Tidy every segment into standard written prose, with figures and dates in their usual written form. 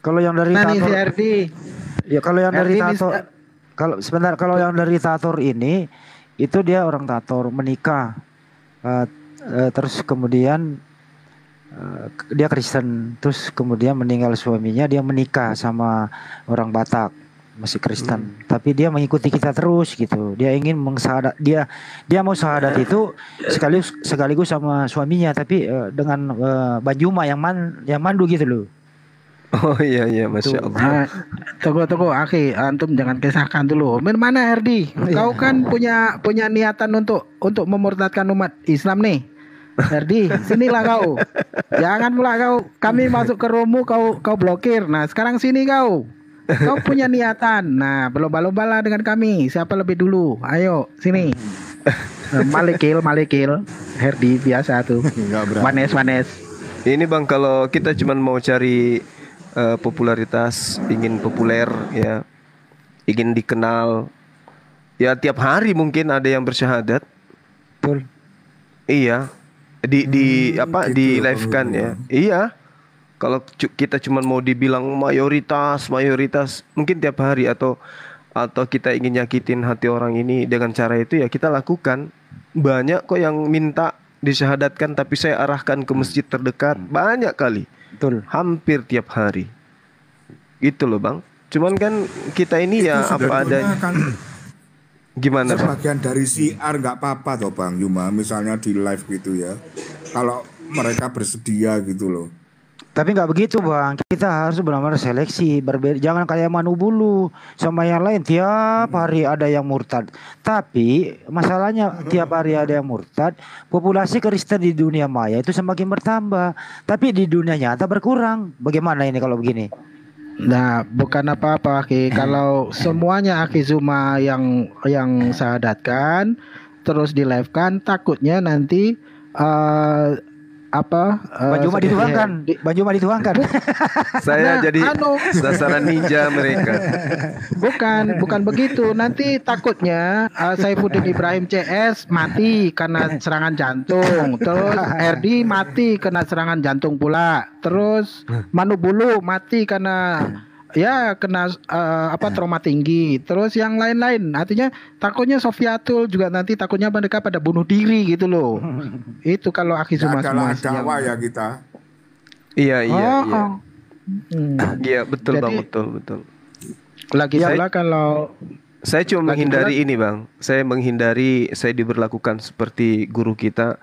Kalau yang dari Nah nih si Tator, Herdi. ya kalau yang dari Herdi nih. Tator, kalau sebentar, kalau yang dari Tator ini, itu dia orang Tator menikah, eh, terus kemudian dia Kristen, terus kemudian meninggal suaminya, dia menikah sama orang Batak masih Kristen, tapi dia mengikuti kita terus gitu. Dia ingin mengsahadat, dia mau sahadat itu sekaligus sama suaminya, tapi dengan Banjuma yang mandu gitu loh. Oh iya iya, Itu. masya Allah. Nah, tunggu Aki, antum jangan kisahkan dulu. Mana Herdi? Kau kan punya niatan untuk memurtadkan umat Islam nih. Herdi, sinilah kau. Jangan pula kami masuk ke romu kau blokir. Nah, sekarang sini kau. Kau punya niatan. Nah, berlomba-lomba lah dengan kami. Siapa lebih dulu? Ayo, sini. Malikil. Herdi biasa tuh. Enggak berani. Wanes. Ini Bang, kalau kita cuman mau cari popularitas, ingin populer ya, ingin dikenal, ya tiap hari mungkin ada yang bersyahadat. Betul. Iya, di apa gitu di ya, live kan Bang. ya. Iya. Kalau kita cuman mau dibilang mayoritas, mungkin tiap hari, atau kita ingin nyakitin hati orang ini dengan cara itu, ya kita lakukan. Banyak kok yang minta disyahadatkan, tapi saya arahkan ke masjid terdekat banyak kali. Betul. Hampir tiap hari. Gitu loh Bang. Cuman kan kita ini Itu ya apa sebenarnya adanya. kan Gimana Bang? sebagian dari siar nggak apa-apa toh Bang Yuma, misalnya di live gitu ya. Kalau mereka bersedia gitu loh. Tapi nggak begitu Bang, kita harus benar-benar seleksi, berbeda. Jangan kayak Manu Bulu sama yang lain tiap hari ada yang murtad. Tapi masalahnya tiap hari ada yang murtad, populasi Kristen di dunia maya itu semakin bertambah, tapi di dunia nyata berkurang. Bagaimana ini kalau begini? Nah, bukan apa-apa Aki. Kalau semuanya Aki Zuma yang sahadatkan terus di live kan, takutnya nanti Banjuma dituangkan, Banjuma dituangkan. Saya Nah, jadi sasaran ninja mereka. bukan begitu. Nanti takutnya Saifuddin Ibrahim CS mati karena serangan jantung. Terus RD mati kena serangan jantung pula. Terus Manu Bulu mati karena ya kena trauma tinggi. Terus yang lain-lain. Artinya takutnya Sofiatul juga nanti takutnya mereka pada bunuh diri gitu loh. Itu kalau Aki Zuma Adalah semua. dakwah ya kita. Iya iya iya. Iya betul Jadi, Bang, betul. Lagi pula kalau Saya cuma Lagi menghindari ini Bang. Saya menghindari saya diberlakukan seperti guru kita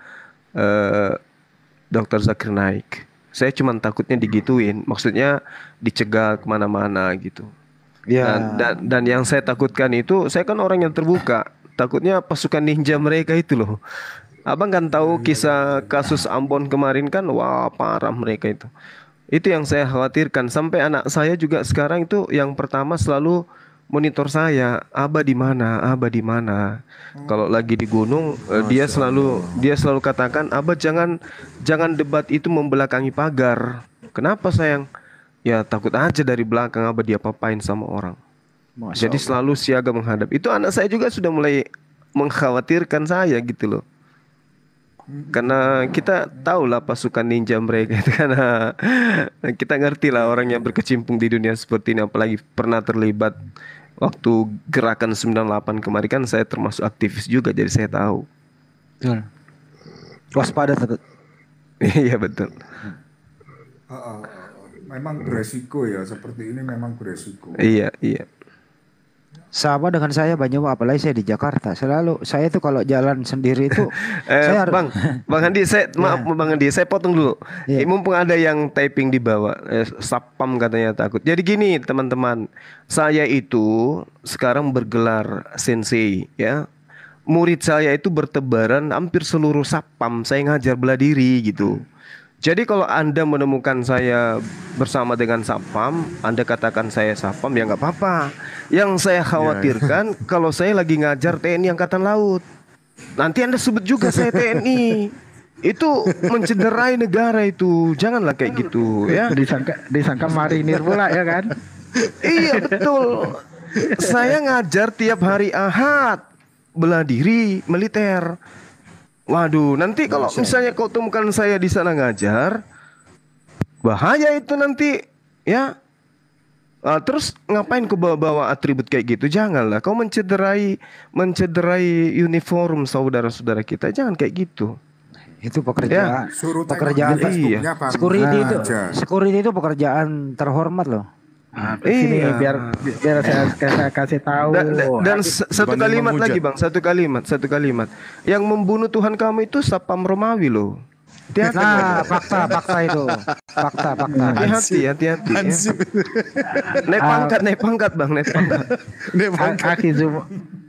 Dr. Zakir Naik. Saya cuma takutnya digituin, maksudnya dicegal kemana-mana gitu. Ya. Dan yang saya takutkan itu, saya kan orang yang terbuka. Takutnya pasukan ninja mereka itu loh. Abang kan tahu kisah kasus Ambon kemarin kan, wah parah mereka itu. Itu yang saya khawatirkan. Sampai anak saya juga sekarang itu yang pertama selalu monitor saya, Abah di mana, Abah di mana. Kalau lagi di gunung, dia selalu katakan, Abah jangan debat itu membelakangi pagar. Kenapa sayang? Ya takut aja dari belakang Abah dia papain sama orang. Jadi selalu siaga menghadap. Itu anak saya juga sudah mulai mengkhawatirkan saya gitu loh. Karena kita tahu lah pasukan ninja mereka itu, karena kita ngerti lah orang yang berkecimpung di dunia seperti ini, apalagi pernah terlibat waktu gerakan 98 kemarin kan, saya termasuk aktivis juga, jadi saya tahu. Waspada tetap. Iya betul. Memang beresiko ya, seperti ini memang beresiko. Iya. Sama dengan saya Banjuma, apalagi saya di Jakarta. Selalu saya itu kalau jalan sendiri itu saya Bang Andi, maaf Bang Andi, saya potong dulu. Iya. Mumpung ada yang typing di bawah, Sapam katanya takut. Jadi gini teman-teman, saya itu sekarang bergelar sensei ya. Murid saya itu bertebaran hampir seluruh Sapam. Saya ngajar bela diri gitu. Jadi kalau Anda menemukan saya bersama dengan Sapam, Anda katakan saya Sapam, ya nggak apa-apa. Yang saya khawatirkan kalau saya lagi ngajar TNI Angkatan Laut, nanti Anda sebut juga saya TNI. Itu mencederai negara itu. Janganlah kayak gitu ya. Disangka marinir pula ya kan? Iya betul. Saya ngajar tiap hari Ahad bela diri militer. Waduh, nanti kalau misalnya kau temukan saya di sana ngajar, bahaya itu nanti ya. Terus ngapain kau bawa-bawa atribut kayak gitu? Janganlah kau mencederai uniform saudara-saudara kita. Jangan kayak gitu. Itu pekerjaan, Suruh tengok pekerjaan di Facebooknya Bang security Yuma itu, aja. security itu pekerjaan terhormat loh. Sini biar saya kasih tahu. Dan satu Dibanding kalimat menghujat. lagi bang, satu kalimat. Yang membunuh Tuhan kamu itu sapam Romawi loh. Hati-hati. Nah, fakta itu, fakta. Hati-hati ya. Naik pangkat bang, naik pangkat.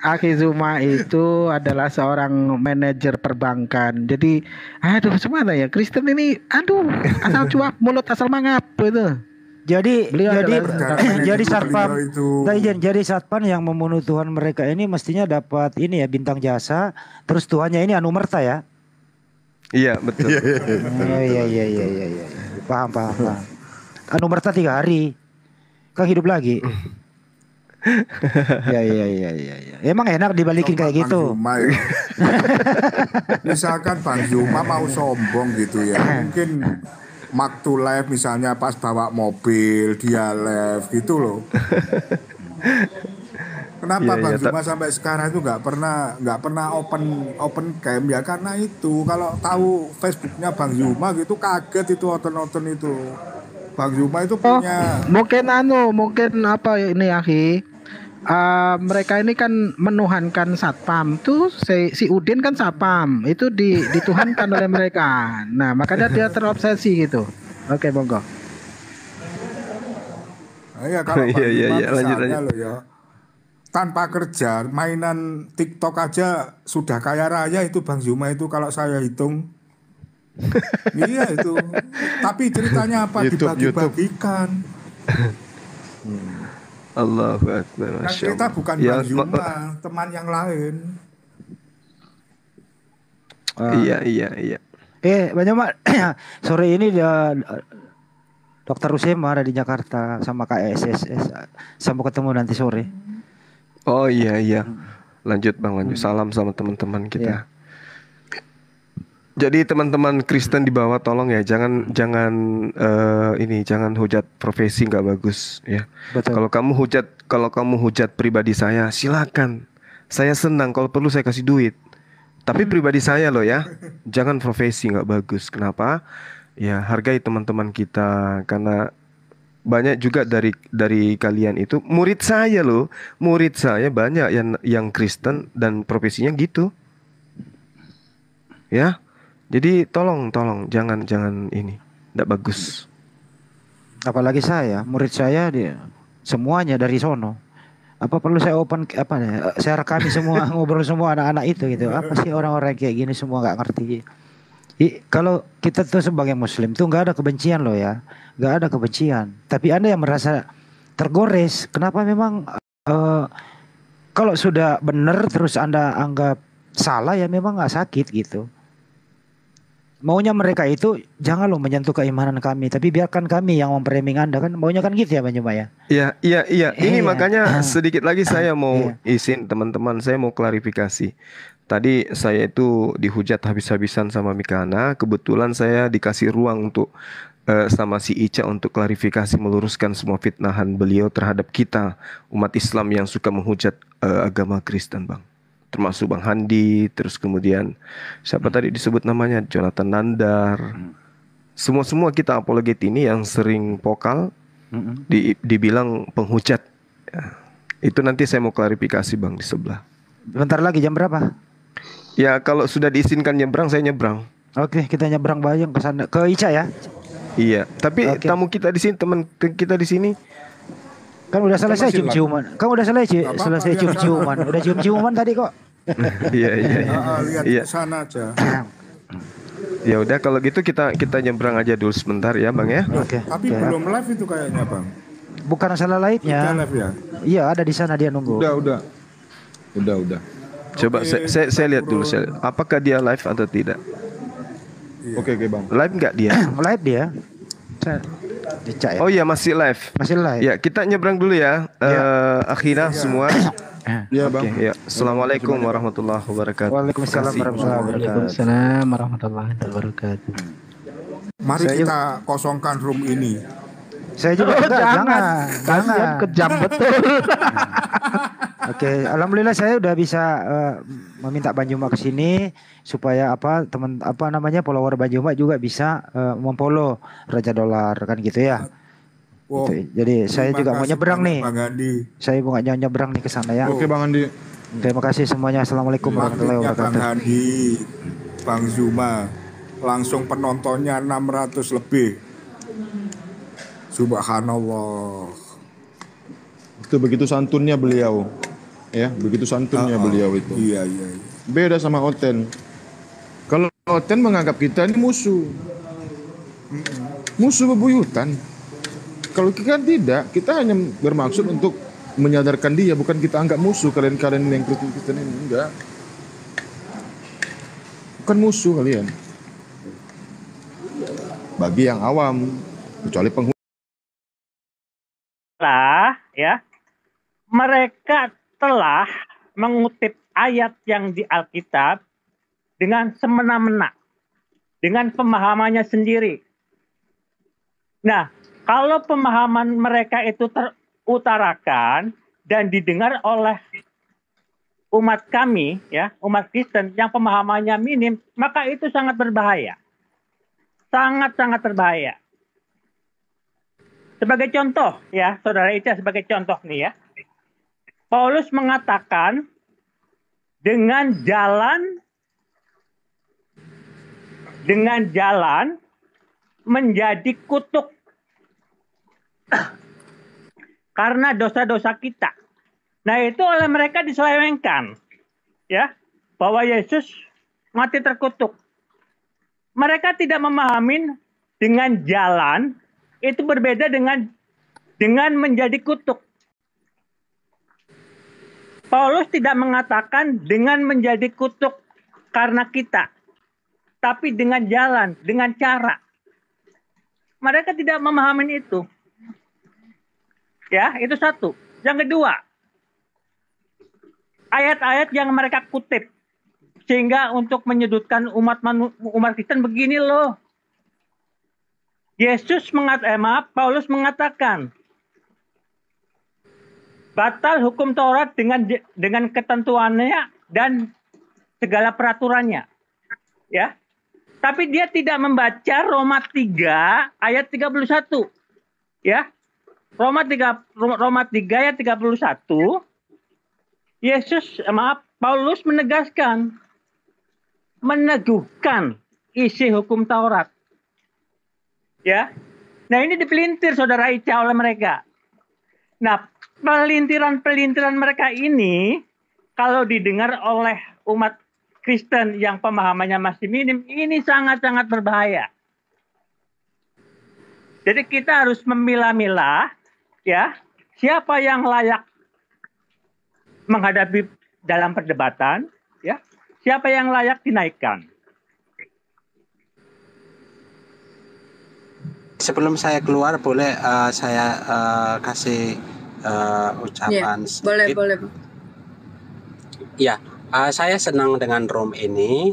Aki Zuma itu adalah seorang manajer perbankan. Jadi, aduh, semana ya Kristen ini, aduh, asal cuap mulut asal mangap gitu. Jadi Beliau jadi adalah- jadi satpam, Beliau itu. jadi satpam yang membunuh Tuhan mereka ini mestinya dapat ini ya bintang jasa. Terus Tuhannya ini Anumerta ya. Iya betul. Iya. Paham. Anumerta 3 hari. Kan hidup lagi. Iya. Emang enak dibalikin Coba kayak gitu. Bang Zuma ya. Misalkan Bang Zuma mau sombong gitu ya, mungkin waktu live misalnya pas bawa mobil dia live gitu loh. Kenapa Iya, Bang iya, Zuma sampai sekarang itu nggak pernah open cam ya karena itu kalau tahu Facebooknya Bang Zuma gitu kaget itu nonton itu. Bang Zuma itu punya Mungkin apa ini Aki? Mereka ini kan menuhankan satpam tuh si Udin kan satpam itu dituhankan oleh mereka. Nah makanya dia terobsesi gitu. Oke monggo. ya kalau Bang Iya, Zuma lanjut. misalnya loh ya tanpa kerja mainan TikTok aja sudah kaya raya itu Bang Zuma itu kalau saya hitung. Iya itu. Tapi ceritanya apa YouTube. dibagi-bagikan. Allahu Akbar. Kan Masya kita Allah. bukan Ya, Bang Zuma, teman yang lain. Iya. Banyak mak. Sore ini dia Dokter Rusema ada di Jakarta sama KSSS. Sampai ketemu nanti sore. Oh iya. Lanjut bang, lanjut. Salam sama teman-teman kita. Iya. Jadi teman-teman Kristen di bawah tolong ya jangan hujat profesi nggak bagus ya. Betul. Kalau kamu hujat pribadi saya silakan. Saya senang kalau perlu saya kasih duit. Tapi pribadi saya loh ya. Jangan profesi nggak bagus. Kenapa? Ya hargai teman-teman kita karena banyak juga dari kalian itu murid saya banyak yang Kristen dan profesinya gitu. Ya. Jadi tolong jangan ini enggak bagus. Apalagi murid saya dia semuanya dari sono. Apa perlu saya saya rekami semua ngobrol semua anak-anak itu gitu. Apa sih orang-orang kayak gini semua nggak ngerti. Kalau kita tuh sebagai muslim tuh nggak ada kebencian loh ya. Nggak ada kebencian. Tapi Anda yang merasa tergores, kenapa memang kalau sudah benar terus Anda anggap salah ya memang nggak sakit gitu. Maunya mereka itu jangan lo menyentuh keimanan kami, tapi biarkan kami yang memframing Anda kan maunya kan gitu ya Bang Juma ya. Iya. Ini Iya. makanya sedikit lagi saya mau Iya. izin teman-teman, saya mau klarifikasi. Tadi saya itu dihujat habis-habisan sama Mikana, kebetulan saya dikasih ruang untuk sama si Ica untuk klarifikasi meluruskan semua fitnahan beliau terhadap kita umat Islam yang suka menghujat agama Kristen, Bang. Termasuk Bang Handi, terus kemudian siapa tadi disebut namanya Jonathan Nandar. Semua kita apologet ini yang sering vokal dibilang penghujat. Ya. Itu nanti saya mau klarifikasi Bang di sebelah. Bentar lagi jam berapa? Ya kalau sudah diizinkan nyebrang saya nyebrang. Oke, kita nyebrang Bayang ke sana ke Ica ya. Iya, tapi Oke. tamu kita di sini, teman kita di sini Kan udah selesai masih cium-ciuman. Kan udah selesai Apa-apa, selesai lihat cium-ciuman. Udah cium-ciuman tadi kok. Iya. Lihat Iya. ke sana aja. Ya udah kalau gitu kita nyebrang aja dulu sebentar ya, Bang ya. Oke. Tapi oke. belum live itu kayaknya Bang. Bukan masalah Udah lainnya. live ya. Iya, ada di sana dia nunggu. Udah. Coba Oke, saya lihat dulu apakah dia live atau tidak. Oke Bang. Live nggak dia? Live dia. Ica ya. Oh iya masih live. Masih live. Ya kita nyebrang dulu ya, akhirnya semua. Iya Bang. Oke, ya. Assalamualaikum warahmatullahi wabarakatuh. Waalaikumsalam Kasih. warahmatullahi wabarakatuh. Waalaikumsalam warahmatullahi wabarakatuh. Mari Saya kita kosongkan room ini. Saya juga enggak, jangan. Kasihan kejam betul. Oke, alhamdulillah saya udah bisa meminta Banjuma ke sini supaya follower Banjuma juga bisa memfollow Raja Dolar kan gitu ya. Oh, Gitu. Jadi saya terima juga mau kasih nyebrang banyak, nih. Bang Andi. Saya mau nyebrang nih ke sana ya. Oke Bang Andi. Terima kasih semuanya. Assalamualaikum warahmatullahi Magnetnya Bang wabarakatuh. Andi, Bang Zuma, langsung penontonnya 600 lebih. Subhanallah. Itu begitu santunnya beliau. Ya, begitu santunnya beliau itu. Iya. Beda sama Oten. Kalau Oten menganggap kita ini musuh. Musuh bebuyutan. Kalau kita tidak, kita hanya bermaksud untuk menyadarkan dia, bukan kita anggap musuh kalian-kalian yang Kristen ini, enggak. Bukan musuh kalian. Bagi yang awam, kecuali penghulu. Ya, mereka telah mengutip ayat yang di Alkitab dengan semena-mena, dengan pemahamannya sendiri. Nah, kalau pemahaman mereka itu terutarakan dan didengar oleh umat kami, ya, umat Kristen yang pemahamannya minim, maka itu sangat berbahaya. Sangat-sangat berbahaya. Sebagai contoh, ya, Saudara Ica, sebagai contoh nih ya. Paulus mengatakan dengan jalan menjadi kutuk karena dosa-dosa kita. Nah, itu oleh mereka diselewengkan, ya, bahwa Yesus mati terkutuk. Mereka tidak memahami dengan jalan itu berbeda dengan menjadi kutuk. Paulus tidak mengatakan dengan menjadi kutuk karena kita, tapi dengan jalan, dengan cara. Mereka tidak memahami itu. Ya, itu satu. Yang kedua, ayat-ayat yang mereka kutip sehingga untuk menyudutkan umat Kristen begini loh. Paulus mengatakan batal hukum Taurat dengan ketentuannya dan segala peraturannya. Ya. Tapi dia tidak membaca Roma 3 ayat 31. Ya. Roma 3 ayat 31. Paulus meneguhkan isi hukum Taurat. Ya. Nah, ini dipelintir Saudara Ica oleh mereka. Nah, pelintiran mereka ini kalau didengar oleh umat Kristen yang pemahamannya masih minim, ini sangat-sangat berbahaya. Jadi kita harus memilah-milah, ya, siapa yang layak menghadapi dalam perdebatan, ya, siapa yang layak dinaikkan. Sebelum saya keluar, boleh saya kasih ucapan sedikit? Boleh. Ya, saya senang dengan room ini,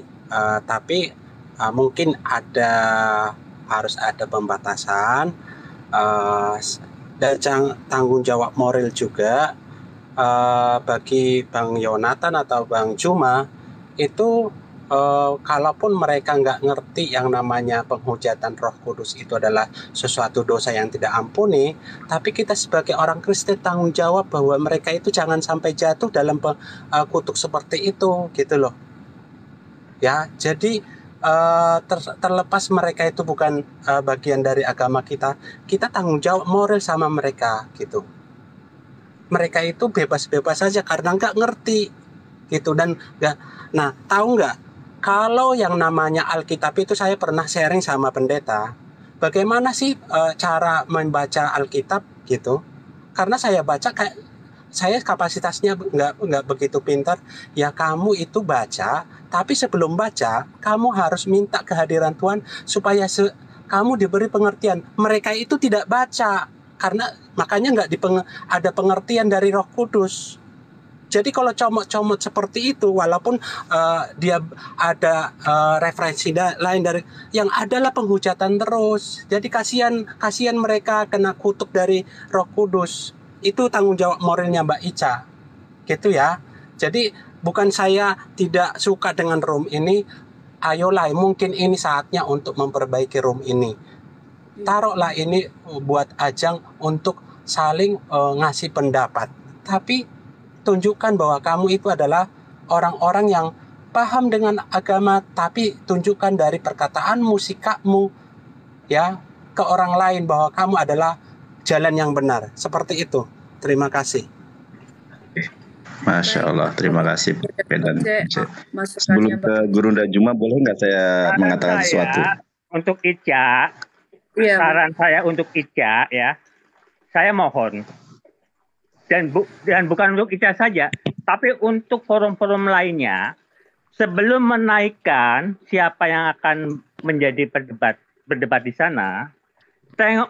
tapi mungkin harus ada pembatasan dan tanggung jawab moral juga bagi Bang Yonatan atau Bang Juma itu. Kalaupun mereka nggak ngerti yang namanya penghujatan Roh Kudus itu adalah sesuatu dosa yang tidak ampuni, tapi kita sebagai orang Kristen tanggung jawab bahwa mereka itu jangan sampai jatuh dalam kutuk seperti itu, gitu loh. Ya, jadi terlepas mereka itu bukan bagian dari agama kita tanggung jawab moral sama mereka, gitu. Mereka itu bebas-bebas saja karena nggak ngerti, gitu, dan nggak. Nah, tahu nggak? Kalau yang namanya Alkitab itu saya pernah sharing sama pendeta, bagaimana sih cara membaca Alkitab gitu? Karena saya baca kayak saya kapasitasnya nggak begitu pintar. Ya kamu itu baca, tapi sebelum baca kamu harus minta kehadiran Tuhan supaya kamu diberi pengertian. Mereka itu tidak baca karena makanya nggak ada pengertian dari Roh Kudus. Jadi kalau comot-comot seperti itu, walaupun dia ada referensi lain dari yang adalah penghujatan terus. Jadi kasihan mereka kena kutuk dari Roh Kudus. Itu tanggung jawab moralnya Mbak Ica, gitu ya. Jadi bukan saya tidak suka dengan room ini. Ayolah, mungkin ini saatnya untuk memperbaiki room ini. Taruhlah ini buat ajang untuk saling ngasih pendapat. Tapi tunjukkan bahwa kamu itu adalah orang-orang yang paham dengan agama, tapi tunjukkan dari perkataanmu, sikapmu, ya, ke orang lain bahwa kamu adalah jalan yang benar. Seperti itu. Terima kasih. Masya Allah, terima kasih. Sebelum Masukannya ke Guru Ndajuma, boleh nggak saya mengatakan sesuatu? Untuk Ica, saran saya untuk Ica, ya, saya mohon. Dan bukan untuk Ica saja, tapi untuk forum-forum lainnya, sebelum menaikkan siapa yang akan menjadi berdebat di sana,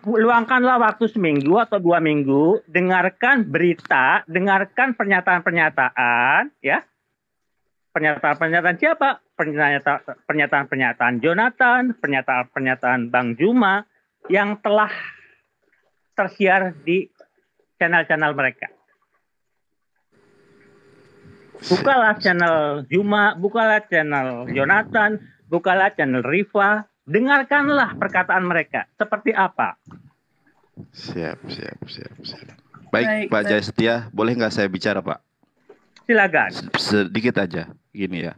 luangkanlah waktu seminggu atau 2 minggu, dengarkan berita, dengarkan pernyataan-pernyataan, ya, pernyataan-pernyataan siapa? Pernyataan-pernyataan Jonathan, pernyataan-pernyataan Bang Juma yang telah tersiar di channel-channel mereka. Bukalah channel Juma, bukalah channel Jonathan, bukalah channel Riva, dengarkanlah perkataan mereka. Seperti apa? Siap. Baik, Pak Jaya Setia, boleh nggak saya bicara, Pak? Silakan. Sedikit aja, gini ya.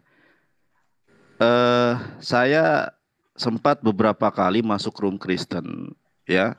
Saya sempat beberapa kali masuk room Kristen, ya.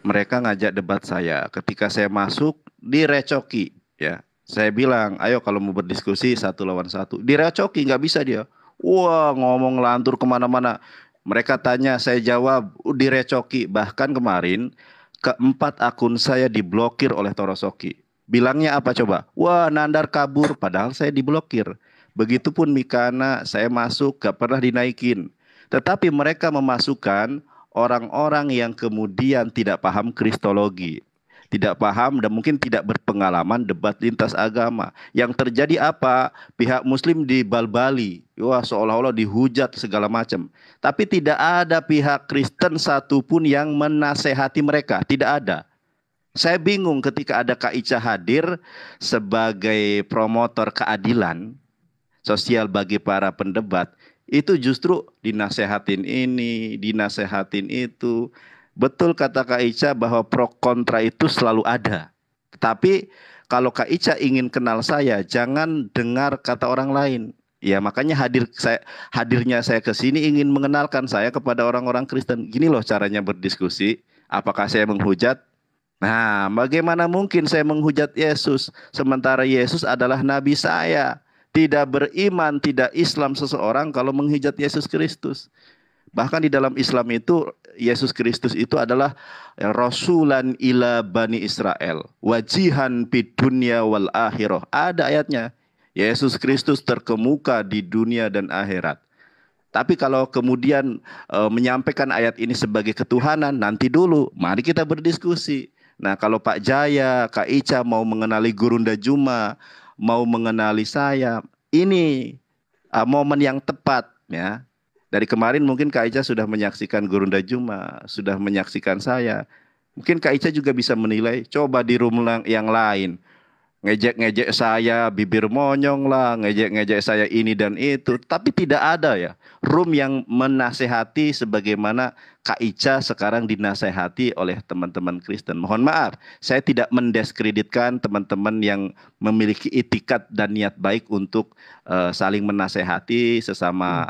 Mereka ngajak debat saya. Ketika saya masuk, direcoki, ya. Saya bilang, ayo kalau mau berdiskusi 1 lawan 1. Direcoki, nggak bisa dia. Wah, ngomong lantur kemana-mana. Mereka tanya, saya jawab, direcoki. Bahkan kemarin, 4 akun saya diblokir oleh Torosoki. Bilangnya apa coba? Wah, Nandar kabur, padahal saya diblokir. Begitupun Mikana, saya masuk, gak pernah dinaikin. Tetapi mereka memasukkan orang-orang yang kemudian tidak paham kristologi, tidak paham dan mungkin tidak berpengalaman debat lintas agama. Yang terjadi apa? Pihak Muslim dibalbali, wah seolah-olah dihujat segala macam. Tapi tidak ada pihak Kristen satupun yang menasehati mereka, tidak ada. Saya bingung ketika ada Kak Ica hadir sebagai promotor keadilan sosial bagi para pendebat. Itu justru dinasehatin ini, dinasehatin itu. Betul kata Kak Ica bahwa pro kontra itu selalu ada. Tapi kalau Kak Ica ingin kenal saya, jangan dengar kata orang lain. Ya makanya hadirnya saya ke sini ingin mengenalkan saya kepada orang-orang Kristen. Gini loh caranya berdiskusi. Apakah saya menghujat? Nah, bagaimana mungkin saya menghujat Yesus sementara Yesus adalah nabi saya? Tidak beriman, tidak Islam seseorang kalau menghujat Yesus Kristus. Bahkan di dalam Islam itu Yesus Kristus itu adalah Rasulan ila Bani Israel, wajihan fid dunya wal akhirah. Ada ayatnya. Yesus Kristus terkemuka di dunia dan akhirat. Tapi kalau kemudian menyampaikan ayat ini sebagai ketuhanan, nanti dulu, mari kita berdiskusi. Nah, kalau Pak Jaya, Kak Ica mau mengenali Guru Ndajuma, mau mengenali saya, ini momen yang tepat ya. Dari kemarin mungkin Kak Ica sudah menyaksikan Guru Ndajuma, sudah menyaksikan saya. Mungkin Kak Ica juga bisa menilai, coba di room yang lain. Ngejek-ngejek saya, bibir monyong lah, ngejek-ngejek saya ini dan itu. Tapi tidak ada ya room yang menasehati sebagaimana Kak Ica sekarang dinasehati oleh teman-teman Kristen. Mohon maaf, saya tidak mendiskreditkan teman-teman yang memiliki itikat dan niat baik untuk saling menasehati sesama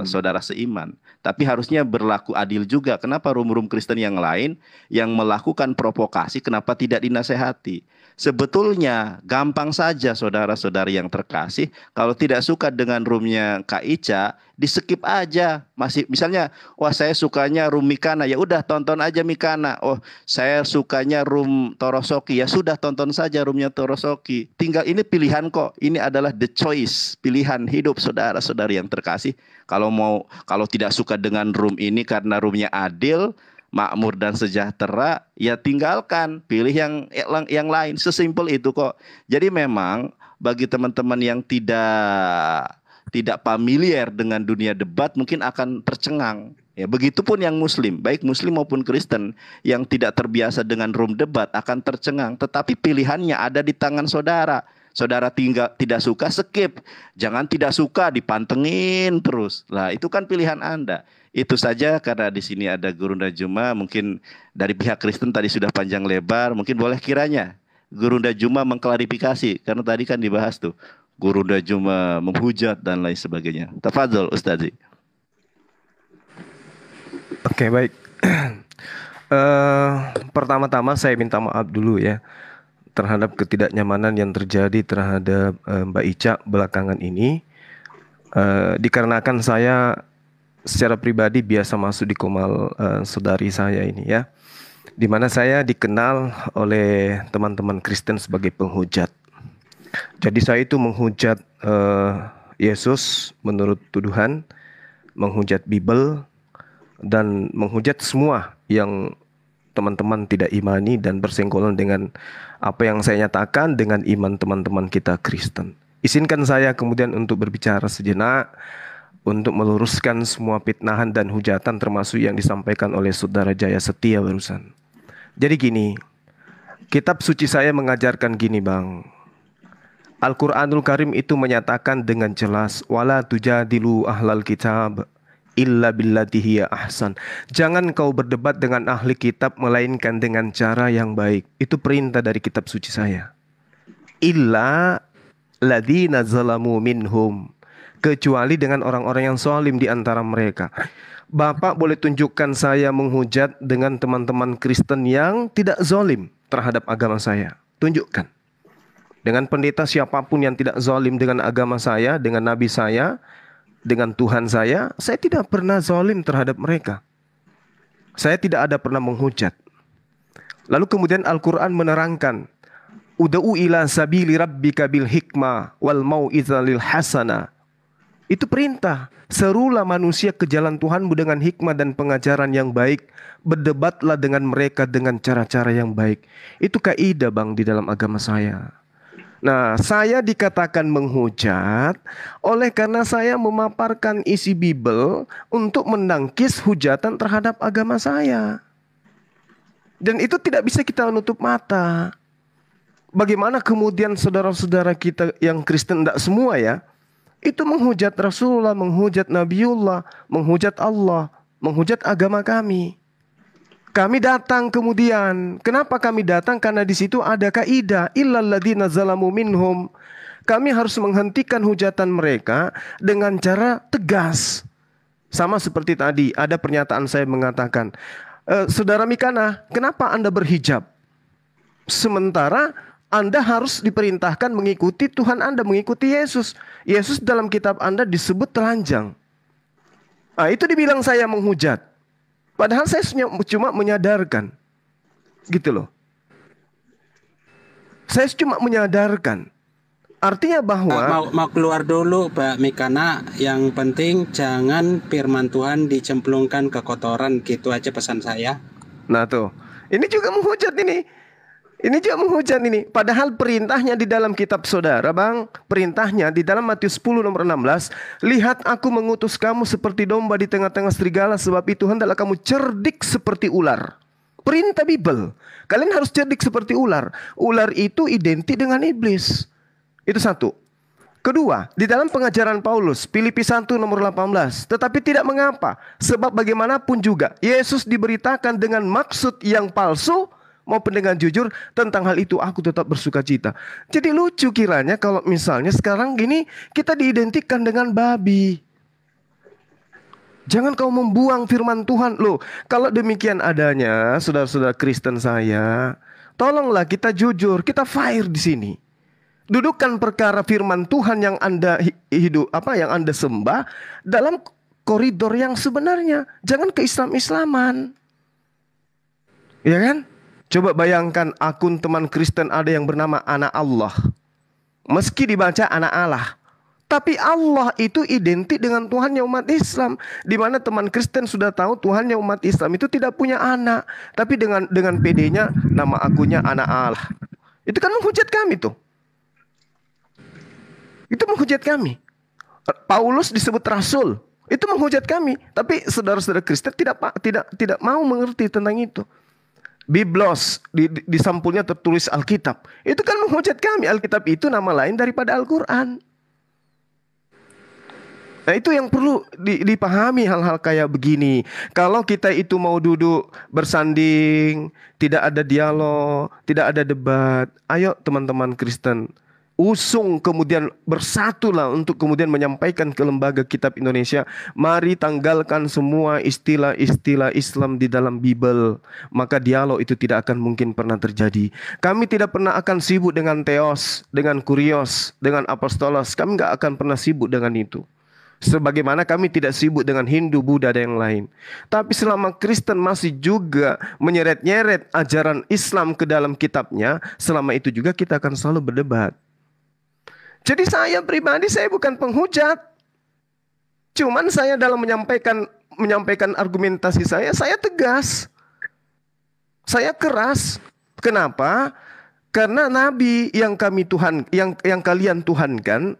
saudara seiman. Tapi harusnya berlaku adil juga. Kenapa room-room Kristen yang lain yang melakukan provokasi, kenapa tidak dinasehati? Sebetulnya gampang saja saudara-saudari yang terkasih, kalau tidak suka dengan roomnya Kak Ica, di skip aja. Masih misalnya, wah saya sukanya room Mikana, ya udah tonton aja Mikana. Oh saya sukanya room Torosoki, ya sudah tonton saja roomnya Torosoki. Tinggal ini pilihan kok, ini adalah the choice, pilihan hidup saudara-saudari yang terkasih. Kalau tidak suka dengan room ini karena roomnya adil, makmur dan sejahtera, ya tinggalkan, pilih yang lain. Sesimpel itu kok. Jadi memang bagi teman-teman yang tidak familiar dengan dunia debat mungkin akan tercengang. Ya, begitupun yang muslim, baik muslim maupun Kristen yang tidak terbiasa dengan room debat akan tercengang. Tetapi pilihannya ada di tangan saudara. Saudara tidak suka, skip. Jangan tidak suka, dipantengin terus. Lah, itu kan pilihan Anda. Itu saja, karena di sini ada Gurunda Juma, mungkin dari pihak Kristen tadi sudah panjang lebar, mungkin boleh kiranya Gurunda Juma mengklarifikasi, karena tadi kan dibahas tuh Gurunda Juma menghujat dan lain sebagainya. Tafadhol Ustazi. Oke, baik. Pertama-tama saya minta maaf dulu ya terhadap ketidaknyamanan yang terjadi terhadap Mbak Ica belakangan ini. Dikarenakan saya secara pribadi biasa masuk di komal saudari saya ini ya, di mana saya dikenal oleh teman-teman Kristen sebagai penghujat. Jadi saya itu menghujat Yesus menurut tuduhan, menghujat Bible, dan menghujat semua yang teman-teman tidak imani dan bersenggolan dengan apa yang saya nyatakan dengan iman teman-teman kita Kristen. Izinkan saya kemudian untuk berbicara sejenak untuk meluruskan semua fitnahan dan hujatan termasuk yang disampaikan oleh Saudara Jaya Setia barusan. Jadi gini, kitab suci saya mengajarkan gini Bang. Al-Quranul Karim itu menyatakan dengan jelas, wala tujadilu ahlal kitab illa billati hiya ahsan. Jangan kau berdebat dengan ahli kitab melainkan dengan cara yang baik. Itu perintah dari kitab suci saya. Illa ladzina zalamu minhum, kecuali dengan orang-orang yang zalim di antara mereka. Bapak boleh tunjukkan saya menghujat dengan teman-teman Kristen yang tidak zalim terhadap agama saya. Tunjukkan. Dengan pendeta siapapun yang tidak zalim dengan agama saya, dengan nabi saya, dengan Tuhan saya tidak pernah zalim terhadap mereka. Saya tidak ada pernah menghujat. Lalu kemudian Al-Quran menerangkan, Uda'u ila sabili rabbika bil hikmah wal mau'izalil hasana. Itu perintah. Serulah manusia ke jalan Tuhanmu dengan hikmah dan pengajaran yang baik. Berdebatlah dengan mereka dengan cara-cara yang baik. Itu kaidah Bang di dalam agama saya. Nah, saya dikatakan menghujat oleh karena saya memaparkan isi Bible untuk menangkis hujatan terhadap agama saya. Dan itu tidak bisa kita menutup mata. Bagaimana kemudian saudara-saudara kita yang Kristen, tidak semua ya, itu menghujat Rasulullah, menghujat Nabiullah, menghujat Allah, menghujat agama kami. Kami datang kemudian. Kenapa kami datang? Karena di situ ada kaidah illal ladzina zalamu minhum. Kami harus menghentikan hujatan mereka dengan cara tegas. Sama seperti tadi ada pernyataan saya mengatakan, Saudara Mikana, kenapa Anda berhijab? Sementara Anda harus diperintahkan mengikuti Tuhan Anda, mengikuti Yesus. Yesus dalam kitab Anda disebut telanjang. Nah, itu dibilang saya menghujat. Padahal saya cuma menyadarkan. Gitu loh. Saya cuma menyadarkan. Artinya bahwa mau keluar dulu Mbak Mikana. Yang penting jangan firman Tuhan dicemplungkan ke kotoran. Gitu aja pesan saya. Nah tuh, ini juga menghujat ini. Ini juga menghujat ini. Padahal perintahnya di dalam kitab saudara Bang. Perintahnya di dalam Matius 10 nomor 16. Lihat aku mengutus kamu seperti domba di tengah-tengah serigala. Sebab itu hendaklah kamu cerdik seperti ular. Perintah Bible. Kalian harus cerdik seperti ular. Ular itu identik dengan iblis. Itu satu. Kedua, di dalam pengajaran Paulus, Filipi 1 nomor 18. Tetapi tidak mengapa. Sebab bagaimanapun juga Yesus diberitakan dengan maksud yang palsu maupun dengan jujur, tentang hal itu aku tetap bersuka cita. Jadi lucu kiranya kalau misalnya sekarang gini kita diidentikan dengan babi. Jangan kau membuang firman Tuhan. Loh, kalau demikian adanya, saudara-saudara Kristen saya, tolonglah kita jujur, kita fair di sini. Dudukkan perkara firman Tuhan yang Anda yang Anda sembah dalam koridor yang sebenarnya. Jangan ke-Islam-Islaman. Ya kan? Coba bayangkan akun teman Kristen ada yang bernama Anak Allah. Meski dibaca Anak Allah. Tapi Allah itu identik dengan Tuhannya umat Islam. Di mana teman Kristen sudah tahu Tuhannya umat Islam itu tidak punya anak. Tapi dengan PD-nya, nama akunya anak Allah. Itu kan menghujat kami tuh. Itu menghujat kami. Paulus disebut rasul. Itu menghujat kami. Tapi saudara-saudara Kristen tidak mau mengerti tentang itu. Biblos, di sampulnya tertulis Alkitab. Itu kan menghujat kami. Alkitab itu nama lain daripada Al-Quran. Nah itu yang perlu dipahami hal-hal kayak begini. Kalau kita itu mau duduk bersanding, tidak ada dialog, tidak ada debat. Ayo teman-teman Kristen, usung kemudian bersatulah untuk kemudian menyampaikan ke Lembaga Kitab Indonesia. Mari tanggalkan semua istilah-istilah Islam di dalam Bible. Maka dialog itu tidak akan mungkin pernah terjadi. Kami tidak pernah akan sibuk dengan teos, dengan kurios, dengan apostolos. Kami nggak akan pernah sibuk dengan itu. Sebagaimana kami tidak sibuk dengan Hindu, Buddha, dan yang lain. Tapi selama Kristen masih juga menyeret-nyeret ajaran Islam ke dalam kitabnya, selama itu juga kita akan selalu berdebat. Jadi saya pribadi, saya bukan penghujat. Cuman saya dalam menyampaikan argumentasi saya tegas. Saya keras. Kenapa? Karena Nabi yang kami Tuhan, yang kalian tuhankan,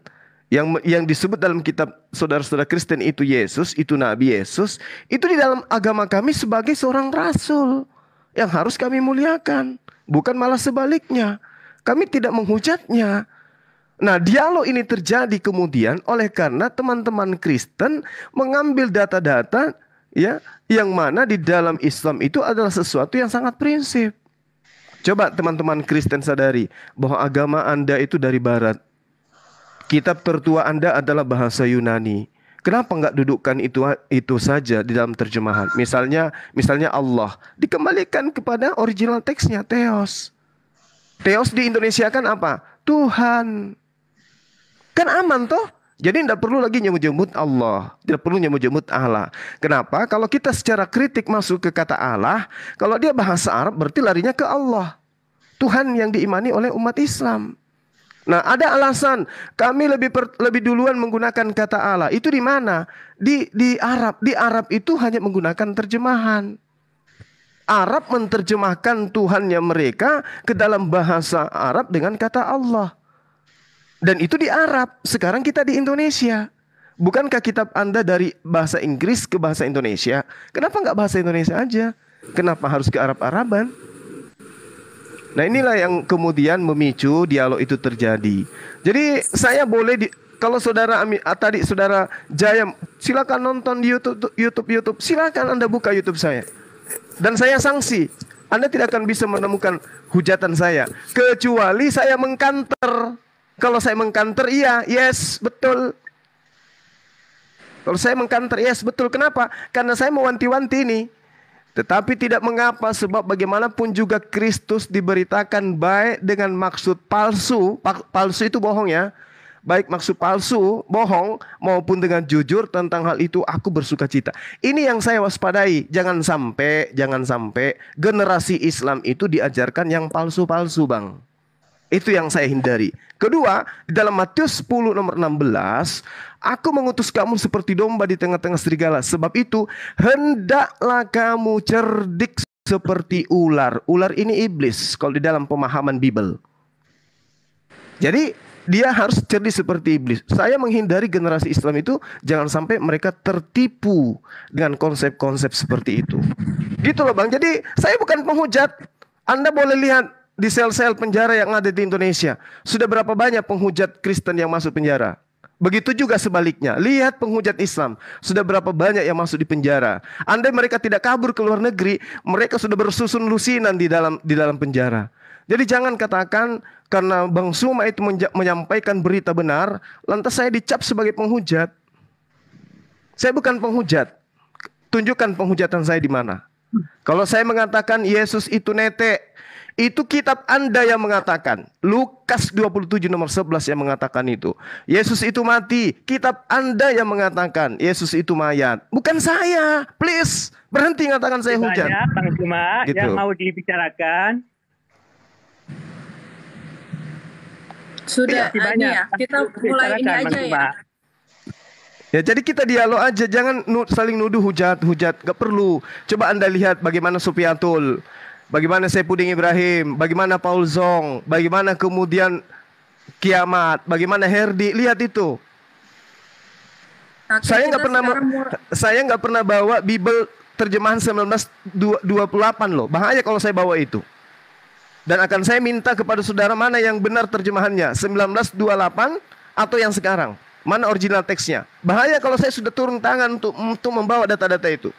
yang disebut dalam kitab saudara-saudara Kristen itu Yesus, itu Nabi Yesus, itu di dalam agama kami sebagai seorang rasul yang harus kami muliakan, bukan malah sebaliknya. Kami tidak menghujatnya. Nah, dialog ini terjadi kemudian oleh karena teman-teman Kristen mengambil data-data ya yang mana di dalam Islam itu adalah sesuatu yang sangat prinsip. Coba teman-teman Kristen sadari bahwa agama Anda itu dari barat. Kitab tertua Anda adalah bahasa Yunani. Kenapa nggak dudukkan itu saja di dalam terjemahan? Misalnya Allah dikembalikan kepada original teksnya, Theos. Theos di Indonesia kan apa? Tuhan. Kan aman toh? Jadi tidak perlu lagi nyebut-nyebut Allah, tidak perlu nyebut-nyebut Allah. Kenapa? Kalau kita secara kritik masuk ke kata Allah, kalau dia bahasa Arab berarti larinya ke Allah, Tuhan yang diimani oleh umat Islam. Nah, ada alasan kami lebih duluan menggunakan kata Allah. Itu di mana? Di Arab. Di Arab itu hanya menggunakan terjemahan. Arab menerjemahkan Tuhannya mereka ke dalam bahasa Arab dengan kata Allah. Dan itu di Arab. Sekarang kita di Indonesia. Bukankah kitab Anda dari bahasa Inggris ke bahasa Indonesia? Kenapa nggak bahasa Indonesia aja? Kenapa harus ke Arab-Araban? Nah inilah yang kemudian memicu dialog itu terjadi. Jadi saya boleh kalau saudara tadi saudara Jaya, silakan nonton di YouTube, silakan Anda buka YouTube saya. Dan saya sanksi, Anda tidak akan bisa menemukan hujatan saya kecuali saya mengkanter. Kalau saya mengkanter, yes, betul. Kalau saya mengkanter, yes, betul. Kenapa? Karena saya mewanti-wanti ini. Tetapi tidak mengapa, sebab bagaimanapun juga Kristus diberitakan baik dengan maksud palsu. Palsu itu bohong ya. Baik maksud palsu, bohong, maupun dengan jujur, tentang hal itu aku bersuka cita. Ini yang saya waspadai. Jangan sampai generasi Islam itu diajarkan yang palsu-palsu, Bang. Itu yang saya hindari. Kedua, di dalam Matius 10 nomor 16, aku mengutus kamu seperti domba di tengah-tengah serigala. Sebab itu, hendaklah kamu cerdik seperti ular. Ular ini iblis, kalau di dalam pemahaman Bible. Jadi, dia harus cerdik seperti iblis. Saya menghindari generasi Islam itu, jangan sampai mereka tertipu dengan konsep-konsep seperti itu. Gitu loh Bang, jadi saya bukan penghujat. Anda boleh lihat di sel-sel penjara yang ada di Indonesia, sudah berapa banyak penghujat Kristen yang masuk penjara. Begitu juga sebaliknya, lihat penghujat Islam, sudah berapa banyak yang masuk di penjara. Andai mereka tidak kabur ke luar negeri, mereka sudah bersusun lusinan di dalam penjara. Jadi jangan katakan karena Bang Suma itu menyampaikan berita benar, lantas saya dicap sebagai penghujat. Saya bukan penghujat. Tunjukkan penghujatan saya di mana. Kalau saya mengatakan Yesus itu netek, itu kitab Anda yang mengatakan. Lukas 27 nomor 11 yang mengatakan itu. Yesus itu mati, kitab Anda yang mengatakan Yesus itu mayat. Bukan saya. Please, berhenti mengatakan saya hujat. Banyak Bang Suma gitu. yang mau dibicarakan. Sudah Masih ini banyak. ya, kita mulai ini Bicarakan, aja Mas ya. Uma. Ya jadi kita dialog aja, jangan saling nuduh hujat, gak perlu. Coba Anda lihat bagaimana Supiatul, bagaimana Saipudin Ibrahim, bagaimana Paul Zong, bagaimana kemudian Kiamat, bagaimana Herdi, lihat itu. Oke, Saya kita nggak pernah sekarang mulai. saya nggak pernah bawa Bible terjemahan 1928 loh. Bahaya kalau saya bawa itu. Dan akan saya minta kepada saudara mana yang benar terjemahannya, 1928 atau yang sekarang. Mana original teksnya? Bahaya kalau saya sudah turun tangan untuk membawa data-data itu.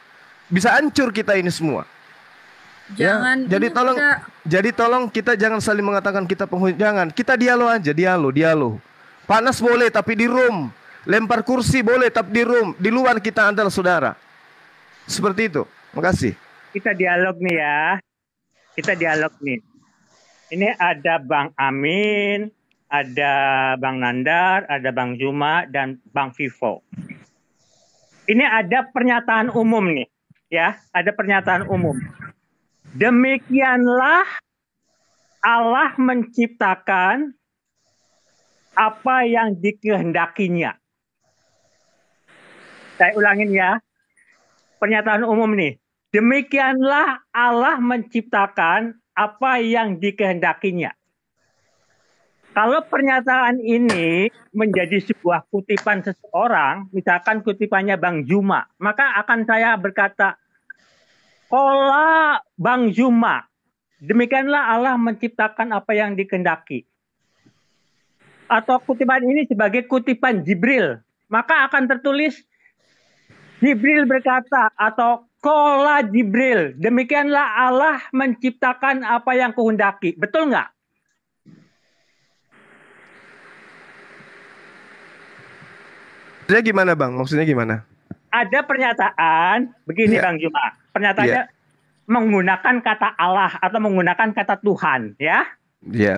Bisa hancur kita ini semua. Jangan. Ya, jadi tolong kita jangan saling mengatakan kita jangan. Kita dialog aja, dialog. Panas boleh tapi di room. Lempar kursi boleh tapi di room. Di luar kita adalah saudara. Seperti itu. Makasih. Kita dialog nih ya. Kita dialog nih. Ini ada Bang Amin, ada Bang Nandar, ada Bang Zuma, dan Bang Vivo. Ini ada pernyataan umum nih. Ya, ada pernyataan umum. Demikianlah Allah menciptakan apa yang dikehendakinya. Saya ulangin ya. Pernyataan umum nih. Demikianlah Allah menciptakan apa yang dikehendakinya. Kalau pernyataan ini menjadi sebuah kutipan seseorang, misalkan kutipannya Bang Zuma, maka akan saya berkata, "Qala Bang Zuma, demikianlah Allah menciptakan apa yang dikehendaki." Atau kutipan ini sebagai kutipan Jibril, maka akan tertulis Jibril berkata atau Qala Jibril, demikianlah Allah menciptakan apa yang kehendaki. Betul nggak? Maksudnya gimana Bang? Maksudnya gimana? Ada pernyataan begini Bang Zuma. Pernyataannya menggunakan kata Allah atau menggunakan kata Tuhan, ya.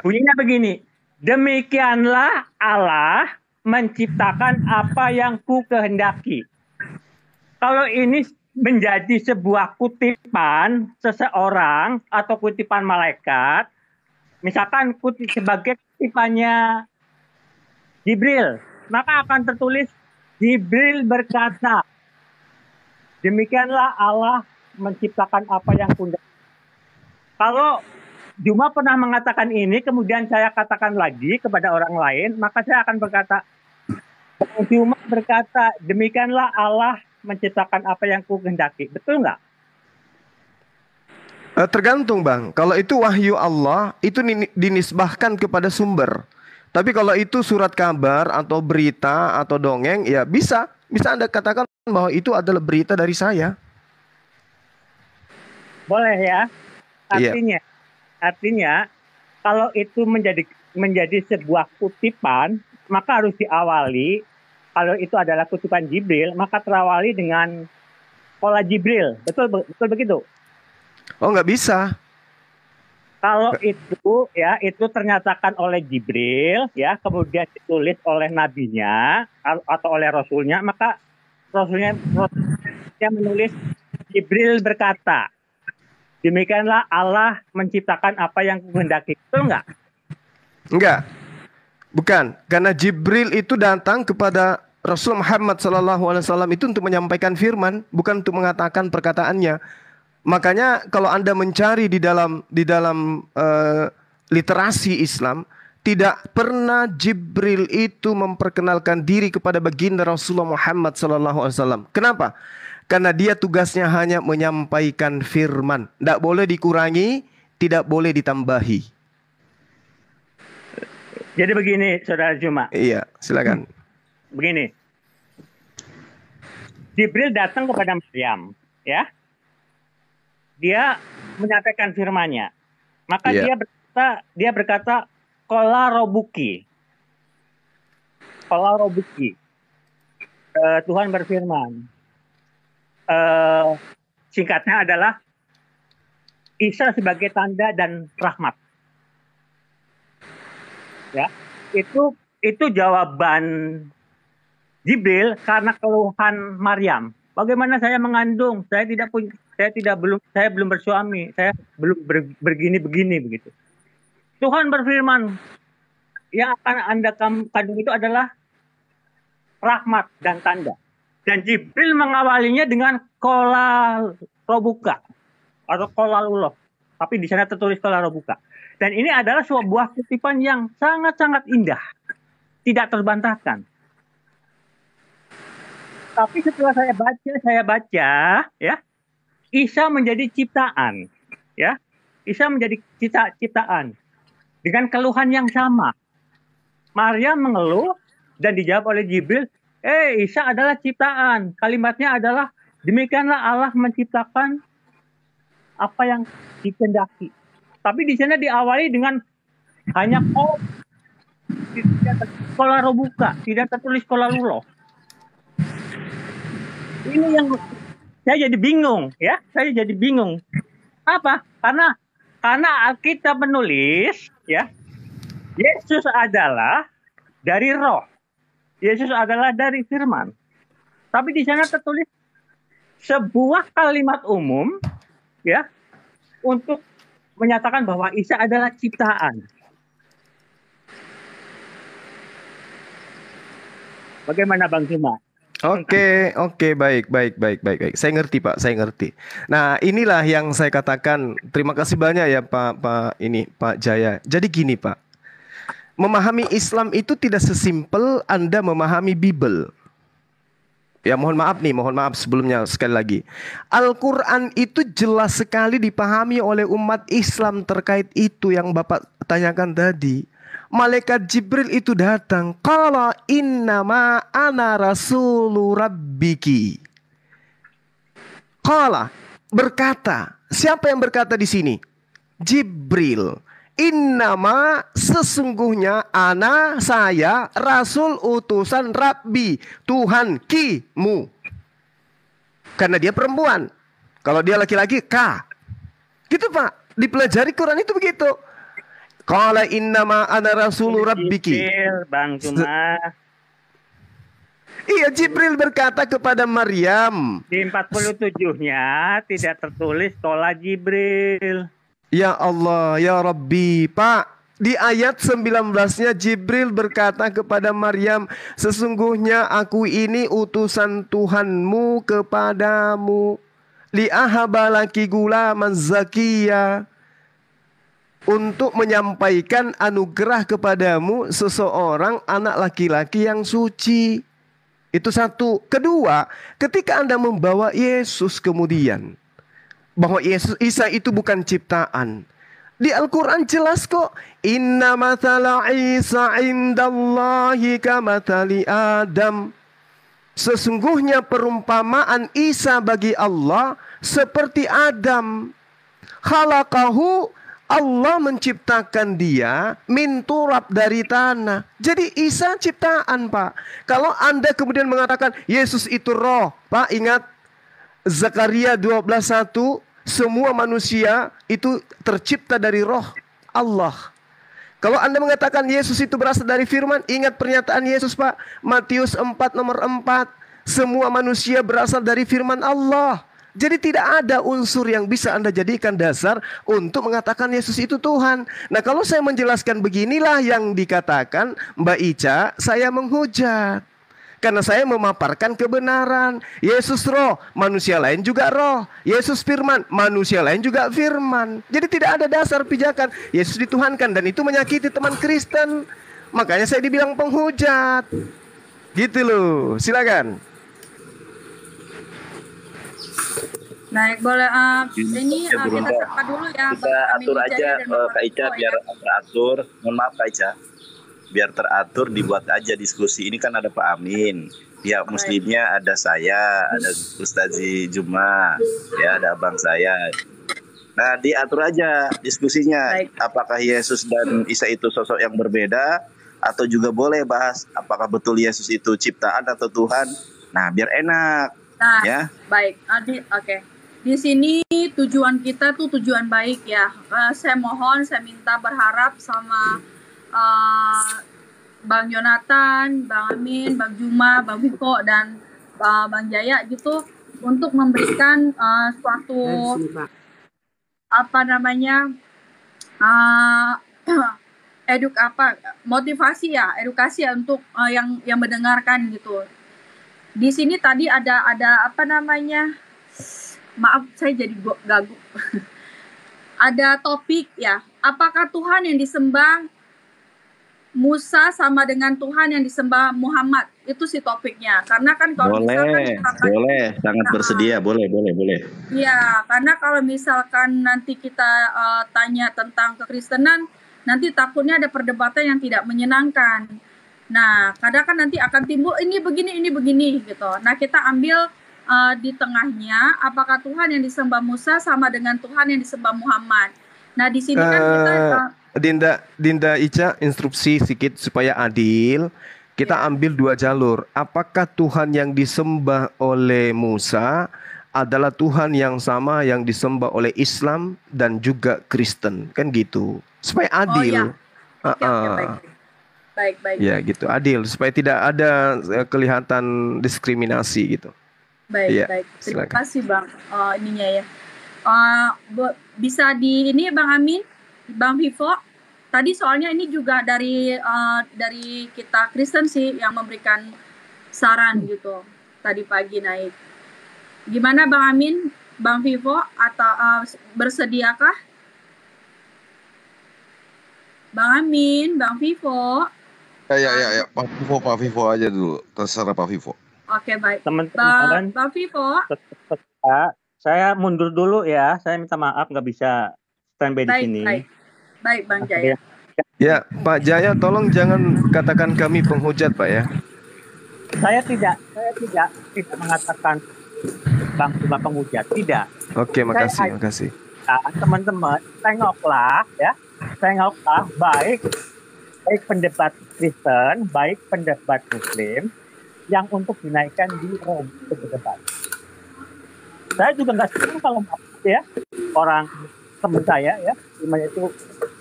Bunyinya begini. Demikianlah Allah menciptakan apa yang ku kehendaki. Kalau ini menjadi sebuah kutipan seseorang atau kutipan malaikat, misalkan sebagai kutipannya Jibril, maka akan tertulis Jibril berkata, demikianlah Allah menciptakan apa yang kehendaki. Kalau Zuma pernah mengatakan ini, kemudian saya katakan lagi kepada orang lain, maka saya akan berkata, Zuma berkata, demikianlah Allah menciptakan apa yang ku kehendaki. Betul nggak? Tergantung Bang. Kalau itu wahyu Allah, itu dinisbahkan kepada sumber. Tapi kalau itu surat kabar atau berita atau dongeng, ya bisa Anda katakan bahwa itu adalah berita dari saya. Boleh ya. Artinya kalau itu menjadi sebuah kutipan, maka harus diawali. Kalau itu adalah kutipan Jibril, maka terawali dengan Qala Jibril. Betul begitu? Oh, nggak bisa. Kalau itu ya, itu ternyatakan oleh Jibril, ya, kemudian ditulis oleh nabinya atau oleh rasulnya, maka rasulnya menulis Jibril berkata, demikianlah Allah menciptakan apa yang kehendaki. Betul nggak? Enggak. Bukan, karena Jibril itu datang kepada Rasul Muhammad SAW itu untuk menyampaikan firman, bukan untuk mengatakan perkataannya. Makanya kalau Anda mencari di dalam literasi Islam, tidak pernah Jibril itu memperkenalkan diri kepada baginda Rasulullah Muhammad SAW. Kenapa? Karena dia tugasnya hanya menyampaikan firman, tidak boleh dikurangi, tidak boleh ditambahi. Jadi begini, Saudara Zuma. Iya, silakan. Begini. Jibril datang kepada Maryam, ya. Dia menyampaikan firman-Nya. Maka dia berkata, Qala Rabbuki. Qala Rabbuki. Tuhan berfirman. Singkatnya adalah Isa sebagai tanda dan rahmat. Ya, itu jawaban Jibril karena keluhan Maryam. Bagaimana saya mengandung? Saya belum bersuami. Saya belum begini begitu. Tuhan berfirman, yang akan Anda kandung itu adalah rahmat dan tanda. Dan Jibril mengawalinya dengan kola robuka atau kola luloh. Tapi di sana tertulis kola robuka. Dan ini adalah sebuah kutipan yang sangat-sangat indah. Tidak terbantahkan. Tapi setelah saya baca, ya, Isa menjadi ciptaan, ya. Isa menjadi ciptaan dengan keluhan yang sama. Maryam mengeluh dan dijawab oleh Jibril, Isa adalah ciptaan. Kalimatnya adalah, demikianlah Allah menciptakan apa yang dikehendaki. Tapi di sana diawali dengan hanya kola robuka, tidak tertulis kola luloh. Ini yang saya jadi bingung, ya. Saya jadi bingung. Apa? Karena Alkitab menulis, ya, Yesus adalah dari roh. Yesus adalah dari firman. Tapi di sana tertulis sebuah kalimat umum, ya, untuk menyatakan bahwa Isa adalah ciptaan. Bagaimana Bang Juma? Oke, baik. Saya ngerti Pak, saya ngerti. Nah, inilah yang saya katakan. Terima kasih banyak ya Pak Jaya. Jadi gini Pak, memahami Islam itu tidak sesimpel Anda memahami Bible. Ya mohon maaf sebelumnya sekali lagi. Al-Quran itu jelas sekali dipahami oleh umat Islam terkait itu yang Bapak tanyakan tadi. Malaikat Jibril itu datang. Qala innama ana rasulu rabbiki. Qala berkata. Siapa yang berkata di sini? Jibril. Innama sesungguhnya ana saya rasul utusan Rabbi Tuhan kimu. Karena dia perempuan. Kalau dia laki-laki ka. Gitu Pak. Dipelajari Quran itu begitu. Qala innama ana rasulu rabbiki. Bang Juma. Iya, Jibril berkata kepada Maryam. Di 47-nya tidak tertulis qala Jibril. Ya Allah, ya Rabbi. Pak, di ayat 19-nya Jibril berkata kepada Maryam, sesungguhnya aku ini utusan Tuhanmu kepadamu. Li'ahabalaki gulaman zakiyah. Untuk menyampaikan anugerah kepadamu seseorang anak laki-laki yang suci. Itu satu. Kedua, ketika Anda membawa Yesus kemudian, bahwa Isa itu bukan ciptaan. Di Al-Quran jelas kok. Inna mathala Isa indallahi kamathali Adam. Sesungguhnya perumpamaan Isa bagi Allah seperti Adam. Khalaqahu, Allah menciptakan dia min turab dari tanah. Jadi Isa ciptaan Pak. Kalau Anda kemudian mengatakan Yesus itu roh, Pak ingat Zakaria 12:1, semua manusia itu tercipta dari roh Allah. Kalau Anda mengatakan Yesus itu berasal dari firman, ingat pernyataan Yesus Pak, Matius 4:4, semua manusia berasal dari firman Allah. Jadi tidak ada unsur yang bisa Anda jadikan dasar untuk mengatakan Yesus itu Tuhan. Nah kalau saya menjelaskan beginilah yang dikatakan Mbak Ica, saya menghujat. Karena saya memaparkan kebenaran. Yesus roh, manusia lain juga roh. Yesus firman, manusia lain juga firman. Jadi tidak ada dasar pijakan Yesus dituhankan, dan itu menyakiti teman Kristen. Makanya saya dibilang penghujat. Gitu loh, silakan. Baik, boleh ini kita sapa dulu ya. Kita atur aja Kak Ica biar teratur. Mohon maaf Kak Ica. Biar teratur dibuat aja diskusi. Ini kan ada Pak Amin. Pihak muslimnya ada saya, ada Ustazi Juma, ya ada abang saya. Nah, diatur aja diskusinya. Baik. Apakah Yesus dan Isa itu sosok yang berbeda, atau juga boleh bahas apakah betul Yesus itu ciptaan atau Tuhan. Nah, biar enak. Nah, ya. Baik. Oke. Di sini tujuan kita tuh tujuan baik ya. Saya minta berharap sama Bang Yonatan, Bang Amin, Bang Juma, Bang Viko, dan Bang Jaya gitu untuk memberikan suatu motivasi ya, edukasi ya untuk yang mendengarkan gitu. Di sini tadi ada apa namanya? Maaf saya jadi gagu. Ada topik ya, apakah Tuhan yang disembah Musa sama dengan Tuhan yang disembah Muhammad? Itu sih topiknya. Karena kan kalau misalkan sangat bersedia, boleh. Iya, karena kalau misalkan nanti kita tanya tentang kekristenan, nanti takutnya ada perdebatan yang tidak menyenangkan. Nah, kadang kan nanti akan timbul ini begini gitu. Nah, kita ambil di tengahnya, apakah Tuhan yang disembah Musa sama dengan Tuhan yang disembah Muhammad. Nah, di sini kan kita Dinda Ica, instruksi sedikit supaya adil. Kita ambil dua jalur. Apakah Tuhan yang disembah oleh Musa adalah Tuhan yang sama yang disembah oleh Islam dan juga Kristen, kan gitu. Supaya adil. Baik. Ya, gitu, adil supaya tidak ada kelihatan diskriminasi gitu. Baik. Terima kasih Bang ininya ya. Bisa di ini Bang Amin, Bang Vivo. Tadi soalnya ini juga dari kita Kristen sih yang memberikan saran gitu. Tadi pagi naik. Gimana Bang Amin, Bang Vivo atau bersediakah? Bang Amin, Bang Vivo. Ya. Pak Vivo aja dulu. Terserah Pak Vivo. Oke, baik. Teman-teman, Bang Vivo. Saya mundur dulu ya. Saya minta maaf nggak bisa standby di sini. Baik, Bang Jaya. Ya, Pak Jaya, tolong jangan katakan kami penghujat, Pak ya. Saya tidak mengatakan Bang Viva penghujat, tidak. Oke, makasih. Teman-teman, tengoklah baik pendebat Kristen, baik pendebat Muslim yang untuk dinaikkan di Rome untuk berdebat. Saya juga nggak suka kalau ya orang teman saya ya, itu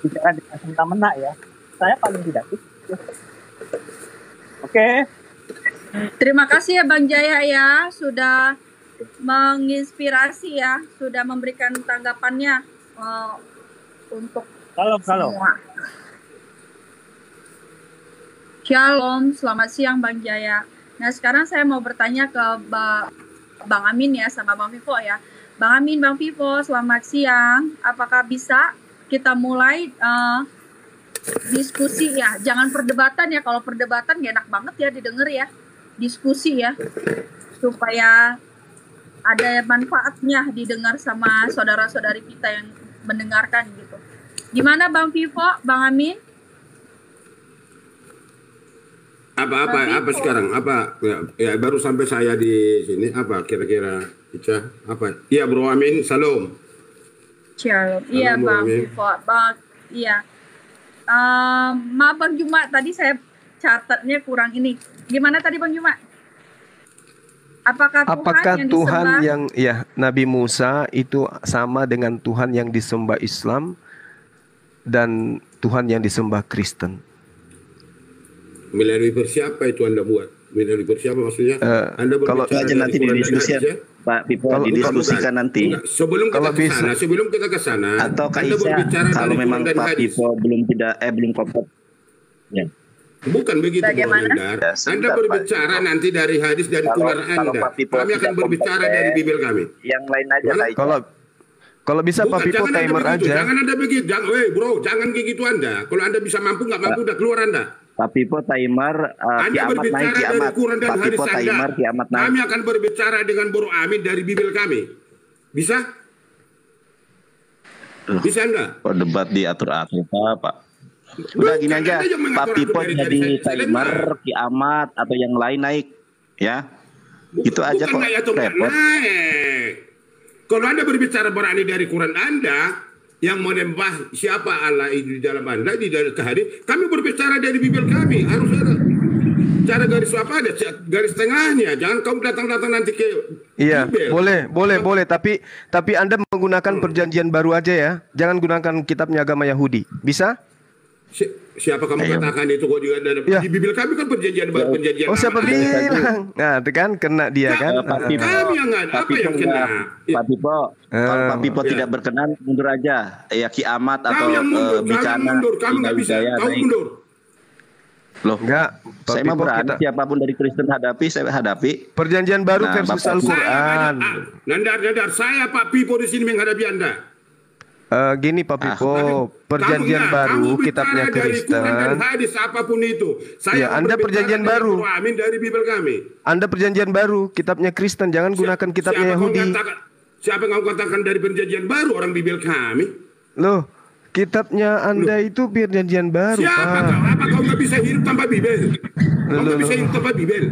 bicara dengan semena-mena ya. Saya paling tidak suka. Oke. Terima kasih ya Bang Jaya ya, sudah menginspirasi ya, sudah memberikan tanggapannya untuk semua. Shalom, selamat siang Bang Jaya. Nah sekarang saya mau bertanya ke Bang Amin ya sama Bang Vivo ya. Bang Amin, Bang Vivo, selamat siang. Apakah bisa kita mulai diskusi ya? Jangan perdebatan ya. Kalau perdebatan gak enak banget ya didengar ya. Diskusi ya, supaya ada manfaatnya didengar sama saudara-saudari kita yang mendengarkan gitu. Gimana Bang Vivo, Bang Amin? Apa sekarang? Apa ya baru sampai saya di sini. Apa kira-kira Ica? Apa? Iya Bro Amin, salam. Shalom. Iya Bang Vivo. Iya. Maaf Bang Juma, tadi saya catatnya kurang ini. Gimana tadi Bang Juma? Apakah Tuhan yang ya Nabi Musa itu sama dengan Tuhan yang disembah Islam dan Tuhan yang disembah Kristen? Melalui siapa itu Anda buat? Melalui siapa maksudnya? Anda kalau aja nanti didiskusikan, Pak Pipo, didiskusikan nanti. Sebelum kita ke sana, atau Kak Isa, kalau memang Pak Pipo belum kompak. Ya. Bukan begitu, Anda berbicara nanti dari hadis dari Quran Anda. Kami akan berbicara dari Bible kami. Yang lain aja, Kak Isa. Kalau bisa Pak Pipo timer aja. Jangan Anda begitu, bro, jangan kayak gitu Anda. Kalau Anda bisa mampu nggak mampu, udah keluar Anda. Pak Pipo timer kiamat naik kiamat. Pak Pipo timer kiamat naik. Kami akan berbicara dengan Bro Amin dari Bible kami. Bisa? Bisa enggak? Oh, debat diatur-atur Pak. Udah gini aja, Pak Pipo jadi timer kiamat atau yang lain naik, ya. Itu aja kok repot. Kalau Anda berbicara berani dari Quran Anda yang menyembah siapa Allah itu di dalam Anda di dalam kehadiran, kami berbicara dari Bible kami. Harus ada cara garis apa ada garis tengahnya. Jangan kamu datang-datang nanti ke Bible. Boleh. Tapi Anda menggunakan perjanjian baru aja ya. Jangan gunakan kitabnya agama Yahudi. Bisa? Siapa kamu katakan itu kok juga ada di Bibel kami kan perjanjian baru, perjanjian Oh, siapa lama. bilang? Nah, itu kan kena dia kan. Kami yang apa yang kena? Pak Pipo, kalau Pak Pipo tidak berkenan, mundur aja. Ya kiamat atau Kami yang mundur, bencana. kami mundur, kami nggak bisa. Kau mundur. Loh, enggak. Saya mah berani siapapun dari Kristen hadapi, saya hadapi. Perjanjian baru versus Al-Quran. Nandar, saya Pak Pipo di sini menghadapi Anda. Gini Pak Pipo, perjanjian baru kitabnya Kristen. Dan hadis apapun itu. Saya Anda perjanjian baru. Amin dari Bibel kami. Anda perjanjian baru, kitabnya Kristen, jangan gunakan kitabnya Yahudi. Siapa yang kau katakan dari perjanjian baru orang Bibel kami? Loh, kitabnya Anda itu perjanjian baru. Siapa kau? Apa kau nggak bisa hidup tanpa Bibel? Kau nggak bisa hidup tanpa Bibel.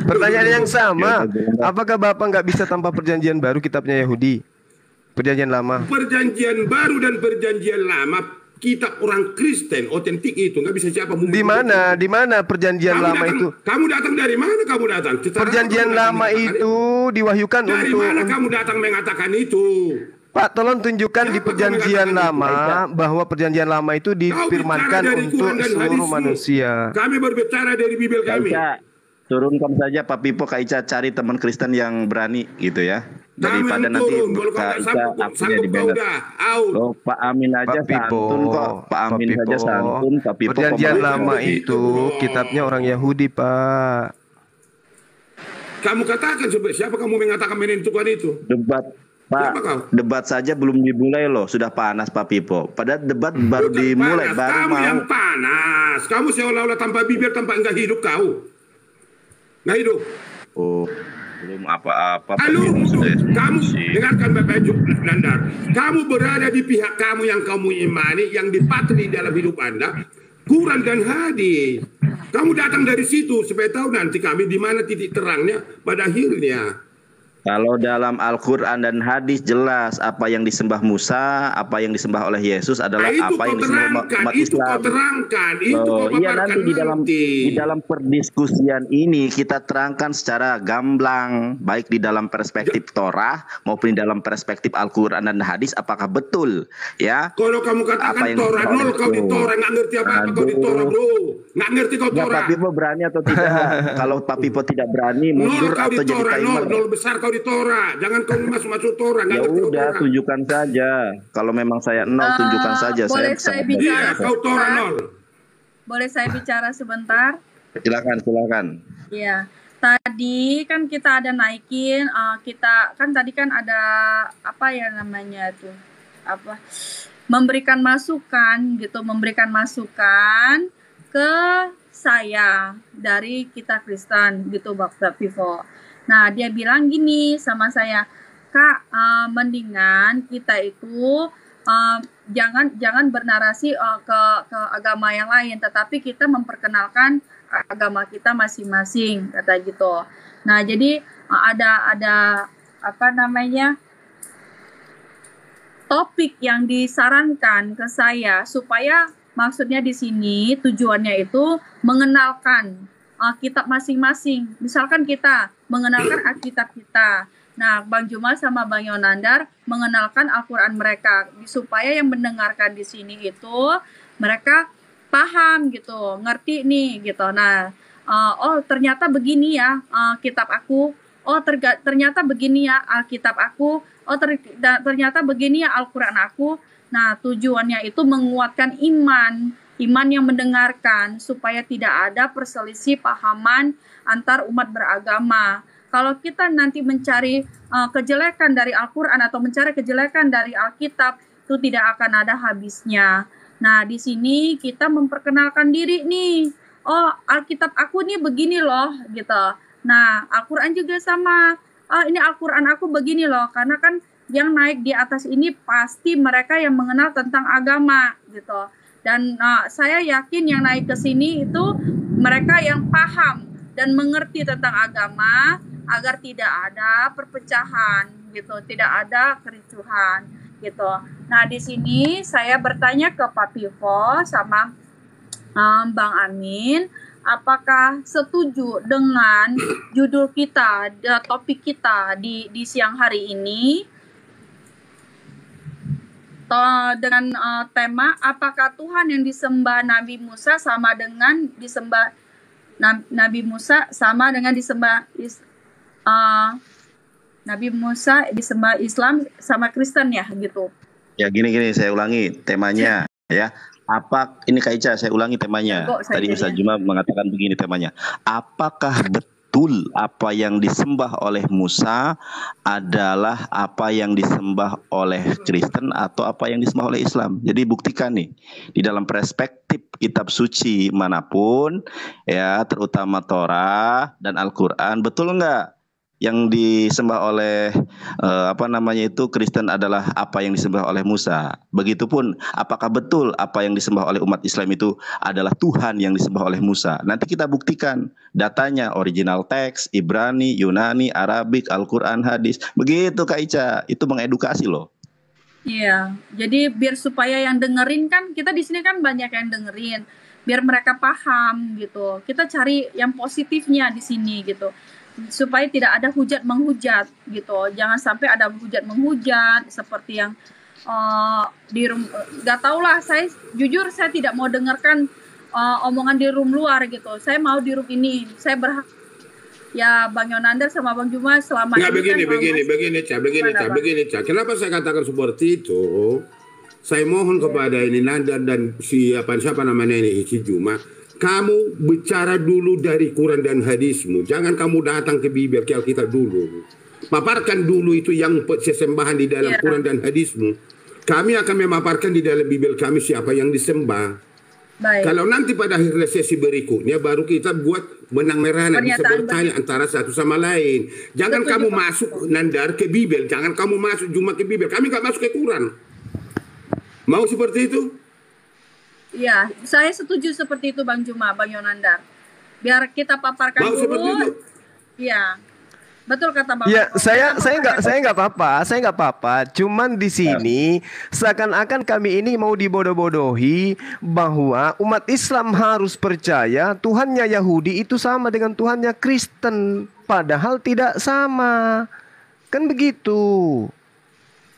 Pertanyaan yang sama. Apakah Bapak nggak bisa tanpa perjanjian baru kitabnya Yahudi? Perjanjian lama. Perjanjian baru dan perjanjian lama kitab orang Kristen otentik itu nggak bisa siapa mungkin. Di mana perjanjian lama itu? Kamu datang dari mana? Kamu datang? Perjanjian lama itu diwahyukan dari untuk. Dari mana kamu datang mengatakan itu? Pak, tolong tunjukkan di perjanjian lama bahwa perjanjian lama itu difirmankan untuk seluruh manusia. Kami berbicara dari Bibel kami. Turunkan saja Pak Pipo, Kak Ica cari teman Kristen yang berani gitu ya. Daripada nanti Kak Ica akunya dibela. Oh, Pak Amin aja santun kok. Pak Amin saja santun. Pak Pipo perjanjian lama itu kitabnya orang Yahudi, Pak. Kamu katakan siapa kamu mengatakan menentukan itu? Debat Pak, debat saja belum dimulai loh, sudah panas Pak Pipo. Padahal debat baru dimulai, baru kamu yang panas. Kamu seolah-olah tanpa bibir, tanpa enggak hidup kau. Nggak hidup. Oh, belum apa-apa. Kamu dengarkan Bapak Nandar. Kamu berada di pihak kamu yang kamu imani, yang dipatri dalam hidup Anda, Quran dan hadis. Kamu datang dari situ supaya tahu nanti kami di mana titik terangnya pada akhirnya. Kalau dalam Al-Quran dan hadis jelas apa yang disembah Musa, apa yang disembah oleh Yesus adalah apa yang disembah umat Islam. Itu kau terangkan, itu kau iya, nanti di dalam perdiskusian ini kita terangkan secara gamblang, baik di dalam perspektif Torah maupun di dalam perspektif Al-Quran dan hadis, apakah betul ya? Kalau kamu katakan Torah nol, kau di Torah nggak ngerti apa-apa, kau di Torah bro, nggak ngerti kau Torah. Pak Pipo berani atau tidak? Kalau Pak Pipo tidak berani, mundur atau jadi timer. Nol besar kau di Torah, jangan kau masuk Torah. Ya udah, tunjukkan saja. Kalau memang saya nol, tunjukkan saja. Boleh saya bicara kau Torah nol. Boleh saya bicara sebentar? Silakan. Iya. Tadi kan kita ada naikin, kita kan tadi kan ada apa ya namanya itu, apa? Memberikan masukan gitu, memberikan masukan ke saya dari kita Kristen gitu, Bapak Pipo. Nah, dia bilang gini sama saya, Kak, mendingan kita itu jangan bernarasi ke agama yang lain, tetapi kita memperkenalkan agama kita masing-masing, kata gitu. Nah, jadi ada apa namanya, topik yang disarankan ke saya supaya maksudnya di sini tujuannya itu mengenalkan kitab masing-masing. Misalkan kita mengenalkan Alkitab kita. Nah, Bang Jumal sama Bang Yonandar mengenalkan Al-Quran mereka supaya yang mendengarkan di sini itu mereka paham gitu, ngerti nih gitu. Nah, oh ternyata begini ya kitab aku. Oh ternyata begini ya Alkitab aku. Oh ternyata begini ya Al-Quran aku. Nah, tujuannya itu menguatkan iman yang mendengarkan supaya tidak ada perselisih pahaman antar umat beragama. Kalau kita nanti mencari kejelekan dari Al-Quran atau mencari kejelekan dari Alkitab, itu tidak akan ada habisnya. Nah, di sini kita memperkenalkan diri nih. Oh, Alkitab aku nih begini loh, gitu. Nah, Al-Quran juga sama. Oh, ini Al-Quran aku begini loh. Karena kan yang naik di atas ini pasti mereka yang mengenal tentang agama, gitu. Dan saya yakin yang naik ke sini itu mereka yang paham dan mengerti tentang agama agar tidak ada perpecahan gitu, tidak ada kericuhan gitu. Nah, di sini saya bertanya ke Pak Pipo sama Bang Amin, apakah setuju dengan judul kita, topik kita di siang hari ini? dengan tema apakah Tuhan yang disembah Nabi Musa sama dengan disembah Nabi Musa sama dengan disembah Nabi Musa disembah Islam sama Kristen ya gitu. Ya gini saya ulangi temanya ya. Apa ini Kak Ica, saya ulangi temanya. Tadi Ustaz Juma mengatakan begini temanya. Apakah betul apa yang disembah oleh Musa adalah apa yang disembah oleh Kristen atau apa yang disembah oleh Islam? Jadi buktikan nih di dalam perspektif kitab suci manapun ya, terutama Torah dan Al-Qur'an, betul enggak yang disembah oleh Kristen adalah apa yang disembah oleh Musa? Begitupun apakah betul apa yang disembah oleh umat Islam itu adalah Tuhan yang disembah oleh Musa? Nanti kita buktikan datanya, original teks, Ibrani, Yunani, Arabik, Al-Qur'an, hadis. Begitu Kak Ica, itu mengedukasi loh. Iya, jadi biar supaya yang dengerin, kan kita di sini kan banyak yang dengerin, biar mereka paham gitu. Kita cari yang positifnya di sini gitu, supaya tidak ada hujat menghujat gitu. Jangan sampai ada hujat menghujat seperti yang gak tau lah. Saya jujur saya tidak mau dengarkan omongan di room luar gitu. Saya mau di room ini. Saya berhak ya Bang Yonander sama Bang Juma selama ini begini Cak. Kenapa saya katakan seperti itu? Saya mohon kepada ini Nandar dan siapa namanya ini si Juma, kamu bicara dulu dari Quran dan hadismu. Jangan kamu datang ke Bibel, ke Alkitab dulu. Paparkan dulu itu yang sesembahan di dalam Quran dan hadismu. Kami akan memaparkan di dalam Bibel kami siapa yang disembah. Baik. Kalau nanti pada akhir sesi berikutnya baru kita buat benang merahnya, bisa bertanya antara satu sama lain. Jangan kamu masuk Nandar ke Bibel, jangan kamu masuk Juma ke Bibel. Kami nggak masuk ke Quran. Mau seperti itu? Iya, saya setuju seperti itu Bang Juma, Bang Yonandar. Biar kita paparkan dulu. Iya. Betul kata Bang. Ya, saya nggak apa-apa. Cuman di sini seakan-akan kami ini mau dibodoh-bodohi bahwa umat Islam harus percaya Tuhannya Yahudi itu sama dengan Tuhannya Kristen, padahal tidak sama. Kan begitu.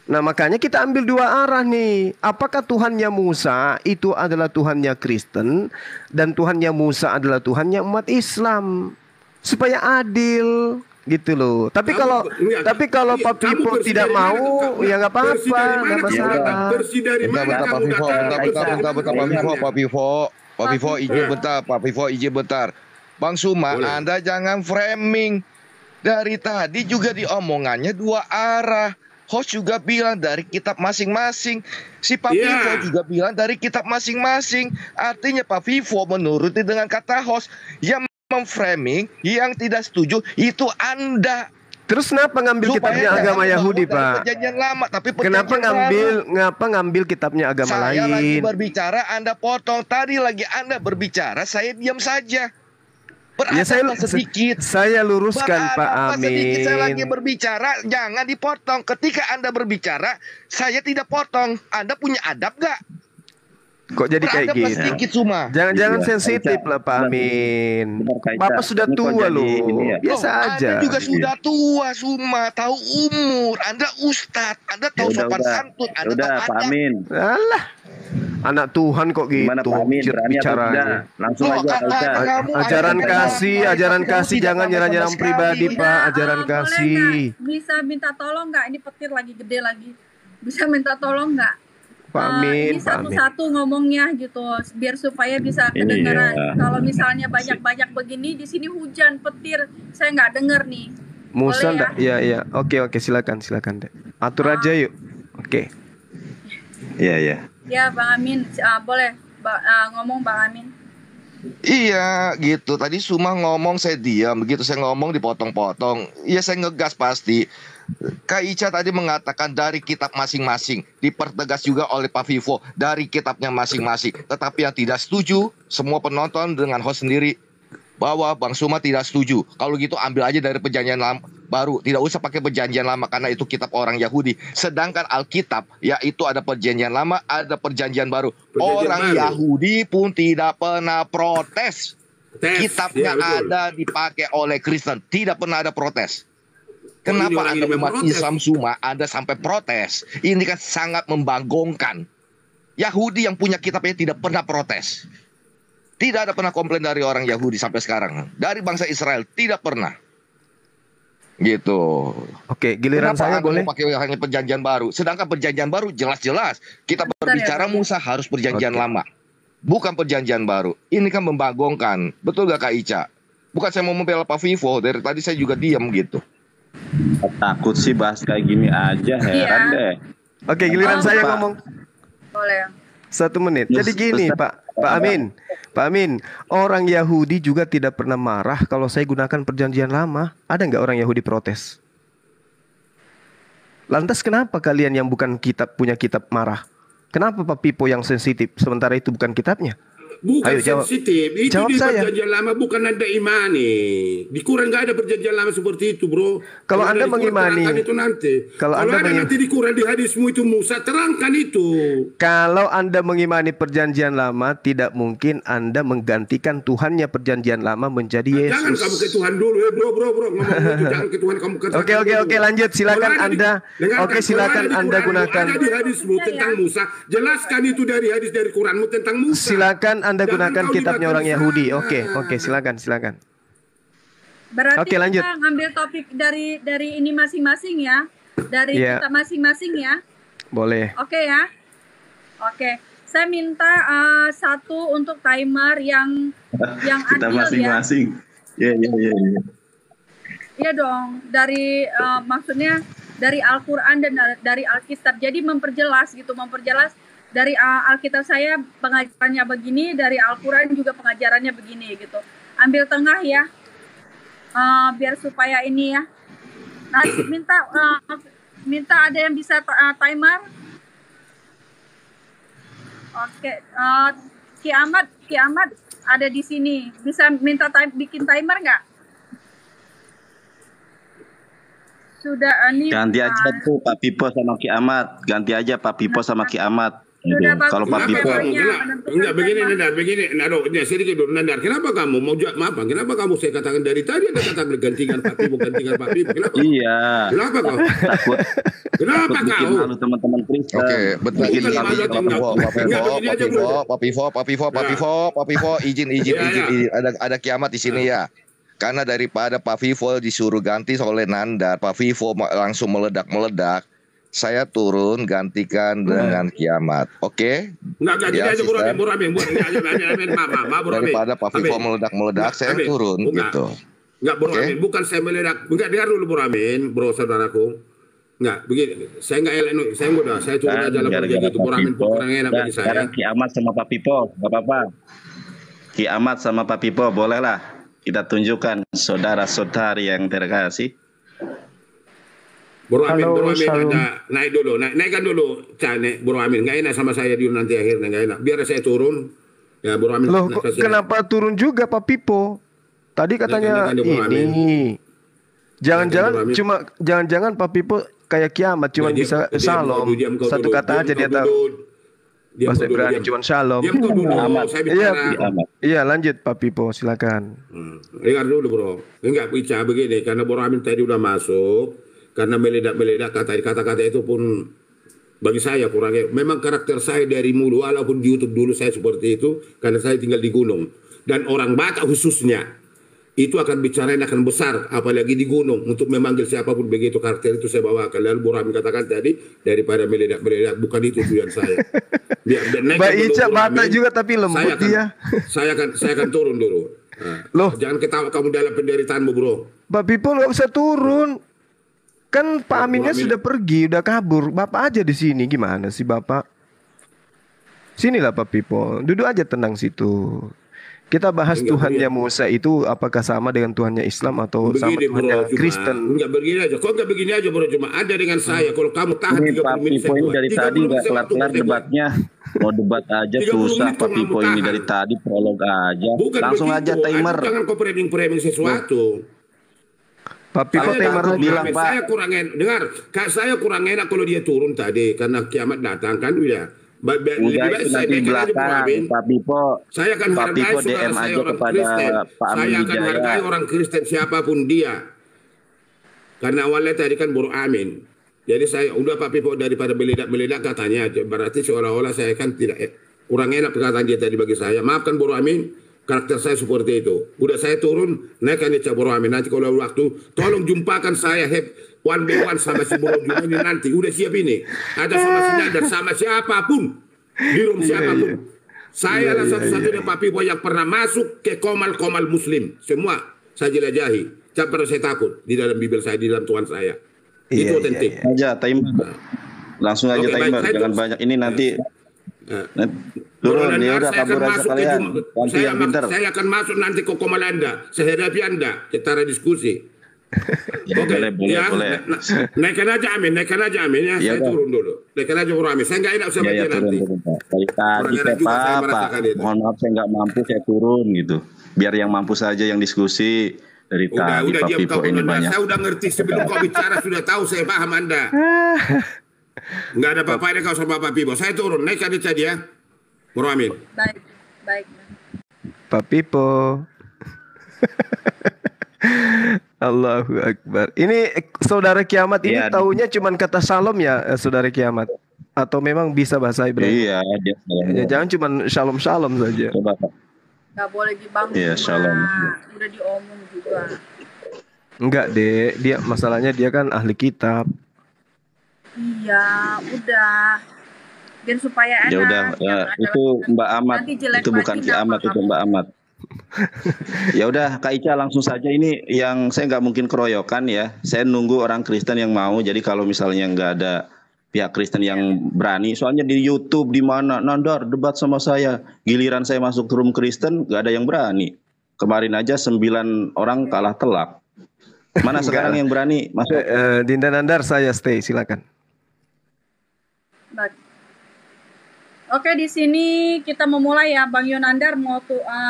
Nah makanya kita ambil dua arah nih. Apakah Tuhannya Musa itu adalah Tuhannya Kristen dan Tuhannya Musa adalah Tuhannya umat Islam, supaya adil gitu loh. Tapi kalau Pak Pipo tidak mau ya nggak apa-apa, nggak masalah. Pak Pipo izin bentar. Bang Suma, Anda jangan framing. Dari tadi juga diomongannya dua arah. Host juga bilang dari kitab masing-masing. Si Pak Vivo juga bilang dari kitab masing-masing. Artinya Pak Vivo menuruti dengan kata host. Yang memframing, yang tidak setuju itu Anda. Terus kenapa ngambil kitabnya agama Yahudi, Pak? Perjanjian lama, tapi kenapa ngambil kitabnya agama lain? Saya lagi berbicara, Anda potong. Tadi lagi Anda berbicara, saya diam saja. Ya saya luruskan Pak Amin. Sedikit saya lagi berbicara, jangan dipotong. Ketika Anda berbicara, saya tidak potong. Anda punya adab gak? Kok jadi kayak gitu? Jangan sensitif lah Pak Amin. Bapak sudah tua loh. Biasa aja. Anda juga sudah tua, Suma. Tahu umur. Anda ustadz. Anda tahu sopan santun. Anda tahu adab. Pak Amin. Alah. Anak Tuhan kok gitu bicaranya. Langsung aja ajaran kasih jangan nyerang-nyerang pribadi Pak. Ajaran kasih. Bisa minta tolong nggak? Ini petir lagi gede lagi. Bisa minta tolong nggak? Pak Amin, satu-satu ngomongnya gitu, biar supaya bisa kedengaran. Kalau misalnya banyak-banyak begini di sini hujan petir, saya nggak dengar nih. Musa enggak? Ya. Oke, silakan deh. Atur aja yuk. Oke. Iya. Ya Bang Amin, boleh ngomong Bang Amin. Iya gitu. Tadi Suma ngomong saya diam. Begitu saya ngomong dipotong-potong. Iya saya ngegas pasti. Kak Ica tadi mengatakan dari kitab masing-masing. Dipertegas juga oleh Pak Vivo dari kitabnya masing-masing. Tetapi yang tidak setuju, semua penonton dengan host sendiri, bahwa Bang Suma tidak setuju. Kalau gitu ambil aja dari perjanjian lama baru. Tidak usah pakai perjanjian lama karena itu kitab orang Yahudi. Sedangkan Alkitab yaitu ada perjanjian lama, ada perjanjian baru. Orang Yahudi pun tidak pernah protes. Kitabnya ada dipakai oleh Kristen. Tidak pernah ada protes. Kenapa ini Anda memang umat protes. Islam semua Anda sampai protes? Ini kan sangat membanggongkan. Yahudi yang punya kitabnya tidak pernah protes. Tidak ada pernah komplain dari orang Yahudi sampai sekarang. Dari bangsa Israel tidak pernah. Gitu. Oke, giliran Kenapa saya Anda boleh. mau pakai hanya perjanjian baru? Sedangkan perjanjian baru jelas-jelas kita berbicara Musa harus perjanjian lama. Bukan perjanjian baru. Ini kan membanggongkan. Betul gak Kak Ica? Bukan saya mau membela Pak Vivo. Dari tadi saya juga diam gitu. Takut sih bahas kayak gini aja, heran deh. Oke, giliran saya ngomong. Boleh. 1 menit. Jadi gini, Pak Amin. Pak Amin, orang Yahudi juga tidak pernah marah kalau saya gunakan perjanjian lama. Ada nggak orang Yahudi protes? Lantas kenapa kalian yang bukan punya kitab marah? Kenapa Pak Pipo yang sensitif sementara itu bukan kitabnya? Bukan Ayo, jawab. sensitif, itu Jawab di saya. perjanjian lama bukan Anda imani. Di Quran nggak ada perjanjian lama seperti itu, bro. Kalau Anda ada di Quran, mengimani, terangkan itu nanti. kalau Kalau Anda ada nanti di Quran di hadismu itu Musa, terangkan itu. Kalau Anda mengimani perjanjian lama, tidak mungkin Anda menggantikan Tuhannya perjanjian lama menjadi Yesus. Jangan kamu ke Tuhan dulu, bro, ngomong itu jangan ke Tuhan kamu katakan. Oke, lanjut. Silakan Anda. Oke, silakan Anda gunakan. Ada di hadismu tentang Musa, jelaskan itu dari hadis dari Quranmu tentang Musa. Silakan Anda gunakan kau kitabnya orang dibaca Yahudi. sana. Oke, silakan. Berarti Oke, lanjut. kita ngambil topik dari ini masing-masing ya. Dari Iya. kita masing-masing ya. Boleh. Oke ya. Oke. Saya minta 1 untuk timer yang Kita adil ya. masing-masing. Iya. Iya dong. Dari maksudnya dari Al-Qur'an dan dari Alkitab. Jadi memperjelas dari Alkitab saya pengajarannya begini, dari Al-Quran juga pengajarannya begini gitu. Ambil tengah ya, biar supaya ini ya. Nah, minta ada yang bisa timer. Oke, Kiamat ada di sini. Bisa minta bikin timer nggak? Sudah ini. Ganti aja tuh Pak Pipo sama Kiamat. Ganti aja Pak Pipo sama Kiamat. Gitu. Kalau Pak Pipo Enggak begini Nandar, sedikit dulu Nandar. Kenapa kamu mau maaf? Kenapa kamu saya katakan dari tadi Anda katakan gantikan Pak Pipo. Kenapa? Iya. Kenapa kau? Takut. Kenapa bikin kau? malu teman-teman Kristen. Oke, betul. Pak Pivo, izin. Ada Kiamat di sini ya. Karena daripada Pak Vivo disuruh ganti oleh Nandar, Pak Vivo langsung meledak. Saya turun gantikan dengan Kiamat. Oke? Enggak gini aja Bro Amin. Daripada Pak Vivo meledak, saya turun gitu. Enggak Bro Amin, bukan saya meledak. Enggak, dengar dulu Bro Amin, Bro saudaraku. Enggak, begini. Saya enggak elak, saya turun aja lah begitu Bro Amin, kurang enak bagi saya. Sekarang Kiamat sama Pak Pipo, enggak apa-apa. Kiamat sama Pak Pipo, bolehlah. Kita tunjukkan saudara-saudari yang terkasih. Bro Amin ada naikkan dulu Bro Amin, nggak enak sama saya dulu nanti akhirnya nggak enak. Biar saya turun ya Bro Amin. Loh, kenapa turun juga Pak Pipo? Tadi katanya ini. Jangan-jangan Pak Pipo kayak Kiamat cuma bisa Shalom. Satu kata aja dia tahu. Bahasa Ibrani cuma Shalom. Iya, lanjut Pak Pipo, silakan. Dengar dulu Bro. Enggak bicara begini karena Bro Amin tadi udah masuk. Karena meledak kata-kata itu pun bagi saya kurangnya. Memang karakter saya dari mulu, walaupun di YouTube dulu saya seperti itu, karena saya tinggal di gunung. Dan orang Batak khususnya, itu akan bicara akan besar, apalagi di gunung. Untuk memanggil siapapun begitu karakter itu saya bawakan. Lalu Bu Rami katakan tadi, daripada meledak, bukan itu tujuan saya. Mbak Ica Batak juga tapi lembut dia. Saya akan turun dulu. Nah, jangan ketawa kamu dalam penderitaanmu Bro. Pak Pipo nggak usah turun. Kan Pak Aminnya sudah pergi, udah kabur. Bapak aja di sini, gimana sih Bapak? Sinilah Pak Pipo, duduk aja tenang situ. Kita bahas Tuhannya Musa itu apakah sama dengan Tuhannya Islam atau sama Tuhannya Kristen? Enggak begini aja, kok enggak begini aja Bro, cuma ada dengan saya. Kalau kamu tahan 30 menit Pak Pipo ini dari tadi enggak kelar-kelar debatnya. Mau debat aja susah Pak Pipo ini dari tadi prolog aja. Langsung aja timer. Jangan kau framing sesuatu. Pak Pipo timer bilang Pak. Saya kurang enak kalau dia turun tadi karena Kiamat datang kan udah. Udah itu nanti belakang Pak Pipo. Saya akan hargai DM aja kepada Pak Amin Saya akan hargai orang Kristen siapapun dia. Karena awalnya tadi kan Bro Amin. Jadi saya udah Pak Pipo daripada meledak katanya, berarti seolah-olah saya kan tidak kurang enak perkataan dia tadi bagi saya. Maafkan Bro Amin, karakter saya seperti itu. Udah saya turun, naikkan dia Bro Amin. Nanti kalau waktu, tolong jumpakan saya one by one sama si Bro Juma ini nanti. Udah siap ini. Ada sama si Nandar, sama siapapun. Di room siapapun. Saya lah satu-satunya Pak Pipo yang pernah masuk ke komal-komal muslim. Semua saya jelajahi. Jangan pernah saya takut di dalam Bible saya, di dalam Tuhan saya. Itu otentik. Aja timer. Langsung aja timer, jangan banyak. Ini nanti turun ya udah kabur aja kalian. Nanti yang pintar. Saya akan masuk nanti ke komal Anda. Saya hadapi Anda. Kita diskusi. Oke, boleh. Naikkan aja Amin ya. Saya turun dulu. Naikkan aja Bro Amin. Saya nggak enak sama dia nanti. Dari tadi saya Pak, mohon maaf saya nggak mampu, saya turun gitu. Biar yang mampu saja yang diskusi. Dari tadi Pak Pipo ini banyak. Saya udah ngerti sebelum kau bicara sudah tahu saya paham Anda. Nggak ada apa-apa kau sama Pak Pipo. Saya turun naik aja ya. Bro Amin. Baik. Pak Pipo. Allahu Akbar. Ini saudara kiamat ini taunya cuman kata shalom ya, saudara kiamat. Atau memang bisa bahasa Ibrani? Iya, jangan cuman shalom saja. Coba Pak. Nggak boleh dibangun. Iya, shalom. Udah diomong juga. Enggak deh, masalahnya dia kan ahli kitab. Iya, udah. Biar supaya enak. Ya udah, itu Mbak Amat. Itu bukan kiamat, itu Mbak Amat. Ya udah Kak Ica langsung saja, ini yang saya nggak mungkin keroyokan ya. Saya nunggu orang Kristen yang mau. Jadi kalau misalnya nggak ada pihak Kristen yang berani, soalnya di YouTube di mana Nandar debat sama saya, giliran saya masuk room Kristen gak ada yang berani. Kemarin aja 9 orang kalah telak. Mana sekarang yang berani masuk? Dinda Nandar, saya stay, silakan. Oke, di sini kita memulai ya, Bang Yonandar mau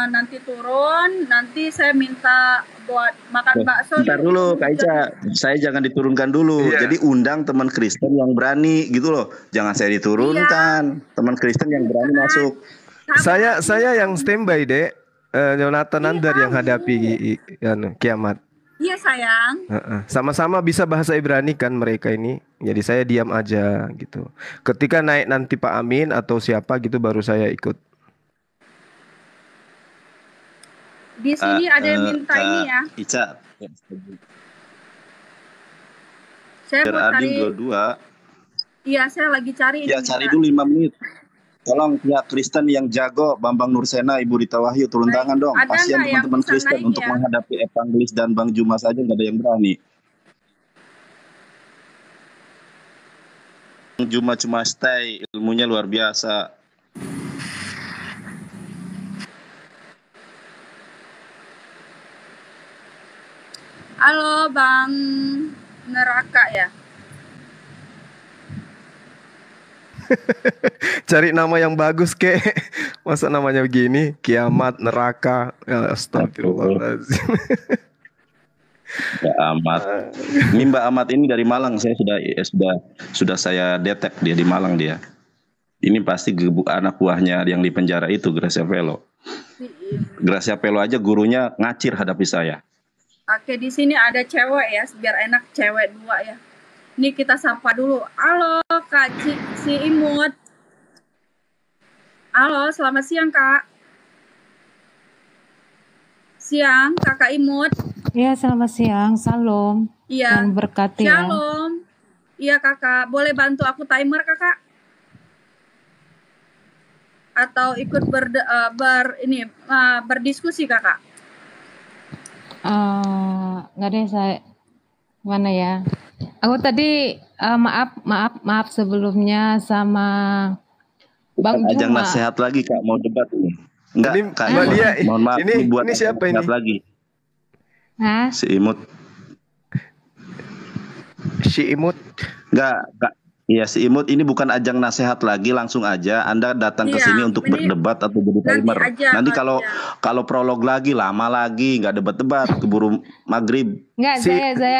nanti turun, nanti saya minta buat makan bakso. Bentar dulu Kak Ica, saya jangan diturunkan dulu. Jadi undang teman Kristen yang berani gitu loh. Jangan saya diturunkan. Teman Kristen yang berani masuk. Saya yang standby, Dek. Jonathan Nandar yang hadapi kiamat. Iya sayang. Sama-sama bisa bahasa Ibrani kan mereka ini. Jadi saya diam aja gitu. Ketika naik nanti Pak Amin atau siapa gitu baru saya ikut. Di sini ada yang minta ini ya. Ica. Saya mau cari. Iya, saya lagi cari. Ya, cari dulu 5 menit. Tolong pihak Kristen yang jago, Bambang Nursena, Ibu Rita Wahyu, turun tangan dong. Kasihan teman-teman Kristen untuk menghadapi evangelis dan Bang Juma saja nggak ada yang berani. Bang Juma cuma stay, ilmunya luar biasa. Halo Bang Neraka ya. Cari nama yang bagus kek. Masa namanya begini? Kiamat, neraka. Astagfirullahaladzim. Mbak Amat. Ini Mbak Amat ini dari Malang. Saya sudah saya detek dia di Malang dia. Ini pasti anak buahnya yang di penjara itu, Gracia Velo. Gracia Velo aja gurunya ngacir hadapi saya. Oke, di sini ada cewek ya, biar enak cewek 2 ya. Ini kita sapa dulu. Halo Kak si Imut. Halo, selamat siang Kak. Siang Kakak Imut. Iya, selamat siang. Salam. Iya. Dan berkati ya. Shalom. Iya Kakak, boleh bantu aku timer Kakak? Atau ikut berdiskusi Kakak? Nggak deh, saya mana ya? Aku tadi maaf sebelumnya sama Bang Juma. Ajang nasihat lagi Kak, mau debat ini. Enggak, Kak. Mohon maaf, ini siapa ini? Lagi. Hah? Si Imut. Enggak, Kak. Iya, si Imut ini bukan ajang nasihat lagi, langsung aja Anda datang ke sini untuk berdebat atau jadi timer. Nanti kalau prolog lagi lama lagi, nggak debat-debat, keburu maghrib. Enggak,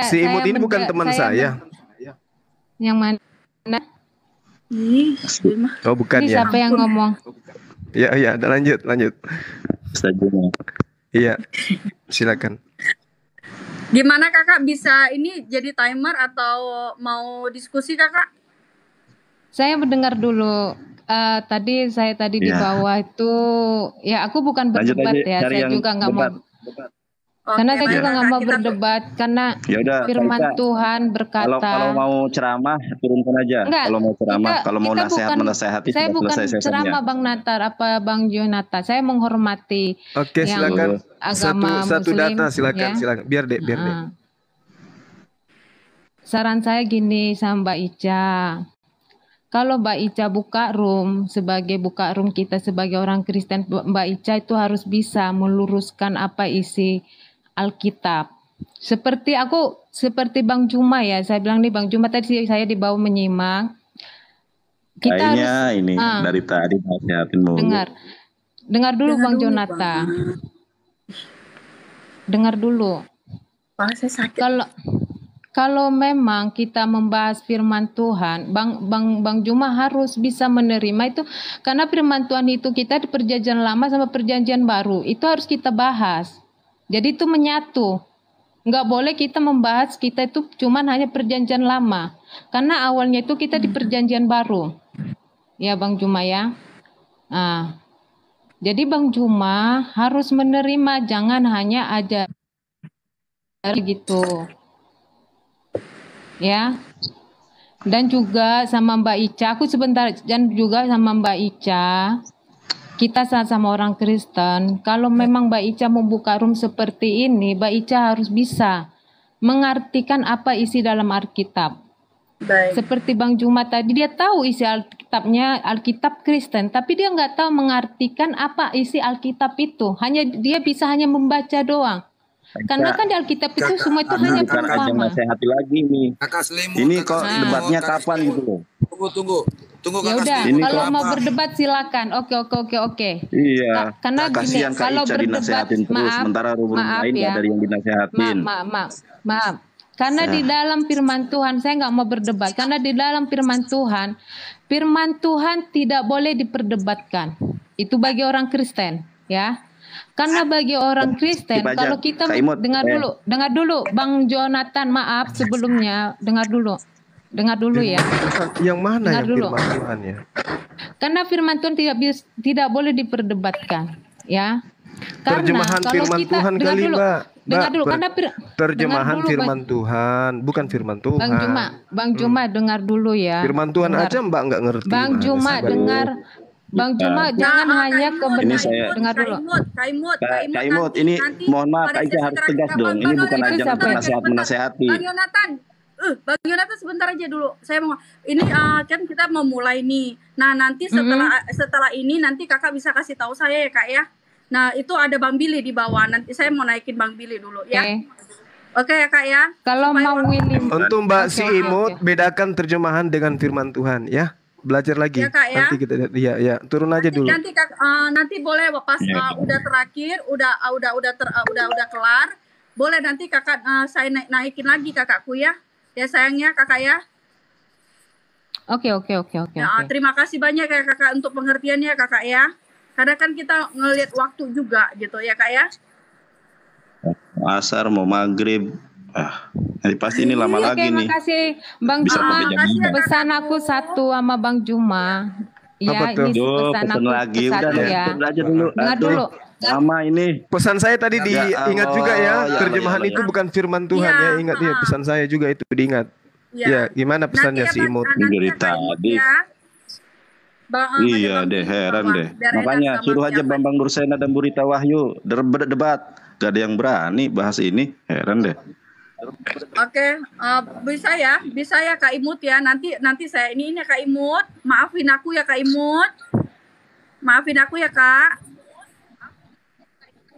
si Imut ini bukan teman saya. Yang mana? Oh, bukan ini ya. Siapa yang ngomong? Iya, lanjut. Saja. Iya. Silakan. Gimana kakak bisa ini jadi timer atau mau diskusi kakak? Saya mendengar dulu. Tadi di Ya. bawah itu, ya aku bukan Lanjut berdebat aja ya. cari Saya yang juga nggak mau, debat. karena saya Oke, juga baik nggak mau kakak, berdebat karena Ya udah, firman Kak Ica, Tuhan kalau berkata. mau ceramah turunkan aja. Enggak, Kalau mau ceramah, kalau mau kita nasihat bukan, menasehati saya sudah bukan selesai sesinya. ceramah Bang Natar apa Bang Jonata. Saya menghormati Oke, yang silakan. agama Satu Muslim, data, silakan, ya. silakan. Biar deh. Saran saya gini sama Mbak Ica. Kalau Mbak Ica buka room kita sebagai orang Kristen, Mbak Ica itu harus bisa meluruskan apa isi Alkitab. Seperti Bang Juma ya, saya bilang nih Bang Juma tadi saya dibawa menyimak. Kita Kayaknya harus ini dari tadi nasihatin mulu. dengar dulu Bang Jonata. Dengar dulu. Saya sakit. Kalau memang kita membahas firman Tuhan, Bang Juma harus bisa menerima itu, karena firman Tuhan itu kita di perjanjian lama sama perjanjian baru, itu harus kita bahas. Jadi itu menyatu. Nggak boleh kita membahas kita itu cuman hanya perjanjian lama, karena awalnya itu kita di perjanjian baru. Ya Bang Juma ya. Nah, jadi Bang Juma harus menerima, jangan hanya aja gitu. Ya, dan juga sama Mbak Ica, dan juga sama Mbak Ica, kita sama orang Kristen, kalau memang Mbak Ica membuka room seperti ini, Mbak Ica harus bisa mengartikan apa isi dalam Alkitab. Baik. Seperti Bang Juma tadi, dia tahu isi Alkitabnya, Alkitab Kristen, tapi dia nggak tahu mengartikan apa isi Alkitab itu. Dia bisa hanya membaca doang. Karena kan di Alkitab itu semua itu hanya perumpamaan. Nasihati lagi nih. Ini kok debatnya kapan gitu loh? Tunggu Ya udah, kalau mau berdebat silakan. Oke. Iya. Karena gini, kasihan Kak kalau Ica berdebat, dinasehatin terus, sementara rumah lain ya. nggak ada yang dinasehatin. Maaf. Karena di dalam firman Tuhan, saya nggak mau berdebat. Karena di dalam firman Tuhan tidak boleh diperdebatkan. Itu bagi orang Kristen, ya. Karena bagi orang Kristen, kalau kita dengar dulu, Bang Jonathan, maaf sebelumnya, dengar dulu ya. Yang mana dengar yang dulu. firman Tuhan ya? Karena firman Tuhan tidak boleh diperdebatkan, ya. Karena Terjemahan kalau firman kita Tuhan kali, Mbak. Dengar dulu, karena terjemahan dulu, firman Tuhan, bukan firman Tuhan. Bang Juma, dengar dulu ya. Firman Tuhan aja Mbak nggak ngerti. Bang Juma, dengar. Bang Juma, jangan hanya kebenaran. Dengar dulu. Kak Imut, ini mohon maaf, Kak Ica harus tegas dong. Ini bukan ajang menasehati. Bang Jonathan sebentar aja dulu. Saya mau ini kan kita mau mulai nih. Nah, nanti setelah ini nanti Kakak bisa kasih tahu saya ya, Kak ya. Nah, itu ada Bang Billy di bawah. Nanti saya mau naikin Bang Billy dulu ya. Oke ya, Kak ya. Kalau mau Willy. Untuk Mbak si Imut, bedakan terjemahan dengan firman Tuhan ya. Belajar lagi. Ya, Kak, ya. Nanti kita ya turun aja dulu. Nanti boleh pas udah terakhir, udah kelar. Boleh nanti Kakak saya naikin lagi Kakakku ya. Ya sayangnya Kakak ya. Oke. Ya, terima kasih banyak ya Kakak untuk pengertiannya Kakak ya. Karena kan kita ngelihat waktu juga gitu ya Kak ya. Asar mau maghrib. Nanti pasti ini lama lagi nih. Terima kasih Bang Juma. Pesan aku satu sama Bang Juma. Ya, ini pesan aku lagi. Satu Udah ya. Belajar dulu. Dengar dulu. Sama ini. Pesan saya tadi diingat juga ya. Terjemahan itu bukan firman Tuhan ya. Ingat ya, pesan saya juga itu diingat. Ya, gimana pesannya si Imut? Dari tadi. Iya deh, heran deh. Makanya suruh aja Bambang Nursena dan Burita Wahyu berdebat. Gak ada yang berani bahas ini. Heran deh. Oke, bisa ya Kak Imut ya. Nanti saya ini ya Kak Imut. Maafin aku ya Kak Imut. Maafin aku ya Kak.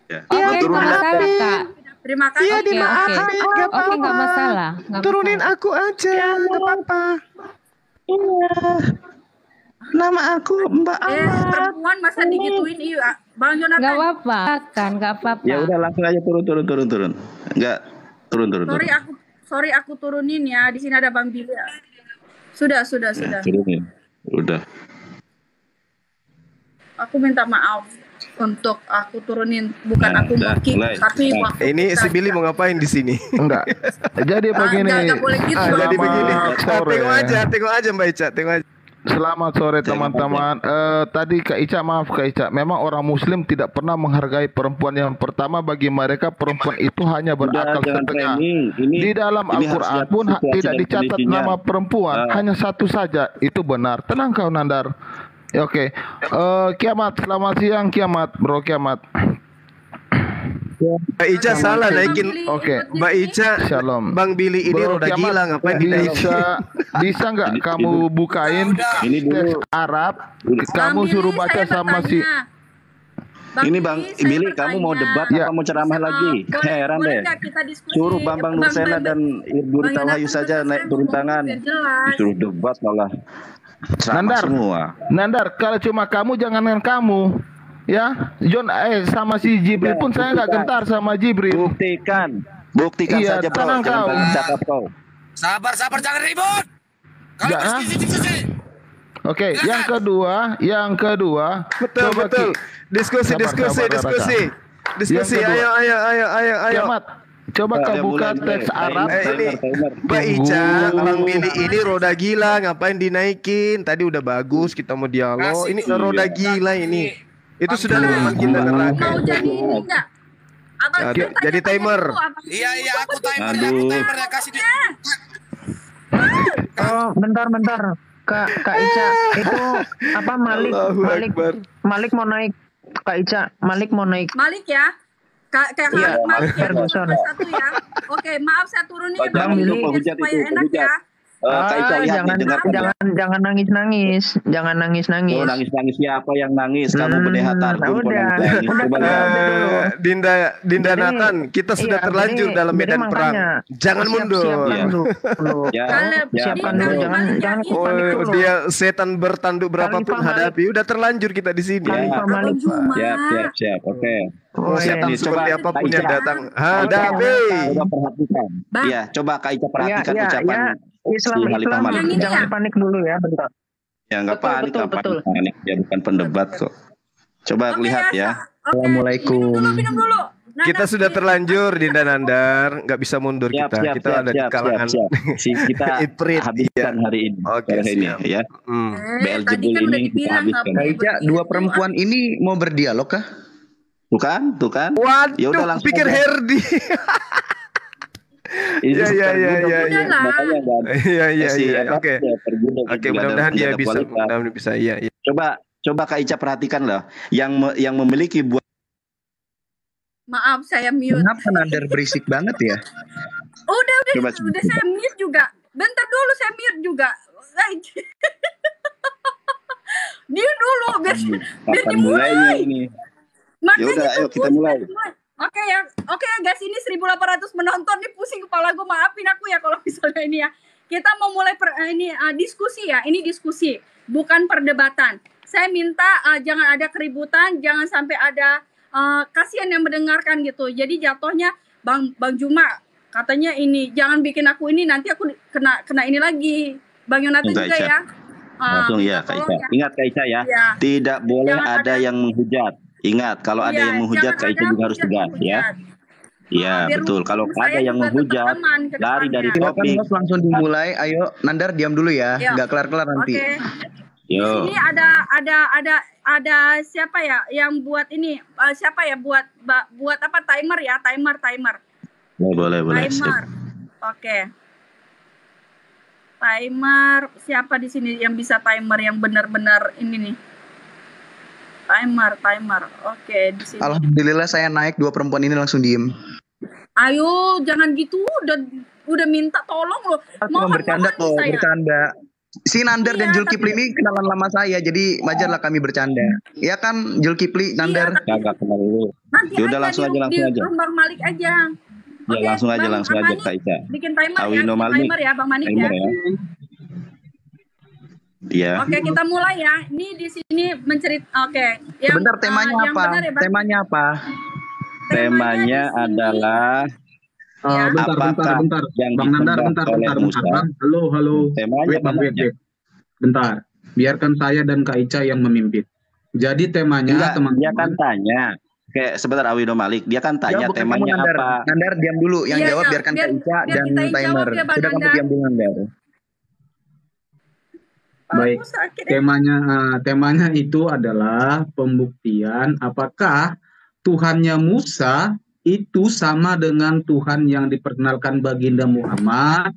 Ya. Oke, nggak masalah Kak. Terima kasih. Iya, dimaafin. Oke, nggak masalah. Turunin aku aja, nggak apa-apa. Iya. Nama aku Mbak perempuan masa digituin iya, Bang Jonathan. Nggak apa-apa, nggak apa-apa. Ya udah langsung aja turun. Enggak, turun. Sorry aku turunin ya. Di sini ada Bang Billy. Sudah. Ya, turunin. Udah. Aku minta maaf. untuk aku turunin, bukan aku mau kick, tapi waktu Ini si Billy mau ngapain di sini? Enggak. Jadi begini. Enggak boleh gitu. Jadi begini. Sore. Tengok aja Mbak Ica, tengok aja. Selamat sore teman-teman. Tadi Kak Ica, maaf Kak Ica, memang orang Muslim tidak pernah menghargai perempuan. Yang pertama, bagi mereka perempuan itu hanya berakal setengah. Di dalam Al-Quran pun tidak dicatat nama perempuan, hanya satu saja. Itu benar. Tenang kau Nandar. Ya, oke. Kiamat, selamat siang Kiamat, Bro Kiamat. Mbak Ica salah naikin. Oke. Mbak Ica, Shalom. Bang Billy ini Bro roda Kiamat, gila, ngapain dinaikin? Bisa nggak kamu bukain teks Arab? Kamu suruh baca sama si. Ini Bang Billy, kamu mau debat apa mau ceramah lagi? Heran deh. Suruh Bambang Nursena dan Ibu Rita Wahyu saja naik turun tangan. Suruh debat malah. Nandar, Nandar, kalau cuma kamu jangankan kamu, ya, John, sama si Jibril pun saya nggak gentar sama Jibril. Buktikan iya, saja bro, jangan cakap kau. Sabar, jangan ribut. Kalau diskusi. Oke, yang kedua, betul. Diskusi. Ayo. Kiamat, coba kau buka teks Arab. Ini Mbak Ica, Bang Billy ini roda gila, ngapain dinaikin? Tadi udah bagus, kita mau dialog. Ini roda gila ini. Itu sudah memang kita neraka. Mau jadi ini enggak? Jadi timer. Iya, aku timer ya, kasih dia. Oh, bentar. Kak Ica, itu apa Malik mau naik. Kak Ica, Malik mau naik. Malik ya? Kayak Malik ya, satu ya. Oke, maaf saya turunin ya Bang Billy supaya enak ya. Jangan nangis. Oh, nangis siapa yang nangis? Kamu pendeta Targum. Dinda Nathan, kita sudah terlanjur dalam medan perang. Jangan mundur. Siapkan dulu. Jangan panik dulu. Dia setan bertanduk berapapun hadapi. Udah terlanjur kita di sini. Siap. Oke. Setan seperti apapun yang datang hadapi. Coba perhatikan. Iya, coba Kak Ica perhatikan ucapan Islam jangan panik dulu ya, bentar. Ya nggak panik, panik. Ya bukan pendebat kok. Coba lihat ya. Assalamualaikum. Minum dulu. Kita sudah terlanjur Dinda Nandar, nggak bisa mundur kita. Kita ada di kalangan kita habiskan hari ini. Oke, ini ya. BLJ ini kita habiskan. Kayaknya dua perempuan ini mau berdialog kah? Tuh kan? Waduh, ya udah langsung pikir Herdi. Iya. Oke, mudah-mudahan dia bisa. Iya. Coba Kak Ica perhatikan loh, yang memiliki buah. Maaf, saya mute. Kenapa Nandar berisik banget ya? Udah saya mute juga. Bentar dulu saya mute juga. Dia dulu biar dimulai. Yaudah, ayo kita mulai. Oke ya guys, ini 1.800 menonton nih, pusing kepala gue, maafin aku ya kalau misalnya ini ya. Kita mau mulai diskusi ya, ini diskusi, bukan perdebatan. Saya minta jangan ada keributan, jangan sampai ada kasihan yang mendengarkan gitu. Jadi jatuhnya Bang Juma katanya ini, jangan bikin aku ini, nanti aku kena ini lagi. Bang Yonatan juga ya. Langsung ya Kak Ica. Ingat Kak Ica ya, tidak boleh ada yang menghujat. Ingat, kalau ada yang menghujat, Kak Ica juga harus tegas ya. Iya, betul. Kalau ada yang menghujat, lari dari topik. Langsung dimulai. Ayo, Nandar diam dulu ya. Nggak kelar-kelar nanti. Yo. Di sini ada siapa ya yang buat ini? Siapa ya buat apa timer ya? Timer. Boleh. Timer. Oke. Timer. Siapa di sini yang bisa timer yang benar-benar ini nih? Timer. Oke, di sini. Alhamdulillah saya naik, dua perempuan ini langsung diem. Ayo, jangan gitu. Udah minta tolong loh. Mau bercanda kok, bercanda. Si Nandar dan Zulkifli ini kenalan lama saya, jadi wajarlah kami bercanda. Ya kan, Zulkifli, Nandar? Enggak kenal dulu. Nanti udah langsung aja. Bang Malik aja. Ya langsung aja Kak Ica. Bikin timer ya, Bang Manik ya. Iya. Oke, kita mulai ya. Ini di sini Oke. Sebentar, temanya apa? Temanya apa? Temanya adalah apakah yang ditembak oleh Musa? Halo. Temanya Bentar. Biarkan saya dan Kak Ica yang memimpin. Jadi temanya Enggak, dia teman-teman. kan tanya. Kayak sebentar Awido Malik, dia kan tanya bukan temanya kamu, Nandar. apa. Nandar diam dulu, yang Iya, jawab iya. biarkan Biar- Kak Ica biar dan kita yang timer. jawab ya, Bang Sudah kamu Nandar. diam dulu, Nandar. Baik, temanya itu adalah pembuktian apakah Tuhannya Musa itu sama dengan Tuhan yang diperkenalkan baginda Muhammad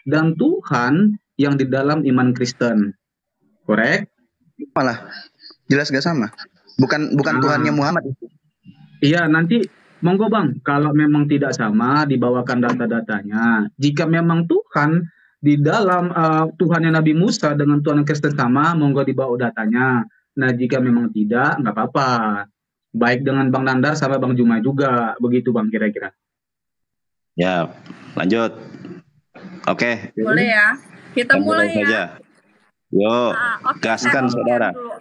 dan Tuhan yang di dalam iman Kristen. Korek? Malah jelas gak sama. Bukan Tuhannya Muhammad itu. Iya, nanti monggo Bang, kalau memang tidak sama dibawakan data-datanya. Jika memang Tuhan di dalam Tuhannya Nabi Musa dengan Tuhan Kristen sama, monggo dibawa datanya. Nah, jika memang tidak, nggak apa-apa. Baik dengan Bang Nandar sama Bang Juma juga, begitu Bang kira-kira. Ya, lanjut. Oke. Boleh ya. Kita mulai ya. saja. Yo, Oke, gaskan saya saudara. dulu.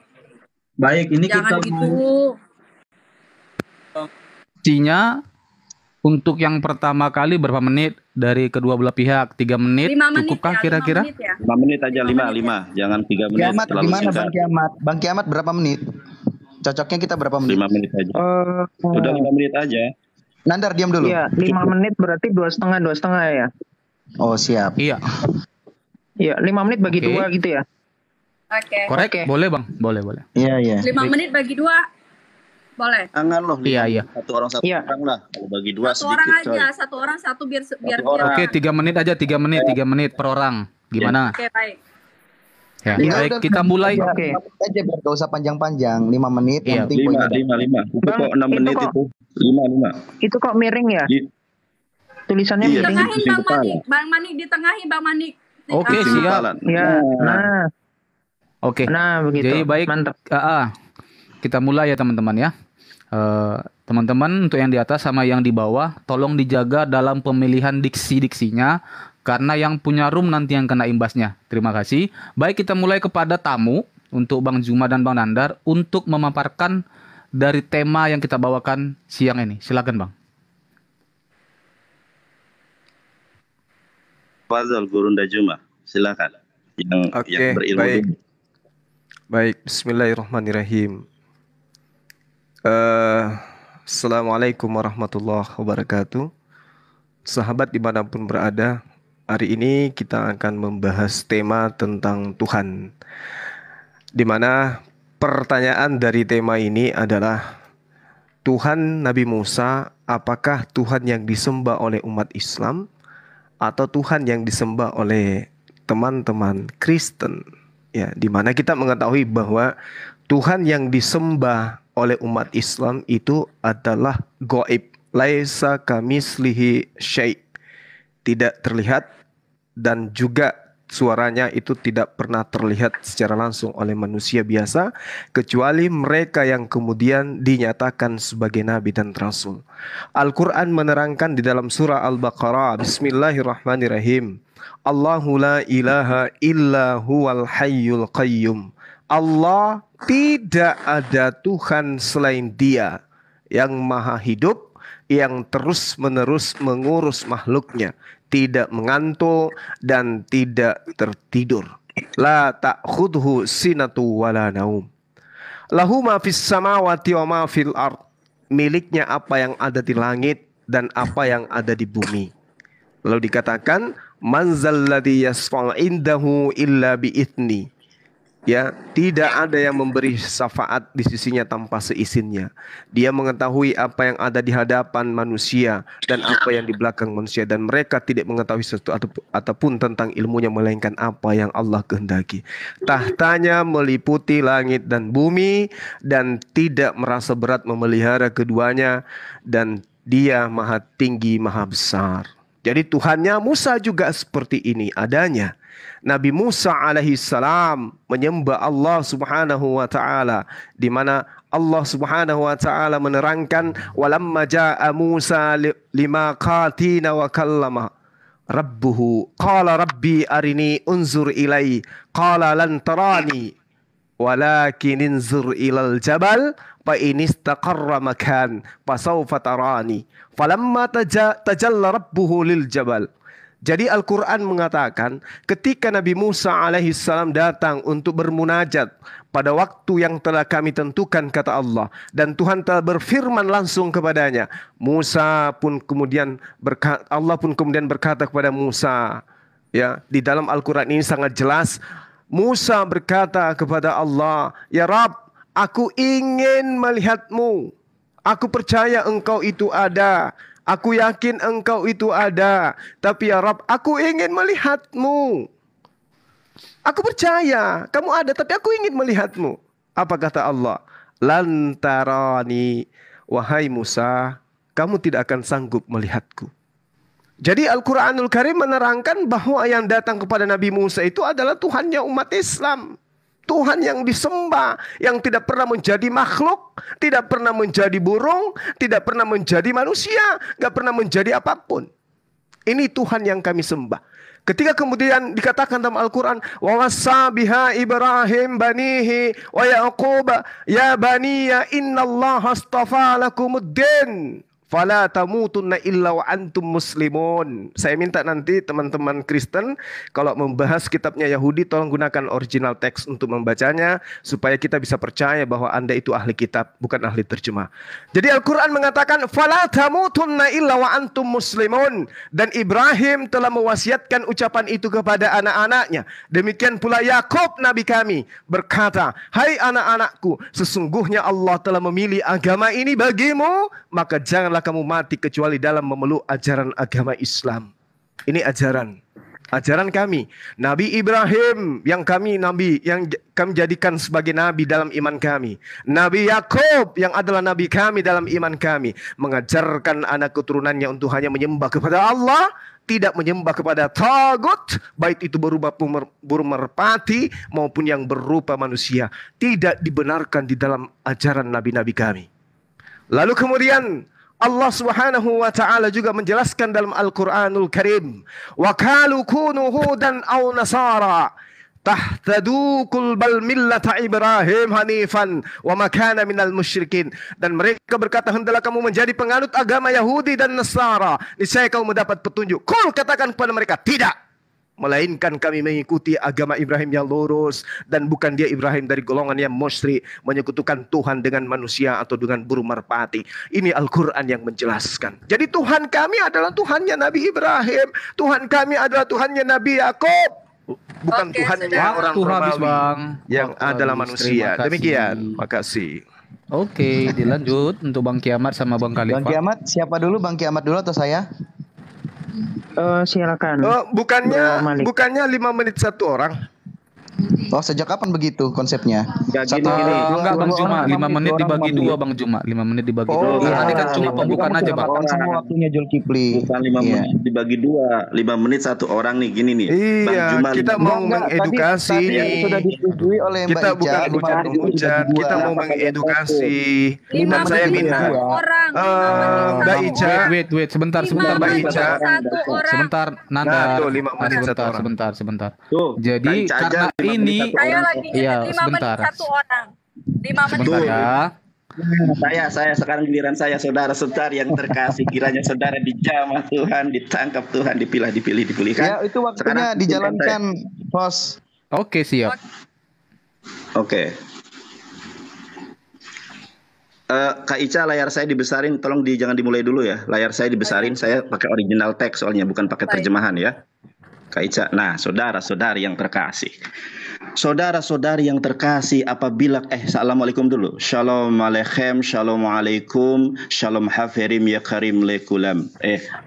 Baik, ini Jangan kita gitu. Intinya untuk yang pertama kali berapa menit dari kedua belah pihak? 3 menit 5 menit cukupkah ya, kira-kira? 5 menit ya. 5 menit aja, 5. Jangan 3 menit. Kiamat terlalu gimana singkat. Bang Kiamat? Bang Kiamat berapa menit? Cocoknya kita berapa menit? 5 menit aja. Udah 5 menit aja. Nandar diam dulu. Iya, 5 menit berarti 2,5 ya. Oh siap. Iya. Iya, 5 menit bagi Oke. 2 gitu ya. Oke. Korek? Boleh Bang, boleh. Iya iya. 5 menit bagi 2. Boleh. Jangan loh. Iya. Satu orang lah. Kalau bagi 2 Satu orang sedikit coy. aja, satu orang satu biar Oke, 3 menit aja, 3 menit per orang. Gimana? Oke, baik. Ya, Iya, baik, udah, kita mulai. Oke. Aja biar gak usah panjang-panjang. 5 menit. Iya. Yang penting poinnya. 5. Itu Bang, kok 6 itu menit kok- itu. 5. Itu kok miring ya? Tulisannya Iya, miring. Tengahin pusing Bang kepala. Manik, Bang Manik ditengahi Bang Manik. Oke, Pusing siap. kepala. Ya, nah. Oke. Nah, begitu. Jadi baik. Mantap. Kita mulai ya teman-teman ya. Teman-teman untuk yang di atas sama yang di bawah tolong dijaga dalam pemilihan diksi-diksinya karena yang punya room nanti yang kena imbasnya. Terima kasih. Baik, kita mulai kepada tamu untuk Bang Juma dan Bang Nandar untuk memaparkan dari tema yang kita bawakan siang ini. Silakan Bang. Fazal Gurunda Juma. Silakan. Yang berilmu baik. dulu. Baik, bismillahirrahmanirrahim. Assalamualaikum warahmatullahi wabarakatuh. Sahabat dimanapun berada, hari ini kita akan membahas tema tentang Tuhan. Dimana pertanyaan dari tema ini adalah Tuhan Nabi Musa, apakah Tuhan yang disembah oleh umat Islam atau Tuhan yang disembah oleh teman-teman Kristen? Ya, dimana kita mengetahui bahwa Tuhan yang disembah oleh umat Islam itu adalah gaib, laisa kamislihi syai', tidak terlihat dan juga suaranya itu tidak pernah terlihat secara langsung oleh manusia biasa kecuali mereka yang kemudian dinyatakan sebagai nabi dan rasul. Al-Qur'an menerangkan di dalam surah Al-Baqarah, bismillahirrahmanirrahim. Allahu la ilaha illa huwal hayyul qayyum. Allah, tidak ada Tuhan selain Dia yang maha hidup, yang terus-menerus mengurus makhluknya, tidak mengantuk dan tidak tertidur. La ta'khudhu sinatu wala naum. Lahu ma fis samawati wa ma fil ard. Miliknya apa yang ada di langit dan apa yang ada di bumi. Lalu dikatakan, man zalladzi yasfa'u indahu illa bi'ithni. Ya, tidak ada yang memberi syafaat di sisinya tanpa seizinnya. Dia mengetahui apa yang ada di hadapan manusia dan apa yang di belakang manusia, dan mereka tidak mengetahui sesuatu ataupun tentang ilmunya melainkan apa yang Allah kehendaki. Tahtanya meliputi langit dan bumi dan tidak merasa berat memelihara keduanya, dan Dia maha tinggi, maha besar. Jadi Tuhannya Musa juga seperti ini adanya. Nabi Musa alaihi salam menyembah Allah Subhanahu wa taala, di mana Allah Subhanahu wa taala menerangkan, walamma jaa Musa limaqatina wa kallama rabbuhu qala rabbi arini unzur ilai qala lan tarani walakin inzur ilal jabal fa in istaqarra makan fasawfa tarani falamma tajalla rabbuhu lil jabal Jadi Al-Quran mengatakan ketika Nabi Musa alaihissalam datang untuk bermunajat pada waktu yang telah kami tentukan, kata Allah, dan Tuhan telah berfirman langsung kepadanya, Allah pun kemudian berkata kepada Musa, ya, di dalam Al-Quran ini sangat jelas, Musa berkata kepada Allah, ya Rabb, aku ingin melihatmu, aku percaya engkau itu ada. Aku yakin engkau itu ada. Tapi ya Rabb, aku ingin melihatmu. Aku percaya kamu ada, tapi aku ingin melihatmu. Apa kata Allah? Lantarani, wahai Musa, kamu tidak akan sanggup melihatku. Jadi Al-Quranul Karim menerangkan bahwa yang datang kepada Nabi Musa itu adalah Tuhannya umat Islam. Tuhan yang disembah, yang tidak pernah menjadi makhluk, tidak pernah menjadi burung, tidak pernah menjadi manusia, gak pernah menjadi apapun. Ini Tuhan yang kami sembah. Ketika kemudian dikatakan dalam Al-Quran, wa wassa biha Ibrahim banihi wa Yaqub ya baniya innallaha astafa lakumuddin fala tamutunna illa wa antum muslimun. Saya minta nanti teman-teman Kristen kalau membahas kitabnya Yahudi tolong gunakan original teks untuk membacanya supaya kita bisa percaya bahwa Anda itu ahli kitab, bukan ahli terjemah. Jadi Al-Quran mengatakan fala tamutunna illa wa antum muslimun, dan Ibrahim telah mewasiatkan ucapan itu kepada anak-anaknya. Demikian pula Yakub nabi kami berkata, hai anak-anakku, sesungguhnya Allah telah memilih agama ini bagimu, maka janganlah kamu mati kecuali dalam memeluk ajaran agama Islam. Ini ajaran kami. Nabi Ibrahim yang kami jadikan sebagai nabi dalam iman kami. Nabi Yakub yang adalah nabi kami dalam iman kami, mengajarkan anak keturunannya untuk hanya menyembah kepada Allah, tidak menyembah kepada tagut, baik itu berupa burung merpati maupun yang berupa manusia. Tidak dibenarkan di dalam ajaran nabi-nabi kami. Lalu kemudian Allah Subhanahu wa taala juga menjelaskan dalam Al-Qur'anul Karim, wa qalu kunu hudan aw nasara tahtadu qul bal millata Ibrahim hanifan wa ma kana minal musyrikin. Dan mereka berkata, hendaklah kamu menjadi penganut agama Yahudi dan Nasara, niscaya kamu mendapat petunjuk. Qul, katakan kepada mereka, tidak, melainkan kami mengikuti agama Ibrahim yang lurus, dan bukan dia Ibrahim dari golongan yang musyrik, menyekutukan Tuhan dengan manusia atau dengan burung merpati. Ini Al-Quran yang menjelaskan. Jadi Tuhan kami adalah Tuhannya Nabi Ibrahim, Tuhan kami adalah Tuhannya Nabi Yakub, bukan Tuhannya orang Romawi yang adalah manusia. Demikian, makasih. Oke, dilanjut untuk Bang Kiamat sama Bang Khalifah. Bang Kiamat, siapa dulu? Bang Kiamat dulu atau saya? Silakan. Bukannya 5 menit satu orang. Oh, sejak kapan begitu konsepnya? Enggak Bang Juma, 5 menit dibagi 2 Bang Juma, 5 menit dibagi 2. Karena tadi kan cuma pembukaan aja Bang. Semua waktunya Zulkifli. Bukan 5 menit dibagi 2, 5 menit satu orang nih, gini nih. Bang Juma, kita mau mengedukasi nih. Sudah disetujui oleh Mbak Kita Ica. bukan hujan-hujan, kita mau mengedukasi. Dan saya minta Mbak Ica. Wait, sebentar Mbak Ica. Sebentar, Nanda. 5 menit satu orang. Sebentar. Jadi karena ini saya lagi iya, 5 menit satu orang. 5 menit. Sebentar ya. Saya sekarang giliran saya, saudara-saudara yang terkasih, kiranya saudara dijamah Tuhan, ditangkap Tuhan, dipilihkan. Ya, itu waktunya dijalankan, Bos. Oke, siap. Oke. Kak Ica, layar saya dibesarin, tolong jangan dimulai dulu ya. Layar saya dibesarin, saya pakai original text soalnya, bukan pakai terjemahan ya. Kak Ica. Nah, saudara-saudari yang terkasih. Saudara-saudari yang terkasih, apabila assalamualaikum dulu. Shalom aleichem, shalom alaikum, shalom hafirim ya karim lekulam.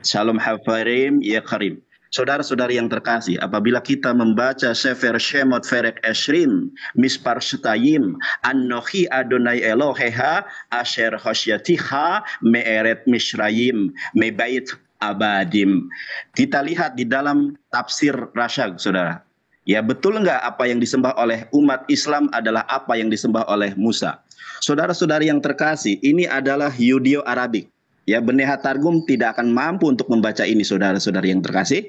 Shalom hafirim ya karim. Saudara-saudari yang terkasih, apabila kita membaca Sefer Shemot Ferek Esrim Mispar Setayim Anohi Adonai Eloheha Asher Hosyatiha Me'eret Mishrayim Mebait Abadim. Kita lihat di dalam tafsir Rasyag, saudara. Ya, betul nggak apa yang disembah oleh umat Islam adalah apa yang disembah oleh Musa? Saudara-saudari yang terkasih, ini adalah Yudeo-Arabik. Ya, Beneha Targum tidak akan mampu untuk membaca ini, saudara-saudari yang terkasih.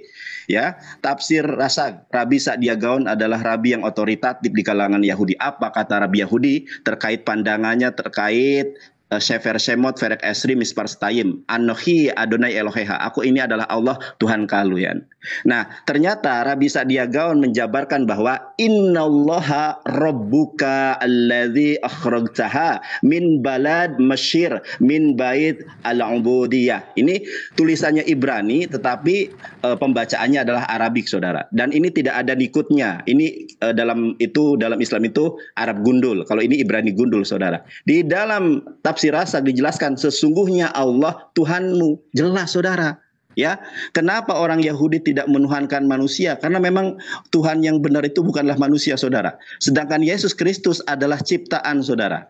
Ya, tafsir Rasyag, Rabi Sa'dia Gaon adalah rabi yang otoritatif di kalangan Yahudi. Apa kata Rabi Yahudi terkait pandangannya terkait Shefer Shemot Ferek Esri Mispar Stayim Anohi Adonai Eloheha, aku ini adalah Allah Tuhan kalian. Nah, ternyata Rabi Sa'dia Gaon menjabarkan bahwa innallaha rabbuka alladzi akhrajtaha min balad Masyir min bait al-ubudiyah. Ini tulisannya Ibrani tetapi pembacaannya adalah Arabik, Saudara. Dan ini tidak ada nikutnya. Ini dalam Islam itu Arab gundul. Kalau ini Ibrani gundul, Saudara. Di dalam tafsir Rasak dijelaskan sesungguhnya Allah Tuhanmu. Jelas, Saudara. Ya, kenapa orang Yahudi tidak menuhankan manusia? Karena memang Tuhan yang benar itu bukanlah manusia, Saudara. Sedangkan Yesus Kristus adalah ciptaan, Saudara.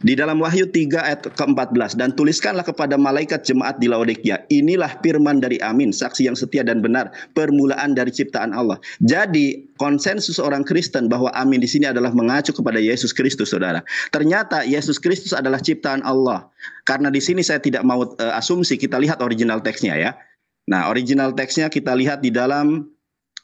Di dalam Wahyu 3 ayat ke-14, dan tuliskanlah kepada malaikat jemaat di Laodikia, inilah firman dari Amin, saksi yang setia dan benar, permulaan dari ciptaan Allah. Jadi konsensus orang Kristen bahwa Amin di sini adalah mengacu kepada Yesus Kristus, Saudara. Ternyata Yesus Kristus adalah ciptaan Allah. Karena di sini saya tidak mau asumsi, kita lihat original teksnya ya. Nah, original teksnya kita lihat di dalam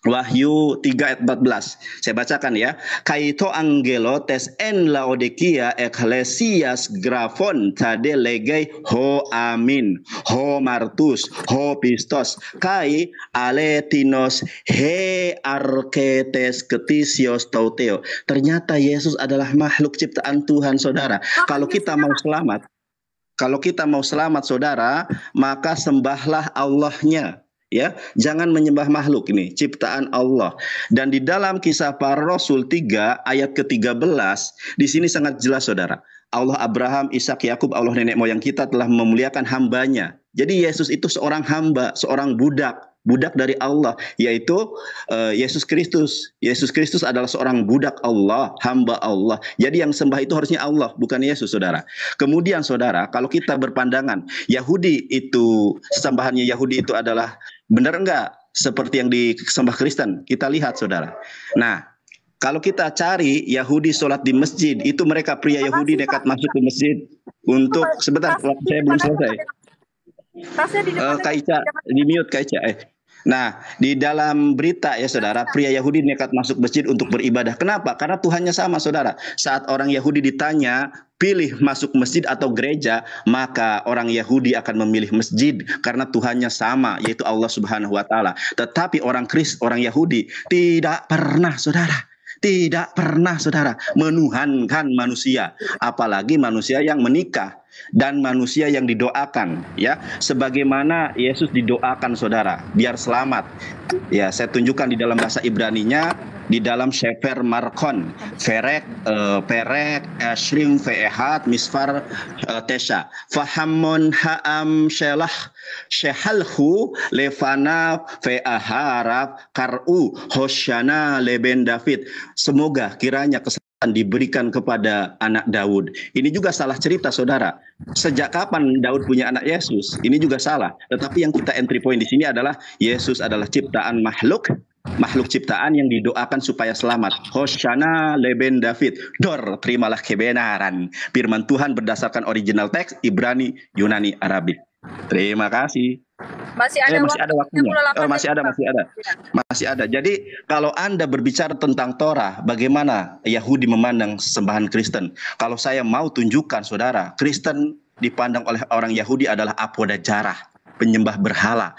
Wahyu 3 ayat 14. Saya bacakan ya. Kaito angelo tes en Laodikia ekklesias grafon tade legei ho amin, ho martus, ho pistos, kai aletinos he arketes ketisios tauteo. Ternyata Yesus adalah makhluk ciptaan Tuhan, Saudara. Kalau kita mau selamat, Saudara, maka sembahlah Allahnya. Ya, jangan menyembah makhluk, ini ciptaan Allah. Dan di dalam Kisah Para Rasul 3 ayat ke-13 di sini sangat jelas, Saudara. Allah Abraham, Ishak, Yakub, Allah nenek moyang kita telah memuliakan hambanya. Jadi Yesus itu seorang hamba, seorang budak dari Allah, yaitu Yesus Kristus. Yesus Kristus adalah seorang budak Allah, hamba Allah. Jadi yang sembah itu harusnya Allah, bukan Yesus, Saudara. Kemudian, Saudara, kalau kita berpandangan Yahudi itu, sembahannya Yahudi itu adalah benar enggak seperti yang disembah Kristen? Kita lihat, Saudara. Nah, kalau kita cari Yahudi sholat di masjid, itu mereka pria Yahudi nekat masuk ke masjid untuk sebentar, saya belum selesai. Kak Ica, di mute Kak Ica. Nah, di dalam berita ya, Saudara, pria Yahudi nekat masuk masjid untuk beribadah. Kenapa? Karena Tuhannya sama, Saudara. Saat orang Yahudi ditanya, pilih masuk masjid atau gereja, maka orang Yahudi akan memilih masjid karena Tuhannya sama, yaitu Allah Subhanahu wa taala. Tetapi orang Yahudi tidak pernah, Saudara, menuhankan manusia, apalagi manusia yang menikah dan manusia yang didoakan, ya, sebagaimana Yesus didoakan, Saudara, biar selamat. Ya, saya tunjukkan di dalam bahasa Ibraninya, di dalam Shefer Markon, Perek Shrim Ve'ehat Misfar Tesha Fahamon Ha'am Shelah Shehalhu Levana Ve'aharaf Kar'u Hoshana Leben David. Semoga kiranya kesehatan diberikan kepada anak Daud. Ini juga salah cerita, Saudara. Sejak kapan Daud punya anak Yesus? Ini juga salah. Tetapi yang kita entry point di sini adalah Yesus adalah ciptaan makhluk ciptaan yang didoakan supaya selamat. Hoshana leben David. Dor, terimalah kebenaran. Firman Tuhan berdasarkan original teks Ibrani, Yunani, Arabik. Terima kasih. Masih ada waktunya. Masih ada. Jadi kalau Anda berbicara tentang Torah, bagaimana Yahudi memandang sembahan Kristen? Kalau saya mau tunjukkan, Saudara, Kristen dipandang oleh orang Yahudi adalah apodajarah, penyembah berhala.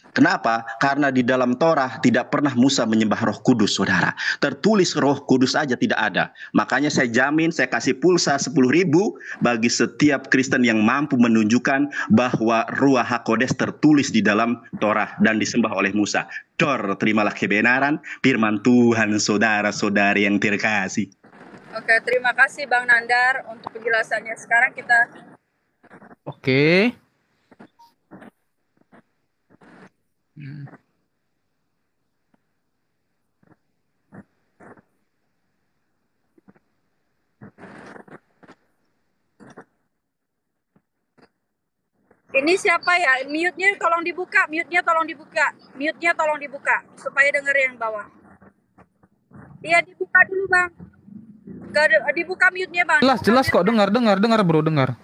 Kenapa? Karena di dalam Torah tidak pernah Musa menyembah Roh Kudus, Saudara. Tertulis Roh Kudus aja tidak ada. Makanya saya jamin, saya kasih pulsa 10.000 bagi setiap Kristen yang mampu menunjukkan bahwa Ruach HaKodes tertulis di dalam Torah dan disembah oleh Musa. Dor, terimalah kebenaran, firman Tuhan, saudara-saudari yang terkasih. Oke, terima kasih Bang Nandar untuk penjelasannya. Sekarang kita... Oke. Ini siapa ya? Mute-nya tolong dibuka, supaya denger yang bawah. Iya, dibuka dulu, Bang. Dibuka mute-nya, Bang. Jelas kok, dengar bro, dengar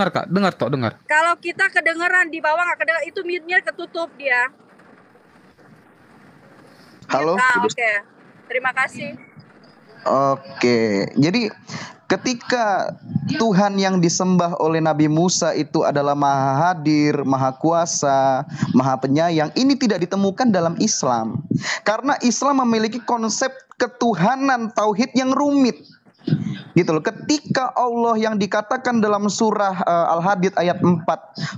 Kak, dengar. Kalau kita kedengeran di bawah nggak kedengar, itu mute-nya ketutup dia. Halo. Oke. Terima kasih. Oke. Jadi ketika Tuhan yang disembah oleh Nabi Musa itu adalah Maha Hadir, Maha Kuasa, Maha Penyayang. Ini tidak ditemukan dalam Islam. Karena Islam memiliki konsep ketuhanan tauhid yang rumit. Gitu loh. Ketika Allah yang dikatakan dalam surah Al-Hadid ayat 4,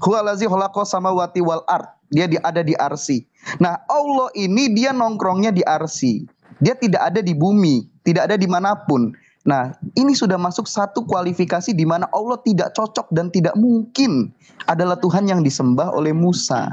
huwalazi khalaqas samawati wal ard, dia ada di arsy. Nah, Allah ini dia nongkrongnya di arsy. Dia tidak ada di bumi, tidak ada dimanapun. Nah, ini sudah masuk satu kualifikasi di mana Allah tidak cocok dan tidak mungkin adalah Tuhan yang disembah oleh Musa.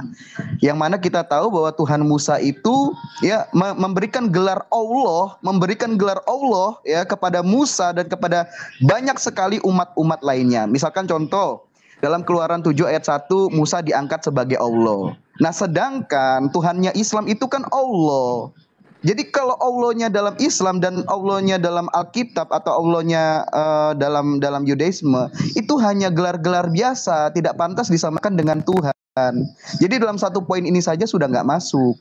Yang mana kita tahu bahwa Tuhan Musa itu ya memberikan gelar Allah ya kepada Musa dan kepada banyak sekali umat-umat lainnya. Misalkan contoh, dalam Keluaran 7 ayat 1 Musa diangkat sebagai Allah. Nah, sedangkan Tuhannya Islam itu kan Allah. Jadi kalau Allahnya dalam Islam dan Allahnya dalam Alkitab atau Allahnya dalam Yudaisme itu hanya gelar-gelar biasa, tidak pantas disamakan dengan Tuhan. Jadi dalam satu poin ini saja sudah nggak masuk.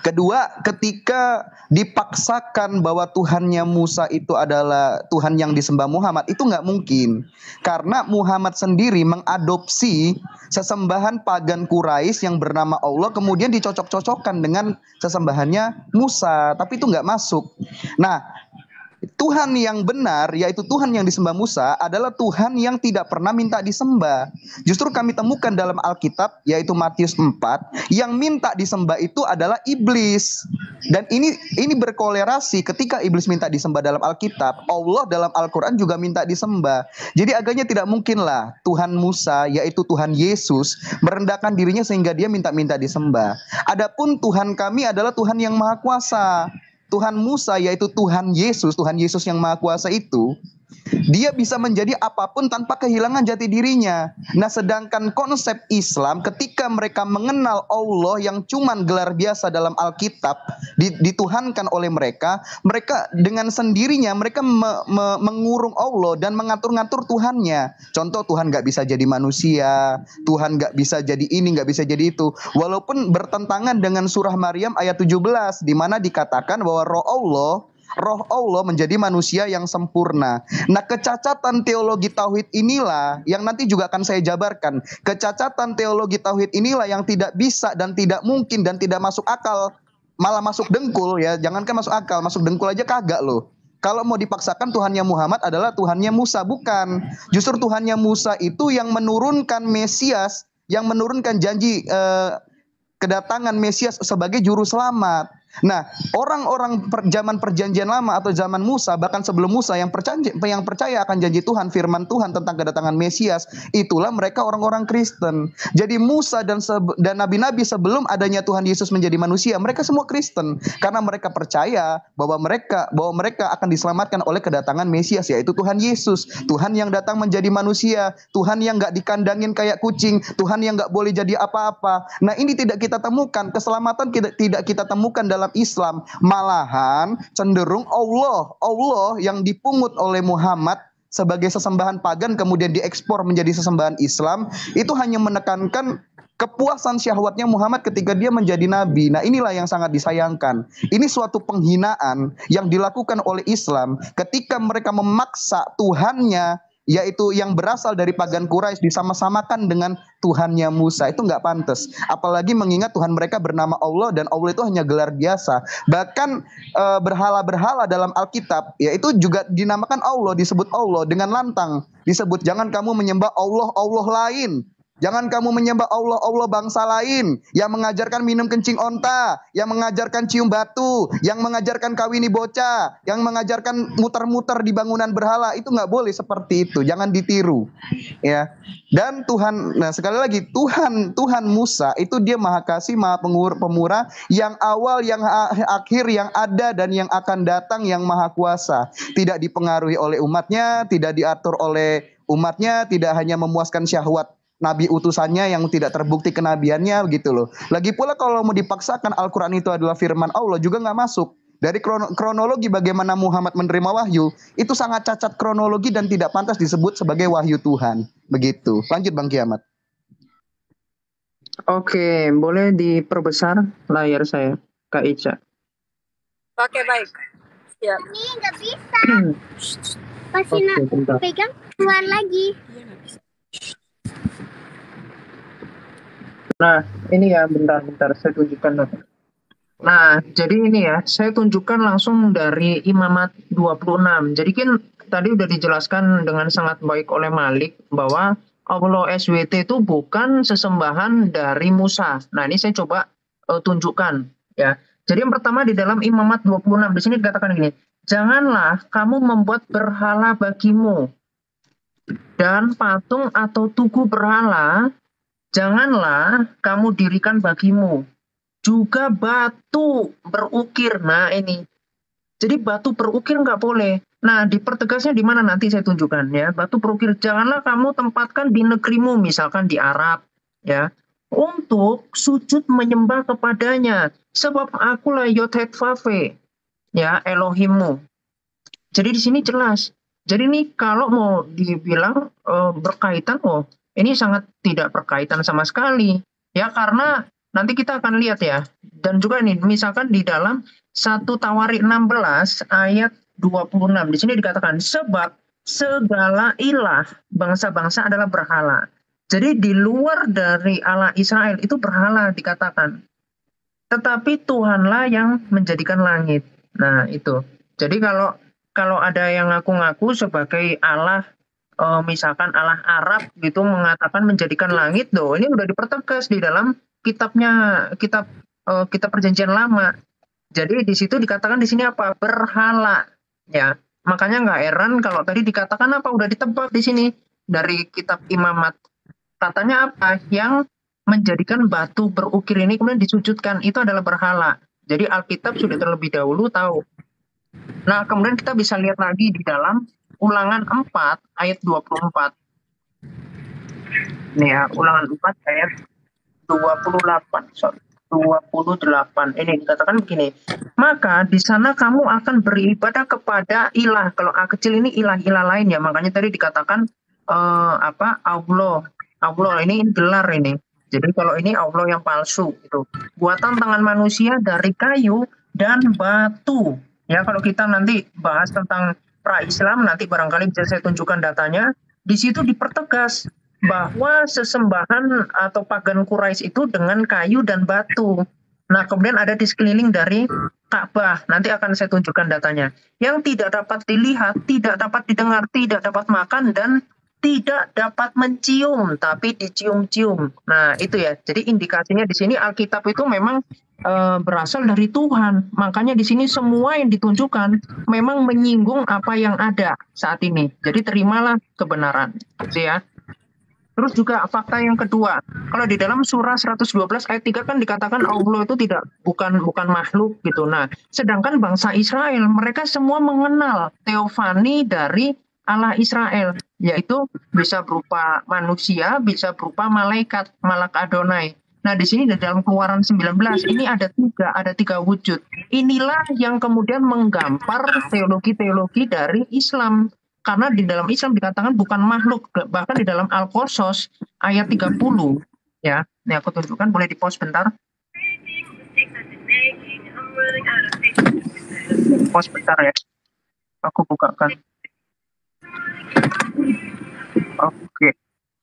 Kedua, ketika dipaksakan bahwa Tuhannya Musa itu adalah Tuhan yang disembah Muhammad, itu nggak mungkin. Karena Muhammad sendiri mengadopsi sesembahan pagan Quraisy yang bernama Allah, kemudian dicocok-cocokkan dengan sesembahannya Musa. Tapi itu nggak masuk. Nah, Tuhan yang benar, yaitu Tuhan yang disembah Musa, adalah Tuhan yang tidak pernah minta disembah. Justru kami temukan dalam Alkitab, yaitu Matius 4, yang minta disembah itu adalah iblis. Dan ini berkolerasi ketika iblis minta disembah dalam Alkitab, Allah dalam Al-Quran juga minta disembah. Jadi agaknya tidak mungkinlah Tuhan Musa, yaitu Tuhan Yesus, merendahkan dirinya sehingga dia minta-minta disembah. Adapun Tuhan kami adalah Tuhan yang Maha Kuasa. Tuhan Musa yaitu Tuhan Yesus yang Maha Kuasa itu, dia bisa menjadi apapun tanpa kehilangan jati dirinya. Nah, sedangkan konsep Islam ketika mereka mengenal Allah yang cuman gelar biasa dalam Alkitab dituhankan oleh mereka dengan sendirinya mereka mengurung Allah dan mengatur-ngatur Tuhannya. Contoh, Tuhan nggak bisa jadi manusia, Tuhan nggak bisa jadi ini, nggak bisa jadi itu. Walaupun bertentangan dengan surah Maryam ayat 17 di mana dikatakan bahwa Roh Allah menjadi manusia yang sempurna. Nah, kecacatan teologi tauhid inilah yang nanti juga akan saya jabarkan. Kecacatan teologi tauhid inilah yang tidak bisa dan tidak mungkin dan tidak masuk akal, malah masuk dengkul ya. Jangankan masuk akal, masuk dengkul aja kagak loh. Kalau mau dipaksakan Tuhannya Muhammad adalah Tuhannya Musa, bukan. Justru Tuhannya Musa itu yang menurunkan Mesias, yang menurunkan janji kedatangan Mesias sebagai juru selamat. Nah, orang-orang zaman perjanjian lama atau zaman Musa, bahkan sebelum Musa yang percaya akan janji Tuhan, firman Tuhan tentang kedatangan Mesias, itulah mereka orang-orang Kristen. Jadi Musa dan nabi-nabi sebelum adanya Tuhan Yesus menjadi manusia, mereka semua Kristen karena mereka percaya bahwa mereka akan diselamatkan oleh kedatangan Mesias, yaitu Tuhan Yesus, Tuhan yang datang menjadi manusia, Tuhan yang nggak dikandangin kayak kucing, Tuhan yang nggak boleh jadi apa-apa. Nah, ini tidak kita temukan, keselamatan tidak kita temukan dalam Islam, malahan cenderung Allah yang dipungut oleh Muhammad sebagai sesembahan pagan kemudian diekspor menjadi sesembahan Islam, itu hanya menekankan kepuasan syahwatnya Muhammad ketika dia menjadi nabi. Nah, inilah yang sangat disayangkan. Ini suatu penghinaan yang dilakukan oleh Islam ketika mereka memaksa Tuhannya, yaitu yang berasal dari pagan Quraisy, disama-samakan dengan Tuhannya Musa. Itu nggak pantas. Apalagi mengingat Tuhan mereka bernama Allah dan Allah itu hanya gelar biasa. Bahkan berhala-berhala dalam Alkitab, yaitu juga dinamakan Allah, disebut Allah dengan lantang. Disebut, jangan kamu menyembah Allah lain. Jangan kamu menyembah Allah bangsa lain yang mengajarkan minum kencing onta, yang mengajarkan cium batu, yang mengajarkan kawini bocah, yang mengajarkan muter-muter di bangunan berhala. Itu nggak boleh seperti itu. Jangan ditiru, ya. Dan Tuhan, nah sekali lagi Tuhan Musa itu dia Maha Kasih, Maha Pemurah, yang awal, yang akhir, yang ada dan yang akan datang, yang Maha Kuasa. Tidak dipengaruhi oleh umatnya, tidak diatur oleh umatnya, tidak hanya memuaskan syahwat nabi utusannya yang tidak terbukti kenabiannya, gitu loh. Lagi pula kalau mau dipaksakan Al-Quran itu adalah firman Allah juga nggak masuk. Dari kronologi bagaimana Muhammad menerima wahyu, itu sangat cacat kronologi dan tidak pantas disebut sebagai wahyu Tuhan. Begitu. Lanjut Bang Kiamat. Oke, boleh diperbesar layar saya, Kak Ica. Oke, baik. Siap. Ini nggak bisa. Pasti pegang keluar lagi. Nah, ini ya, bentar saya tunjukkan. Nah, jadi ini ya, saya tunjukkan langsung dari Imamat 26. Jadi kan tadi udah dijelaskan dengan sangat baik oleh Malik bahwa Allah SWT itu bukan sesembahan dari Musa. Nah, ini saya coba tunjukkan ya. Jadi yang pertama di dalam Imamat 26 di sini dikatakan gini, janganlah kamu membuat berhala bagimu dan patung atau tugu berhala janganlah kamu dirikan bagimu. Juga batu berukir. Nah ini. Jadi batu berukir nggak boleh. Nah dipertegasnya di mana nanti saya tunjukkan ya. Batu berukir janganlah kamu tempatkan di negerimu. Misalkan di Arab. Ya. Untuk sujud menyembah kepadanya. Sebab akulah Yod-Heh-Vav-He. Ya Elohimmu. Jadi di sini jelas. Jadi ini kalau mau dibilang berkaitan. Ini sangat tidak berkaitan sama sekali. Ya karena nanti kita akan lihat ya. Dan juga ini misalkan di dalam 1 Tawarik 16 ayat 26. Di sini dikatakan sebab segala ilah bangsa-bangsa adalah berhala. Jadi di luar dari Allah Israel itu berhala dikatakan. Tetapi Tuhanlah yang menjadikan langit. Nah itu. Jadi kalau ada yang ngaku-ngaku sebagai Allah misalkan Allah Arab gitu mengatakan menjadikan langit, ini udah dipertegas di dalam kitab Perjanjian Lama. Jadi di situ dikatakan di sini apa? Berhala. Ya, makanya nggak heran kalau tadi dikatakan apa? Udah ditebak di sini dari kitab Imamat. Katanya apa? Yang menjadikan batu berukir ini kemudian disujudkan itu adalah berhala. Jadi Alkitab sudah terlebih dahulu tahu. Nah, kemudian kita bisa lihat lagi di dalam Ulangan 4 ayat 24. Nih ya, Ulangan 4 ayat 28. 28. Ini dikatakan begini. Maka di sana kamu akan beribadah kepada ilah. Kalau A kecil ini ilah-ilah lain ya. Makanya tadi dikatakan Allah. Allah ini gelar ini. Jadi kalau ini Allah yang palsu itu. Buatan tangan manusia dari kayu dan batu. Ya kalau kita nanti bahas tentang pra-Islam nanti barangkali bisa saya tunjukkan datanya. Di situ dipertegas bahwa sesembahan atau pagan Quraisy itu dengan kayu dan batu. Nah, kemudian ada di sekeliling dari Ka'bah. Nanti akan saya tunjukkan datanya. Yang tidak dapat dilihat, tidak dapat didengar, tidak dapat makan dan tidak dapat mencium, tapi dicium-cium. Nah, itu ya. Jadi indikasinya di sini Alkitab itu memang berasal dari Tuhan. Makanya di sini semua yang ditunjukkan memang menyinggung apa yang ada saat ini. Jadi terimalah kebenaran, gitu ya. Terus juga fakta yang kedua, kalau di dalam surah 112 ayat 3 kan dikatakan Allah itu bukan makhluk gitu. Nah, sedangkan bangsa Israel mereka semua mengenal teofani dari Allah Israel, yaitu bisa berupa manusia, bisa berupa malaikat, malak Adonai. Nah, di sini di dalam Keluaran 19 ini ada tiga wujud. Inilah yang kemudian menggampar teologi-teologi dari Islam. Karena di dalam Islam dikatakan bukan makhluk, bahkan di dalam Al-Qasas ayat 30 ya. Ini aku tunjukkan, boleh di-pause bentar. Pause bentar ya. Aku bukakan. Oke.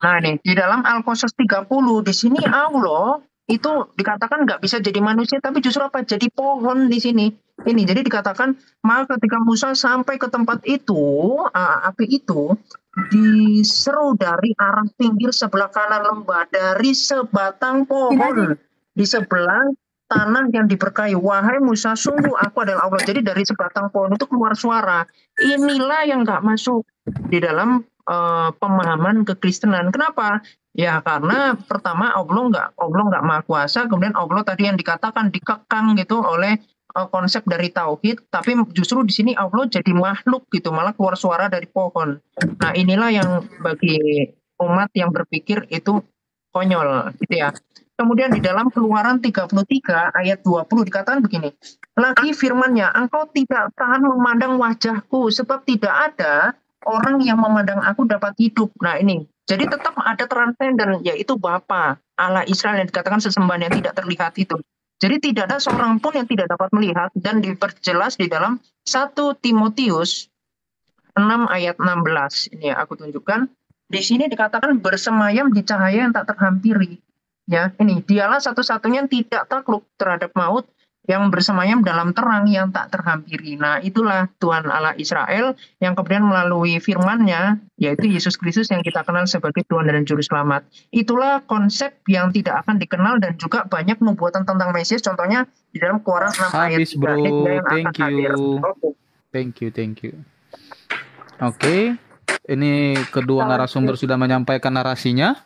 Nah nih di dalam Al-Qasas 30 di sini Allah itu dikatakan nggak bisa jadi manusia tapi justru apa? Jadi pohon di sini. Ini jadi dikatakan maka ketika Musa sampai ke tempat itu api itu diseru dari arah pinggir sebelah kanan lembah dari sebatang pohon di sebelah tanah yang diberkahi. Wahai Musa, sungguh aku adalah Allah. Jadi dari sebatang pohon itu keluar suara. Inilah yang nggak masuk di dalam pemahaman kekristenan. Kenapa? Ya karena pertama Allah nggak maha kuasa, kemudian Allah tadi yang dikatakan dikekang gitu oleh konsep dari tauhid, tapi justru di sini Allah jadi makhluk gitu, malah keluar suara dari pohon. Nah inilah yang bagi umat yang berpikir itu konyol gitu ya. Kemudian di dalam Keluaran 33 ayat 20 dikatakan begini. Lagi firman-Nya, engkau tidak tahan memandang wajahku, sebab tidak ada orang yang memandang aku dapat hidup. Nah ini, jadi tetap ada transenden, yaitu Bapa Allah Israel yang dikatakan sesembahan yang tidak terlihat itu. Jadi tidak ada seorang pun yang tidak dapat melihat dan diperjelas di dalam 1 Timotius 6 ayat 16. Ini ya, aku tunjukkan. Di sini dikatakan bersemayam di cahaya yang tak terhampiri. Ya, ini dialah satu-satunya yang tidak takluk terhadap maut, yang bersemayam dalam terang yang tak terhampiri. Nah, itulah Tuhan Allah Israel yang kemudian melalui firman-Nya, yaitu Yesus Kristus yang kita kenal sebagai Tuhan dan Juru Selamat. Itulah konsep yang tidak akan dikenal dan juga banyak nubuatan tentang Mesias, contohnya di dalam Keluaran 6 ayat 3. Bro, Ini dia yang thank akan hadir. you. Thank you. Oke, ini kedua narasumber sudah menyampaikan narasinya.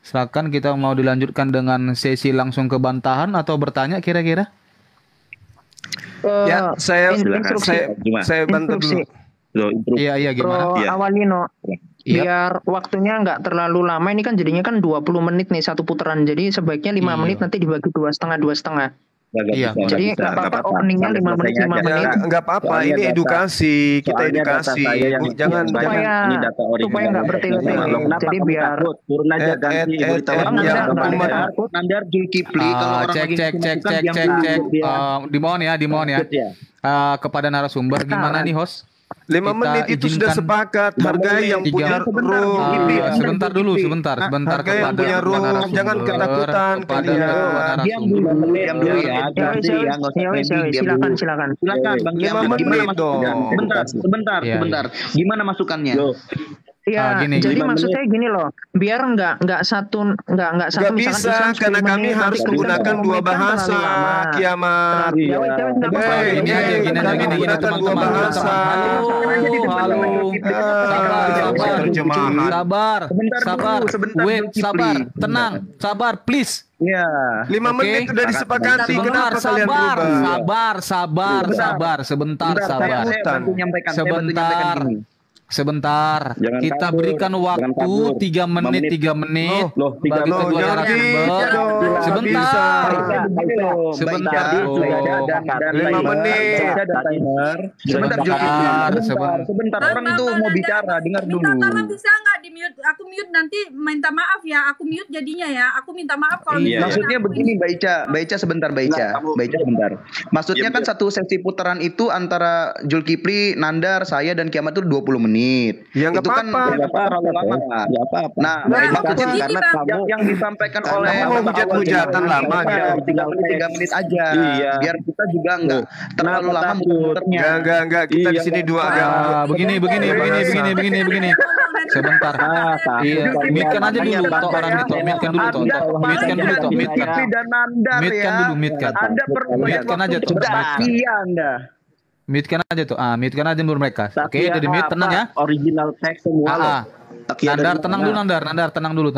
Silakan, kita mau dilanjutkan dengan sesi langsung ke bantahan atau bertanya kira-kira? Ya, saya bantu dulu. Iya, gimana? Bro Awalino, biar waktunya nggak terlalu lama, ini kan jadinya kan 20 menit nih satu putaran, jadi sebaiknya 5 menit nanti dibagi 2,5. Iya, jadi nggak apa-apa openingnya 5 menit. Nggak apa-apa, ini edukasi, kita edukasi. Jangan supaya nggak bertele-tele. Jadi biar turun aja ganti Nandar Zulkifli kalau orang cek. Dimohon ya. Kepada narasumber, gimana nih host? 5 menit itu sudah sepakat. Hargai yang punya roh. Sebentar Hargai yang punya roh. Jangan ketakutan kalian. Diam dulu ya. Silakan. 5 menit dong. Sebentar. Gimana masukannya? Ya, gini, jadi maksudnya gini loh, biar nggak satu nggak bisa karena kami harus menggunakan dua bahasa kiamat. Ini aja gini menggunakan dua bahasa. Sabar, tenang, sabar, please. Ya. 5 menit udah disepakati. Kenapa kalian berubah? Sabar. Sebentar. Kita berikan waktu 3 menit. Bagi kedua narasumber. Sebentar. 5 menit. Sebentar. Orang itu mau bicara, dengar dulu. Minta tolong bisa nggak di mute? Aku mute nanti minta maaf ya. Aku mute jadinya ya. Aku minta maaf kalau maksudnya begini, Mbak Ica sebentar. Maksudnya kan satu sesi putaran itu antara Zulkifli, Nandar, saya dan Kiamat itu 20 menit. Ya itu kan terlalu lama. Nah, maksudnya karena yang disampaikan oleh mau hujat-hujatan lama gitu. 3 menit aja. Biar kita juga enggak terlalu lama muternya. Enggak, kita di sini dua agama. Begini. Sebentar. Iya, mute-kan aja dulu orang itu. Mute-kan dulu. Anda perlu mute-kan aja tuh. Mute-kan aja tuh. Mute-kan aja dulu mereka. Oke, jadi mute, tenang ya. Original text semua. Nandar, tenang dulu.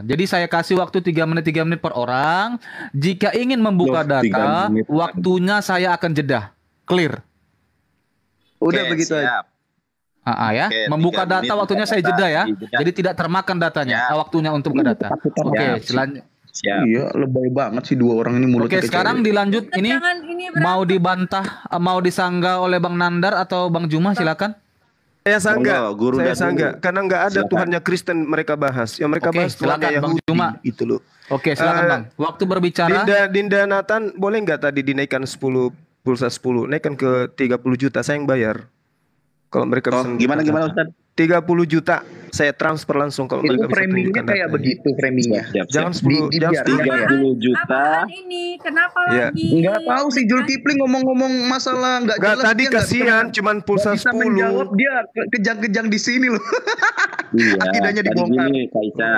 Jadi saya kasih waktu 3 menit per orang. Jika ingin membuka data, waktunya saya akan jeda. Clear. Udah begitu aja. Ya. Membuka data waktunya saya jeda ya. Jadi tidak termakan datanya. Waktunya untuk buka data. Oke, selanjutnya. Iya, lebay banget sih dua orang ini mulutnya. Oke, sekarang dilanjut ini mau dibantah, mau disanggah oleh Bang Nandar atau Bang Juma, silakan. Saya sanggah karena nggak ada Tuhannya Kristen mereka bahas. Yang mereka bahas Tuhannya Yahudi. Bang Juma. Itu loh. Oke, silakan Bang. Waktu berbicara. Dinda Nathan, boleh nggak tadi dinaikkan 10 pulsa 10, naikkan ke 30 juta, saya yang bayar. Kalau mereka bisa gimana Ustaz? 30 juta saya transfer langsung kalau itu mereka bisa framingnya kayak begitu framingnya. Jangan 10 juta. Ini kenapa lagi? Enggak tahu si Zulkifli ngomong-ngomong masalah enggak jelas. Tadi kasihan cuman pulsa 10. Menjawab dia kejang-kejang di sini loh. Akidahnya dibongkar.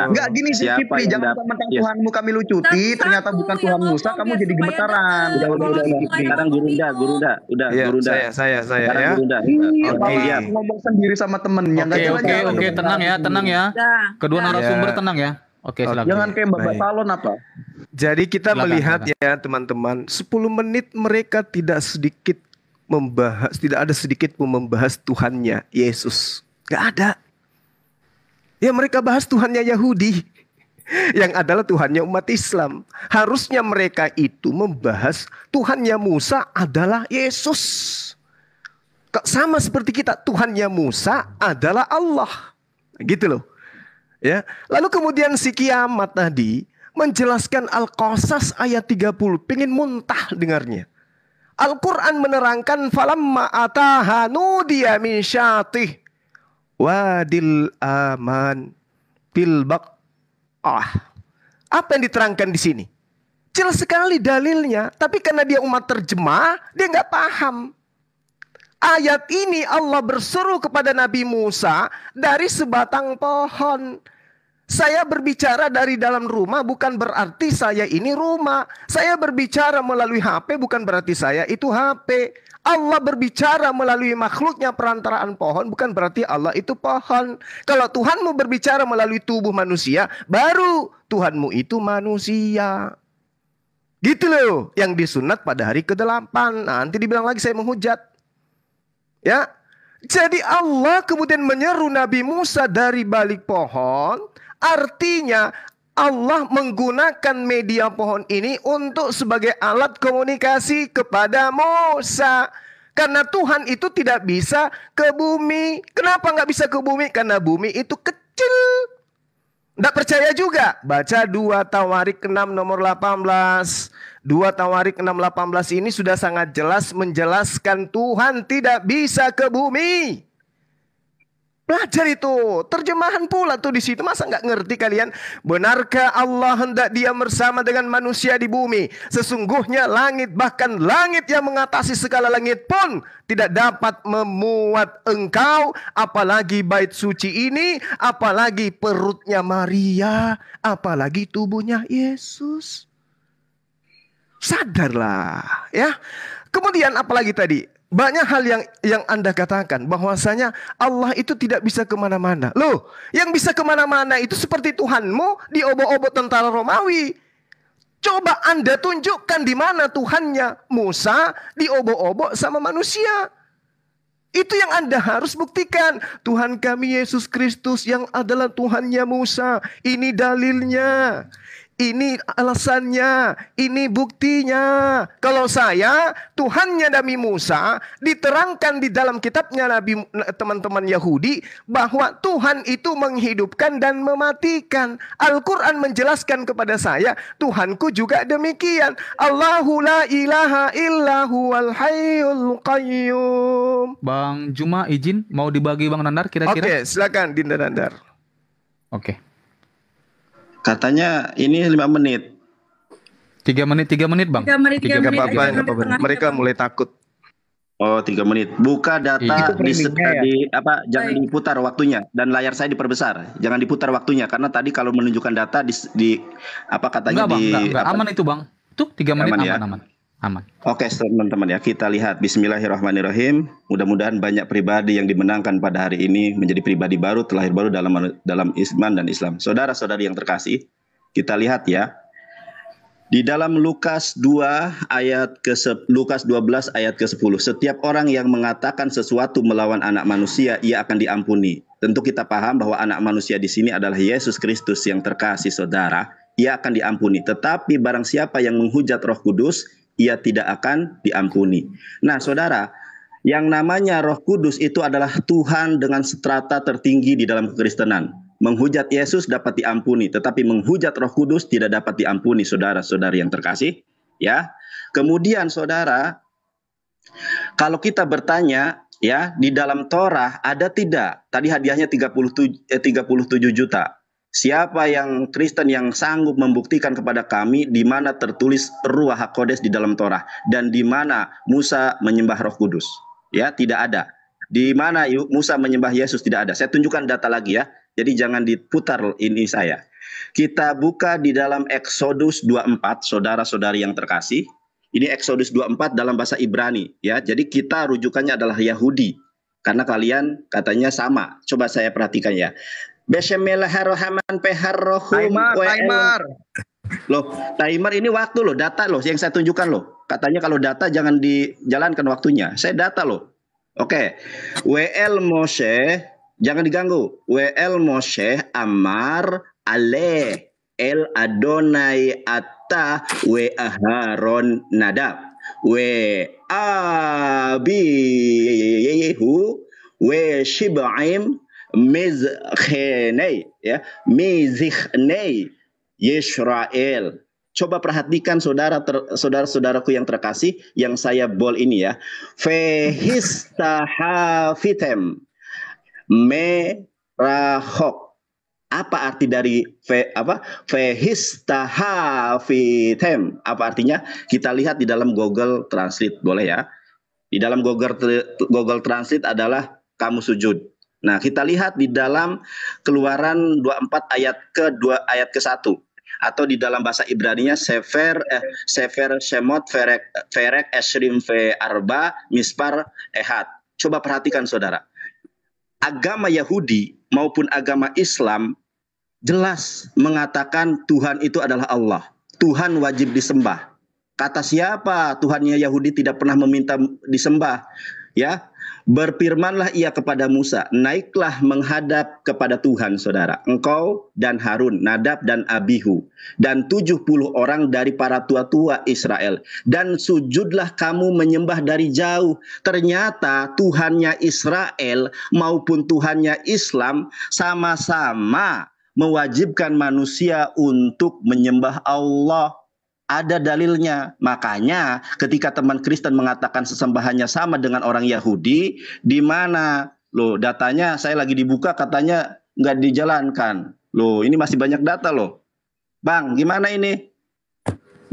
Enggak gini Zulkifli, jangan mentang Tuhanmu kami lucuti, ternyata bukan Tuhan Musa, kamu jadi gemetaran. Udah. Sekarang Gurunda. Saya ya. Oke, ngomong sendiri sama temennya. Oke, tenang ya. Kedua narasumber tenang ya. Oke, silakan. Jangan kayak Bapak Salon apa. Jadi kita melihat ya teman-teman, 10 menit mereka tidak ada sedikit pun membahas Tuhannya Yesus. Gak ada. Ya mereka bahas Tuhannya Yahudi yang adalah Tuhannya umat Islam. Harusnya mereka itu membahas Tuhannya Musa adalah Yesus. Sama seperti kita, Tuhannya Musa adalah Allah. Gitu loh. Ya. Lalu kemudian si Kiamat tadi menjelaskan Al-Qasas ayat 30, pengen muntah dengarnya. Al-Qur'an menerangkan falamma ataha nudiya min syatih. wadil aman fil baq'ah. Apa yang diterangkan di sini? Jelas sekali dalilnya, tapi karena dia umat terjemah, dia nggak paham. Ayat ini Allah berseru kepada Nabi Musa dari sebatang pohon. Saya berbicara dari dalam rumah bukan berarti saya ini rumah. Saya berbicara melalui HP bukan berarti saya itu HP. Allah berbicara melalui makhluknya perantaraan pohon bukan berarti Allah itu pohon. Kalau Tuhanmu berbicara melalui tubuh manusia, baru Tuhanmu itu manusia. Gitu loh yang disunat pada hari ke-8. Nanti dibilang lagi saya menghujat. Ya. Jadi Allah kemudian menyeru Nabi Musa dari balik pohon. Artinya Allah menggunakan media pohon ini untuk sebagai alat komunikasi kepada Musa. Karena Tuhan itu tidak bisa ke bumi. Kenapa nggak bisa ke bumi? Karena bumi itu kecil. Nggak percaya juga? Baca 2 Tawarik 6 nomor 18. 2 Tawarik 6:18 ini sudah sangat jelas menjelaskan Tuhan tidak bisa ke bumi. Belajar itu, terjemahan pula tuh di situ. Masa nggak ngerti kalian? Benarkah Allah hendak diam bersama dengan manusia di bumi? Sesungguhnya langit, bahkan langit yang mengatasi segala langit pun tidak dapat memuat engkau. Apalagi bait suci ini, apalagi perutnya Maria, apalagi tubuhnya Yesus. Sadarlah, ya. Kemudian apalagi tadi? Banyak hal yang Anda katakan bahwasanya Allah itu tidak bisa kemana-mana. Loh, yang bisa kemana-mana itu seperti Tuhanmu diobok-obok tentara Romawi. Coba Anda tunjukkan di mana Tuhannya Musa diobok-obok sama manusia. Itu yang Anda harus buktikan. Tuhan kami Yesus Kristus yang adalah Tuhannya Musa. Ini dalilnya. Ini alasannya, ini buktinya. Kalau saya, Tuhannya Nabi Musa diterangkan di dalam kitabnya teman-teman Yahudi bahwa Tuhan itu menghidupkan dan mematikan. Al-Quran menjelaskan kepada saya, Tuhanku juga demikian. Allahu la ilaha illahu wal hayyul qayyum. Bang Juma izin mau dibagi Bang Nandar kira-kira? Oke, silakan Dinda Nandar. Oke. Katanya ini 5 menit. 3 menit Bang. 3 menit. Mereka mulai takut. Oh 3 menit. Buka data jangan diputar waktunya dan layar saya diperbesar. Jangan diputar waktunya karena tadi kalau menunjukkan data enggak, aman itu Bang. Tuh 3 menit aman. Oke teman-teman ya, kita lihat. Bismillahirrahmanirrahim. Mudah-mudahan banyak pribadi yang dimenangkan pada hari ini menjadi pribadi baru, terlahir baru dalam iman dan Islam. Saudara-saudari yang terkasih, kita lihat ya. Di dalam Lukas 12 ayat ke-10, setiap orang yang mengatakan sesuatu melawan anak manusia, ia akan diampuni. Tentu kita paham bahwa anak manusia di sini adalah Yesus Kristus yang terkasih, saudara. Ia akan diampuni. Tetapi barang siapa yang menghujat Roh Kudus, ia tidak akan diampuni. Nah, saudara, yang namanya Roh Kudus itu adalah Tuhan dengan strata tertinggi di dalam kekristenan. Menghujat Yesus dapat diampuni, tetapi menghujat Roh Kudus tidak dapat diampuni, saudara-saudari yang terkasih. Ya. Kemudian, saudara, kalau kita bertanya, ya, di dalam Torah ada tidak? Tadi hadiahnya 37 juta. Siapa yang Kristen yang sanggup membuktikan kepada kami di mana tertulis Ruach HaKodes di dalam Torah dan di mana Musa menyembah Roh Kudus? Ya, tidak ada. Di mana Musa menyembah Yesus tidak ada. Saya tunjukkan data lagi ya. Jadi jangan diputar ini saya. Kita buka di dalam Exodus 24, saudara-saudari yang terkasih. Ini Exodus 24 dalam bahasa Ibrani ya. Jadi kita rujukannya adalah Yahudi. Karena kalian katanya sama. Coba saya perhatikan ya. Bismillahirrahmanirrahim. Timer. Loh, timer ini waktu loh, data loh yang saya tunjukkan loh. Katanya kalau data jangan dijalankan waktunya. Saya data loh. Oke. WL Moshe, jangan diganggu. WL Moshe Amar Ale El Adonai Atta We Aharon Nadab We Abihu We Shibaim Mizkhnei ya, Mizkhnei Yisrael. Coba perhatikan saudara-saudaraku yang terkasih yang saya bold ini ya. Fehistahafitem merahok. Apa arti dari fehistahafitem? Apa artinya? Kita lihat di dalam Google Translate, boleh ya? Di dalam Google Translate adalah kamu sujud. Nah, kita lihat di dalam Keluaran 24 ayat ke-1 atau di dalam bahasa Ibraninya Sefer Shemot Ferek Esrim Ve Arba Mispar Ehad. Coba perhatikan saudara. Agama Yahudi maupun agama Islam jelas mengatakan Tuhan itu adalah Allah. Tuhan wajib disembah. Kata siapa Tuhannya Yahudi tidak pernah meminta disembah? Ya, berfirmanlah ia kepada Musa, naiklah menghadap kepada Tuhan saudara, engkau dan Harun, Nadab dan Abihu, dan 70 orang dari para tua-tua Israel, dan sujudlah kamu menyembah dari jauh. Ternyata Tuhannya Israel maupun Tuhannya Islam sama-sama mewajibkan manusia untuk menyembah Allah. Ada dalilnya. Makanya ketika teman Kristen mengatakan sesembahannya sama dengan orang Yahudi, di mana? Loh, datanya saya lagi dibuka katanya nggak dijalankan. Loh, ini masih banyak data loh. Bang, gimana ini?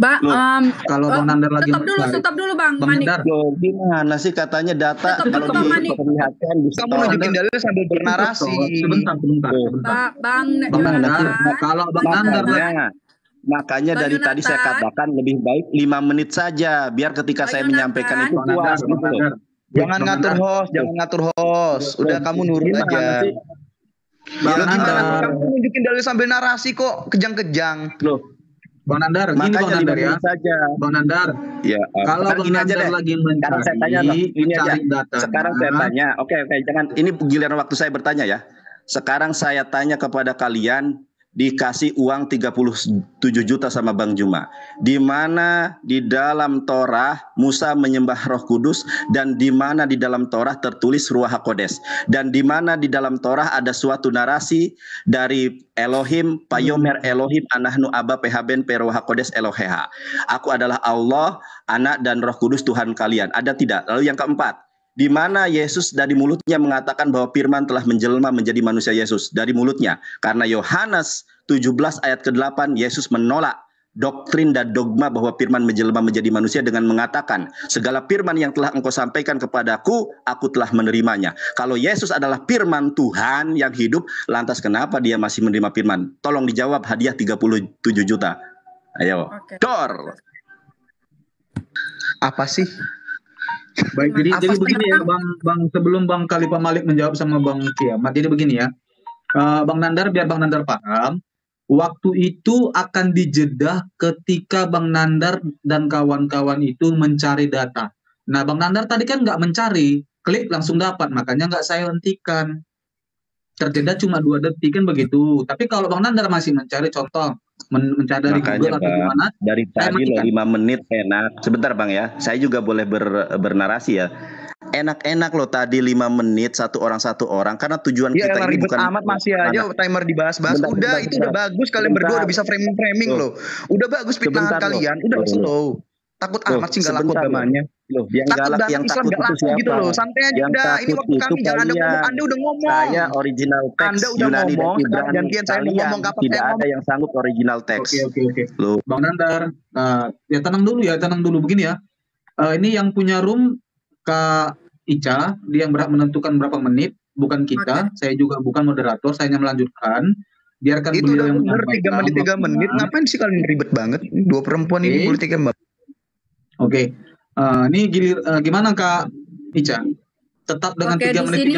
Kalau Bang Nandar lagi stop dulu Bang Manik. Loh, gimana sih katanya data kalau diperlihatkan bisa. Kamu nunjukin dalil sambil bernarasi. Sebentar. Bang Nandar, kalau Bang Nandar makanya dari tadi saya katakan lebih baik 5 menit saja biar ketika saya menyampaikan itu puas gitu. Jangan ngatur host. Udah kamu nurut aja. Gimana? Kamu nunjukin dalil sambil narasi kok kejang-kejang. Loh, Bang Nandar, gini Bang Nandar ya. Saja. Bang Nandar. Ya, kalau Bang Nandar lagi mencari data. Sekarang saya tanya. Oke, jangan ini giliran waktu saya bertanya ya. Sekarang saya tanya kepada kalian, dikasih uang 37 juta sama Bang Juma. Di mana di dalam Torah Musa menyembah Roh Kudus dan di mana di dalam Torah tertulis Ruach HaKodes dan di mana di dalam Torah ada suatu narasi dari Elohim, Payomer Elohim, Anahnu Aba Pehaben Peruach HaKodes Eloheha. Aku adalah Allah, Anak dan Roh Kudus Tuhan kalian. Ada tidak? Lalu yang keempat, di mana Yesus dari mulutnya mengatakan bahwa firman telah menjelma menjadi manusia Yesus dari mulutnya. Karena Yohanes 17 ayat ke-8 Yesus menolak doktrin dan dogma bahwa firman menjelma menjadi manusia dengan mengatakan segala firman yang telah engkau sampaikan kepadaku, aku telah menerimanya. Kalau Yesus adalah firman Tuhan yang hidup, lantas kenapa dia masih menerima firman? Tolong dijawab, hadiah 37 juta. Ayo. Dor. Apa sih? Baik, jadi begini ya Bang sebelum Bang Khalifah Malik menjawab sama Bang Kiamat, jadi begini ya, Bang Nandar, biar Bang Nandar paham, waktu itu akan dijedah ketika Bang Nandar dan kawan-kawan itu mencari data. Nah, Bang Nandar tadi kan nggak mencari, klik langsung dapat, makanya nggak saya hentikan. Terjeda cuma 2 detik kan begitu. Tapi kalau Bang Nandar masih mencari contoh, mencari dari Google atau gimana? Dari tadi loh 5 menit enak. Sebentar Bang ya, saya juga boleh bernarasi ya. Enak-enak loh tadi 5 menit satu orang karena tujuan kita ini ribet bukan amat masih aja timer dibahas-bahas. Itu udah bagus, kalian berdua udah bisa framing loh. Udah bagus fitnah kalian, udah slow. Takut amat sih nggak laku agamanya. Loh, yang galak yang takut itu siapa? Gitu loh. Santai aja yang udah. Ini waktu kami jangan Anda udah ngomong. Saya original teks. Anda udah Yunani ngomong. Sekarang gantian saya mau ngomong kapan tidak ada yang sanggup original teks. Oke. Bang Nandar, ya tenang dulu begini ya. Ini yang punya room Kak Ica, dia yang berhak menentukan berapa menit, bukan kita. Saya juga bukan moderator, saya hanya melanjutkan. Biarkan itu beliau yang menyampaikan. 3 menit. Ngapain sih kalian ribet banget? 2 perempuan ini politik Mbak. Oke. Ini gimana Kak Ica? Tetap dengan 3 menit?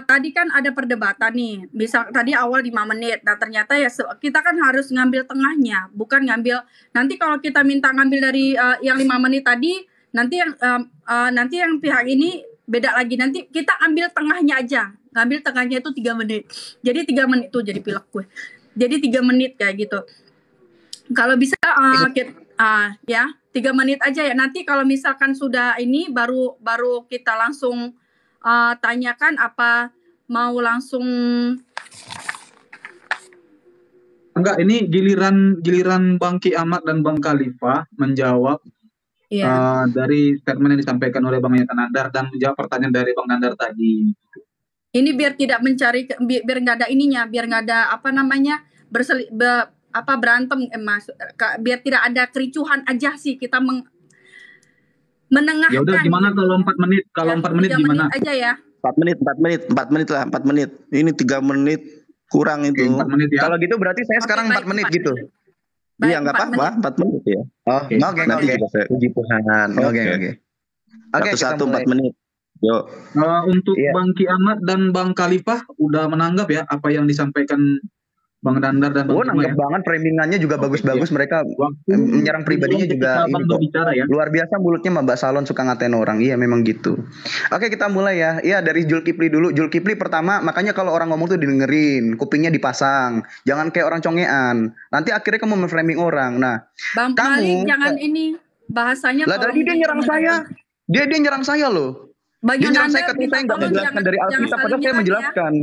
Tadi kan ada perdebatan nih. Bisa tadi awal 5 menit. Nah, ternyata ya kita kan harus ngambil tengahnya, bukan ngambil. Nanti kalau kita minta ngambil dari yang 5 menit tadi, nanti yang pihak ini beda lagi. Nanti kita ambil tengahnya aja. Ngambil tengahnya itu 3 menit. Jadi 3 menit tuh jadi pilek gue. Jadi 3 menit kayak gitu. Kalau bisa ya 3 menit aja ya. Nanti kalau misalkan sudah ini baru kita langsung tanyakan apa mau langsung. Enggak, ini giliran Bang Kiamat dan Bang Khalifah menjawab dari statement yang disampaikan oleh Bang Nandar dan menjawab pertanyaan dari Bang Nandar tadi. Ini biar tidak mencari biar nggak ada ininya, biar nggak ada apa namanya berantem Mas. Biar tidak ada kericuhan aja sih kita menengahkan. Ya udah gimana kalau 4 menit? Kalau 4 menit gimana? Menit aja ya. 4 menit lah, 4 menit. Ini 3 menit kurang itu. 4 menit ya. Kalau gitu berarti saya sekarang 4 menit gitu. Iya nggak apa-apa, 4 menit ya. Oke. Nanti juga saya uji Tuhan. Oke. Satu 4 menit. Yuk. Untuk Bang Kiamat dan Bang Khalifah udah menanggap ya apa yang disampaikan Bang Dandar dan Bang nanggap banget, framingannya juga bagus-bagus. Mereka menyerang pribadinya juga ya. Luar biasa mulutnya Mbak Salon, suka ngatain orang. Iya memang gitu. Oke, kita mulai ya. Iya, dari Zulkifli dulu. Zulkifli pertama, makanya kalau orang ngomong tuh didengerin, kupingnya dipasang. Jangan kayak orang congean. Nanti akhirnya kamu memframing orang. Nah, Bang Malik jangan ini bahasanya. Lah tadi dia nyerang saya. Dia nyerang saya loh. Dia nyerang saya ketika saya nggak menjelaskan dari Alkitab, padahal saya menjelaskan.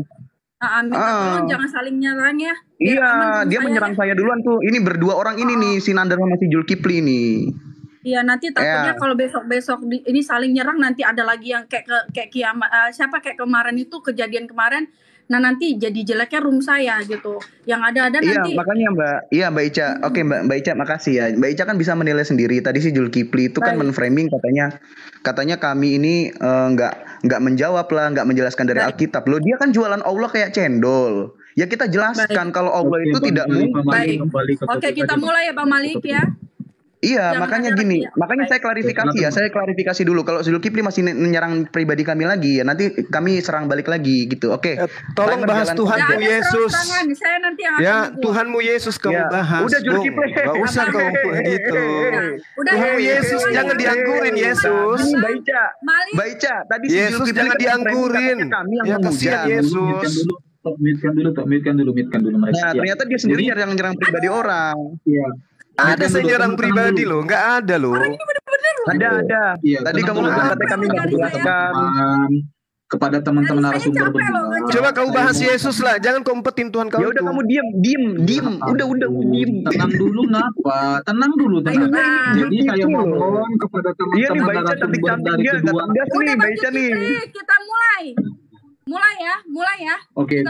Tolong jangan saling nyerang ya. Iya, dia menyerang saya duluan tuh. Ini berdua orang ini nih, si Nandar sama si Zulkifli nih. Iya, nanti takutnya kalau besok ini saling nyerang, nanti ada lagi yang kayak Kiamat, kayak kemarin itu kejadian kemarin. Nah nanti jadi jeleknya room saya gitu. Yang ada nanti. Iya makanya Mbak Ica. Oke Mbak Ica, makasih ya. Mbak Ica kan bisa menilai sendiri. Tadi si Zulkifli itu kan menframing katanya kami ini nggak menjawab lah, nggak menjelaskan dari Alkitab. Loh dia kan jualan Allah kayak cendol. Ya kita jelaskan kalau Allah itu tidak mungkin. Oke, kita mulai ya Bang Malik ya. Iya, makanya gini. Makanya saya klarifikasi ya. Saya klarifikasi dulu. Kalau Zulkifli masih menyerang pribadi kami lagi, ya nanti kami serang balik lagi gitu. Oke. Tolong bahas Tuhanmu Yesus. Saya nanti yang ya, Tuhanmu Yesus kamu bahas. Udah Zulkifli. Gak usah kau gitu. Tuhanmu Yesus jangan dianggurin Yesus. Mbak Ica, tadi Yesus jangan dianggurin. Ya kasihan Yesus. Mute kan dulu mereka. Nah, ternyata dia sendiri yang nyerang pribadi orang. Iya. Ada saya nyerang pribadi loh, nggak ada loh. Ada. Iya, tadi kamu kata kami nggak jelaskan kepada teman-teman narasumber berdua. Coba kau bahas Yesus lah, jangan kompetin Tuhan kau. Ya udah kamu diam. Udah diem. Tenang dulu ngapa? Tenang dulu. Jadi saya mohon kepada teman-teman narasumber dari kedua. Udah kita mulai ya. Oke.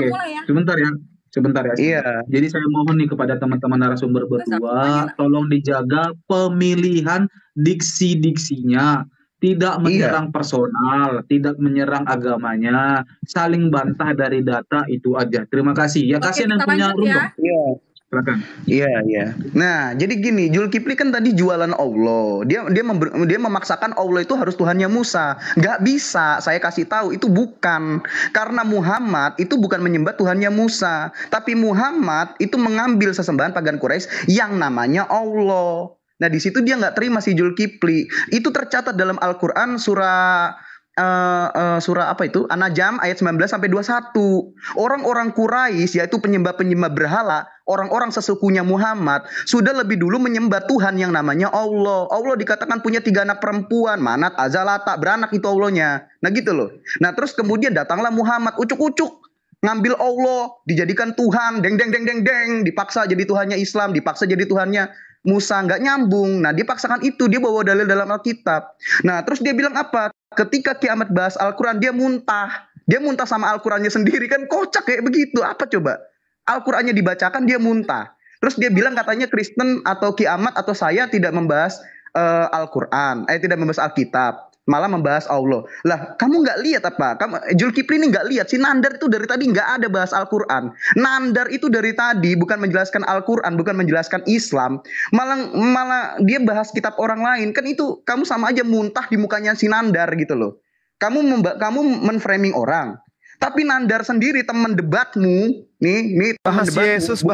Sebentar ya. Iya. Jadi saya mohon nih kepada teman-teman narasumber berdua, tolong dijaga pemilihan diksi-diksinya, tidak menyerang personal, tidak menyerang agamanya, saling bantah dari data itu aja. Terima kasih. Ya kasihan yang punya room. Iya. Silakan. Iya. Nah, jadi gini, Zulkifli kan tadi jualan Allah. Dia memaksakan Allah itu harus Tuhannya Musa. Nggak bisa. Saya kasih tahu itu bukan. Karena Muhammad itu bukan menyembah Tuhannya Musa, tapi Muhammad itu mengambil sesembahan pagan Quraisy yang namanya Allah. Nah, di situ dia nggak terima si Zulkifli. Itu tercatat dalam Al-Qur'an surah apa itu? An-Najm ayat 19 sampai 21. Orang-orang Quraisy yaitu penyembah-penyembah berhala, orang-orang sesukunya Muhammad sudah lebih dulu menyembah Tuhan yang namanya Allah. Allah dikatakan punya 3 anak perempuan, Manat, Azalata, beranak itu Allahnya. Nah gitu loh. Nah terus kemudian datanglah Muhammad ucuk-ucuk ngambil Allah, dijadikan Tuhan, deng, dipaksa jadi Tuhannya Islam, dipaksa jadi Tuhannya Musa, nggak nyambung. Nah dia paksakan itu, dia bawa dalil dalam Alkitab. Nah terus dia bilang apa? Ketika Kiamat bahas Al-Quran, dia muntah sama Al-Qurannya sendiri, kan kocak kayak begitu. Apa coba? Al-Qurannya dibacakan, dia muntah. Terus dia bilang katanya Kristen atau Kiamat atau saya tidak membahas Al-Quran, tidak membahas Alkitab, malah membahas Allah. Lah, kamu nggak lihat apa? Zulkifli ini nggak lihat. Si Nandar itu dari tadi nggak ada bahas Al-Quran. Nandar itu dari tadi bukan menjelaskan Al-Quran, bukan menjelaskan Islam. Malah dia bahas kitab orang lain. Kan itu kamu sama aja muntah di mukanya si Nandar gitu loh. Kamu menframing orang. Tapi Nandar sendiri teman debatmu, nih bahas Yesus.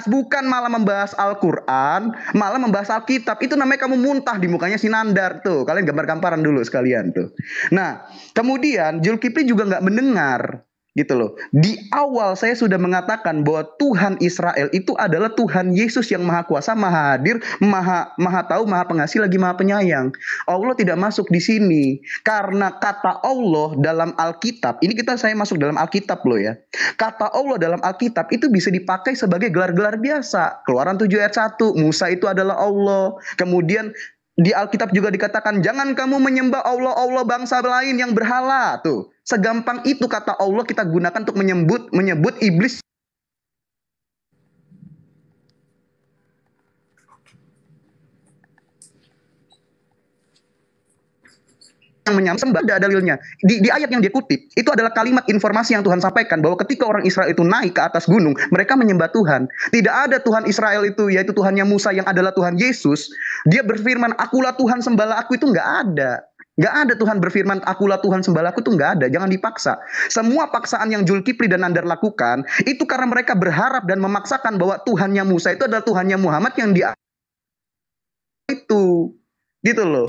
Bukan malah membahas Al-Quran, malah membahas Alkitab. Itu namanya kamu muntah di mukanya si Nandar tuh. Kalian gambar-gambaran dulu sekalian tuh. Nah, kemudian Zulkifli juga nggak mendengar. Gitu loh. Di awal saya sudah mengatakan bahwa Tuhan Israel itu adalah Tuhan Yesus yang maha kuasa, maha hadir, maha tahu, maha pengasih, lagi maha penyayang. Allah tidak masuk di sini karena kata Allah dalam Alkitab. Ini saya masuk dalam Alkitab loh ya. Kata Allah dalam Alkitab itu bisa dipakai sebagai gelar-gelar biasa. Keluaran 7 ayat 1, Musa itu adalah Allah. Kemudian di Alkitab juga dikatakan jangan kamu menyembah Allah bangsa lain yang berhala tuh. Segampang itu kata Allah kita gunakan untuk menyebut iblis yang menyembah. Ada dalilnya di ayat yang dia kutip itu adalah kalimat informasi yang Tuhan sampaikan bahwa ketika orang Israel itu naik ke atas gunung mereka menyembah Tuhan. Tidak ada Tuhan Israel itu yaitu Tuhannya Musa yang adalah Tuhan Yesus. Dia berfirman akulah Tuhan sembahlah aku, itu nggak ada. Nggak ada Tuhan berfirman akulah Tuhan sembahlah aku, itu nggak ada. Jangan dipaksa. Semua paksaan yang Zulkifli dan Nandar lakukan itu karena mereka berharap dan memaksakan bahwa Tuhannya Musa itu adalah Tuhannya Muhammad yang dia itu gitu loh.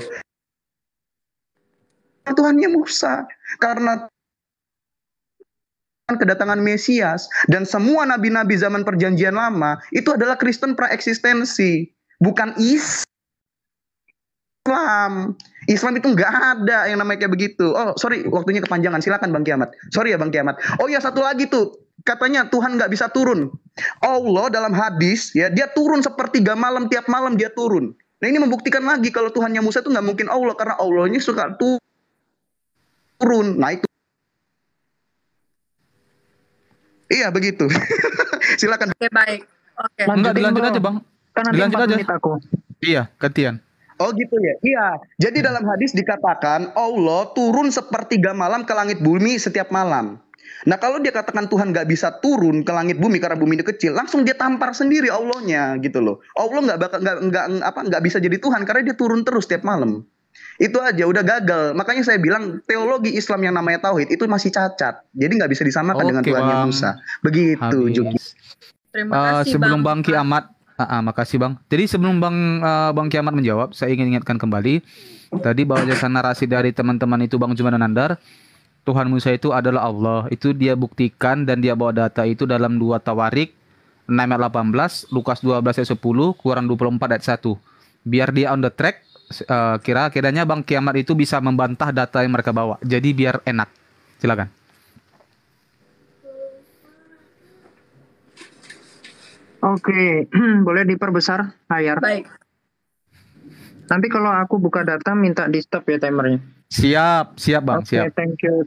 Tuhannya Musa karena kedatangan Mesias dan semua nabi-nabi zaman perjanjian lama itu adalah Kristen praeksistensi, bukan Islam. Islam itu nggak ada yang namanya kayak begitu. Oh sorry, waktunya kepanjangan, silakan Bang Kiamat. Sorry ya Bang Kiamat. Oh ya satu lagi tuh, katanya Tuhan nggak bisa turun. Allah dalam hadis ya dia turun sepertiga malam, tiap malam dia turun. Nah ini membuktikan lagi kalau Tuhannya Musa itu nggak mungkin Allah karena Allahnya suka turun. Nah itu iya begitu. Silakan. Oke baik. Oke. Enggak, dilanjut aja Bang. Kan Dilanjut aja. Aku. Iya, gantian. Oh gitu ya. Iya. Jadi dalam hadis dikatakan Allah turun sepertiga malam ke langit bumi setiap malam. Nah kalau dia katakan Tuhan nggak bisa turun ke langit bumi karena bumi itu kecil, langsung dia tampar sendiri Allahnya gitu loh. Allah nggak bisa jadi Tuhan karena dia turun terus setiap malam. Itu aja udah gagal. Makanya saya bilang teologi Islam yang namanya tauhid itu masih cacat. Jadi nggak bisa disamakan dengan Tuhannya Musa. Begitu Juki. Terima kasih sebelum Bang Kiamat, makasih Bang. Jadi sebelum Bang Kiamat menjawab, saya ingin ingatkan kembali tadi bahwa jasa narasi dari teman-teman itu Bang Juma dan Nandar, Tuhan Musa itu adalah Allah. Itu dia buktikan dan dia bawa data itu dalam 2 Tawarik 6 ayat 18, Lukas 12 ayat 10, Quran 24 ayat 1. Biar dia on the track. Kira-kiranya Bang Kiamat itu bisa membantah data yang mereka bawa. Jadi biar enak. Silakan. Oke, boleh diperbesar layar. Baik. Nanti kalau aku buka data minta di stop ya timernya. Siap Bang, siap. Thank you.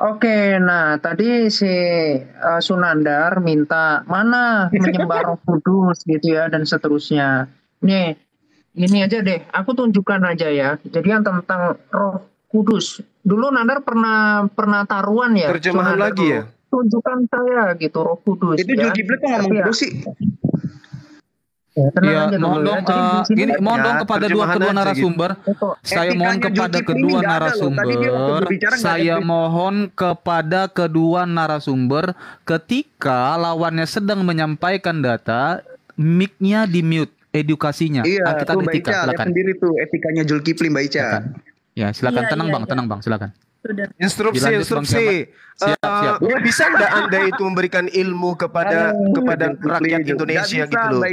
Oke, nah tadi si Sunandar minta mana menyembah Roh Kudus gitu ya dan seterusnya. Nih, ini aja deh, aku tunjukkan aja ya. Jadi yang tentang Roh Kudus. Dulu Nandar pernah taruhan ya. Terjemahan Sunandar lagi ya. Tunjukkan saya gitu Roh Kudus. Itu ya. Zulkifli kok ngomong terus sih. Ya, mohon dong, mohon dong kepada kedua narasumber. Saya mohon kepada kedua narasumber. Saya mohon kepada kedua narasumber ketika lawannya sedang menyampaikan data, mic-nya di mute, edukasinya. Iya, Kita tuh Mbak etika, Ica, lihat silakan. sendiri tuh etikanya Zulkifli Mbak Ica. Ya, silakan. Iya, Tenang iya, Bang, iya. tenang Bang, silakan. Sudah. Instruksi. Siap. Bisa nggak Anda itu memberikan ilmu kepada rakyat Indonesia gitu loh?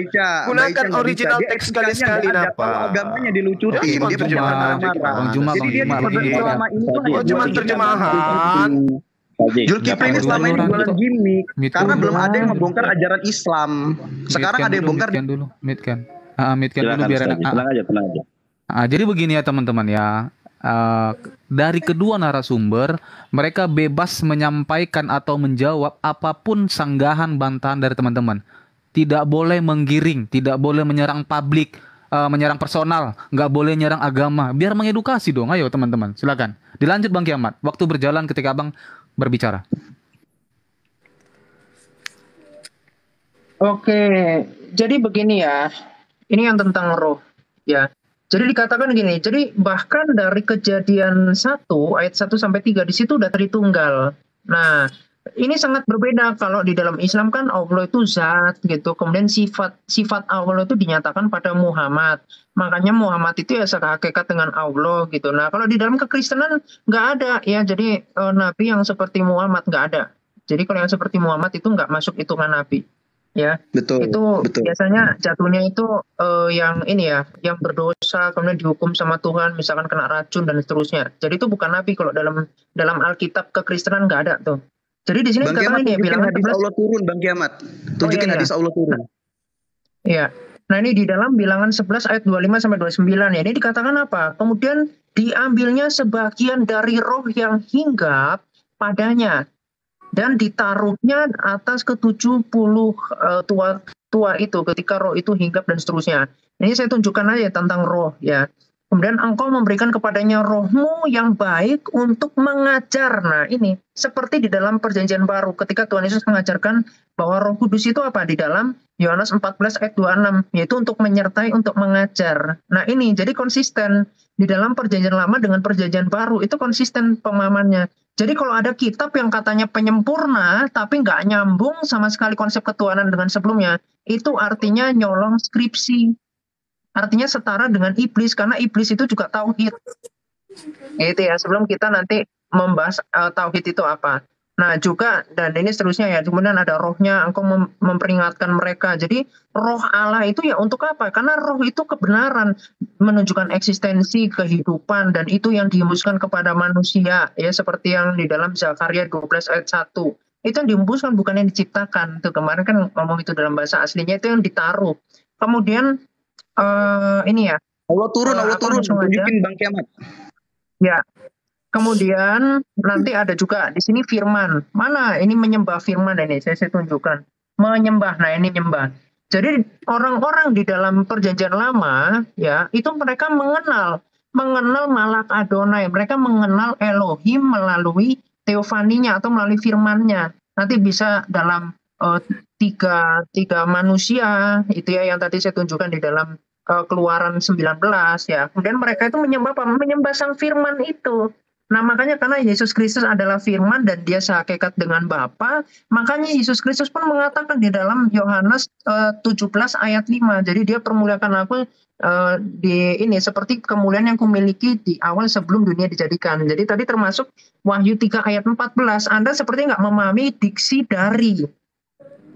Gunakan original teks sekali-sekali apa? Agamanya dilucutin. Cuma terjemahan. Cuma terjemahan. Zulkifli ini selama ini jualan gimmick karena belum ada yang membongkar ajaran Islam. Sekarang ada yang bongkar dulu. Mitkan dulu biar enak. Tenang aja. Jadi begini ya teman-teman ya. Dari kedua narasumber mereka bebas menyampaikan atau menjawab apapun sanggahan bantahan dari teman-teman. Tidak boleh menggiring, tidak boleh menyerang publik, menyerang personal, nggak boleh menyerang agama. Biar mengedukasi dong, ayo teman-teman, silakan. Dilanjut Bang Kiamat. Waktu berjalan ketika Abang berbicara. Oke, jadi begini ya. Ini yang tentang roh ya. Jadi dikatakan gini, jadi bahkan dari Kejadian 1 ayat 1 sampai 3 di situ udah Tritunggal. Nah, ini sangat berbeda kalau di dalam Islam kan Allah itu zat gitu. Kemudian sifat Allah itu dinyatakan pada Muhammad. Makanya Muhammad itu ya sehakikat dengan Allah gitu. Nah, kalau di dalam kekristenan nggak ada ya. Jadi nabi yang seperti Muhammad nggak ada. Jadi kalau yang seperti Muhammad itu nggak masuk hitungan nabi. Ya, betul. Biasanya jatuhnya itu yang ini ya, yang berdosa kemudian dihukum sama Tuhan, misalkan kena racun dan seterusnya. Jadi itu bukan nabi kalau dalam Alkitab kekristenan nggak ada tuh. Jadi di sini Bang Kiamat ini ya bilang hadis Allah turun Bang Kiamat. Tunjukin hadis Allah turun. Iya. Nah ini di dalam bilangan 11 ayat 25 sampai 29 ya. Ini dikatakan apa? Kemudian diambilnya sebagian dari roh yang hinggap padanya dan ditaruhnya atas ke-70 tua itu ketika roh itu hinggap dan seterusnya. Ini saya tunjukkan aja tentang roh ya. Kemudian engkau memberikan kepadanya rohmu yang baik untuk mengajar. Nah ini seperti di dalam perjanjian baru ketika Tuhan Yesus mengajarkan bahwa Roh Kudus itu apa di dalam Yohanes 14 ayat 26 yaitu untuk menyertai, untuk mengajar. Nah ini jadi konsisten di dalam perjanjian lama dengan perjanjian baru itu konsisten pemahamannya. Jadi kalau ada kitab yang katanya penyempurna tapi nggak nyambung sama sekali konsep ketuhanan dengan sebelumnya, itu artinya nyolong skripsi. Artinya setara dengan iblis karena iblis itu juga tauhid. Itu ya sebelum kita nanti membahas tauhid itu apa. Nah juga dan ini seterusnya ya. Kemudian ada rohnya, engkau memperingatkan mereka. Jadi roh Allah itu ya untuk apa? Karena roh itu kebenaran, menunjukkan eksistensi kehidupan dan itu yang dihembuskan kepada manusia ya seperti yang di dalam Zakaria 12 ayat 1. Itu yang dihembuskan bukan yang diciptakan. Tuh kemarin kan ngomong itu dalam bahasa aslinya itu yang ditaruh. Kemudian ini ya. Allah turun tunjukin Bang Kiamat. Ya. Kemudian nanti ada juga di sini firman. Mana ini menyembah firman ini saya tunjukkan. Menyembah. Nah, ini nyembah. Jadi orang-orang di dalam perjanjian lama ya, itu mereka mengenal Malak Adonai. Mereka mengenal Elohim melalui teofaninya atau melalui firman-Nya. Nanti bisa dalam tiga manusia itu ya yang tadi saya tunjukkan di dalam Keluaran 19 ya. Kemudian mereka itu menyembah apa? Menyembah sang firman itu. Nah makanya karena Yesus Kristus adalah firman dan dia sehakikat dengan Bapa, makanya Yesus Kristus pun mengatakan di dalam Yohanes 17 ayat 5. Jadi dia permuliakan aku di ini seperti kemuliaan yang kumiliki di awal sebelum dunia dijadikan. Jadi tadi termasuk Wahyu 3 ayat 14. Anda seperti nggak memahami diksi dari.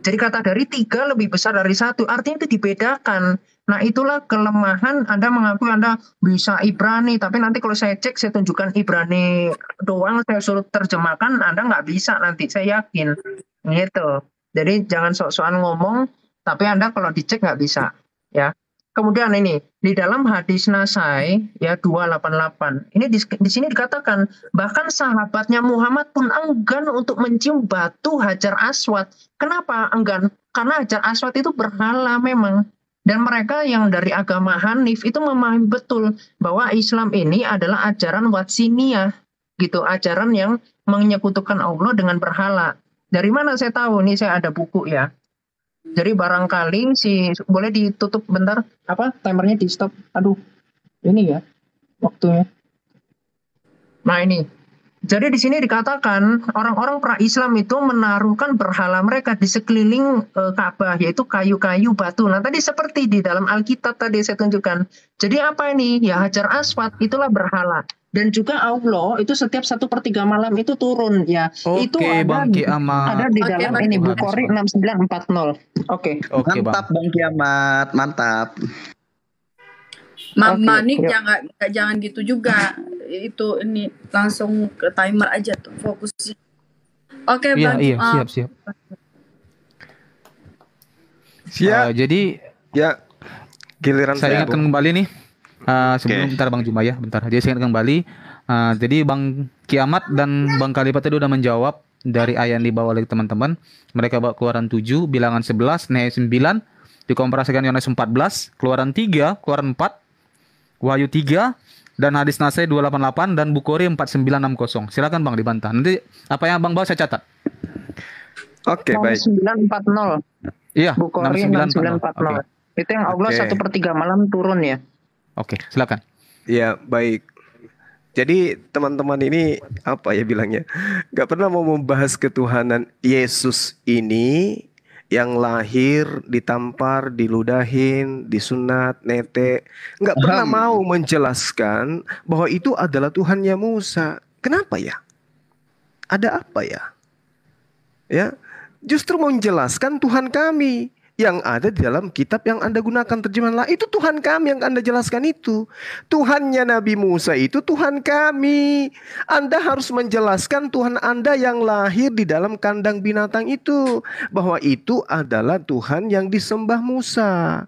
Jadi kata dari 3 lebih besar dari 1. Artinya itu dibedakan. Nah itulah kelemahan Anda mengakui Anda bisa Ibrani. Tapi nanti kalau saya cek, saya tunjukkan Ibrani doang, saya suruh terjemahkan, Anda nggak bisa nanti, saya yakin. Gitu. Jadi jangan sok-sokan ngomong, tapi Anda kalau dicek nggak bisa. Ya. Kemudian ini, di dalam hadis Nasai, ya 288, ini di sini dikatakan, bahkan sahabatnya Muhammad pun enggan untuk mencium batu Hajar Aswad. Kenapa enggan? Karena Hajar Aswad itu berhala memang. Dan mereka yang dari agama Hanif itu memahami betul bahwa Islam ini adalah ajaran Watsiniyah, gitu, ajaran yang menyekutukan Allah dengan berhala. Dari mana saya tahu? Ini saya ada buku ya. Jadi barangkali boleh ditutup bentar, timernya di stop. Aduh, ini ya waktunya. Nah ini, jadi di sini dikatakan orang-orang pra-Islam itu menaruhkan berhala mereka di sekeliling Ka'bah, yaitu kayu-kayu batu. Nah tadi seperti di dalam Alkitab tadi saya tunjukkan. Jadi apa ini? Ya Hajar Aswad itulah berhala. Dan juga Allah itu setiap 1/3 malam itu turun ya. Itu ada di dalam ini Bukhari 6940. Oke. Mantap Bang Kiamat, mantap. Manik jangan gitu juga. Itu ini langsung ke timer aja tuh fokusnya. Oke, Bang. Iya, siap. Jadi ya giliran saya ingatkan kembali nih. Sebelum bentar Bang Juma ya, bentar. Jadi saya ingatkan kembali. Jadi Bang Kiamat dan Bang Khalifah tadi udah menjawab dari ayat yang dibawa oleh teman-teman. Mereka bawa Keluaran 7, Bilangan 11, Nehemia 9, dikomparasikan Yohanes 14, Keluaran 3, Keluaran 4, Wahyu 3, dan hadis Nasai 288 dan Bukhari 4960. Silakan Bang dibantah. Nanti apa yang Bang bawa saya catat. Oke, baik. 6940. Iya, Bukhari 6940. Itu yang Allah 1/3 malam turun ya. Oke, silakan. Ya, baik. Jadi teman-teman ini apa ya bilangnya? Gak pernah mau membahas ketuhanan Yesus ini yang lahir, ditampar, diludahin, disunat, nete. Gak pernah mau menjelaskan bahwa itu adalah Tuhannya Musa. Kenapa ya? Ada apa ya? Ya, justru menjelaskan Tuhan kami yang ada di dalam kitab yang Anda gunakan terjemahan lain. Itu Tuhan kami yang Anda jelaskan itu. Tuhannya Nabi Musa itu Tuhan kami. Anda harus menjelaskan Tuhan Anda yang lahir di dalam kandang binatang itu. Bahwa itu adalah Tuhan yang disembah Musa.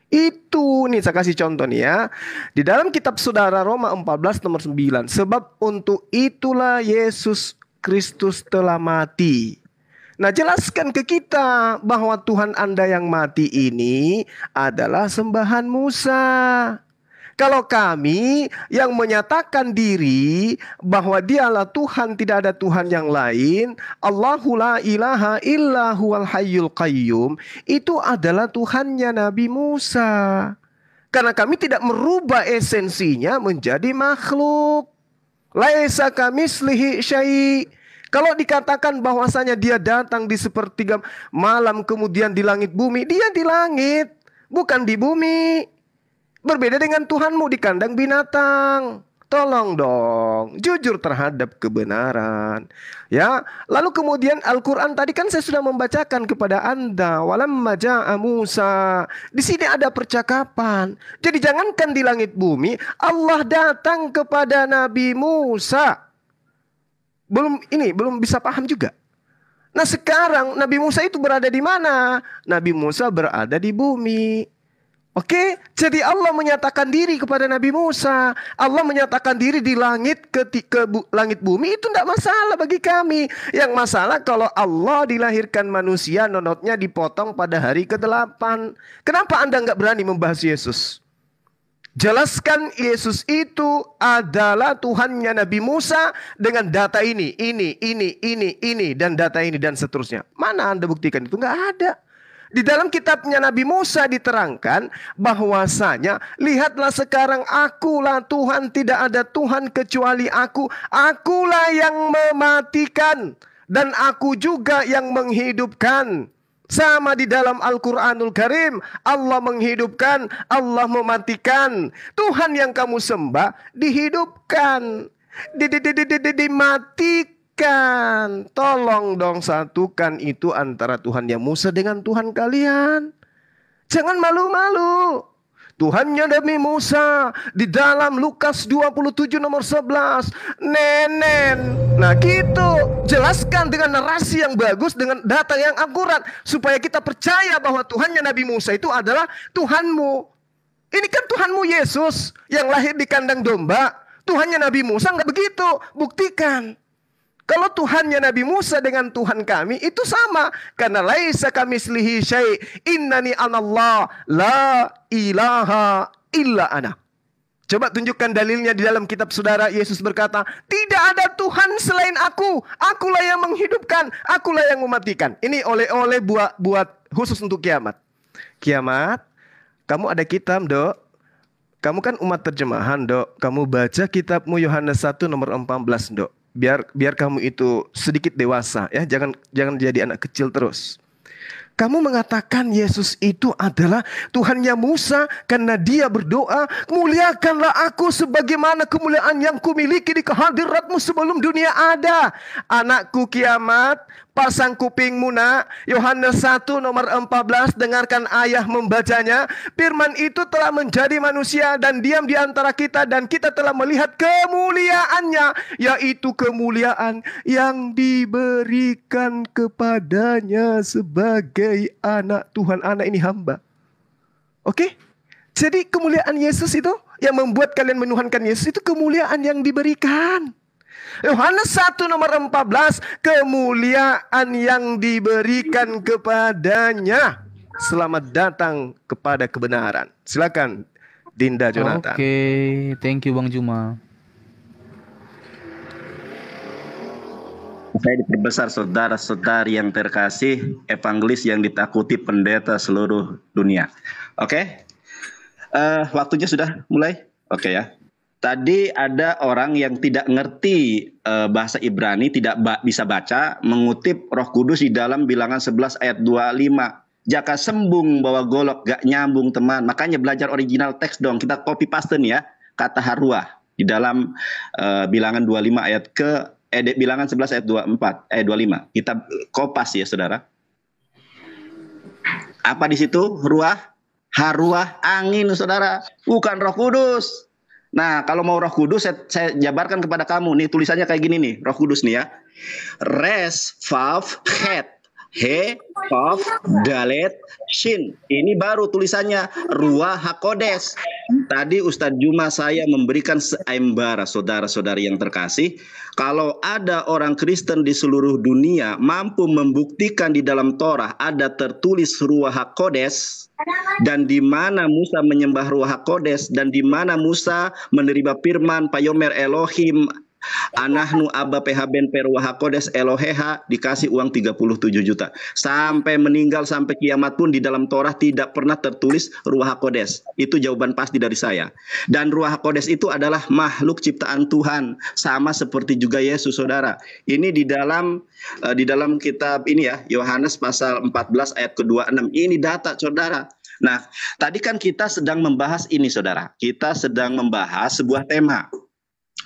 Itu nih saya kasih contoh nih ya. Di dalam kitab saudara Roma 14 nomor 9. Sebab untuk itulah Yesus Kristus telah mati. Nah, jelaskan ke kita bahwa Tuhan Anda yang mati ini adalah sembahan Musa. Kalau kami yang menyatakan diri bahwa dialah Tuhan, tidak ada Tuhan yang lain, Allahu la ilaha illa huwal hayyul qayyum, itu adalah Tuhannya Nabi Musa. Karena kami tidak merubah esensinya menjadi makhluk. Laisa kamislihi syai'. Kalau dikatakan bahwasanya dia datang di sepertiga malam kemudian di langit bumi, dia di langit, bukan di bumi. Berbeda dengan Tuhanmu di kandang binatang. Tolong dong, jujur terhadap kebenaran. Ya, lalu kemudian Al-Quran tadi kan saya sudah membacakan kepada Anda. Walamma ja'a Musa. Di sini ada percakapan. Jadi jangankan di langit bumi, Allah datang kepada Nabi Musa. Belum bisa paham juga. Nah, sekarang Nabi Musa itu berada di mana? Nabi Musa berada di bumi. Oke, jadi Allah menyatakan diri kepada Nabi Musa. Allah menyatakan diri di langit ketika langit bumi itu tidak masalah bagi kami. Yang masalah kalau Allah dilahirkan manusia, nonotnya dipotong pada hari ke-8. Kenapa Anda nggak berani membahas Yesus? Jelaskan Yesus itu adalah Tuhannya Nabi Musa dengan data ini, dan data ini dan seterusnya. Mana Anda buktikan itu? Nggak ada. Di dalam kitabnya Nabi Musa diterangkan bahwasanya lihatlah sekarang akulah Tuhan, tidak ada Tuhan kecuali aku. Akulah yang mematikan dan aku juga yang menghidupkan. Sama di dalam Al-Quranul Karim, Allah menghidupkan, Allah mematikan. Tuhan yang kamu sembah dihidupkan, dimatikan. Tolong dong satukan itu antara Tuhan yang Musa dengan Tuhan kalian. Jangan malu-malu. Tuhannya Nabi Musa di dalam Lukas 27 nomor 11. Nenen. Nah gitu. Jelaskan dengan narasi yang bagus, dengan data yang akurat. Supaya kita percaya bahwa Tuhannya Nabi Musa itu adalah Tuhanmu. Ini kan Tuhanmu Yesus yang lahir di kandang domba. Tuhannya Nabi Musa nggak begitu. Buktikan. Kalau Tuhannya Nabi Musa dengan Tuhan kami itu sama. Karena laisa kamislihi syai'. Innani anallah la ilaha illa ana. Coba tunjukkan dalilnya di dalam kitab saudara. Yesus berkata, tidak ada Tuhan selain aku. Akulah yang menghidupkan. Akulah yang mematikan. Ini oleh-oleh buat khusus untuk kiamat. Kiamat, kamu ada kitab, Dok. Kamu kan umat terjemahan, Dok. Kamu baca kitabmu Yohanes 1 nomor 14, Dok. Biar kamu itu sedikit dewasa ya, jangan jadi anak kecil terus. Kamu mengatakan Yesus itu adalah Tuhannya Musa karena dia berdoa, muliakanlah aku sebagaimana kemuliaan yang kumiliki di kehadiratmu sebelum dunia ada. Anakku kiamat, pasang kupingmu nak. Yohanes 1 nomor 14, dengarkan ayah membacanya. Firman itu telah menjadi manusia dan diam di antara kita, dan kita telah melihat kemuliaannya, yaitu kemuliaan yang diberikan kepadanya sebagai anak Tuhan. Anak ini hamba. Oke? Jadi kemuliaan Yesus itu yang membuat kalian menuhankan Yesus itu kemuliaan yang diberikan. Yohanes 1 nomor 14, kemuliaan yang diberikan kepadanya. Selamat datang kepada kebenaran. Silakan Dinda Jonathan. Oke, thank you Bang Juma. Saya diperbesar saudara-saudari yang terkasih, evangelis yang ditakuti pendeta seluruh dunia. Oke, waktunya sudah mulai. Oke ya. Tadi ada orang yang tidak ngerti bahasa Ibrani, tidak bisa baca, mengutip Roh Kudus di dalam Bilangan 11 ayat 25. Jaka sembung bawa golok, gak nyambung teman. Makanya belajar original teks dong. Kita copy paste nih ya, kata haruah di dalam Bilangan 25 ayat Bilangan 11 ayat 25. Kita kopas ya saudara. Apa di situ? Ruah, haruah, angin saudara. Bukan Roh Kudus. Nah kalau mau Roh Kudus saya jabarkan kepada kamu. Nih tulisannya kayak gini nih. Roh Kudus nih ya. Res, vav, het. He, Kof, Dalet, Shin. Ini baru tulisannya Ruah HaKodes. Tadi Ustadz Juma saya memberikan seimbara saudara-saudari yang terkasih. Kalau ada orang Kristen di seluruh dunia mampu membuktikan di dalam Torah ada tertulis Ruah HaKodes, dan di mana Musa menyembah Ruah HaKodes, dan di mana Musa menerima firman Payomer Elohim Anahnu Abba PHBN Ruah HaKodes Eloheha, dikasih uang 37 juta. Sampai meninggal, sampai kiamat pun di dalam Torah tidak pernah tertulis Ruah HaKodes. Itu jawaban pasti dari saya. Dan Ruah HaKodes itu adalah makhluk ciptaan Tuhan, sama seperti juga Yesus, saudara. Ini di dalam kitab ini ya, Yohanes pasal 14 ayat ke-26. Ini data, saudara. Nah, tadi kan kita sedang membahas ini, saudara. Kita sedang membahas sebuah tema.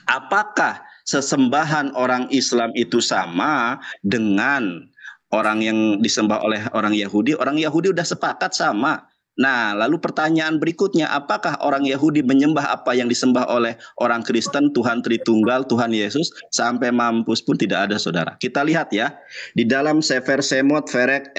Apakah sesembahan orang Islam itu sama dengan orang yang disembah oleh orang Yahudi? Orang Yahudi udah sepakat sama. Nah, lalu pertanyaan berikutnya, apakah orang Yahudi menyembah apa yang disembah oleh orang Kristen, Tuhan Tritunggal, Tuhan Yesus, sampai mampus pun tidak ada, saudara. Kita lihat ya, di dalam Sefer Semot Ferek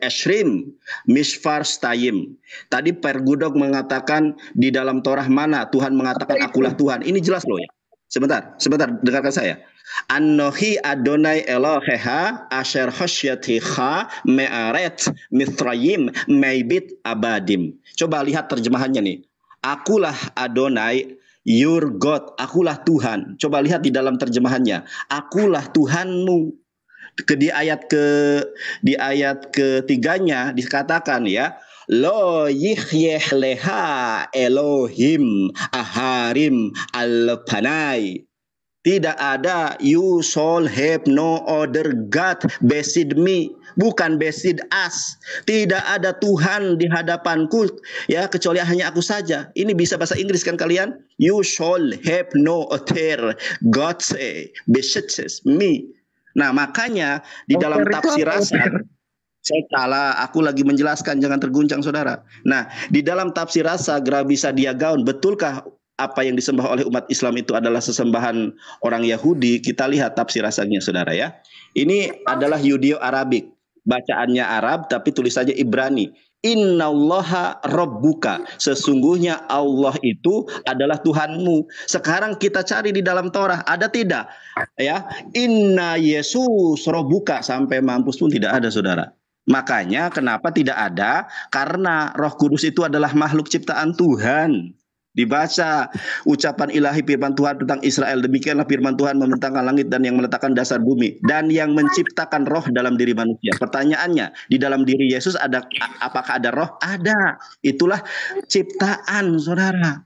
Eshrim Mishfar Stayim. Tadi Pergudok mengatakan di dalam Torah mana Tuhan mengatakan akulah Tuhan. Ini jelas loh ya. Sebentar, dengarkan saya. Anohi Adonai Eloheha asher hosyatiha me'aret mithrayim meibit abadim. Coba lihat terjemahannya nih. Akulah Adonai, your God. Akulah Tuhan. Coba lihat di dalam terjemahannya. Akulah Tuhanmu. Di ayat ketiganya dikatakan ya. Lo yihyeh leha Elohim aharim al-panai. Tidak ada you shall have no other God beside me. Bukan beside us. Tidak ada Tuhan di hadapanku ya, kecuali hanya aku saja. Ini bisa bahasa Inggris kan kalian? You shall have no other God beside me. Nah, makanya di dalam tafsir Rasan, saya salah, aku lagi menjelaskan, jangan terguncang saudara. Nah, di dalam tafsir Rasa Grabisa Diagaun, betulkah apa yang disembah oleh umat Islam itu adalah sesembahan orang Yahudi? Kita lihat tafsir Rasanya, saudara ya. Ini adalah Yudeo-Arabik, bacaannya Arab tapi tulisannya Ibrani. Innallaha rabbuka, sesungguhnya Allah itu adalah Tuhanmu. Sekarang kita cari di dalam Torah, ada tidak? Ya, Inna Yesus rabbuka, sampai mampus pun tidak ada, saudara. Makanya kenapa tidak ada? Karena Roh Kudus itu adalah makhluk ciptaan Tuhan. Dibaca ucapan ilahi firman Tuhan tentang Israel. Demikianlah firman Tuhan membentangkan langit dan yang meletakkan dasar bumi, dan yang menciptakan roh dalam diri manusia. Pertanyaannya, di dalam diri Yesus apakah ada roh? Ada. Itulah ciptaan, saudara.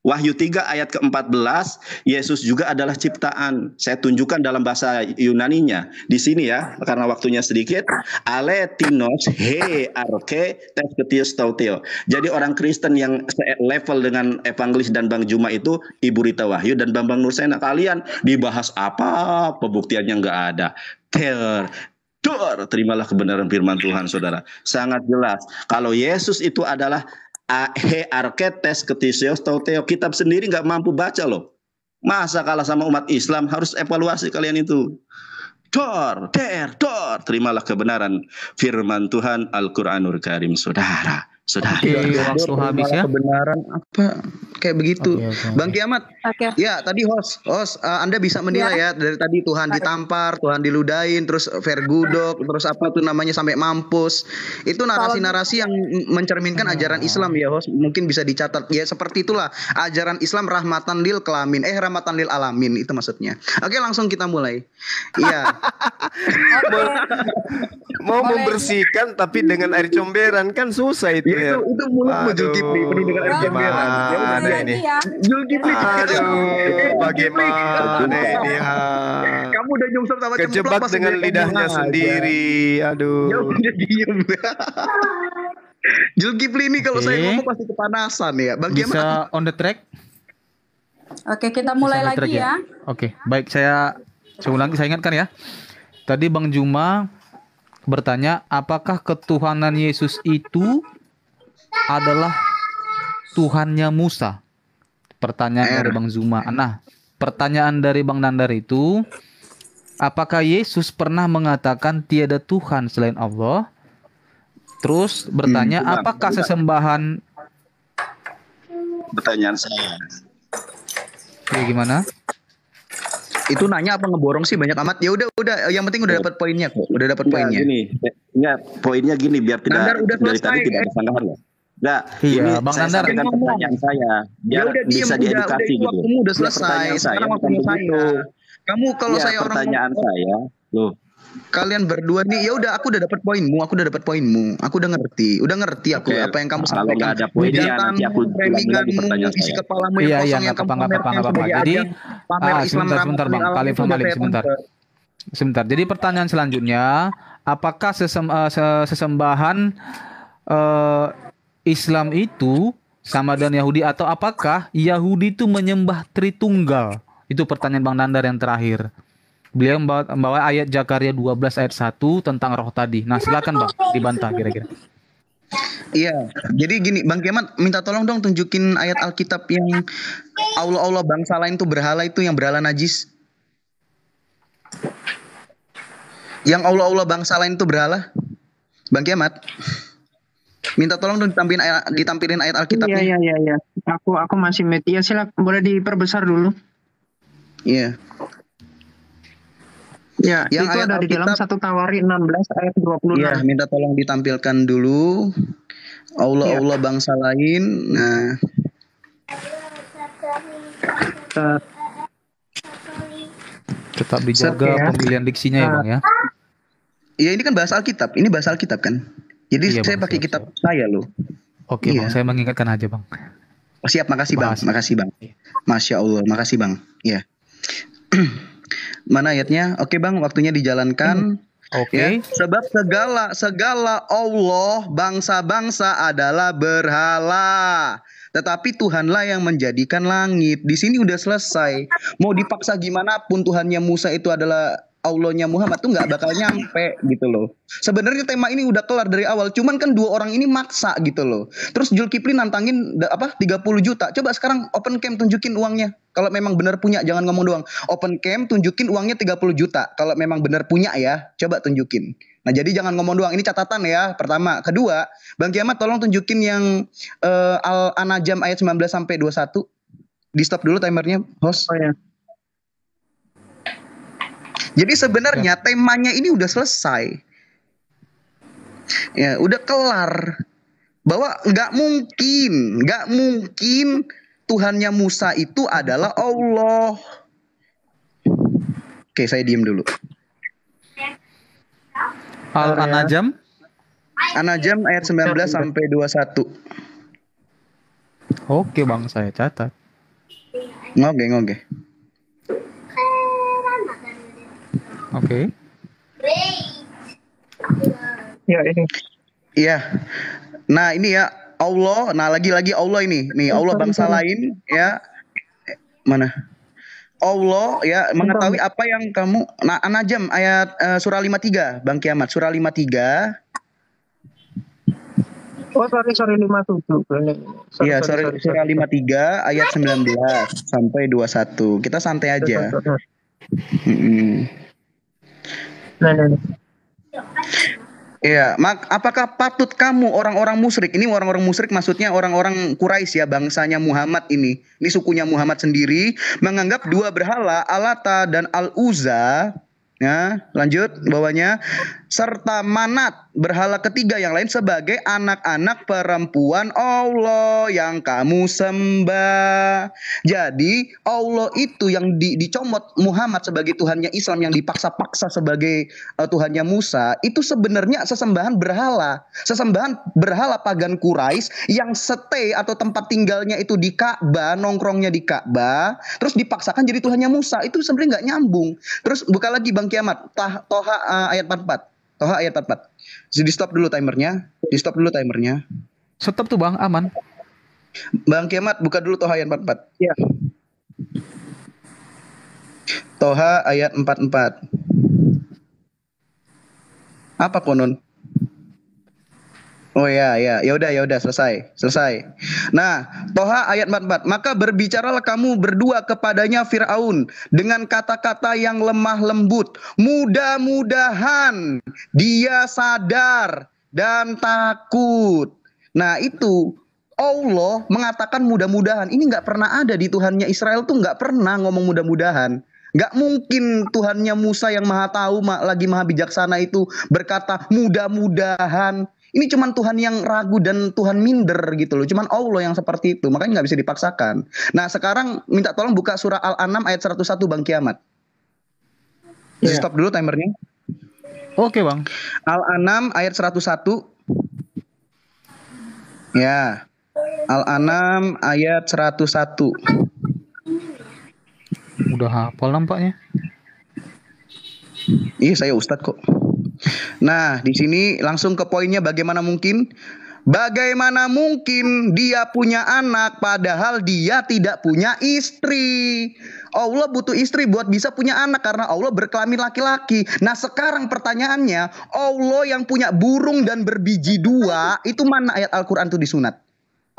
Wahyu 3 ayat ke-14, Yesus juga adalah ciptaan. Saya tunjukkan dalam bahasa Yunaninya. Di sini ya, karena waktunya sedikit. Aletinos he arke tes ketius tauteo. Jadi orang Kristen yang level dengan Evangelis dan Bang Juma itu Ibu Rita Wahyu dan Bambang Nursena. Kalian dibahas apa? Pembuktiannya nggak ada. Terimalah kebenaran firman Tuhan, saudara. Sangat jelas. Kalau Yesus itu adalah he arketes ketisios tauteo, kitab sendiri nggak mampu baca loh. Masa kalah sama umat Islam? Harus evaluasi kalian itu. Terimalah kebenaran firman Tuhan Al-Quranul Karim, saudara. Waktu habis ya. Kebenaran apa kayak begitu. Okay. Bang Kiamat. Ya, tadi host Anda bisa menilai ya dari tadi Tuhan ditampar, Tuhan diludahin, terus vergudok, terus apa tuh namanya sampai mampus. Itu narasi-narasi yang mencerminkan ajaran Islam ya, host. Mungkin bisa dicatat. Ya seperti itulah ajaran Islam rahmatan lil alamin itu maksudnya. Oke, langsung kita mulai. Iya. Mau membersihkan tapi dengan air comberan kan susah itu ya. Itu mulutmu Zulkifli penuh dengan air comberan. Ya udah ini. Zulkifli. Bagaimana ini? Kamu udah nyungsep sama kejebak dengan lidahnya sendiri. Aduh. Ya udah diem. Zulkifli ini kalau saya ngomong pasti kepanasan ya. Bisa on the track? Oke, kita mulai lagi ya. Oke, baik, saya ulangi, saya ingatkan ya. Tadi Bang Juma bertanya, apakah ketuhanan Yesus itu adalah Tuhannya Musa? Pertanyaan dari Bang Zuma. Nah, pertanyaan dari Bang Nandar itu, apakah Yesus pernah mengatakan tiada Tuhan selain Allah? Terus bertanya, Bang, apakah bentar. sesembahan Pertanyaan saya. ya gimana? Itu nanya apa ngeborong sih banyak amat. Ya udah, yang penting udah dapat poinnya kok. Udah dapat Enggak, poinnya. poinnya gini biar tidak Nandar udah dari selesai. tadi tidak ada sanggahan ya. Enggak, Iya, ini Bang saya Nandar. sampaikan pertanyaan saya biar Ya udah diem, bisa udah diedukasi itu gitu. waktumu udah Ya, selesai. pertanyaan saya Sekarang bukan waktunya begitu. saya. Kamu kalau Ya, saya orang pertanyaan saya, loh, kalian berdua nih, ya udah aku udah dapat poinmu, aku udah ngerti aku oke, apa yang kamu kalau sampaikan. nggak ada poinnya nanti aku ulangi lagi Reminganmu, pertanyaan isi saya. kepalamu Iya, yang iya, kosong yang nggak kamu apa-apa. pamerkan sebagai Jadi, ajang pamer Islam sebentar, rahmat Bang. lil alamin Khalifah itu udah Malik, saya sebentar. convert. Sebentar. Jadi pertanyaan selanjutnya, apakah sesembahan Islam itu sama dengan Yahudi atau apakah Yahudi itu menyembah Tritunggal? Itu pertanyaan Bang Nandar yang terakhir. Beliau membawa ayat Zakaria 12 ayat 1 tentang roh tadi. Nah, silakan Bang, dibantah kira-kira. Iya, jadi gini, Bang Kiamat minta tolong dong tunjukin ayat Alkitab yang Allah bangsa lain tuh berhala itu yang berhala najis. Yang Allah bangsa lain tuh berhala. Bang Kiamat. Minta tolong dong ditampilin ayat Alkitabnya. Iya. Aku masih mute. Ya silakan, boleh diperbesar dulu. Iya. Ya, Yang itu ayat ada di dalam Alkitab. 1 Tawari 16 ayat 26. Iya, minta tolong ditampilkan dulu. Allah bangsa lain. Nah, Tetap dijaga ya. pemilihan diksinya ya Bang ya. iya ini kan bahasa Alkitab. Ini bahasa Alkitab kan. Jadi Iya, saya Bang, pakai kitab saya loh. Oke Iya. Bang, saya mengingatkan aja Bang. Siap, makasih Bang. Makasih Bang. Masya Allah, makasih Bang. Ya. Mana ayatnya? Oke Bang, waktunya dijalankan. Oke. Ya, sebab segala Allah bangsa-bangsa adalah berhala. Tetapi Tuhanlah yang menjadikan langit. Di sini udah selesai. Mau dipaksa gimana pun Tuhannya Musa itu adalah Allahnya Muhammad tuh nggak bakal nyampe gitu loh. Sebenarnya tema ini udah kelar dari awal. Cuman kan dua orang ini maksa gitu loh. Terus Zulkifli nantangin 30 juta. Coba sekarang open cam tunjukin uangnya. Kalau memang benar punya, jangan ngomong doang. Open cam tunjukin uangnya 30 juta. Kalau memang benar punya ya, coba tunjukin. Nah jadi jangan ngomong doang. Ini catatan ya. Pertama, kedua, Bang Kiamat tolong tunjukin yang Al-An'am ayat 19 sampai 21. Di stop dulu timernya, host. Oh ya. Jadi sebenarnya temanya ini udah selesai. Ya, udah kelar. Bahwa nggak mungkin Tuhannya Musa itu adalah Allah. Oke, saya diem dulu. Al-An'am ayat 19 sampai 21. Oke Bang, saya catat. Ngoge. Oke. Ya ini. Iya. Nah, ini ya Allah. Nah, lagi-lagi Allah ini. Nih, Allah bangsa lain ya. Mana? Allah ya mengetahui apa yang kamu. Nah, An-Najm ayat surah 53, Bang Kiamat, surah 53. Oh, sorry 57. Iya, surah 53 ayat 19 sampai 21. Kita santai aja. Nah. Iya, apakah patut kamu orang-orang musyrik, ini orang-orang musyrik maksudnya orang-orang Quraisy ya, bangsanya Muhammad ini sukunya Muhammad sendiri, menganggap dua berhala Alata dan Al-Uzza, ya, lanjut bawahnya, serta Manat, berhala ketiga yang lain sebagai anak-anak perempuan Allah yang kamu sembah. Jadi Allah itu yang dicomot Muhammad sebagai Tuhannya Islam, yang dipaksa-paksa sebagai Tuhannya Musa, itu sebenarnya sesembahan berhala pagan Quraisy yang stay atau tempat tinggalnya itu di Ka'bah, nongkrongnya di Ka'bah, terus dipaksakan jadi Tuhannya Musa. Itu sebenarnya nggak nyambung. Terus buka lagi Bang Kiamat, Toha ayat 44. Toha ayat 44. Di stop dulu timernya. Stop tuh Bang, aman. Bang Kiamat buka dulu Toha ayat 44. Ya. Toha ayat 44. Apa konon? Oh ya, ya udah selesai. Nah, Toha ayat 44. Maka berbicaralah kamu berdua kepadanya Firaun dengan kata-kata yang lemah lembut. Mudah-mudahan dia sadar dan takut. Nah, itu Allah mengatakan mudah-mudahan. Ini nggak pernah ada di Tuhannya Israel tuh, nggak pernah ngomong mudah-mudahan. Nggak mungkin Tuhannya Musa yang maha tahu, lagi maha bijaksana itu berkata mudah-mudahan. Ini cuman Tuhan yang ragu dan Tuhan minder gitu loh. Cuman Allah yang seperti itu. Makanya nggak bisa dipaksakan. Nah sekarang minta tolong buka surah Al-An'am ayat 101 Bang Kiamat. Stop dulu timernya. Oke Bang. Al-An'am ayat 101. Ya. Al-An'am ayat 101. Udah hafal nampaknya. Iya, saya Ustadz kok. Nah, di sini langsung ke poinnya. Bagaimana mungkin dia punya anak padahal dia tidak punya istri? Allah butuh istri buat bisa punya anak karena Allah berkelamin laki-laki. Nah, sekarang pertanyaannya, Allah yang punya burung dan berbiji dua, itu mana ayat Al-Qur'an tuh disunat?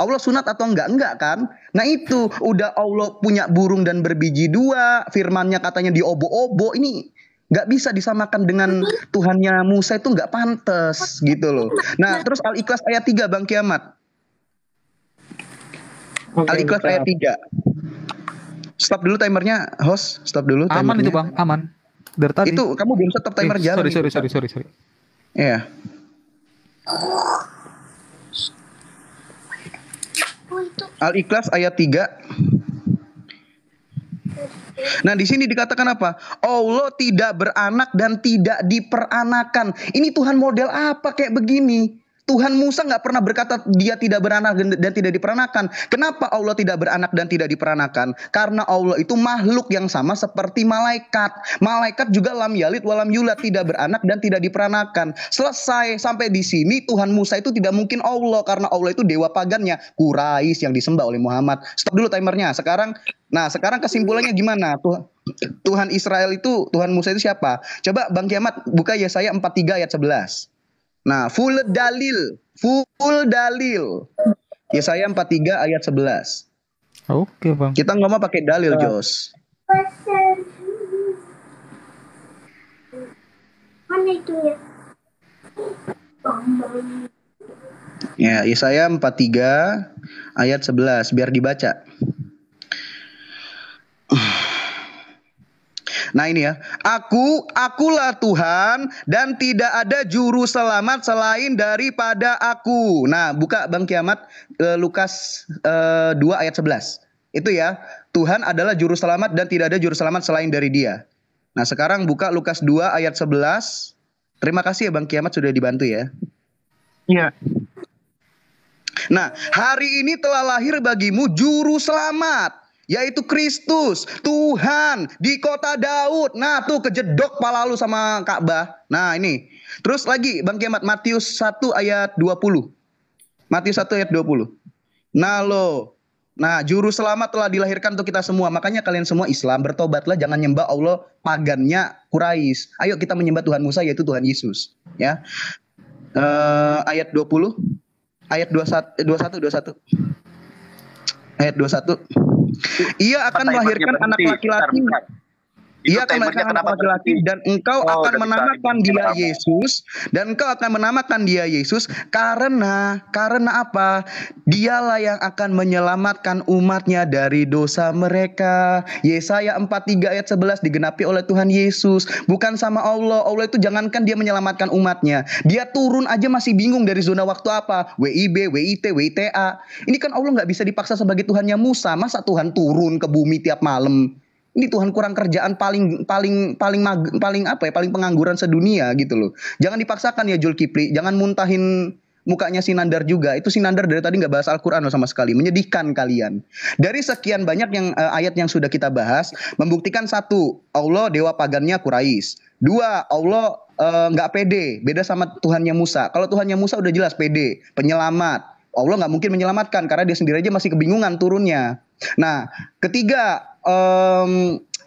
Allah sunat atau enggak? Enggak kan? Nah itu udah Allah punya burung dan berbiji dua, firmannya katanya diobo-obo, ini nggak bisa disamakan dengan Tuhannya Musa, itu nggak pantas gitu loh. Nah terus Al-Ikhlas ayat 3 Bang Kiamat. Al-Ikhlas ayat 3. Stop dulu timernya, host. Stop dulu timernya. Aman itu Bang, aman. Dari tadi. Itu kamu belum stop timer jalan. Sorry. Iya. Al-Ikhlas ayat 3. Nah, di sini dikatakan apa? Allah tidak beranak dan tidak diperanakan. Ini Tuhan model apa kayak begini? Tuhan Musa nggak pernah berkata dia tidak beranak dan tidak diperanakan. Kenapa Allah tidak beranak dan tidak diperanakan? Karena Allah itu makhluk yang sama seperti malaikat. Malaikat juga lam yalid walam yulad, tidak beranak dan tidak diperanakan. Selesai sampai di sini Tuhan Musa itu tidak mungkin Allah karena Allah itu dewa pagannya, Quraisy yang disembah oleh Muhammad. Stop dulu timernya. Sekarang kesimpulannya gimana? Tuhan Israel itu, Tuhan Musa itu siapa? Coba Bang Kiamat buka Yesaya 43 ayat 11. Nah, full dalil. Yesaya 43 ayat 11. Oke, Bang. Kita ngomong pakai dalil, Jos. Mana itu ya? Ya, Yesaya 43 ayat 11 biar dibaca. Nah ini ya, akulah Tuhan dan tidak ada juru selamat selain daripada aku. Nah buka Bang Kiamat Lukas 2 ayat 11. Itu ya, Tuhan adalah juru selamat dan tidak ada juru selamat selain dari dia. Nah sekarang buka Lukas 2 ayat 11. Terima kasih ya Bang Kiamat sudah dibantu ya. Iya. Nah hari ini telah lahir bagimu juru selamat, yaitu Kristus, Tuhan di kota Daud. Nah tuh kejedok pala lu sama Ka'bah. Nah ini. Terus lagi Bang Kiamat Matius 1 ayat 20. Matius 1 ayat 20. Nah juru selamat telah dilahirkan untuk kita semua. Makanya kalian semua Islam bertobatlah, jangan nyembah Allah pagannya Quraisy. Ayo kita menyembah Tuhan Musa yaitu Tuhan Yesus. Ya. Ayat 20. Ayat 21. Ayat 21. Ia akan melahirkan anak laki-laki. Ia akan melahirkan anak laki-laki dan engkau akan menamakan dia Yesus. Dan engkau akan menamakan dia Yesus karena apa? Dialah yang akan menyelamatkan umatnya dari dosa mereka. Yesaya 43 ayat 11 digenapi oleh Tuhan Yesus. Bukan sama Allah. Allah itu jangankan dia menyelamatkan umatnya, dia turun aja masih bingung dari zona waktu apa. WIB, WIT, WITA. Ini kan Allah nggak bisa dipaksa sebagai Tuhannya Musa. Masa Tuhan turun ke bumi tiap malam? Ini Tuhan kurang kerjaan paling pengangguran sedunia gitu loh. Jangan dipaksakan ya Zulkifli. Jangan muntahin mukanya Sinandar juga. Itu Sinandar dari tadi nggak bahas Al-Quran sama sekali. Menyedihkan kalian. Dari sekian banyak ayat yang sudah kita bahas, membuktikan satu, Allah dewa pagannya Quraisy. Dua, Allah nggak pede, beda sama Tuhannya Musa. Kalau Tuhannya Musa udah jelas pede, penyelamat. Allah nggak mungkin menyelamatkan karena dia sendiri aja masih kebingungan turunnya. Nah, ketiga,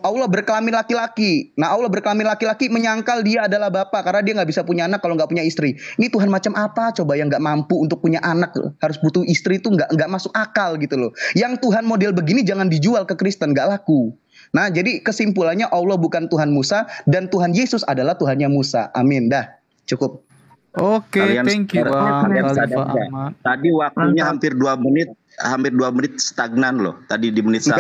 Allah berkelamin laki-laki. Nah, Allah berkelamin laki-laki menyangkal dia adalah bapak karena dia nggak bisa punya anak kalau nggak punya istri. Ini Tuhan macam apa coba yang nggak mampu untuk punya anak harus butuh istri itu nggak masuk akal gitu loh. Yang Tuhan model begini jangan dijual ke Kristen, nggak laku. Nah, jadi kesimpulannya Allah bukan Tuhan Musa dan Tuhan Yesus adalah Tuhannya Musa. Amin. Dah, cukup. Oke, thank you Bang. Tadi waktunya hampir 2 menit stagnan loh. Tadi di menit 1.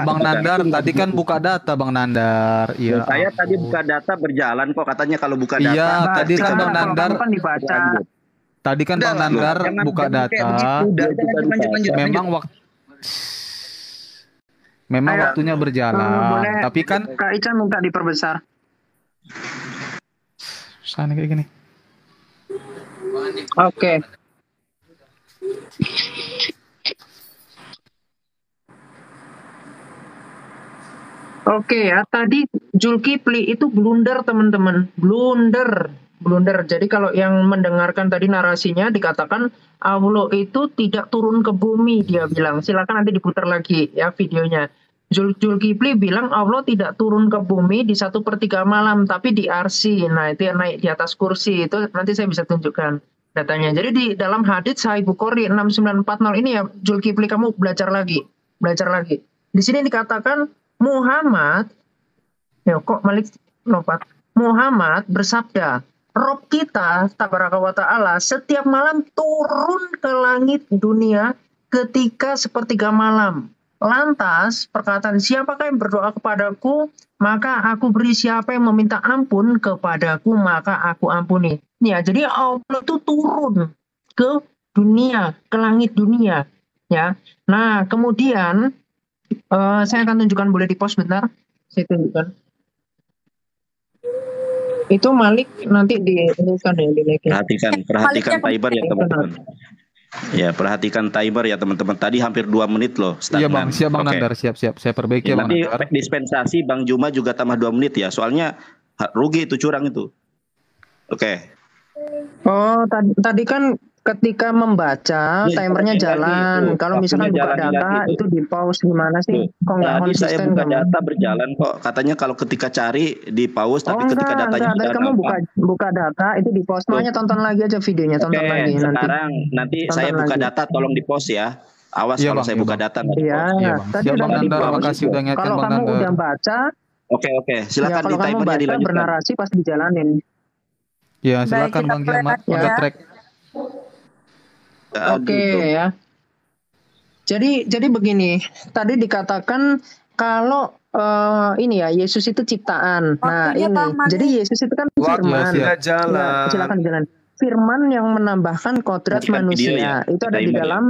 Bang Nandar tadi kan buka data Bang Nandar. Iya. Saya tadi buka data berjalan kok katanya kalau buka data. Iya, tadi kan Bang Nandar dibaca. Tadi kan Bang Nandar buka data. Memang waktunya berjalan. Tapi kan Kak Ica minta diperbesar. Sana kayak gini. Oke. Oke ya, tadi Zulkifli itu blunder teman-teman, blunder. Jadi kalau yang mendengarkan tadi narasinya dikatakan Allah itu tidak turun ke bumi, dia bilang. Silakan nanti diputar lagi ya videonya. Zulkifli bilang Allah tidak turun ke bumi di 1/3 malam, tapi di arsy. Nah itu yang naik di atas kursi, itu nanti saya bisa tunjukkan datanya. Jadi di dalam hadits Sahih Bukhari 6940 ini ya Zulkifli kamu belajar lagi. Di sini dikatakan Muhammad, ya kok Malik lompat. Muhammad bersabda, Rob kita tabaraka wa ta'ala setiap malam turun ke langit dunia ketika 1/3 malam. Lantas perkataan siapakah yang berdoa kepadaku, maka aku beri, siapa yang meminta ampun kepadaku, maka aku ampuni. Ya, jadi Allah itu turun ke dunia, ke langit dunia. Ya, nah kemudian saya akan tunjukkan, boleh di pause bentar, saya tunjukkan. Itu Malik nanti diinginkan ya, perhatikan timer ya teman-teman. Ya, perhatikan timer ya teman-teman. Tadi hampir 2 menit loh stagnan. Iya Bang, siap Bang Nandar, siap. Saya perbaiki ya, Bang nanti Nandar. dispensasi Bang Juma juga tambah 2 menit ya. Soalnya rugi itu, curang itu. Oke. Oh, tadi kan ketika membaca timernya jalan. Kalau misalkan buka data itu di pause, gimana sih? Kok nggak Tadi saya konsisten buka kamu? data berjalan kok. Katanya kalau ketika cari di pause, tapi ketika datanya Tadi sudah kamu nampak. buka data itu di pause. Makanya tonton lagi aja videonya, tonton Oke, lagi nanti saya buka data, tolong di pause ya. Awas Iya, kalau Bang, saya iya, buka Bang. data nggak di Iya, pause. tadi Siap, udah Bang di Nandar, pause. makasih udah ngingetin Kalau Bang kamu Nandar. udah baca, Oke, silakan kalau di kamu timernya baca dilanjutkan. bernarasi pasti dijalanin. Ya, silakan Bang Kiamat, udah track. Oke ya. Jadi begini, tadi dikatakan kalau ini ya Yesus itu ciptaan. Nah ini, jadi Yesus itu kan firman. jalan. Silakan jalan. Firman yang menambahkan kodrat Matikan video manusia. ya, Itu ada di timer ya. dalam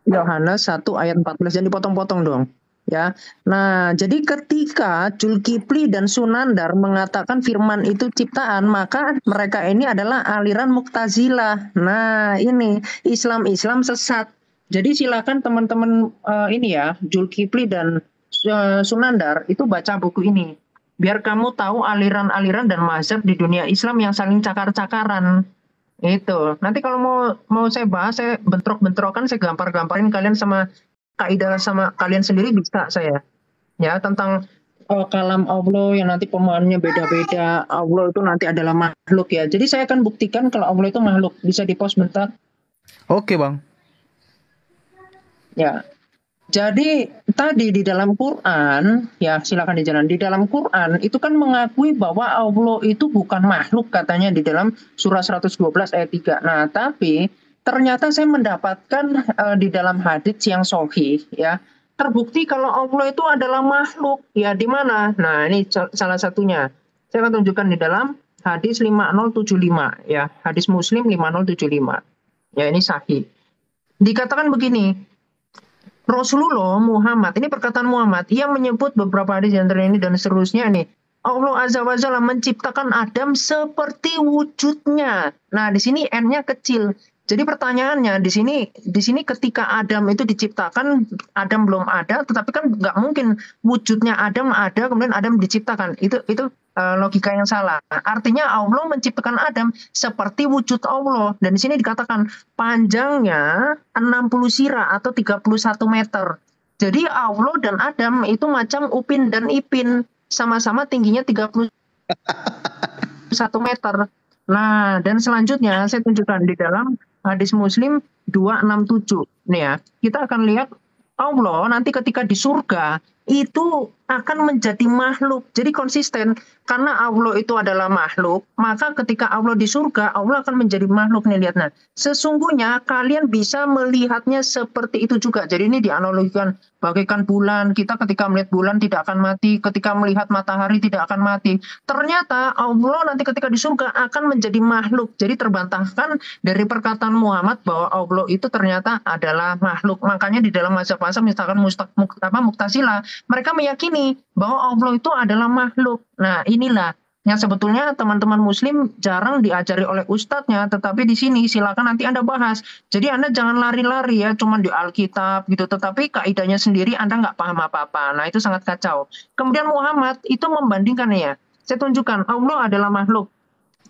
Yohanes 1 ayat 14. Jangan dipotong-potong dong. Ya, nah jadi ketika Zulkifli dan Sunandar mengatakan firman itu ciptaan, maka mereka ini adalah aliran Mu'tazilah. Nah ini Islam sesat. Jadi silakan teman-teman ini ya Zulkifli dan Sunandar itu baca buku ini, biar kamu tahu aliran-aliran dan mazhab di dunia Islam yang saling cakar-cakaran. Itu nanti kalau mau saya bahas, saya bentrok-bentrokan, saya gampar-gamparin kalian sama kaidah sama kalian sendiri bisa saya ya, tentang kalam Allah yang nanti pemahamannya beda-beda. Allah itu nanti adalah makhluk ya, jadi saya akan buktikan kalau Allah itu makhluk. Bisa di pause bentar. Oke Bang. Ya, jadi tadi di dalam Quran ya, silakan dijalan. Di dalam Quran itu kan mengakui bahwa Allah itu bukan makhluk, katanya di dalam surah 112 ayat 3. Nah tapi ternyata saya mendapatkan di dalam hadits yang sahih ya, terbukti kalau Allah itu adalah makhluk ya. Di mana? Nah ini salah satunya. Saya akan tunjukkan di dalam hadis 5075 ya, hadis Muslim 5075 ya, ini sahih. Dikatakan begini, Rasulullah Muhammad, ini perkataan Muhammad, ia menyebut beberapa hadis yang ini dan seterusnya nih. Allah Azza wa Jalla menciptakan Adam seperti wujudnya. Nah di sini n-nya kecil. Jadi pertanyaannya di sini ketika Adam itu diciptakan, Adam belum ada, tetapi kan nggak mungkin wujudnya Adam ada kemudian Adam diciptakan. Itu logika yang salah. Artinya Allah menciptakan Adam seperti wujud Allah, dan di sini dikatakan panjangnya 60 sirah atau 31 meter. Jadi Allah dan Adam itu macam Upin dan Ipin, sama-sama tingginya 31 meter. Nah, dan selanjutnya saya tunjukkan di dalam hadis Muslim 267. Nih ya, kita akan lihat Allah nanti ketika di surga itu akan menjadi makhluk. Jadi konsisten. Karena Allah itu adalah makhluk, maka ketika Allah di surga, Allah akan menjadi makhluk. Nih lihat, nah, sesungguhnya kalian bisa melihatnya seperti itu juga. Jadi ini dianalogikan bagaikan bulan. Kita ketika melihat bulan tidak akan mati, ketika melihat matahari tidak akan mati. Ternyata Allah nanti ketika di surga akan menjadi makhluk. Jadi terbantahkan dari perkataan Muhammad bahwa Allah itu ternyata adalah makhluk. Makanya di dalam mazhab-mazhab misalkan Mu'tazilah, mereka meyakini bahwa Allah itu adalah makhluk. Nah, inilah yang sebetulnya teman-teman muslim jarang diajari oleh ustadznya, tetapi di sini silakan nanti Anda bahas. Jadi Anda jangan lari-lari ya, cuma di Alkitab gitu, tetapi kaidahnya sendiri Anda nggak paham apa-apa. Nah, itu sangat kacau. Kemudian Muhammad itu membandingkan ya, saya tunjukkan Allah adalah makhluk.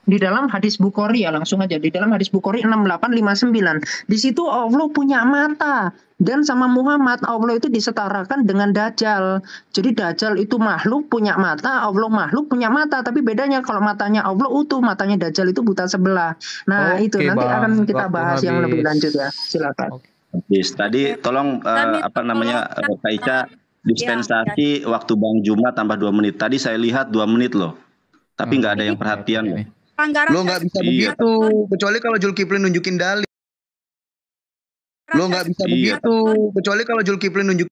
Di dalam hadis Bukhari ya, langsung aja. Di dalam hadis Bukhari 6859. Di situ Allah punya mata. Dan sama Muhammad, Allah itu disetarakan dengan Dajjal. Jadi Dajjal itu makhluk punya mata, Allah makhluk punya mata. Tapi bedanya kalau matanya Allah utuh, matanya Dajjal itu buta sebelah. Nah itu nanti akan kita bahas yang lebih lanjut ya. Silakan. Tadi tolong Kak Ica dispensasi waktu Bang Juma tambah 2 menit. Tadi saya lihat 2 menit loh. Tapi nggak ada yang perhatian loh. Lo nggak bisa begitu, kecuali kalau Zulkifli nunjukin dalil. Lo nggak bisa begitu, kecuali kalau Zulkifli nunjuk.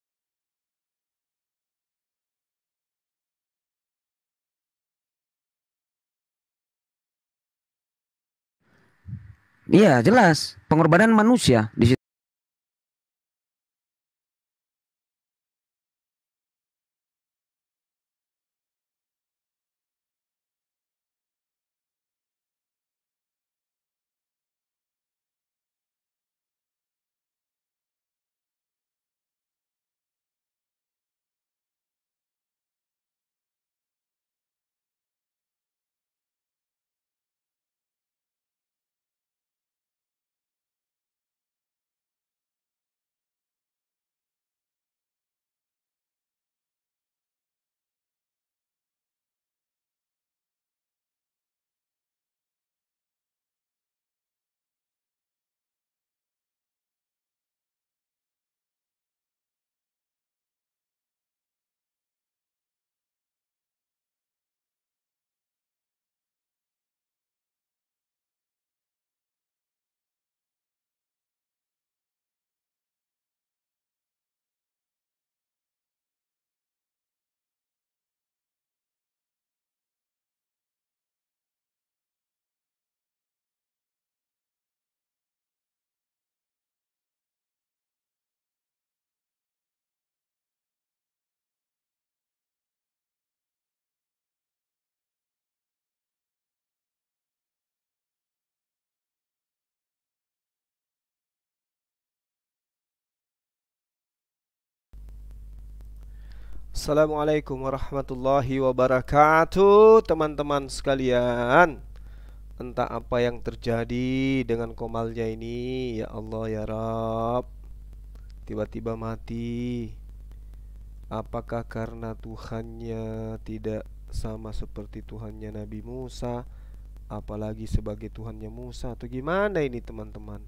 Iya, jelas pengorbanan manusia di situ. Assalamualaikum warahmatullahi wabarakatuh, teman-teman sekalian. Entah apa yang terjadi dengan Komalnya ini, ya Allah ya Rabb. Tiba-tiba mati. Apakah karena Tuhannya tidak sama seperti Tuhannya Nabi Musa, apalagi sebagai Tuhannya Musa, atau gimana ini teman-teman?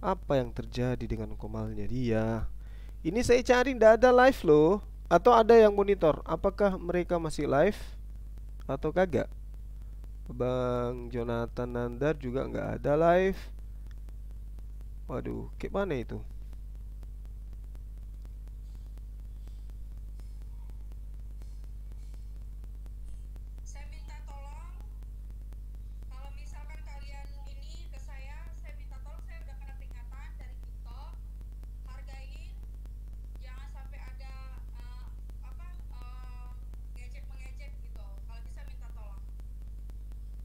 Apa yang terjadi dengan Komalnya dia? Ini saya cari tidak ada live loh. Atau ada yang monitor, apakah mereka masih live atau kagak? Bang Jonathan Nandar juga nggak ada live. Waduh, kayak mana itu? Saya minta tolong, kalau misalkan kalian ini ke saya minta tolong, saya udah kena peringatan dari TikTok. Hargain, jangan sampai ada ngejek-mengejek gitu. Kalau bisa minta tolong.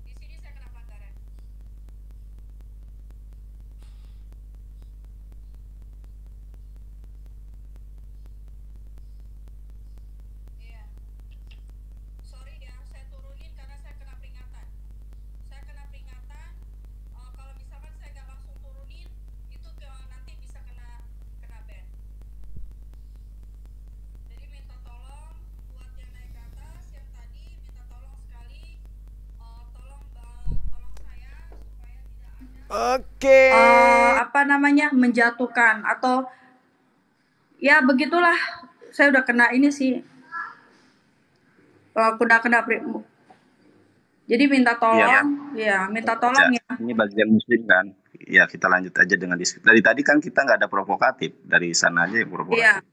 Di sini saya kena pelanggaran. Oke. Apa namanya, menjatuhkan atau ya begitulah. Saya udah kena ini sih. Udah kena jadi minta tolong, minta tolong ya. Ini bagian muslim kan? Ya kita lanjut aja dengan diskusi. Dari tadi kan kita nggak ada provokatif, dari sana aja yang provokatif.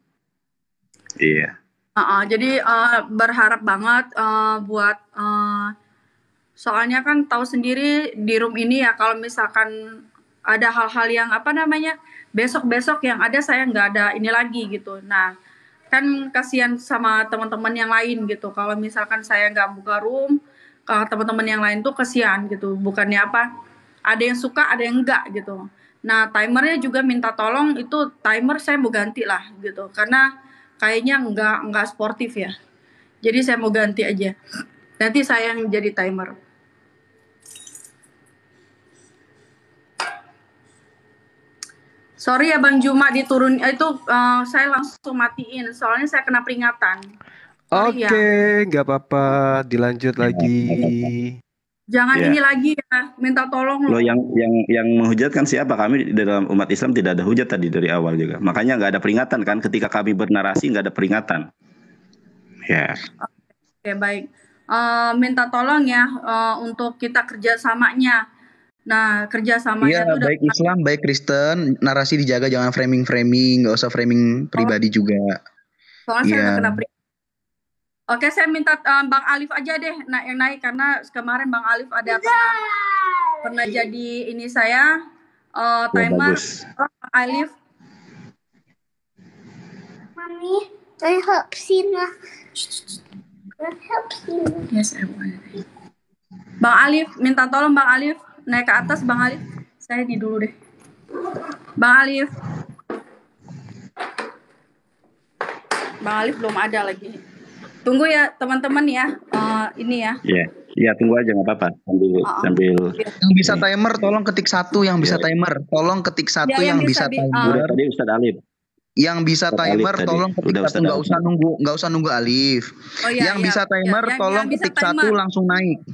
Iya. Jadi berharap banget buat soalnya kan tahu sendiri di room ini ya, kalau misalkan ada hal-hal yang apa namanya besok-besok yang ada saya nggak ada ini lagi gitu. Nah kan kasihan sama teman-teman yang lain gitu. Kalau misalkan saya nggak buka room, kalau teman-teman yang lain tuh kasihan gitu. Bukannya apa? Ada yang suka, ada yang enggak gitu. Nah timernya juga minta tolong, itu timer saya mau ganti lah gitu. Karena kayaknya enggak sportif ya. Jadi saya mau ganti aja. Nanti saya yang jadi timer. Sorry ya Bang Juma diturun itu saya langsung matiin soalnya saya kena peringatan. Oke, nggak apa-apa, dilanjut lagi. Jangan ini lagi ya, minta tolong loh. Yang menghujatkan siapa? Kami di dalam umat Islam tidak ada hujat tadi dari awal juga. Makanya nggak ada peringatan kan, ketika kami bernarasi nggak ada peringatan. Ya. Oke, baik. Minta tolong ya untuk kita kerjasamanya. Nah, kerjasamanya tuh baik Islam, baik Kristen, narasi dijaga, jangan framing, nggak usah framing pribadi juga. Soalnya saya udah kena Oke, saya minta Bang Alif aja deh yang naik karena kemarin Bang Alif ada pernah jadi ini saya timer. Bang Alif. Mami, I help Sina. Yes, Bang Alif, minta tolong Bang Alif naik ke atas. Bang Alif, saya di dulu deh. Bang Alif. Bang Alif belum ada lagi. Tunggu ya teman-teman ya, ini ya. Iya tunggu aja nggak apa-apa sambil. Yang bisa timer, tolong ketik 1 yang bisa timer. Tolong ketik 1 yang bisa timer. Tadi Ustadz Alif. Yang bisa timer, tolong ketik 1, nggak usah nunggu Alif. Yang bisa timer, tolong ketik 1 langsung naik.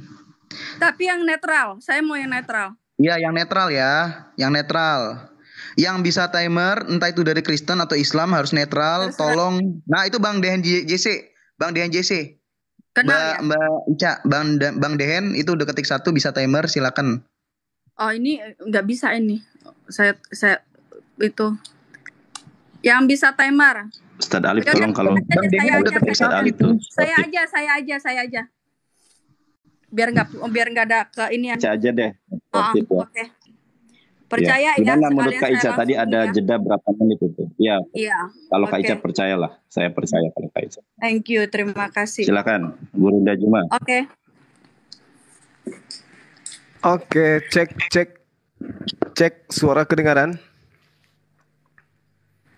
Tapi yang netral, saya mau yang netral. Iya yang netral ya, yang netral. Yang bisa timer, entah itu dari Kristen atau Islam harus netral. Tolong. Nah itu Bang Dehan JC. Bang Dehan JC, Mbak Ica, Bang Dehan itu udah ketik 1 bisa timer, silakan. Oh ini nggak bisa ini, saya itu yang bisa timer. Ustadz Alif tolong kalau Bang Dehan udah ketik 1 itu. Saya aja. Biar nggak ada ke ini. Ica aja deh. Oke. Percaya ya. Gimana menurut Kak Ica tadi ada jeda berapa menit itu? Iya. Kalau Kak Ica percayalah, saya percaya kalau Kak Ica. Thank you, terima kasih. Silakan, Burunda Juma. Oke, cek suara kedengaran.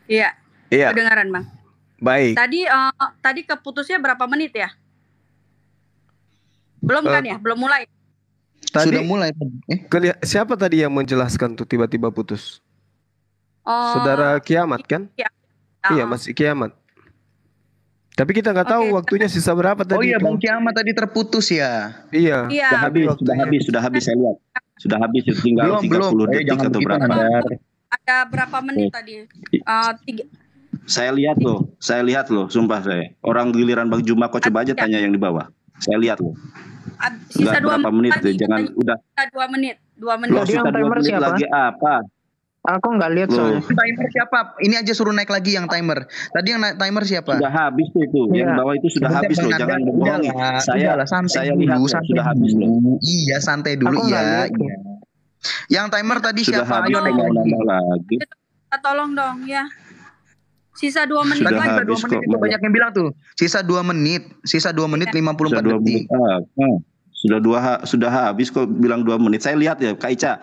Iya. Kedengaran Bang. Baik. Tadi keputusnya berapa menit ya? Belum kan ya? Belum mulai. Sudah mulai. Siapa tadi yang menjelaskan tuh tiba-tiba putus? Saudara Kiamat kan? Iya masih Kiamat. Tapi kita nggak tahu waktunya sisa berapa tadi. Oh iya Bang Kiamat tadi terputus ya. Iya. Sudah habis saya lihat. Sudah habis tinggal 30 detik atau berapa. Ada berapa menit tadi? 3. Saya lihat loh, sumpah saya. Orang giliran Bang Juma kok coba aja tanya yang di bawah. Saya lihat loh. Sisa 2 menit tuh, jangan udah. 2 menit. Sisa 2 menit siapa? Lagi apa? Aku nggak lihat soalnya. Timer siapa? Ini aja suruh naik lagi yang timer. Tadi yang timer siapa? Sudah habis itu. Yang bawah itu sudah habis loh. Jangan bohong. Saya lihat sudah habis loh. Iya santai dulu ya. Yang timer tadi siapa? Ayo naik lagi. Tolong dong ya. Sisa 2 menit lagi. Sisa 2 menit itu banyak yang bilang tuh. Sisa 2 menit. Sisa 2 menit 54 detik. Sudah habis kok bilang 2 menit. Saya lihat ya Kak Ica.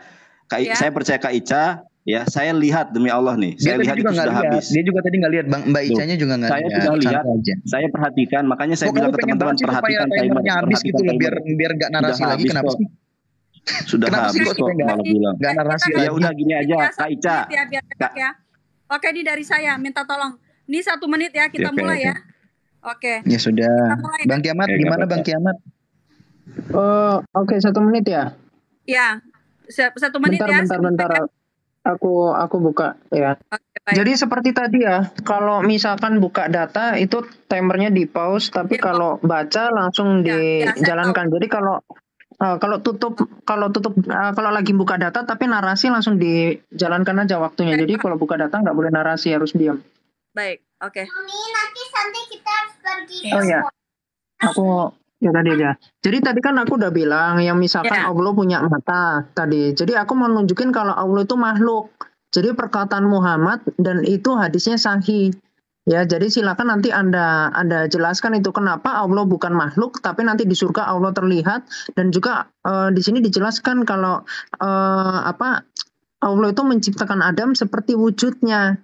Saya percaya Kak Ica. Ya, saya lihat demi Allah nih. Saya lihat itu sudah habis. Dia juga tadi nggak lihat, Mbak Icanya juga nggak lihat. Saya sudah lihat. Saya perhatikan, makanya saya bilang ke teman-teman perhatikan timernya habis gitu loh, biar nggak narasi lagi. Kenapa sih? Sudah habis kok malah bilang. Nggak narasi lagi. Ya udah gini aja, Kak Ica. Oke, ini dari saya, minta tolong. Ini 1 menit ya, kita mulai ya. Oke. Ya sudah. Bang Kiamat, gimana Bang Kiamat? Oke, 1 menit ya. Ya. Satu menit ya. Bentar. Aku buka ya. Jadi seperti tadi ya, kalau misalkan buka data itu timernya di pause, tapi kalau baca langsung dijalankan. Jadi kalau lagi buka data tapi narasi langsung dijalankan aja waktunya. Jadi kalau buka data nggak boleh narasi, harus diam. Baik, oke. Nanti Santi kita harus pergi. Oh ya, tadi aja. Jadi tadi kan aku udah bilang yang misalkan Allah punya mata tadi. Jadi aku mau nunjukin kalau Allah itu makhluk. Jadi perkataan Muhammad dan itu hadisnya sahih. Ya, jadi silakan nanti Anda jelaskan itu kenapa Allah bukan makhluk, tapi nanti di surga Allah terlihat, dan juga di sini dijelaskan kalau Allah itu menciptakan Adam seperti wujudnya.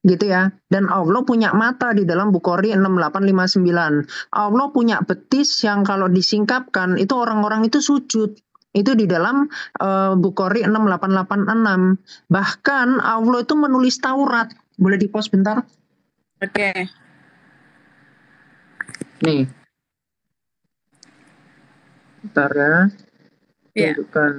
Gitu ya. Dan Allah punya mata di dalam Bukhari 6859. Allah punya betis yang kalau disingkapkan itu orang-orang itu sujud. Itu di dalam Bukhari 6886. Bahkan Allah itu menulis Taurat. Boleh di-pause bentar? Oke. Nih. Bentar ya. Iya. Tunjukkan.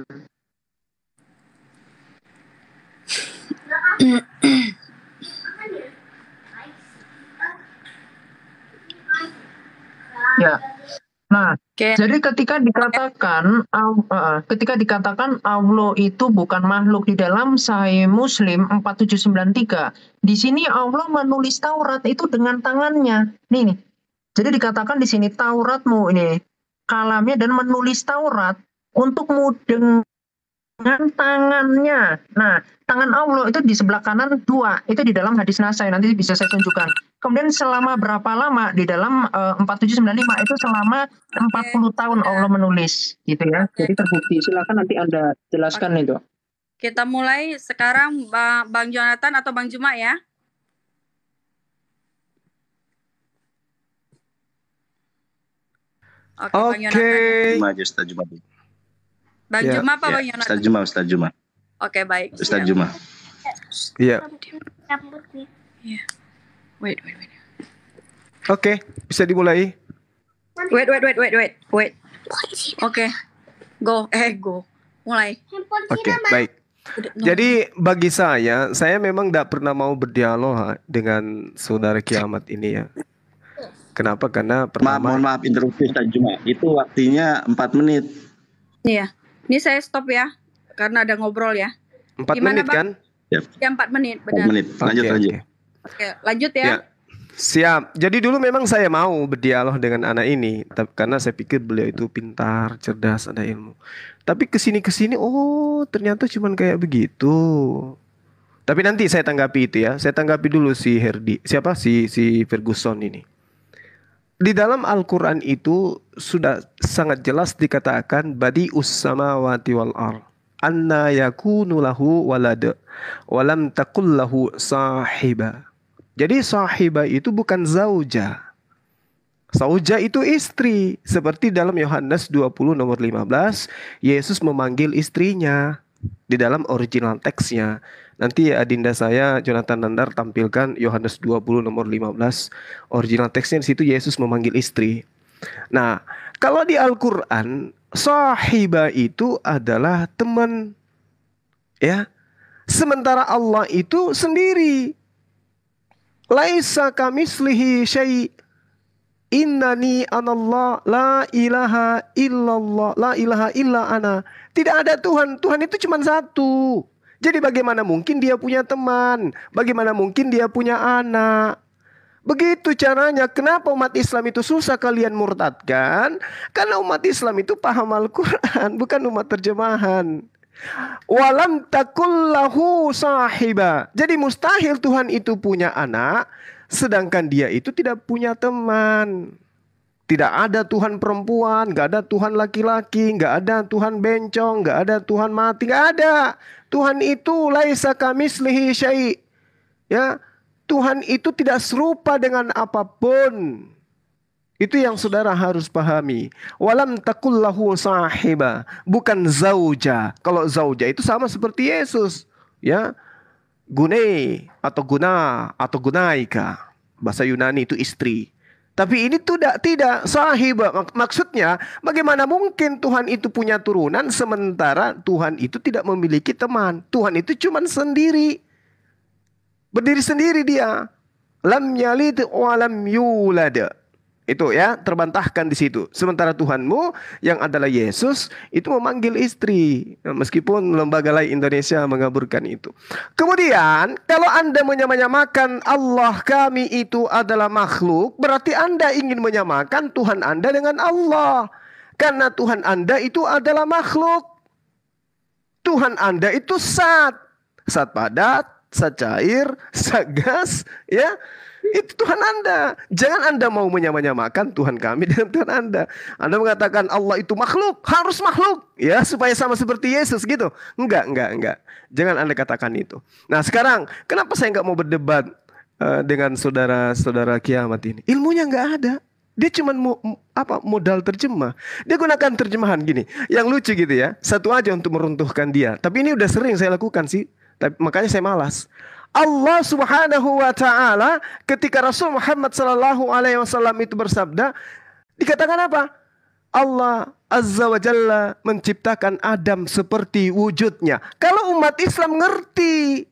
Ya. Nah, jadi ketika dikatakan Allah itu bukan makhluk di dalam Sahih Muslim 4793, di sini Allah menulis Taurat itu dengan tangannya. Nih. Jadi dikatakan di sini Tauratmu ini kalamnya dan menulis Taurat untukmu dengan tangannya. Nah, tangan Allah itu di sebelah kanan 2. Itu di dalam hadis Nasai, nanti bisa saya tunjukkan. Kemudian selama berapa lama di dalam 4795 itu selama 40 tahun Allah menulis gitu ya. Jadi terbukti. Silakan nanti Anda jelaskan itu. Kita mulai sekarang Bang Jonathan atau Bang Juma ya. Bang Jonathan. Bang Juma apa Bang Jonathan? Ustaz Juma. Oke, baik. Ustaz Juma. Iya. Wait. Oke, bisa dimulai. Wait. Oke. Go. Mulai. Oke, baik. Jadi bagi saya memang tidak pernah mau berdialog dengan saudara kiamat ini ya. Kenapa? Karena pertama... Mohon maaf interupsi Ustaz Juma. Itu waktunya 4 menit. Iya. Ini saya stop ya. Karena ada ngobrol ya. 4 menit Bang? kan? Ya 4 menit, benar. 4 menit. Lanjut. Oke, lanjut ya. Ya. Siap. Jadi dulu memang saya mau berdialog dengan anak ini, karena saya pikir beliau itu pintar, cerdas, ada ilmu. Tapi kesini, oh ternyata cuman kayak begitu. Tapi nanti saya tanggapi itu ya. Saya tanggapi dulu si Herdi. Siapa si Ferguson ini? Di dalam Al-Quran itu sudah sangat jelas dikatakan badi'us samawati wal ardh. Anna yakunu lahu walad walam takul lahu sahiba. Jadi sahiba itu bukan zauja. Zauja itu istri. Seperti dalam Yohanes 20 nomor 15, Yesus memanggil istrinya di dalam original teksnya. Nanti adinda saya Jonathan Nandar tampilkan Yohanes 20 nomor 15. Original teksnya di situ Yesus memanggil istri. Nah, kalau di Al-Qur'an sahiba itu adalah teman. Ya. Sementara Allah itu sendiri. Laisa kamislihi syai'. Innani anallah la ilaha illallah la ilaha illa ana. Tidak ada Tuhan. Tuhan itu cuma satu. Jadi bagaimana mungkin dia punya teman? Bagaimana mungkin dia punya anak? Begitu caranya. Kenapa umat Islam itu susah kalian murtadkan? Karena umat Islam itu paham Al-Quran, bukan umat terjemahan. Walam takullahu sahiba. Jadi mustahil Tuhan itu punya anak, sedangkan dia itu tidak punya teman. Tidak ada Tuhan perempuan, gak ada Tuhan laki-laki, gak ada Tuhan bencong, gak ada Tuhan mati, gak ada. Tuhan itu laisa kamislihi syai'. Ya, Tuhan itu tidak serupa dengan apapun. Itu yang saudara harus pahami. Walam takullahu sahiba, bukan zauja. Kalau zauja itu sama seperti Yesus, ya. Gune atau guna atau gunaika. Bahasa Yunani itu istri. Tapi ini tidak sahih. Maksudnya bagaimana mungkin Tuhan itu punya turunan sementara Tuhan itu tidak memiliki teman. Tuhan itu cuma sendiri. Berdiri sendiri dia. Lam yalid wa lam yulad. Itu ya, terbantahkan di situ. Sementara Tuhanmu yang adalah Yesus itu memanggil istri. Meskipun Lembaga Lain Indonesia mengaburkan itu. Kemudian kalau Anda menyamakan Allah kami itu adalah makhluk, berarti Anda ingin menyamakan Tuhan Anda dengan Allah. Karena Tuhan Anda itu adalah makhluk. Tuhan Anda itu zat padat, zat cair, zat gas, ya. Itu Tuhan Anda. Jangan Anda mau menyamakan Tuhan kami dengan Tuhan Anda. Anda mengatakan Allah itu makhluk, harus makhluk, ya, supaya sama seperti Yesus gitu. Enggak. Jangan Anda katakan itu. Nah sekarang, kenapa saya nggak mau berdebat dengan saudara-saudara kiamat ini? Ilmunya nggak ada. Dia cuma modal terjemah. Dia gunakan terjemahan gini, yang lucu gitu ya. Satu aja untuk meruntuhkan dia. Tapi ini udah sering saya lakukan sih. Makanya saya malas. Allah Subhanahu wa taala ketika Rasul Muhammad sallallahu alaihi wasallam itu bersabda, dikatakan apa? Allah Azza wa Jalla menciptakan Adam seperti wujudnya. Kalau umat Islam ngerti.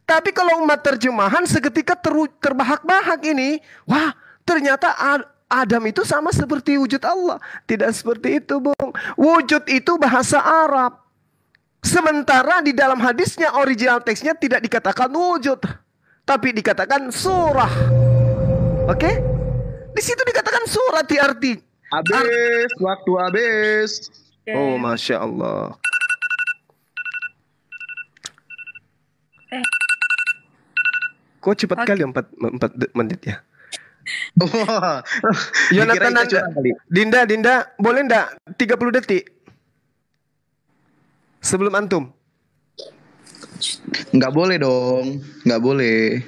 Tapi kalau umat terjemahan seketika terbahak-bahak ini, wah, ternyata Adam itu sama seperti wujud Allah. Tidak seperti itu, Bung. Wujud itu bahasa Arab. Sementara di dalam hadisnya original teksnya tidak dikatakan wujud, tapi dikatakan surah. Oke? Di situ dikatakan surah arti. Waktu habis. Oh, Masya Allah. Kok cepat kali 4 menit ya? Yonatan, Dinda, boleh enggak 30 detik? Sebelum antum. Nggak boleh dong. Nggak boleh.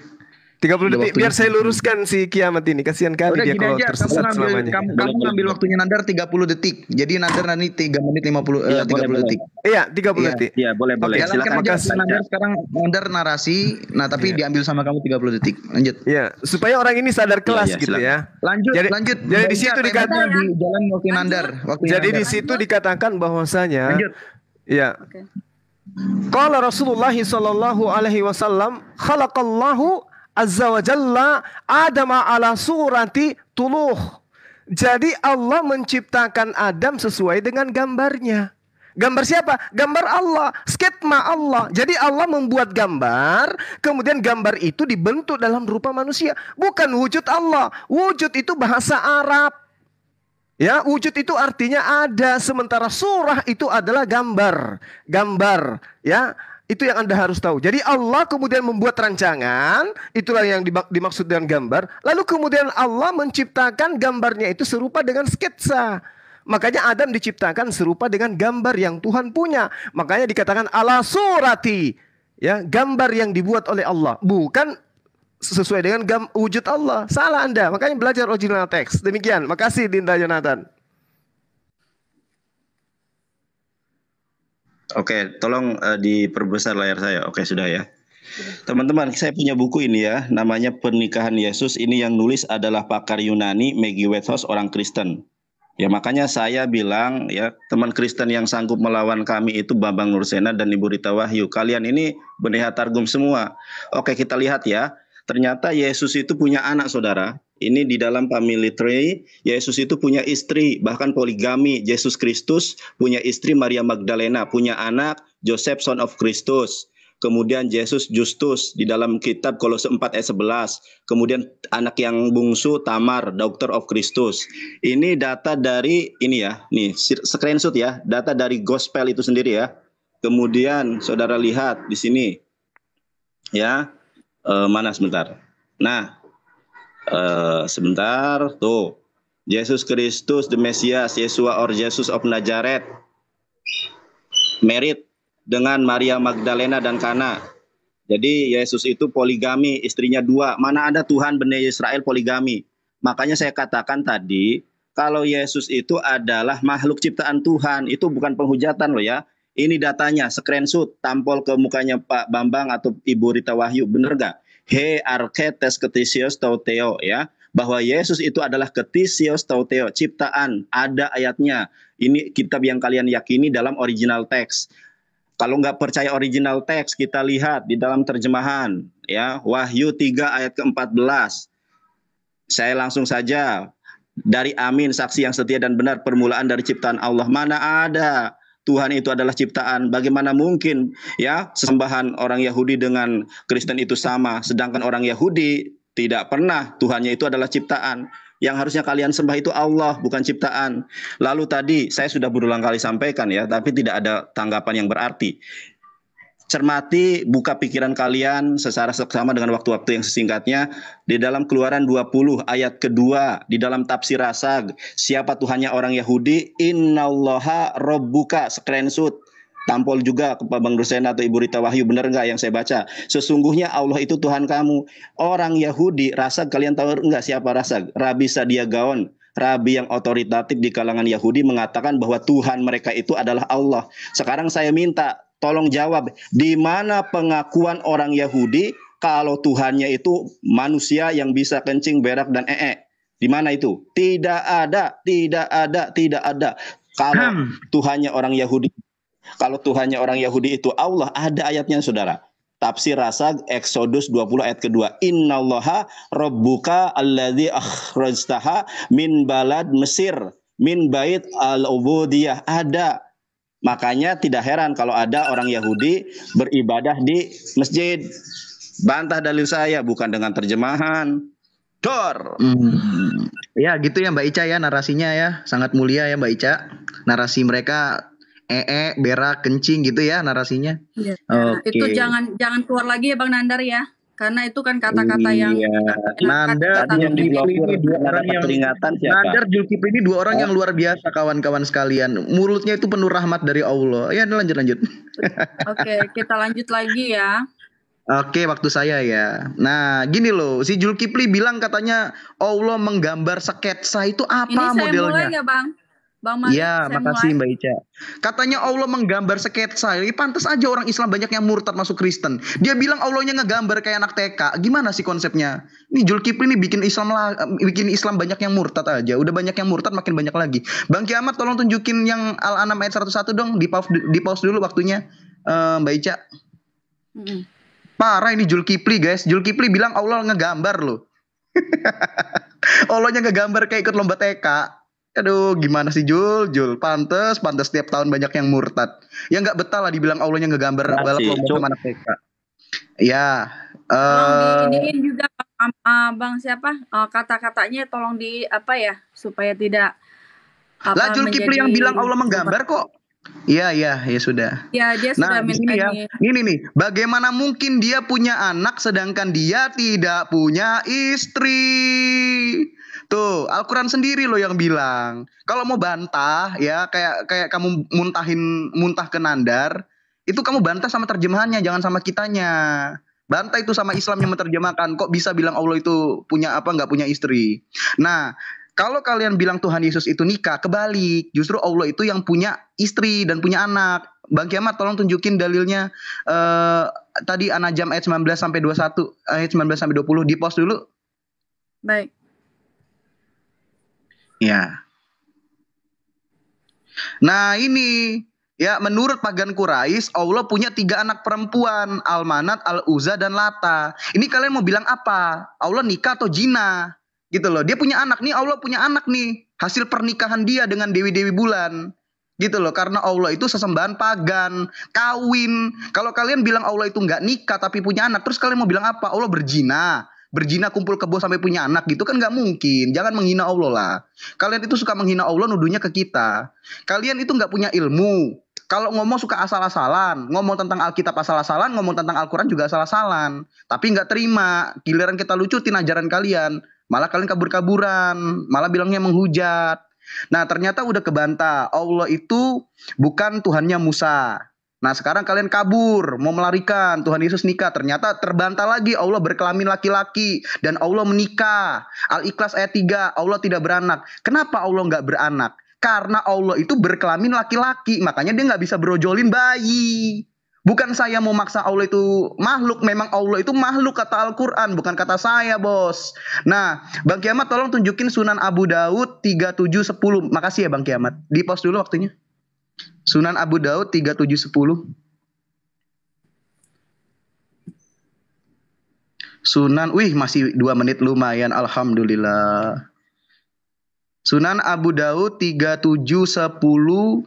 30 detik biar saya luruskan si kiamat ini. Kasihan kali udah, dia kalau aja, tersesat selamanya. Kamu ngambil waktunya Nandar 30 detik. Jadi Nandar nanti 3 menit 30 detik. Iya, 30 detik. Iya, boleh. Silakan aja Nandar sekarang Nandar narasi. Nah, tapi diambil sama kamu 30 detik. Lanjut. Iya, supaya orang ini sadar kelas gitu ya. Lanjut. Jadi di situ dikatakan di jalan waktu Nandar. Jadi di situ dikatakan bahwasanya ya. Qala Rasulullah sallallahu alaihi wasallam, khalaqallahu azza wa jalla Adama ala surati tuluh. Jadi Allah menciptakan Adam sesuai dengan gambarnya. Gambar siapa? Gambar Allah, sketma Allah. Jadi Allah membuat gambar, kemudian gambar itu dibentuk dalam rupa manusia. Bukan wujud Allah. Wujud itu bahasa Arab. Ya, wujud itu artinya ada, sementara surah itu adalah gambar. Gambar, ya. Itu yang Anda harus tahu. Jadi Allah kemudian membuat rancangan, itulah yang dimaksud dengan gambar. Lalu kemudian Allah menciptakan gambarnya itu serupa dengan sketsa. Makanya Adam diciptakan serupa dengan gambar yang Tuhan punya. Makanya dikatakan ala surati, ya, gambar yang dibuat oleh Allah, bukan sesuai dengan wujud Allah. Salah Anda. Makanya belajar original teks. Demikian. Makasih Dinda Jonathan. Oke, tolong diperbesar layar saya. Oke, sudah ya. Teman-teman, saya punya buku ini ya. Namanya Pernikahan Yesus. Ini yang nulis adalah pakar Yunani, Maggie Whithouse, orang Kristen. Ya, makanya saya bilang ya, teman Kristen yang sanggup melawan kami itu Bambang Nursena dan Ibu Rita Wahyu. Kalian ini benih targum semua. Oke, kita lihat ya. Ternyata Yesus itu punya anak, saudara. Ini di dalam family tree. Yesus itu punya istri, bahkan poligami. Yesus Kristus punya istri Maria Magdalena, punya anak Joseph son of Christus. Kemudian Yesus Justus di dalam kitab Kolose 4 ayat 11. Kemudian anak yang bungsu Tamar, daughter of Christus. Ini data dari ini ya, nih screenshot ya, data dari gospel itu sendiri ya. Kemudian saudara lihat di sini. Ya. Mana sebentar. Nah, sebentar tuh. Yesus Kristus the Mesias, Yesua or Jesus of Nazareth, married dengan Maria Magdalena dan Kana. Jadi Yesus itu poligami, istrinya 2. Mana ada Tuhan Bani Israel poligami. Makanya saya katakan tadi, kalau Yesus itu adalah makhluk ciptaan Tuhan, itu bukan penghujatan loh ya. Ini datanya, screenshot, tampol ke mukanya Pak Bambang atau Ibu Rita Wahyu, bener gak? He archetes ketisios tauteo ya. bahwa Yesus itu adalah ketisios tauteo, ciptaan, ada ayatnya. Ini kitab yang kalian yakini dalam original teks. Kalau nggak percaya original teks, kita lihat di dalam terjemahan, ya, Wahyu 3 ayat ke-14. Saya langsung saja, dari Amin, saksi yang setia dan benar, permulaan dari ciptaan Allah. Mana ada Tuhan itu adalah ciptaan? Bagaimana mungkin ya sesembahan orang Yahudi dengan Kristen itu sama, sedangkan orang Yahudi tidak pernah Tuhannya itu adalah ciptaan. Yang harusnya kalian sembah itu Allah, bukan ciptaan. Lalu tadi saya sudah berulang kali sampaikan ya, tapi tidak ada tanggapan yang berarti. Cermati, buka pikiran kalian secara seksama dengan waktu-waktu yang sesingkatnya. Di dalam Keluaran 20 ayat kedua, di dalam tafsir Rasag, siapa Tuhannya orang Yahudi? Innallaha rabbuka, screenshot. Tampol juga ke Bang Rusena atau Ibu Rita Wahyu, benar nggak yang saya baca? Sesungguhnya Allah itu Tuhan kamu. Orang Yahudi, Rasag, kalian tahu nggak siapa Rasag? Rabi Sadia Gaon, rabi yang otoritatif di kalangan Yahudi, mengatakan bahwa Tuhan mereka itu adalah Allah. Sekarang saya minta, tolong jawab, di mana pengakuan orang Yahudi kalau Tuhannya itu manusia yang bisa kencing, berak, dan Di mana itu? Tidak ada, tidak ada, tidak ada. Kalau Tuhannya orang Yahudi, itu Allah, ada ayatnya, saudara. Tafsir Rasag, Exodus 20 ayat kedua. Innallaha rabbuka alladzi akhrajtaha min balad Mesir, min bait al-ubudiyah. Ada. Makanya tidak heran kalau ada orang Yahudi beribadah di masjid. Bantah dalil saya, bukan dengan terjemahan. Dor. Ya gitu ya Mbak Ica ya, narasinya ya. Sangat mulia ya Mbak Ica. Narasi mereka berak, kencing gitu ya narasinya. Iya. Oke. Itu jangan keluar lagi ya Bang Nandar ya. Karena itu kan kata-kata yang Nandar, Zulkifli ini dua orang yang luar biasa, kawan-kawan sekalian. Mulutnya itu penuh rahmat dari Allah. Ya, lanjut. Oke, kita lanjut lagi ya. Oke, waktu saya ya. Nah, gini loh, si Zulkifli bilang katanya Allah menggambar sketsa, itu apa Ini saya modelnya? mulai nggak Bang? Bang Malik, Iya, saya makasih mulai. Mbak Ica. Katanya Allah menggambar sketsa. Ini pantas aja orang Islam banyak yang murtad masuk Kristen. Dia bilang Allahnya ngegambar kayak anak TK. Gimana sih konsepnya? Ini Zulkifli ini bikin Islam banyak yang murtad aja. Udah banyak yang murtad, makin banyak lagi. Bang Kiamat, tolong tunjukin yang Al-An'am ayat 101 dong. Di pause dulu waktunya, Mbak Ica. Parah ini Zulkifli, guys. Zulkifli bilang Allah ngegambar loh. Allahnya ngegambar kayak ikut lomba TK. Aduh, gimana sih Jul? Pantes setiap tahun banyak yang murtad. Ya nggak betah lah dibilang Allahnya ngegambar balap lomba sama anak TK. Ya. Tolong diiniin juga Bang siapa? Kata-katanya tolong di apa ya supaya tidak Lah Zulkifli yang bilang Allah menggambar kok. Iya, ya sudah. Ya, dia sudah di sini ya. Ini nih, bagaimana mungkin dia punya anak sedangkan dia tidak punya istri? Tuh, Al-Quran sendiri loh yang bilang. Kalau mau bantah ya, kayak kamu muntah ke Nandar, itu kamu bantah sama terjemahannya, jangan sama kitanya. Bantah itu sama Islam yang menerjemahkan. Kok bisa bilang Allah itu punya nggak punya istri? Nah, kalau kalian bilang Tuhan Yesus itu nikah, kebalik. Justru Allah itu yang punya istri dan punya anak. Bang Kiamat, tolong tunjukin dalilnya. Tadi An-Najm ayat 19 sampai 21, ayat 19 sampai 20. Di pause dulu. Baik. Ya. Nah ini ya, menurut pagan Quraisy Allah punya 3 anak perempuan, Al-Manat, Al-Uzza, dan Lata. Ini kalian mau bilang apa? Allah nikah atau jina? Gitu loh. Dia punya anak nih, Allah punya anak nih. Hasil pernikahan dia dengan dewi-dewi bulan. Gitu loh, karena Allah itu sesembahan pagan, kawin. Kalau kalian bilang Allah itu nggak nikah tapi punya anak, terus kalian mau bilang apa? Allah berzina kumpul kebo sampai punya anak, gitu kan nggak mungkin. Jangan menghina Allah lah. Kalian itu suka menghina Allah, nuduhnya ke kita. Kalian itu nggak punya ilmu. Kalau ngomong suka asal-asalan, ngomong tentang Alkitab asal-asalan, ngomong tentang Al-Quran juga asal-asalan. Tapi nggak terima, giliran kita lucutin ajaran kalian, malah kalian kabur-kaburan, malah bilangnya menghujat. Nah ternyata udah kebantah, Allah itu bukan Tuhannya Musa. Nah sekarang kalian kabur, mau melarikan Tuhan Yesus nikah. Ternyata terbantah lagi, Allah berkelamin laki-laki dan Allah menikah. Al-Ikhlas ayat 3, Allah tidak beranak. Kenapa Allah nggak beranak? Karena Allah itu berkelamin laki-laki, makanya dia nggak bisa brojolin bayi. Bukan saya mau maksa Allah itu makhluk, memang Allah itu makhluk kata Al-Quran, bukan kata saya, bos. Nah, Bang Kiamat tolong tunjukin Sunan Abu Daud 3710. Makasih ya Bang Kiamat. Di pause dulu waktunya. Sunan Abu Daud 3710. Sunan, masih 2 menit lumayan, alhamdulillah. Sunan Abu Daud 3710.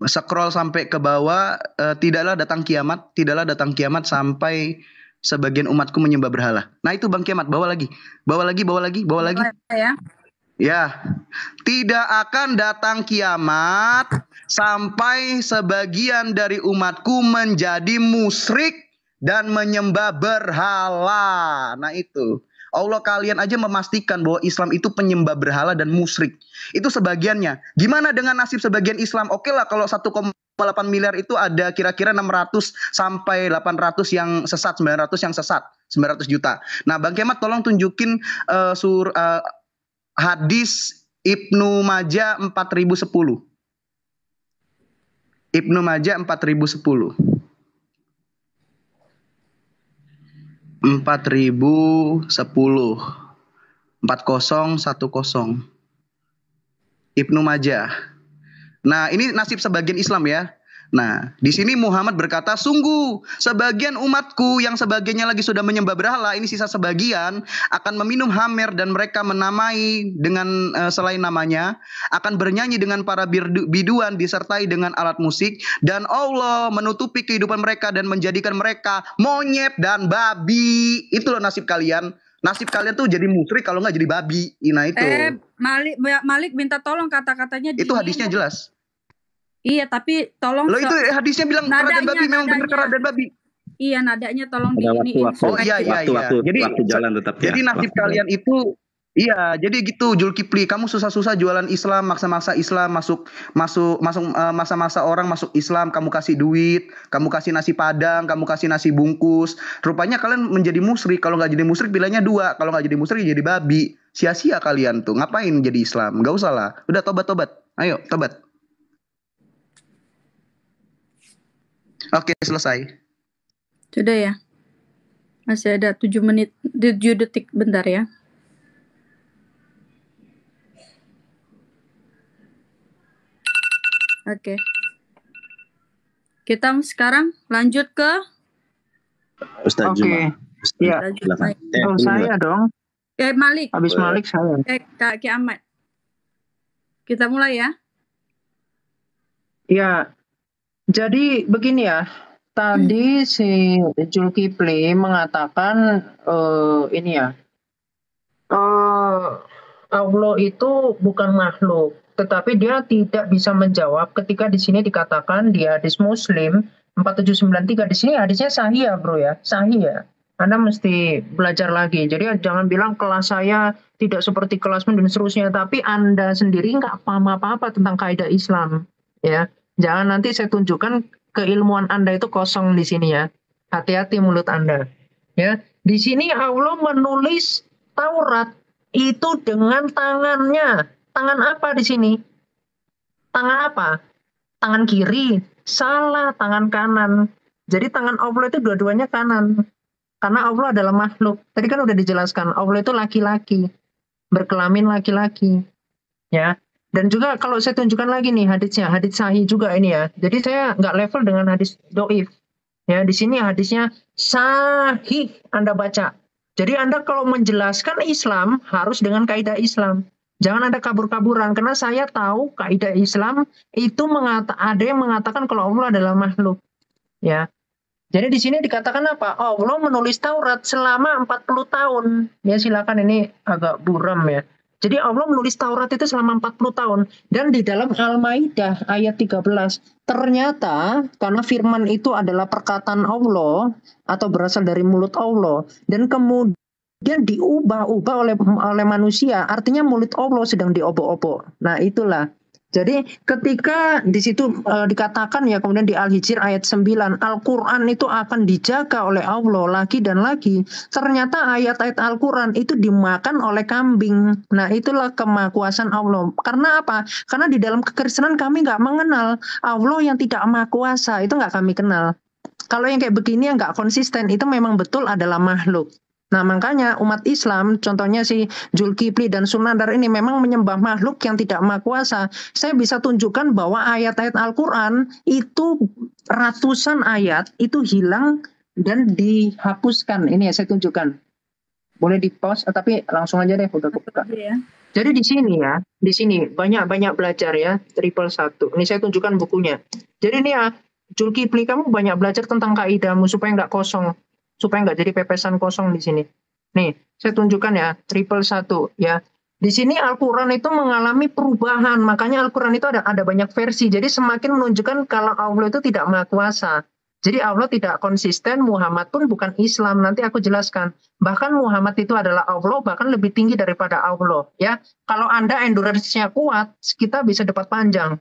Scroll sampai ke bawah, tidaklah datang kiamat sampai sebagian umatku menyembah berhala. Nah itu Bang Kiamat, bawa lagi. Ya, tidak akan datang kiamat sampai sebagian dari umatku menjadi musyrik dan menyembah berhala. Nah itu. Allah kalian aja memastikan bahwa Islam itu penyembah berhala dan musyrik. Itu sebagiannya. Gimana dengan nasib sebagian Islam? Oke lah kalau 1,8 miliar itu ada kira-kira 600 sampai 800 yang sesat, 900 yang sesat, 900 juta. Nah Bang Kemat tolong tunjukin hadis Ibnu Majah 4010. Ibnu Majah 4010. 4010 4010 Ibnu Majah. Nah, ini nasib sebagian Islam ya. Nah, di sini Muhammad berkata, sungguh sebagian umatku yang sebagiannya lagi sudah menyembah berhala, ini sisa sebagian akan meminum hamer dan mereka menamai dengan selain namanya, akan bernyanyi dengan para biduan disertai dengan alat musik, dan Allah menutupi kehidupan mereka dan menjadikan mereka monyet dan babi. Itu loh nasib kalian. Nasib kalian tuh jadi musyrik kalau nggak jadi babi. Nah itu. Malik minta tolong kata-katanya. Itu hadisnya jelas. Iya, tapi tolong. Loh itu hadisnya bilang kera dan babi, memang benar kera dan babi. Iya, nadanya tolong di ini. Oh iya. Waktu jalan tetap ya. Jadi nasib kalian itu, iya, jadi gitu Zulkifli, kamu susah-susah jualan Islam, maksa-maksa Islam, masuk masa-masa orang masuk Islam, kamu kasih duit, kamu kasih nasi padang, kamu kasih nasi bungkus. Rupanya kalian menjadi musyrik. Kalau nggak jadi musyrik bilangnya 2, kalau nggak jadi musyrik jadi babi. Sia-sia kalian tuh, ngapain jadi Islam? Nggak usah lah. Udah tobat. Ayo, tobat. Oke, selesai. Sudah ya. Masih ada 7 detik bentar ya. Oke. Kita sekarang lanjut ke Ustaz Juma. Iya. Saya dong. Malik. Habis Malik saya. Kak Ahmad. Kita mulai ya. Ya. Jadi begini ya. Tadi si Zulkifli mengatakan ini ya. Allah itu bukan makhluk, tetapi dia tidak bisa menjawab ketika di sini dikatakan di hadis Muslim 4793. Di sini hadisnya sahih ya, Bro ya. Sahih ya. Anda mesti belajar lagi. Jadi jangan bilang kelas saya tidak seperti kelasmu dan seterusnya, tapi Anda sendiri nggak paham apa-apa tentang kaidah Islam, ya. Jangan nanti saya tunjukkan keilmuan Anda itu kosong di sini ya. Hati-hati mulut Anda. Ya, di sini Allah menulis Taurat itu dengan tangannya. Tangan apa di sini? Tangan apa? Tangan kiri. Salah, tangan kanan. Jadi tangan Allah itu dua-duanya kanan. Karena Allah adalah makhluk. Tadi kan udah dijelaskan, Allah itu laki-laki. Berkelamin laki-laki. Ya. Dan juga kalau saya tunjukkan lagi nih hadisnya, hadis sahih juga ini ya. Jadi saya nggak level dengan hadis doif. Ya, di sini hadisnya sahih Anda baca. Jadi Anda kalau menjelaskan Islam harus dengan kaidah Islam. Jangan ada kabur-kaburan karena saya tahu kaidah Islam itu ada yang mengatakan kalau Allah adalah makhluk. Ya. Jadi di sini dikatakan apa? Allah menulis Taurat selama 40 tahun. Ya silakan, ini agak buram ya. Jadi Allah menulis Taurat itu selama 40 tahun. Dan di dalam Al-Maidah ayat 13. Ternyata karena firman itu adalah perkataan Allah atau berasal dari mulut Allah. Dan kemudian diubah-ubah oleh manusia. Artinya mulut Allah sedang diobok-obok. Nah itulah. Jadi ketika di situ dikatakan ya, kemudian di Al-Hijr ayat 9, Al-Quran itu akan dijaga oleh Allah lagi dan lagi. Ternyata ayat-ayat Al-Quran itu dimakan oleh kambing. Nah, itulah kemahakuasaan Allah. Karena apa? Karena di dalam kekristenan kami nggak mengenal Allah yang tidak maha kuasa. Itu nggak kami kenal. Kalau yang kayak begini yang nggak konsisten, itu memang betul adalah makhluk. Nah, makanya umat Islam, contohnya si Zulkifli dan Sunandar ini memang menyembah makhluk yang tidak maha kuasa. Saya bisa tunjukkan bahwa ayat-ayat Al-Quran itu ratusan ayat itu hilang dan dihapuskan. Ini ya saya tunjukkan. Boleh di pause, tapi langsung aja deh, udah buka. Jadi di sini ya, di sini banyak-banyak belajar ya, 111. Ini saya tunjukkan bukunya. Jadi ini ya, Zulkifli, kamu banyak belajar tentang kaidahmu supaya nggak kosong. Supaya nggak jadi pepesan kosong di sini. Nih, saya tunjukkan ya, 111 ya. Di sini Al-Quran itu mengalami perubahan, makanya Al-Quran itu ada banyak versi. Jadi semakin menunjukkan kalau Allah itu tidak maha kuasa. Jadi Allah tidak konsisten, Muhammad pun bukan Islam. Nanti aku jelaskan. Bahkan Muhammad itu adalah Allah, bahkan lebih tinggi daripada Allah. Ya, kalau Anda endurance-nya kuat, kita bisa dapat panjang.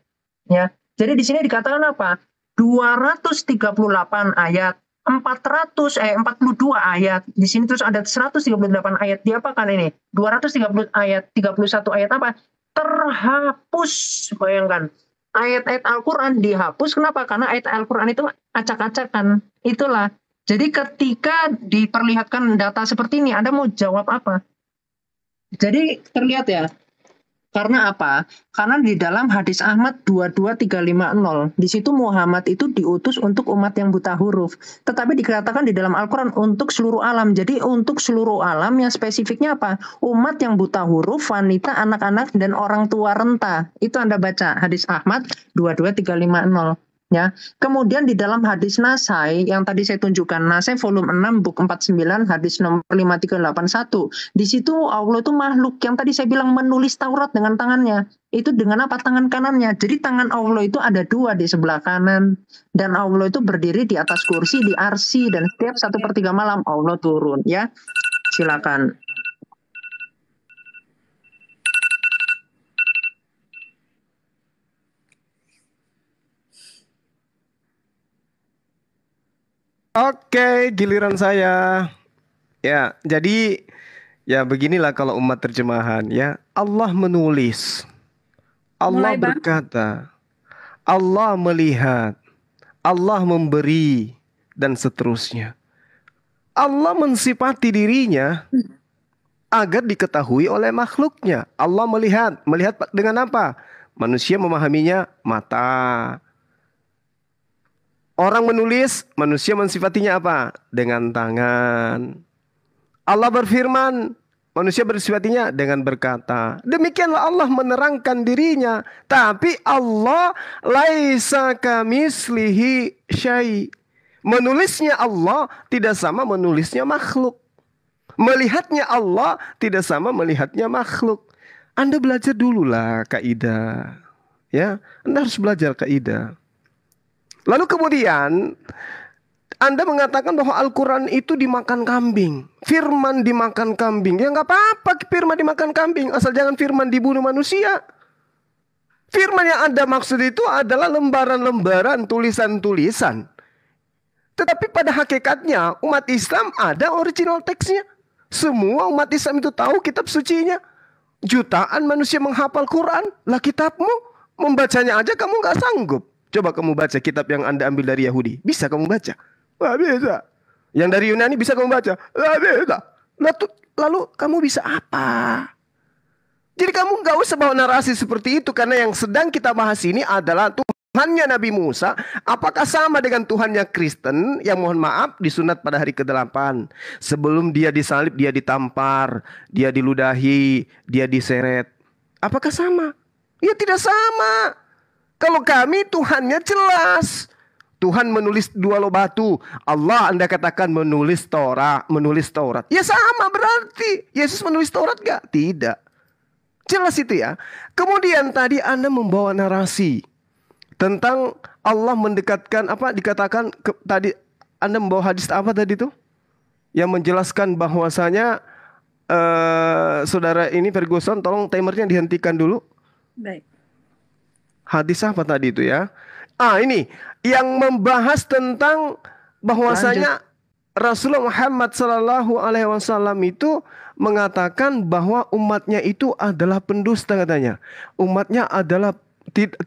Ya, jadi di sini dikatakan apa? 238 ayat. 42 ayat. Di sini terus ada 138 ayat. Diapakan ini? 230 ayat, 31 ayat apa? Terhapus. Bayangkan. Ayat-ayat Al-Quran dihapus. Kenapa? Karena ayat Al-Quran itu acak-acakan. Itulah. Jadi ketika diperlihatkan data seperti ini, Anda mau jawab apa? Jadi terlihat ya. Karena apa? Karena di dalam hadis Ahmad 22350, di situ Muhammad itu diutus untuk umat yang buta huruf. Tetapi dikatakan di dalam Al-Quran untuk seluruh alam. Jadi untuk seluruh alam yang spesifiknya apa? Umat yang buta huruf, wanita, anak-anak, dan orang tua renta. Itu Anda baca hadis Ahmad 22350. Ya. Kemudian di dalam hadis Nasai yang tadi saya tunjukkan, Nasai volume 6 buku 49 hadis nomor 5381. Di situ Allah itu makhluk yang tadi saya bilang menulis Taurat dengan tangannya. Itu dengan apa? Tangan kanannya. Jadi tangan Allah itu ada dua di sebelah kanan, dan Allah itu berdiri di atas kursi di arsy, dan setiap 1/3 malam Allah turun. Ya, silakan. Oke, giliran saya. Ya, jadi ya beginilah kalau umat terjemahan ya. Allah menulis. Allah berkata. Allah melihat. Allah memberi dan seterusnya. Allah mensifati dirinya agar diketahui oleh makhluknya. Allah melihat. Melihat dengan apa? Manusia memahaminya mata. Orang menulis, manusia mensifatinya apa? Dengan tangan. Allah berfirman, manusia bersifatinya dengan berkata. Demikianlah Allah menerangkan dirinya. Tapi Allah laisa kamislihi syai. Menulisnya Allah tidak sama menulisnya makhluk. Melihatnya Allah tidak sama melihatnya makhluk. Anda belajar dululah kaidah. Ya, Anda harus belajar kaidah. Lalu kemudian Anda mengatakan bahwa Al-Quran itu dimakan kambing. Firman dimakan kambing. Ya nggak apa-apa firman dimakan kambing. Asal jangan firman dibunuh manusia. Firman yang Anda maksud itu adalah lembaran-lembaran, tulisan-tulisan. Tetapi pada hakikatnya umat Islam ada original teksnya. Semua umat Islam itu tahu kitab sucinya. Jutaan manusia menghafal Quran. Lah kitabmu, membacanya aja kamu nggak sanggup. Coba kamu baca kitab yang Anda ambil dari Yahudi. Bisa kamu baca? Wah, bisa. Yang dari Yunani bisa kamu baca? Wah, bisa. Lalu kamu bisa apa? Jadi kamu nggak usah bawa narasi seperti itu. Karena yang sedang kita bahas ini adalah Tuhannya Nabi Musa. Apakah sama dengan Tuhannya Kristen? Yang mohon maaf disunat pada hari ke-8. Sebelum dia disalib, dia ditampar. Dia diludahi. Dia diseret. Apakah sama? Ya tidak sama. Kalau kami Tuhannya jelas. Tuhan menulis 2 loh batu. Allah Anda katakan menulis Taurat. Ya sama berarti. Yesus menulis Taurat gak? Tidak. Jelas itu ya. Kemudian tadi Anda membawa narasi tentang Allah mendekatkan apa dikatakan tadi Anda membawa hadis apa tadi itu? Yang menjelaskan bahwasanya saudara ini Ferguson tolong timernya dihentikan dulu. Baik. Hadis apa tadi itu ya? Ini yang membahas tentang bahwasanya Rasulullah Muhammad Sallallahu Alaihi Wasallam itu mengatakan bahwa umatnya itu adalah pendusta katanya. Umatnya adalah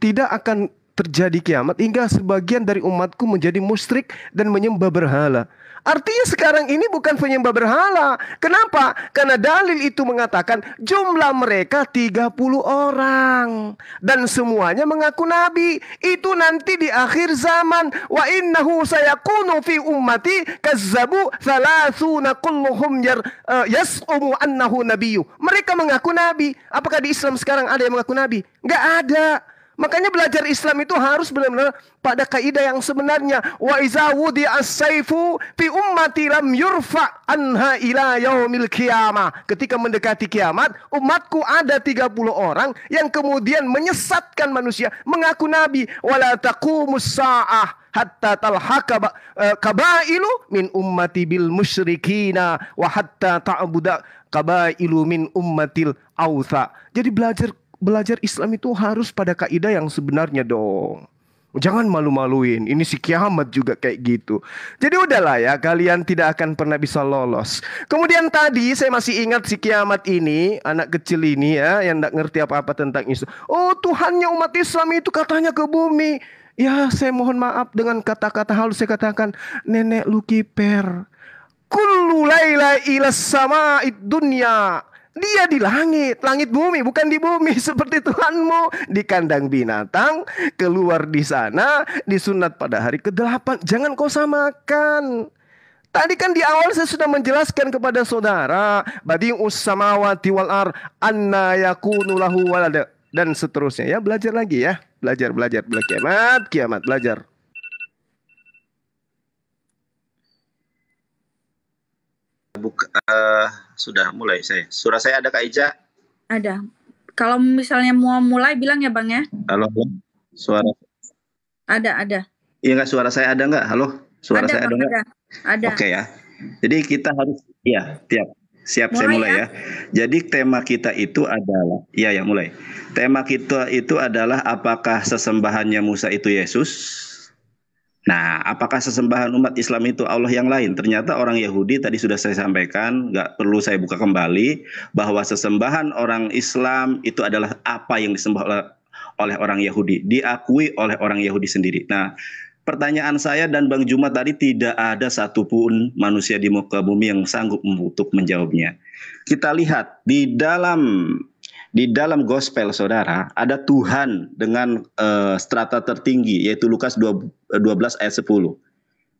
tidak akan terjadi kiamat hingga sebagian dari umatku menjadi musyrik dan menyembah berhala. Artinya sekarang ini bukan penyembah berhala. Kenapa? Karena dalil itu mengatakan jumlah mereka 30 orang. Dan semuanya mengaku nabi. Itu nanti di akhir zaman. Wa innahu sayakunu fi ummati kazzabu thalathuna kulluhum yas'umu annahu nabiyyu. Mereka mengaku nabi. Apakah di Islam sekarang ada yang mengaku nabi? Nggak ada. Makanya belajar Islam itu harus benar-benar pada kaidah yang sebenarnya. Wa iza wudi'a as-saifu fi ummati lam yurfa anha ila yaumil qiyamah. Ketika mendekati kiamat, umatku ada 30 orang yang kemudian menyesatkan manusia, mengaku nabi. Wala taqumus sa'ah hatta talhaka qabailu min ummati bil musyrikina wa hatta ta'buda qabailu min ummatil autha. Jadi belajar Islam itu harus pada kaidah yang sebenarnya dong. Jangan malu-maluin. Ini si kiamat juga kayak gitu. Jadi udahlah ya, kalian tidak akan pernah bisa lolos. Kemudian tadi saya masih ingat si kiamat ini, anak kecil ini ya, yang tidak ngerti apa-apa tentang Islam. Oh, Tuhannya umat Islam itu katanya ke bumi. Ya, saya mohon maaf dengan kata-kata halus saya katakan, nenek lu kiper. Kullu laila ila sama'id dunya. Dia di langit bumi, bukan di bumi seperti Tuhanmu. Di kandang binatang, keluar di sana, disunat pada hari ke-8. Jangan kau samakan. Tadi kan di awal saya sudah menjelaskan kepada saudara, badi'us samawati wal ar anna yakunu lahu walada, dan seterusnya ya. Belajar lagi ya. Belajar kiamat, belajar. Sudah mulai saya. Suara saya ada Kak Ica? Ada. Kalau misalnya mau mulai bilang ya Bang ya. Halo, suara. Ada. Iya nggak, suara saya ada nggak? Halo, suara saya ada nggak? Ada. Oke ya. Jadi kita harus, ya, siap saya mulai ya. Jadi tema kita itu adalah, mulai. Tema kita itu adalah apakah sesembahannya Musa itu Yesus? Nah, apakah sesembahan umat Islam itu Allah yang lain? Ternyata orang Yahudi tadi sudah saya sampaikan, nggak perlu saya buka kembali, bahwa sesembahan orang Islam itu adalah apa yang disembah oleh orang Yahudi, diakui oleh orang Yahudi sendiri. Nah, pertanyaan saya dan Bang Juma tadi, tidak ada satupun manusia di muka bumi yang sanggup untuk menjawabnya. Kita lihat di dalam gospel saudara, ada Tuhan dengan strata tertinggi, yaitu Lukas 12 ayat 10.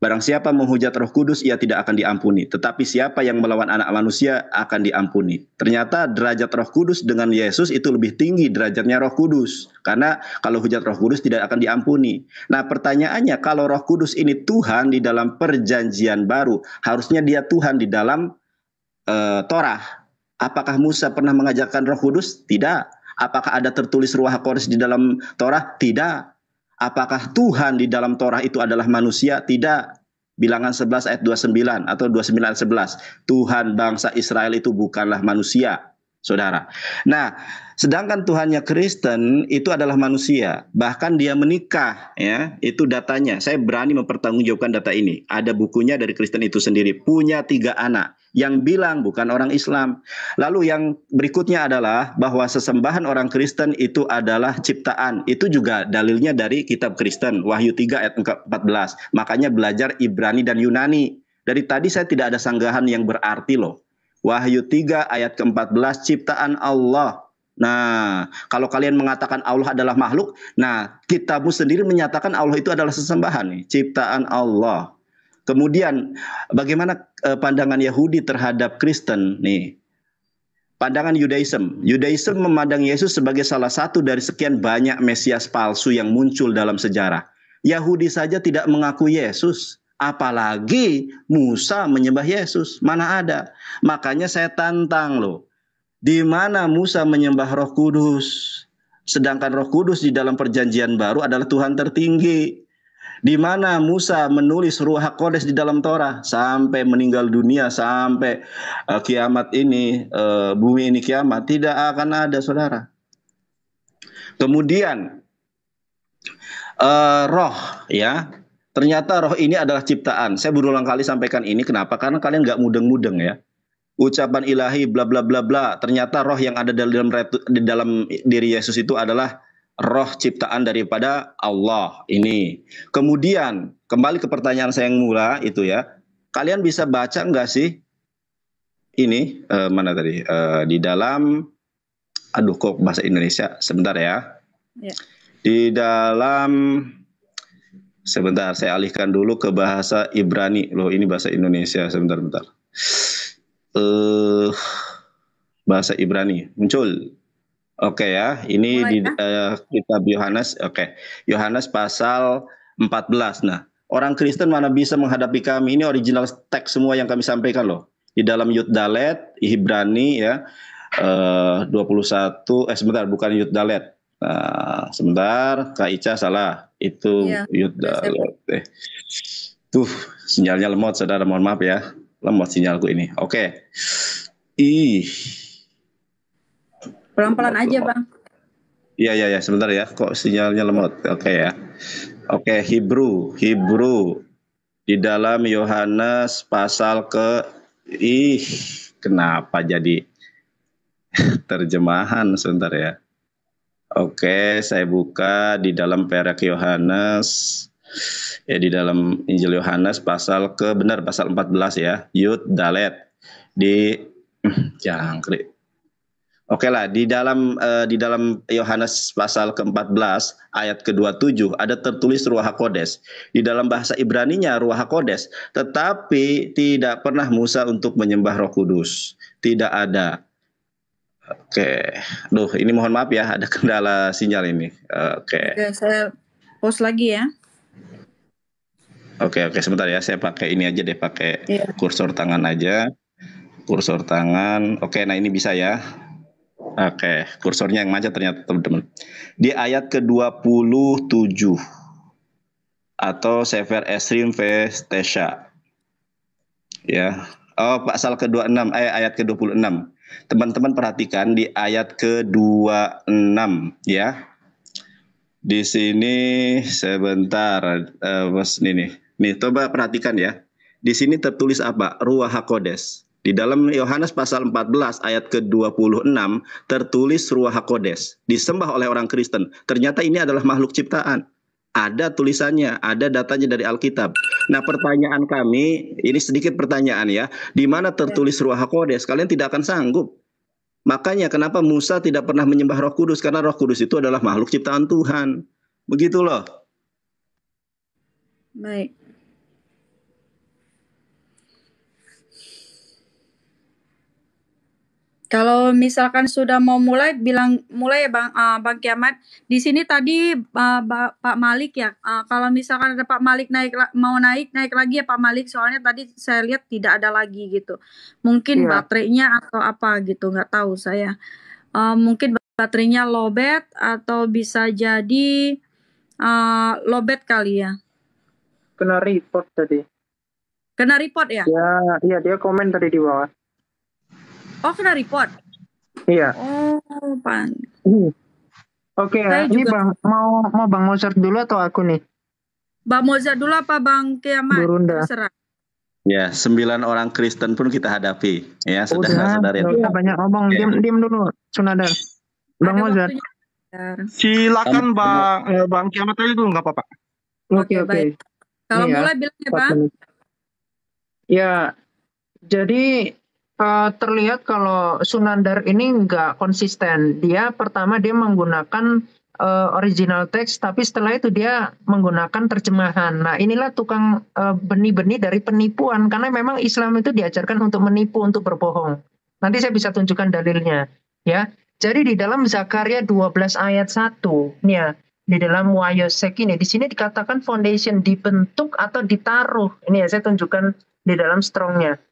Barang siapa menghujat Roh Kudus, ia tidak akan diampuni. Tetapi siapa yang melawan anak manusia akan diampuni. Ternyata derajat Roh Kudus dengan Yesus itu lebih tinggi derajatnya Roh Kudus. Karena kalau hujat Roh Kudus tidak akan diampuni. Nah, pertanyaannya, kalau Roh Kudus ini Tuhan di dalam perjanjian baru, harusnya dia Tuhan di dalam Torah. Apakah Musa pernah mengajarkan Roh Kudus? Tidak. Apakah ada tertulis Ruach HaKodesh di dalam Torah? Tidak. Apakah Tuhan di dalam Torah itu adalah manusia? Tidak. Bilangan 11 ayat 29 atau 29 ayat 11. Tuhan bangsa Israel itu bukanlah manusia, saudara. Nah, sedangkan Tuhannya Kristen itu adalah manusia. Bahkan dia menikah, ya. Itu datanya. Saya berani mempertanggungjawabkan data ini. Ada bukunya dari Kristen itu sendiri. Punya 3 anak. Yang bilang bukan orang Islam. Lalu yang berikutnya adalah bahwa sesembahan orang Kristen itu adalah ciptaan. Itu juga dalilnya dari kitab Kristen, Wahyu 3 ayat 14. Makanya belajar Ibrani dan Yunani. Dari tadi saya tidak ada sanggahan yang berarti loh. Wahyu 3 ayat ke-14, ciptaan Allah. Nah, kalau kalian mengatakan Allah adalah makhluk, nah kitabmu sendiri menyatakan Allah itu adalah sesembahan nih, ciptaan Allah. Kemudian bagaimana pandangan Yahudi terhadap Kristen nih? Pandangan Yudaism. Yudaism memandang Yesus sebagai salah satu dari sekian banyak Mesias palsu yang muncul dalam sejarah. Yahudi saja tidak mengaku Yesus, apalagi Musa menyembah Yesus. Mana ada? Makanya saya tantang loh. Di mana Musa menyembah Roh Kudus? Sedangkan Roh Kudus di dalam perjanjian baru adalah Tuhan tertinggi. Di mana Musa menulis Ruach HaKodesh di dalam Torah sampai meninggal dunia, sampai kiamat ini, bumi ini kiamat, tidak akan ada, saudara. Kemudian Roh ya. Ternyata roh ini adalah ciptaan. Saya berulang kali sampaikan ini. Kenapa? Karena kalian nggak mudeng-mudeng ya. Ucapan ilahi bla bla bla bla. Ternyata roh yang ada di dalam diri Yesus itu adalah roh ciptaan daripada Allah ini. Kemudian kembali ke pertanyaan saya yang mula itu ya. Kalian bisa baca nggak sih ini mana tadi di dalam aduh kok bahasa Indonesia sebentar ya. Di dalam sebentar saya alihkan dulu ke bahasa Ibrani. Loh ini bahasa Indonesia sebentar. Bahasa Ibrani muncul. Oke ya, ini di kitab Yohanes. Oke. Yohanes pasal 14. Nah, orang Kristen mana bisa menghadapi kami? Ini original teks semua yang kami sampaikan loh. Di dalam Yud Dalet, Ibrani ya. 21 sebentar bukan Yud Dalet. Sebentar, Kak Ica salah. Itu Yud Dalet. Tuh, sinyalnya lemot saudara, mohon maaf ya. Lemot sinyalku ini. Oke. Pelan-pelan aja, Bang. Iya, sebentar ya. Kok sinyalnya lemot? Oke ya. Oke, Hebrew. Di dalam Yohanes pasal kenapa jadi terjemahan sebentar ya. Oke, saya buka di dalam perak Yohanes. Ya di dalam Injil Yohanes pasal 14 ya. Yud Dalet di jangkrik. Oke lah, di dalam Yohanes pasal ke-14 ayat ke-27 ada tertulis Ruach HaKodes. Di dalam bahasa Ibraninya Ruach HaKodes, tetapi tidak pernah Musa untuk menyembah Roh Kudus. Tidak ada. Oke. Duh, ini mohon maaf ya, ada kendala sinyal ini. Oke, saya post lagi ya. Oke, sebentar ya, saya pakai ini aja deh, pakai kursor tangan aja. Kursor tangan. Oke, nah ini bisa ya. Oke, kursornya yang macet ternyata teman-teman. Di ayat ke-27 atau Sefer Esrim Vestesha. Ya. Oh, pasal ke-26 ayat ke-26. Teman-teman perhatikan di ayat ke-26 ya. Di sini sebentar nih coba perhatikan ya. Di sini tertulis apa? Ruach HaKodes. Di dalam Yohanes pasal 14 ayat ke-26 tertulis Ruach HaKodes. Disembah oleh orang Kristen. Ternyata ini adalah makhluk ciptaan. Ada tulisannya, ada datanya dari Alkitab. Nah, pertanyaan kami, ini sedikit pertanyaan ya. Di mana tertulis Ruach HaKodes? Kalian tidak akan sanggup. Makanya kenapa Musa tidak pernah menyembah Roh Kudus? Karena Roh Kudus itu adalah makhluk ciptaan Tuhan. Begitu loh. Baik. Kalau misalkan sudah mau mulai, mulai ya Bang Kiamat. Di sini tadi Pak Malik ya. Kalau misalkan ada Pak Malik mau naik lagi ya Pak Malik. Soalnya tadi saya lihat tidak ada lagi gitu. Mungkin baterainya atau apa gitu, nggak tahu saya. Mungkin baterainya lowbat atau bisa jadi lowbat kali ya. Kena report tadi. Kena report ya? Iya dia komen tadi di bawah. Oh, kena report? Iya. Oh, Pan. Oke, ini juga... Bang mau Bang Mozart dulu atau aku nih? Bang Mozart dulu apa Bang Kiamat? Terserah. Ya, 9 orang Kristen pun kita hadapi. Ya, saudara-saudara. Kita banyak ngomong, diam dulu, Sunadar. Bang Mozart. Silakan Bang Kiamat aja dulu, nggak apa-apa. Oke. Kalau mulai bilang ya Bang. Ya, jadi terlihat kalau Sunandar ini nggak konsisten. Dia pertama dia menggunakan original text, tapi setelah itu dia menggunakan terjemahan. Nah inilah tukang benih-benih dari penipuan, karena memang Islam itu diajarkan untuk menipu, untuk berbohong. Nanti saya bisa tunjukkan dalilnya. Ya, jadi di dalam Zakaria 12 ayat 1, nih ya, di dalam Wayosek ini, di sini dikatakan foundation dibentuk atau ditaruh. Ini ya saya tunjukkan di dalam strongnya.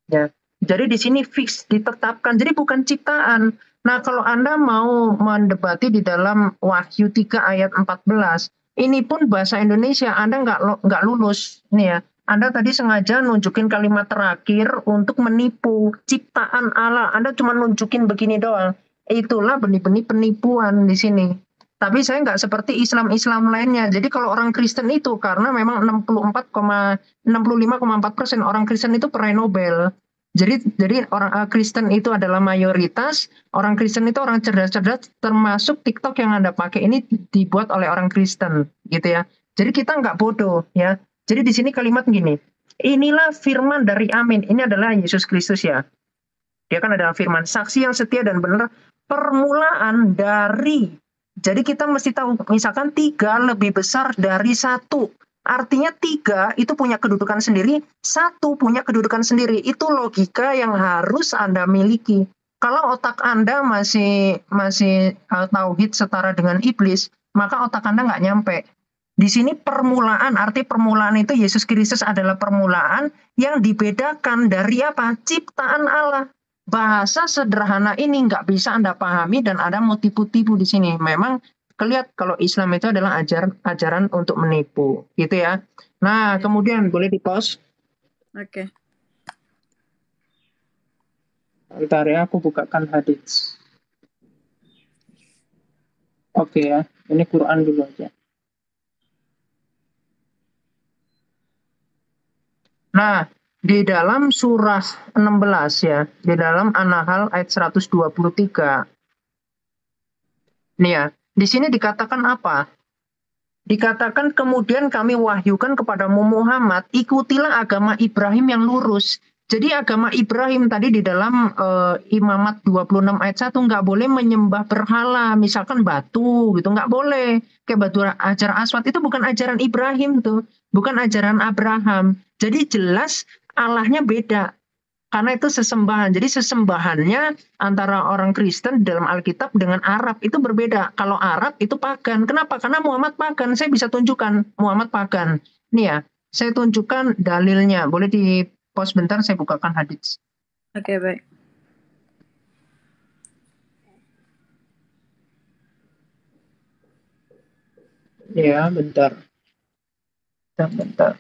Ya. Jadi di sini fix, ditetapkan. Jadi bukan ciptaan. Nah, kalau Anda mau mendebati di dalam Wahyu 3 ayat 14, ini pun bahasa Indonesia Anda nggak lulus. Nih ya, Anda tadi sengaja nunjukin kalimat terakhir untuk menipu ciptaan Allah. Anda cuma nunjukin begini doang. Itulah benih-benih penipuan di sini. Tapi saya nggak seperti Islam-Islam lainnya. Jadi kalau orang Kristen itu, karena memang 65,4% orang Kristen itu peraih Nobel. Jadi orang Kristen itu adalah mayoritas. Orang Kristen itu orang cerdas-cerdas, termasuk TikTok yang Anda pakai ini dibuat oleh orang Kristen, gitu ya. Jadi kita nggak bodoh, ya. Jadi di sini kalimat gini, inilah firman dari Amin. Ini adalah Yesus Kristus ya. Dia kan adalah firman, saksi yang setia dan benar, permulaan dari. Jadi kita mesti tahu, misalkan 3 lebih besar dari 1. Artinya 3 itu punya kedudukan sendiri, 1 punya kedudukan sendiri. Itu logika yang harus Anda miliki. Kalau otak Anda masih tauhid setara dengan iblis, maka otak Anda nggak nyampe. Di sini permulaan, arti permulaan itu Yesus Kristus adalah permulaan yang dibedakan dari apa? Ciptaan Allah. Bahasa sederhana ini nggak bisa Anda pahami dan Anda mau tipu-tipu di sini. Memang kelihatan kalau Islam itu adalah ajaran untuk menipu, gitu ya. Nah, kemudian boleh di-pause? Oke. Bentar ya, aku bukakan hadits. Oke ya, ini Quran dulu aja. Nah, di dalam surah 16 ya, di dalam An-Nahl ayat 123. Nih ya, di sini dikatakan apa? Dikatakan kemudian kami wahyukan kepadamu Muhammad, ikutilah agama Ibrahim yang lurus. Jadi agama Ibrahim tadi di dalam Imamat 26 ayat 1 nggak boleh menyembah berhala, misalkan batu gitu, nggak boleh. Kayak batu Hajar Aswad itu bukan ajaran Ibrahim tuh, bukan ajaran Abraham. Jadi jelas Allahnya beda. Karena itu sesembahan. Jadi sesembahannya antara orang Kristen dalam Alkitab dengan Arab itu berbeda. Kalau Arab itu pagan. Kenapa? Karena Muhammad pagan. Saya bisa tunjukkan Muhammad pagan. Nih ya, saya tunjukkan dalilnya. Boleh di pause bentar, saya bukakan hadits. Oke, baik. Ya, bentar. Bentar.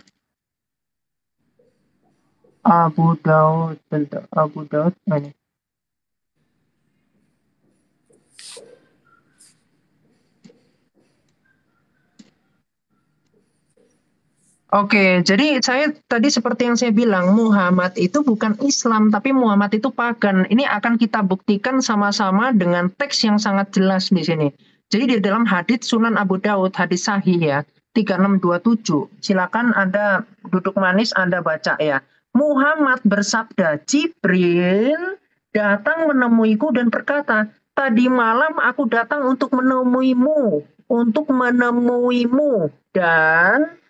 Abu Daud, bentar. Abu Daud, ini. Oke, jadi saya tadi seperti yang saya bilang, Muhammad itu bukan Islam, tapi Muhammad itu pagan. Ini akan kita buktikan sama-sama dengan teks yang sangat jelas di sini. Jadi di dalam hadits Sunan Abu Daud, hadis sahih ya, 3627. Silakan Anda duduk manis, Anda baca ya. Muhammad bersabda, Jibril datang menemuiku dan berkata, tadi malam aku datang untuk menemuimu, dan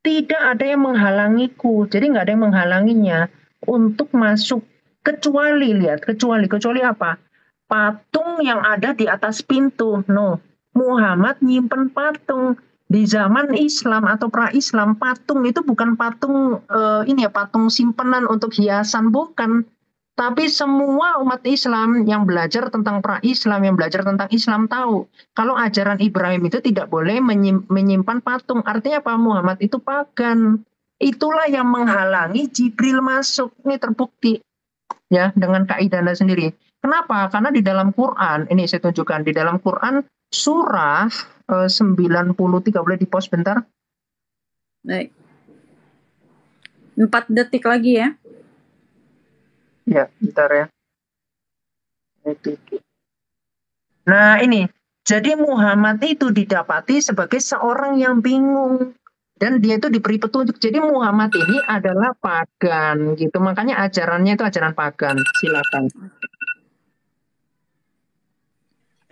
tidak ada yang menghalangiku. Jadi nggak ada yang menghalanginya untuk masuk. Kecuali apa? Patung yang ada di atas pintu. No, Muhammad nyimpen patung. Di zaman Islam atau pra-Islam, patung itu bukan patung patung simpenan untuk hiasan, bukan. Tapi semua umat Islam yang belajar tentang pra-Islam, yang belajar tentang Islam tahu kalau ajaran Ibrahim itu tidak boleh menyimpan patung. Artinya apa? Muhammad itu pagan. Itulah yang menghalangi Jibril masuk. Ini terbukti ya dengan kaidahnya sendiri. Kenapa? Karena di dalam Quran, ini saya tunjukkan di dalam Quran surah 93, boleh di pause bentar? Baik. 4 detik lagi ya. Ya, bentar ya. Nah ini, jadi Muhammad itu didapati sebagai seorang yang bingung. Dan dia itu diberi petunjuk. Jadi Muhammad ini adalah pagan gitu. Makanya ajarannya itu ajaran pagan. Silakan.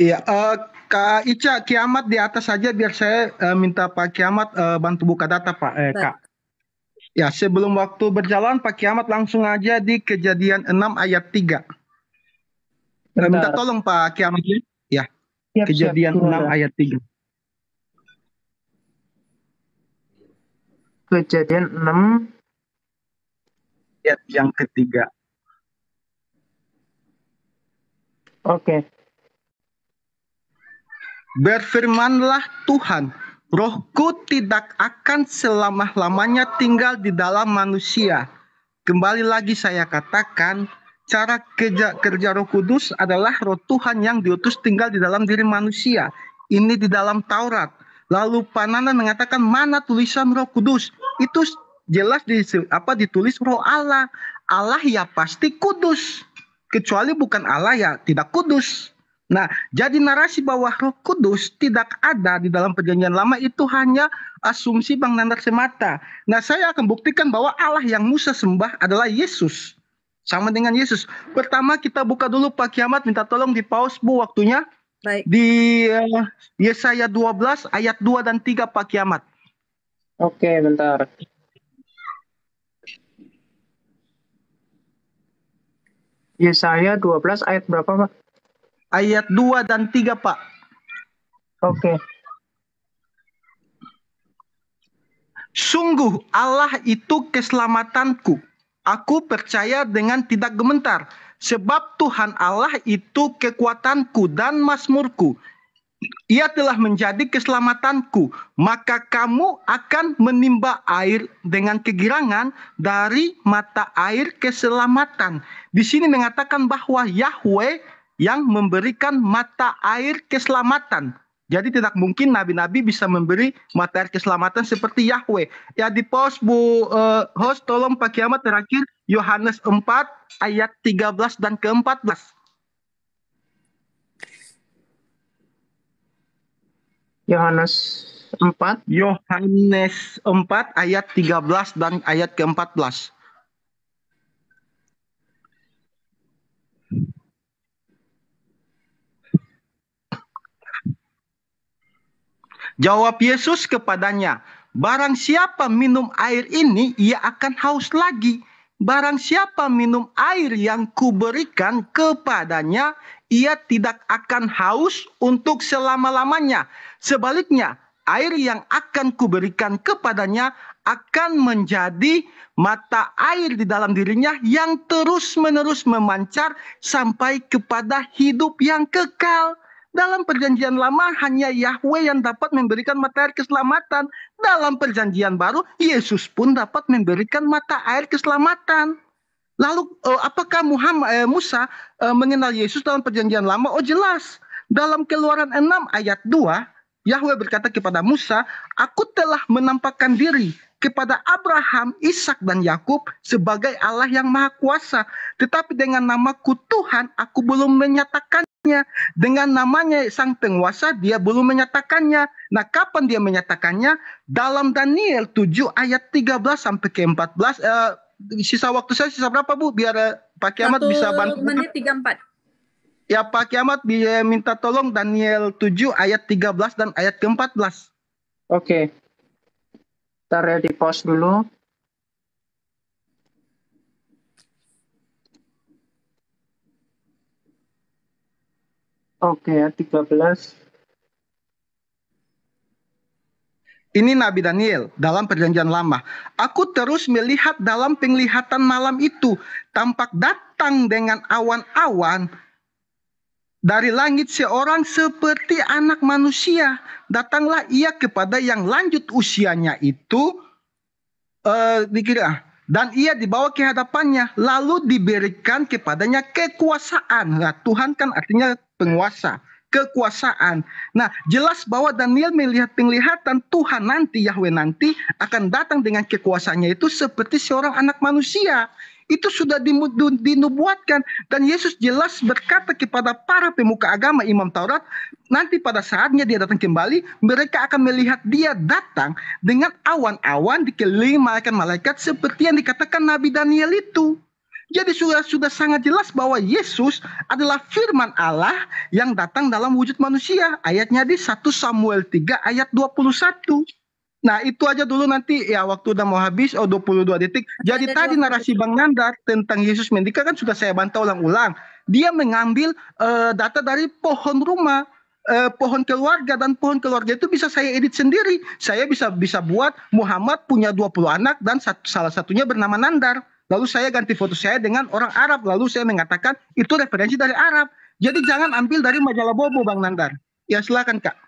Iya, Kak Ica, Kiamat di atas saja biar saya minta Pak Kiamat bantu buka data Pak, Kak. Ya, sebelum waktu berjalan Pak Kiamat langsung aja di Kejadian 6 ayat 3. Minta tolong Pak Kiamat ya. Ya, Kejadian 6 ayat 3. Kejadian 6 ayat yang ketiga. Oke. Berfirmanlah Tuhan, Rohku tidak akan selama-lamanya tinggal di dalam manusia. Kembali lagi saya katakan, cara kerja Roh Kudus adalah Roh Tuhan yang diutus tinggal di dalam diri manusia. ini di dalam Taurat. Lalu Panana mengatakan mana tulisan Roh Kudus? Itu jelas ditulis Roh Allah. Allah ya pasti kudus. Kecuali bukan Allah ya tidak kudus. Nah, jadi narasi bahwa Roh Kudus tidak ada di dalam Perjanjian Lama itu hanya asumsi Bang Nandar semata. Nah, saya akan buktikan bahwa Allah yang Musa sembah adalah Yesus. Sama dengan Yesus. Pertama kita buka dulu Pak Kiamat, minta tolong di pause Bu waktunya. Baik. Di Yesaya 12 ayat 2 dan 3 Pak Kiamat. Oke, bentar. Yesaya 12 ayat berapa, Pak? Ayat 2 dan 3, Pak. Oke. Sungguh Allah itu keselamatanku. Aku percaya dengan tidak gemetar. Sebab Tuhan Allah itu kekuatanku dan mazmurku. Ia telah menjadi keselamatanku. Maka kamu akan menimba air dengan kegirangan dari mata air keselamatan. Di sini mengatakan bahwa Yahweh yang memberikan mata air keselamatan. Jadi tidak mungkin nabi-nabi bisa memberi mata air keselamatan seperti Yahweh. Ya di pause Bu host, tolong Pak Kiamat terakhir Yohanes 4 ayat 13 dan ke-14. Yohanes 4 ayat 13 dan ayat ke-14. Jawab Yesus kepadanya, barang siapa minum air ini, ia akan haus lagi. Barang siapa minum air yang kuberikan kepadanya, ia tidak akan haus untuk selama-lamanya. Sebaliknya, air yang akan kuberikan kepadanya akan menjadi mata air di dalam dirinya yang terus-menerus memancar sampai kepada hidup yang kekal. Dalam Perjanjian Lama hanya Yahweh yang dapat memberikan mata air keselamatan. Dalam Perjanjian Baru Yesus pun dapat memberikan mata air keselamatan. Lalu apakah Musa mengenal Yesus dalam Perjanjian Lama? Oh jelas. Dalam Keluaran 6 ayat 2 Yahweh berkata kepada Musa, aku telah menampakkan diri kepada Abraham, Ishak dan Yakub sebagai Allah yang Maha Kuasa. Tetapi dengan namaku Tuhan aku belum menyatakannya. Dengan namanya Sang Penguasa dia belum menyatakannya. Nah, kapan dia menyatakannya? Dalam Daniel 7 ayat 13 sampai ke 14. Sisa waktu saya sisa berapa Bu? Biar Pak Kiamat bisa bantu. 1 menit 34. Ya Pak Kiamat minta tolong Daniel 7 ayat 13 dan ayat ke-14. Oke. Ntar ya di pause dulu. Oke ya, 13. Ini Nabi Daniel dalam Perjanjian Lama. Aku terus melihat dalam penglihatan malam itu, tampak datang dengan awan-awan dari langit seorang seperti anak manusia. Datanglah ia kepada yang lanjut usianya itu, dan ia dibawa ke hadapannya, lalu diberikan kepadanya kekuasaan. Nah, Tuhan kan artinya penguasa, kekuasaan. Nah, jelas bahwa Daniel melihat penglihatan Tuhan nanti, Yahweh nanti akan datang dengan kekuasaannya itu seperti seorang anak manusia. Itu sudah dinubuatkan. Dan Yesus jelas berkata kepada para pemuka agama, imam Taurat, nanti pada saatnya dia datang kembali, mereka akan melihat dia datang dengan awan-awan dikelilingi malaikat-malaikat seperti yang dikatakan Nabi Daniel itu. Jadi sudah sangat jelas bahwa Yesus adalah firman Allah yang datang dalam wujud manusia. Ayatnya di 1 Samuel 3 ayat 21. Nah itu aja dulu, nanti ya waktu udah mau habis 22 detik. Jadi tadi narasi Bang Nandar tentang Yesus Mendika kan sudah saya bantah ulang-ulang. Dia mengambil data dari pohon rumah, pohon keluarga, dan pohon keluarga itu bisa saya edit sendiri. Saya bisa buat Muhammad punya 20 anak dan salah satunya bernama Nandar. Lalu saya ganti foto saya dengan orang Arab. Lalu saya mengatakan itu referensi dari Arab. Jadi jangan ambil dari majalah Bobo Bang Nandar. Ya silakan Kak.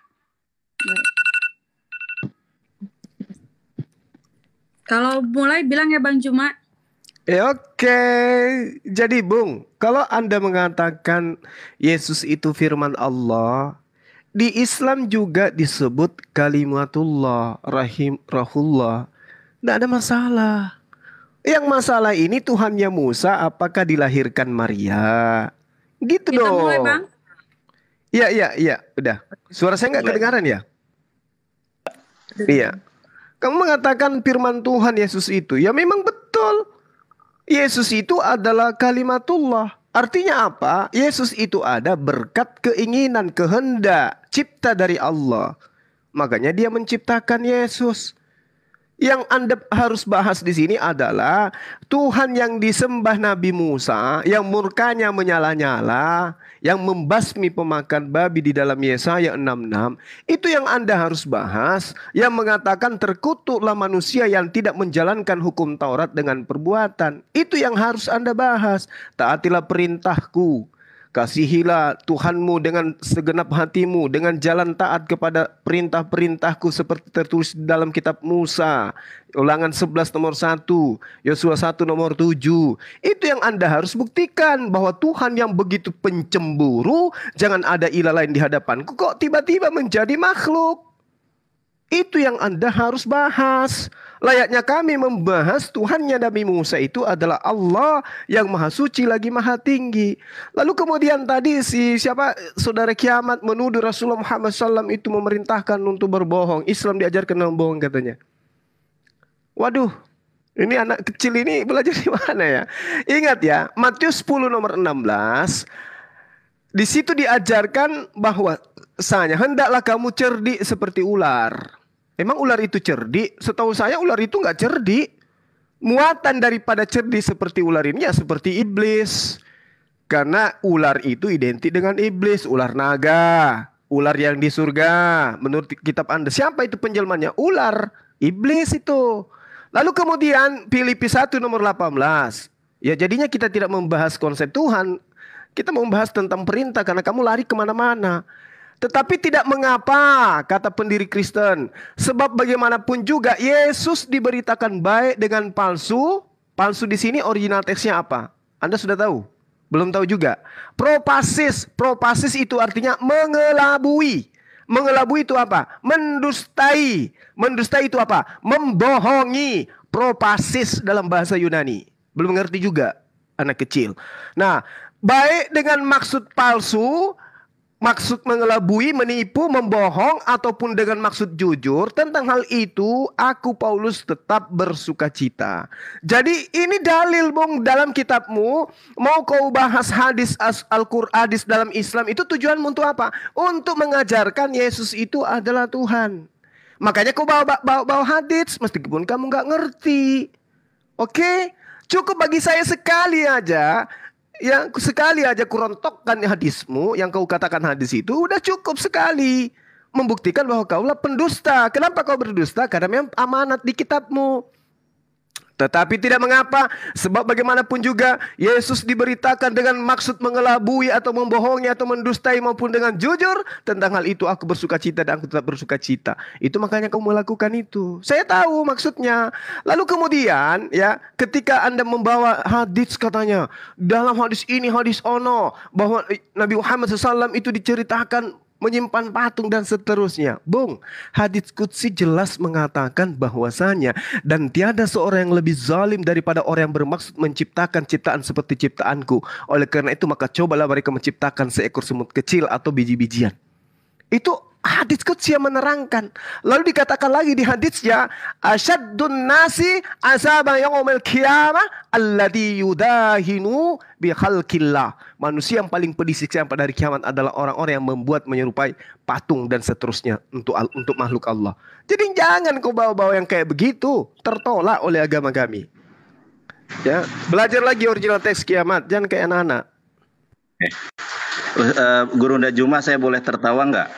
Kalau mulai bilang ya Bang Juma. Oke. Jadi Bung, kalau Anda mengatakan Yesus itu firman Allah, di Islam juga disebut kalimatullah, rahullah. Tidak ada masalah. Yang masalah ini Tuhannya Musa apakah dilahirkan Maria? Gitu Kita dong. mulai, Bang. Iya. Udah. Suara saya nggak kedengaran ya? Iya. Kamu mengatakan firman Tuhan Yesus itu. Ya memang betul. Yesus itu adalah kalimatullah. Artinya apa? Yesus itu ada berkat keinginan, kehendak, cipta dari Allah. Makanya dia menciptakan Yesus. Yang Anda harus bahas di sini adalah Tuhan yang disembah Nabi Musa, yang murkanya menyala-nyala, yang membasmi pemakan babi di dalam Yesaya 66. Itu yang Anda harus bahas, yang mengatakan terkutuklah manusia yang tidak menjalankan hukum Taurat dengan perbuatan. Itu yang harus Anda bahas. Taatilah perintahku. Kasihilah Tuhanmu dengan segenap hatimu, dengan jalan taat kepada perintah-perintahku seperti tertulis dalam kitab Musa. Ulangan 11 nomor 1, Yosua 1 nomor 7. Itu yang Anda harus buktikan, bahwa Tuhan yang begitu pencemburu, jangan ada ilah lain di hadapanku, kok tiba-tiba menjadi makhluk. Itu yang Anda harus bahas. Layaknya kami membahas Tuhannya Nabi Musa itu adalah Allah yang maha suci lagi maha tinggi. Lalu kemudian tadi saudara Kiamat menuduh Rasulullah Muhammad SAW itu memerintahkan untuk berbohong. Islam diajarkan berbohong katanya. Waduh, ini anak kecil ini belajar di mana ya? Ingat ya, Matius 10 nomor 16. Di situ diajarkan bahwa hendaklah kamu cerdik seperti ular. Emang ular itu cerdik? Setahu saya ular itu nggak cerdik. Muatan daripada cerdik seperti ular ini ya seperti iblis. Karena ular itu identik dengan iblis, ular naga, ular yang di surga. Menurut kitab Anda, siapa itu penjelmannya? Ular, iblis itu. Lalu kemudian Filipi 1 nomor 18. Ya jadinya kita tidak membahas konsep Tuhan. Kita membahas tentang perintah karena kamu lari kemana-mana. Tetapi tidak mengapa, kata pendiri Kristen. Sebab bagaimanapun juga Yesus diberitakan baik dengan palsu. Palsu di sini original teksnya apa? Anda sudah tahu? Belum tahu juga. Propasis. Propasis itu artinya mengelabui. Mengelabui itu apa? Mendustai. Mendustai itu apa? Membohongi. Propasis dalam bahasa Yunani. Belum ngerti juga anak kecil. Nah, baik dengan maksud palsu, maksud mengelabui, menipu, membohong, ataupun dengan maksud jujur. Tentang hal itu, aku Paulus tetap bersuka cita. Jadi ini dalil Bung dalam kitabmu. Mau kau bahas hadis Al-Quran, hadis dalam Islam, itu tujuanmu untuk apa? Untuk mengajarkan Yesus itu adalah Tuhan. Makanya kau bawa hadis, meskipun kamu nggak ngerti. Oke? Cukup bagi saya sekali aja. Yang sekali aja kurontokkan hadismu, yang kau katakan hadis itu udah cukup sekali membuktikan bahwa kaulah pendusta. Kenapa kau berdusta? Karena memang amanat di kitabmu. Tetapi tidak mengapa, sebab bagaimanapun juga Yesus diberitakan dengan maksud mengelabui atau membohongi atau mendustai maupun dengan jujur. Tentang hal itu aku bersuka cita dan aku tetap bersuka cita. Itu makanya kau melakukan itu. Saya tahu maksudnya. Lalu kemudian ya, ketika Anda membawa hadis katanya, dalam hadis ini hadis ono, bahwa Nabi Muhammad SAW itu diceritakan menyimpan patung dan seterusnya. Bung, hadits qudsi jelas mengatakan bahwasanya dan tiada seorang yang lebih zalim daripada orang yang bermaksud menciptakan ciptaan seperti ciptaanku. Oleh karena itu maka cobalah mereka menciptakan seekor semut kecil atau biji-bijian. Itu hadits qudsi yang menerangkan. Lalu dikatakan lagi di haditsnya, asyaddun nasi azaban yaumil qiyamah alladzi yudahinu bi khalqillah. Manusia yang paling pedih siksaan pada hari kiamat adalah orang-orang yang membuat menyerupai patung dan seterusnya untuk makhluk Allah. Jadi jangan kau bawa-bawa yang kayak begitu, tertolak oleh agama kami. Ya, belajar lagi original teks kiamat, jangan kayak anak-anak. Guru Nda Juma, saya boleh tertawa nggak?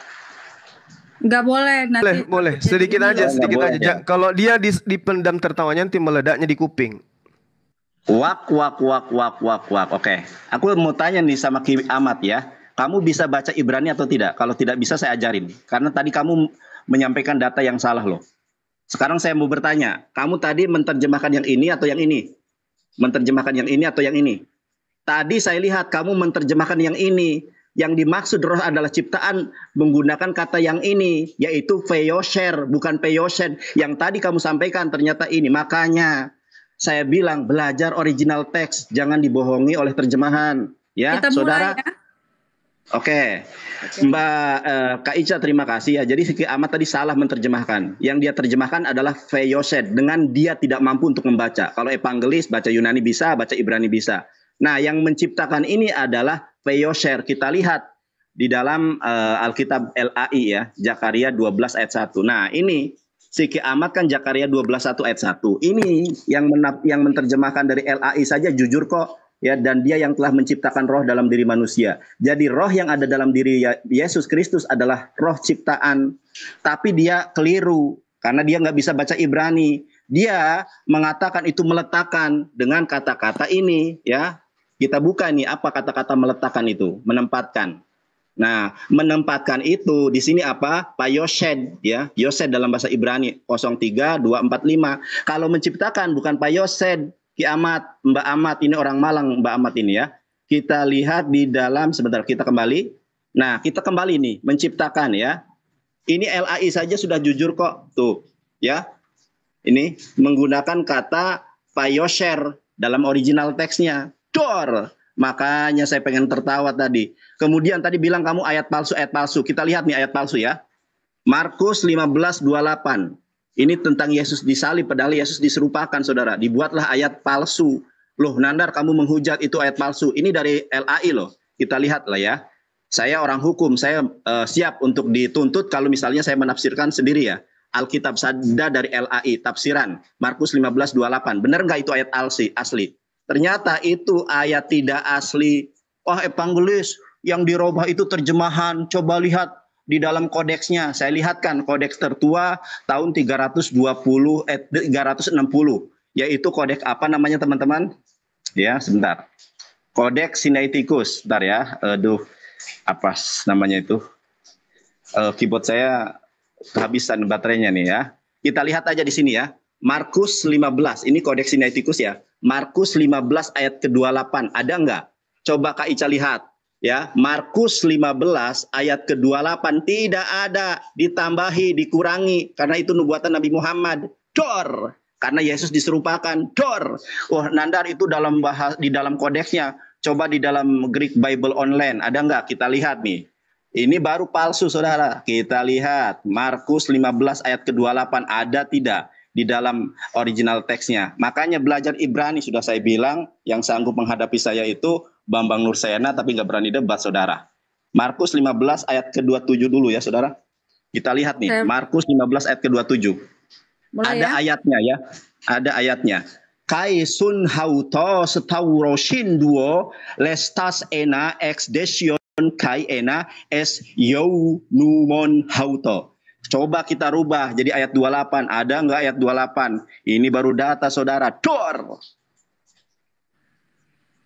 Nggak boleh. Nanti boleh. Sedikit aja, sedikit boleh, aja. ya. Kalau dia dipendam tertawanya nanti meledaknya di kuping. Wak. Oke. Aku mau tanya nih sama Ki Ahmad ya. Kamu bisa baca Ibrani atau tidak? Kalau tidak bisa saya ajarin. Karena tadi kamu menyampaikan data yang salah loh. Sekarang saya mau bertanya. Kamu tadi menerjemahkan yang ini atau yang ini? Menerjemahkan yang ini atau yang ini? Tadi saya lihat kamu menerjemahkan yang ini. Yang dimaksud roh adalah ciptaan menggunakan kata yang ini, yaitu Theosher, bukan Theoshed. Yang tadi kamu sampaikan ternyata ini. Makanya saya bilang belajar original teks, jangan dibohongi oleh terjemahan. Ya, Kita saudara. mulai ya. Oke. Mbak Kak Ica, terima kasih ya. Jadi Siki Ahmad tadi salah menerjemahkan. Yang dia terjemahkan adalah Theoshed, dengan dia tidak mampu untuk membaca. Kalau evangelis baca Yunani bisa, baca Ibrani bisa. Nah, yang menciptakan ini adalah Theosher. Kita lihat di dalam Alkitab LAI ya, Zakaria 12 ayat 1. Nah, ini Siki Ahmad kan Zakaria 12:1 ayat 1. Ini yang menerjemahkan dari LAI saja jujur kok ya, dan dia yang telah menciptakan roh dalam diri manusia. Jadi roh yang ada dalam diri Yesus Kristus adalah roh ciptaan. Tapi dia keliru karena dia nggak bisa baca Ibrani. Dia mengatakan itu meletakkan dengan kata-kata ini ya. Kita buka nih apa kata-kata meletakkan itu, menempatkan. Nah, menempatkan itu di sini apa? Payoshed ya. Yosed dalam bahasa Ibrani 03245. Kalau menciptakan bukan payoshed. Ki Ahmad, Mbak Ahmad ini orang Malang, Mbak Ahmad ini ya. Kita lihat di dalam, sebentar kita kembali. Nah, kita kembali nih menciptakan ya. Ini LAI saja sudah jujur kok. Tuh, ya. Ini menggunakan kata payosher dalam original teksnya. Dor. Makanya saya pengen tertawa tadi. Kemudian tadi bilang kamu ayat palsu. Kita lihat nih ayat palsu ya. Markus 15:28. Ini tentang Yesus disalib, padahal Yesus diserupakan, saudara. Dibuatlah ayat palsu. Loh, Nandar kamu menghujat itu ayat palsu. Ini dari LAI loh. Kita lihat lah ya. Saya orang hukum, saya siap untuk dituntut kalau misalnya saya menafsirkan sendiri ya. Alkitab Sada dari LAI, tafsiran. Markus 15:28. Benar nggak itu ayat asli? Ternyata itu ayat tidak asli. Wah, evangelis yang dirubah itu terjemahan. Coba lihat di dalam kodeksnya. Saya lihatkan kodeks tertua tahun 360, yaitu kodeks apa namanya teman-teman? Ya, sebentar. Kodeks Sinaiticus. Bentar ya. Aduh, apa namanya itu? Keyboard saya kehabisan baterainya nih ya. Kita lihat aja di sini ya. Markus 15. Ini kodeks Sinaiticus ya. Markus 15 ayat ke-28. Ada nggak? Coba Kak Ica lihat. Ya, Markus 15 ayat ke-28 tidak ada, ditambahi, dikurangi karena itu nubuatan Nabi Muhammad. Dor. Karena Yesus diserupakan. Dor. Wah, Nandar itu di dalam kodeksnya. Coba di dalam Greek Bible Online ada nggak? Kita lihat nih. Ini baru palsu, saudara. Kita lihat Markus 15 ayat ke-28 ada tidak di dalam original teksnya. Makanya belajar Ibrani sudah saya bilang, yang sanggup menghadapi saya itu Bambang Nursena, tapi nggak berani debat, saudara. Markus 15 ayat ke-27 dulu ya, saudara. Kita lihat nih, Markus 15 ayat ke-27. Ada ayatnya ya, ada ayatnya. Kai sun hauto setaurosin duo lestas ena ex desion kai ena es you numon hauto. Coba kita rubah jadi ayat 28. Ada nggak ayat 28? Ini baru data, saudara. Dor.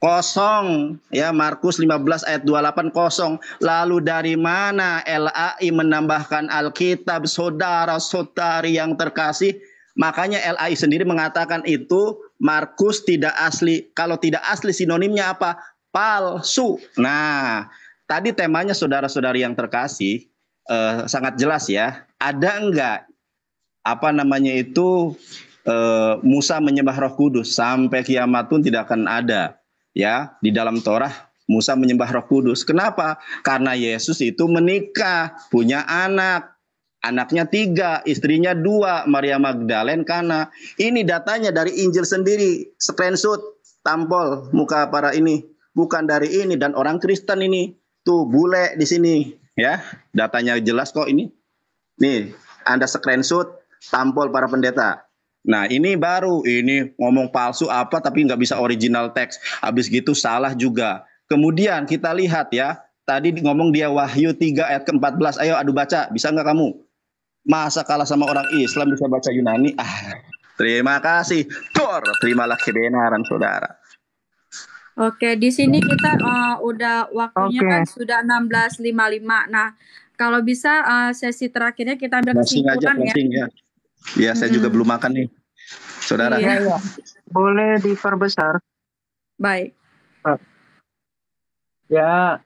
Kosong. Ya, Markus 15 ayat 28 kosong. Lalu dari mana LAI menambahkan Alkitab, saudara-saudari yang terkasih? Makanya LAI sendiri mengatakan itu Markus tidak asli. Kalau tidak asli sinonimnya apa? Palsu. Nah, tadi temanya saudara-saudari yang terkasih. Sangat jelas ya. Ada enggak Musa menyembah Roh Kudus? Sampai kiamat pun tidak akan ada ya. Di dalam Torah Musa menyembah Roh Kudus. Kenapa? Karena Yesus itu menikah, punya anak. Anaknya 3, istrinya 2, Maria Magdalene, Kana. Ini datanya dari Injil sendiri, screenshot, tampol muka para ini, bukan dari ini, dan orang Kristen ini. Tuh bule di sini. Ya, datanya jelas kok ini. Nih, Anda screenshot, tampol para pendeta. Nah, ini baru, ini ngomong palsu apa tapi nggak bisa original teks. Habis gitu salah juga. Kemudian kita lihat ya, tadi ngomong dia Wahyu 3 ayat ke-14. Ayo adu baca, bisa nggak kamu? Masa kalah sama orang Islam bisa baca Yunani? Terima kasih. Terimalah kebenaran, saudara. Oke, di sini kita udah waktunya kan sudah 16.55. Nah, kalau bisa sesi terakhirnya kita ambil kesimpulan ya. Ya, saya juga belum makan nih, saudara. Iya. Boleh diperbesar. Baik. Ya,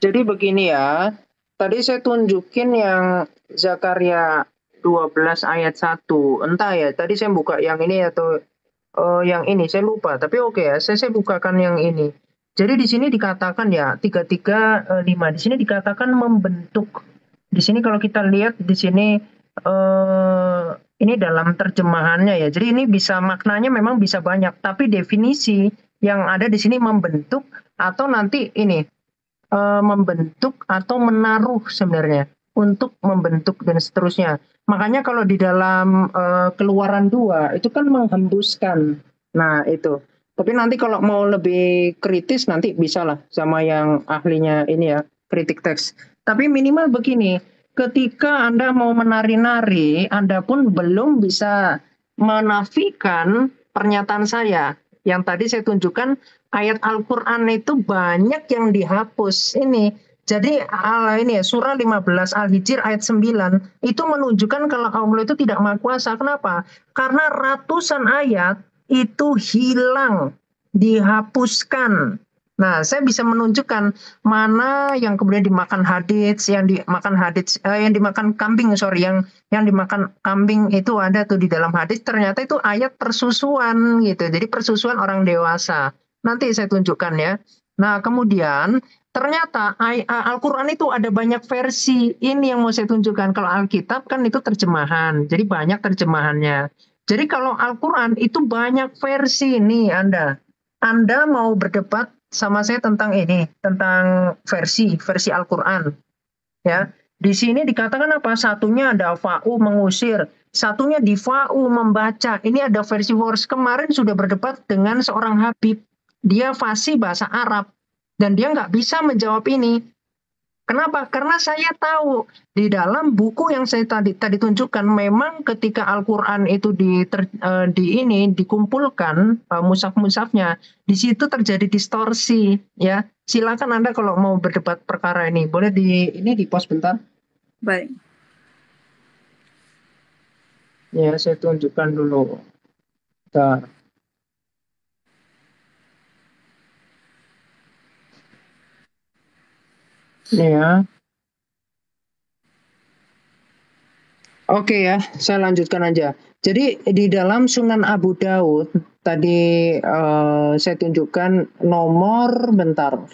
Jadi begini ya. Tadi saya tunjukin yang Zakaria 12 ayat 1. Entah ya, tadi saya buka yang ini atau yang ini, saya lupa. Tapi oke ya, saya bukakan yang ini. Jadi di sini dikatakan ya 335. Di sini dikatakan membentuk. Di sini kalau kita lihat di sini ini dalam terjemahannya ya. Jadi ini bisa maknanya memang bisa banyak, tapi definisi yang ada di sini membentuk atau nanti ini membentuk atau menaruh sebenarnya untuk membentuk dan seterusnya. Makanya kalau di dalam Keluaran 2 itu kan menghembuskan. Nah, itu. Tapi nanti kalau mau lebih kritis nanti bisa lah sama yang ahlinya ini ya, kritik teks. Tapi minimal begini, ketika Anda mau menari-nari, Anda pun belum bisa menafikan pernyataan saya. Yang tadi saya tunjukkan ayat Al-Quran itu banyak yang dihapus ini. Jadi ini ya, surah 15 Al-Hijr ayat 9 itu menunjukkan kalau Allah itu tidak maha kuasa. Kenapa? Karena ratusan ayat itu hilang, dihapuskan. Nah, saya bisa menunjukkan mana yang kemudian dimakan hadits, yang dimakan kambing, yang dimakan kambing itu ada tuh di dalam hadits. Ternyata itu ayat persusuan gitu. Jadi persusuan orang dewasa. Nanti saya tunjukkan ya. Nah, kemudian ternyata Al-Quran itu ada banyak versi. Ini yang mau saya tunjukkan. Kalau Alkitab kan itu terjemahan. Jadi banyak terjemahannya. Jadi kalau Al-Quran itu banyak versi nih Anda. Anda mau berdebat sama saya tentang ini, tentang versi Al-Quran. Ya, di sini dikatakan apa? Satunya ada fa'u mengusir, satunya di fa'u membaca. Ini ada versi Wars. Kemarin sudah berdebat dengan seorang Habib. Dia fasih bahasa Arab dan dia nggak bisa menjawab ini. Kenapa? Karena saya tahu di dalam buku yang saya tadi tunjukkan memang ketika Al-Quran itu dikumpulkan mushaf-mushafnya, di situ terjadi distorsi ya. Silakan Anda kalau mau berdebat perkara ini, boleh di pause bentar. Baik. Ya, saya tunjukkan dulu. Bentar. Ini ya. Oke ya, saya lanjutkan aja. Jadi di dalam Sunan Abu Daud tadi saya tunjukkan nomor bentar.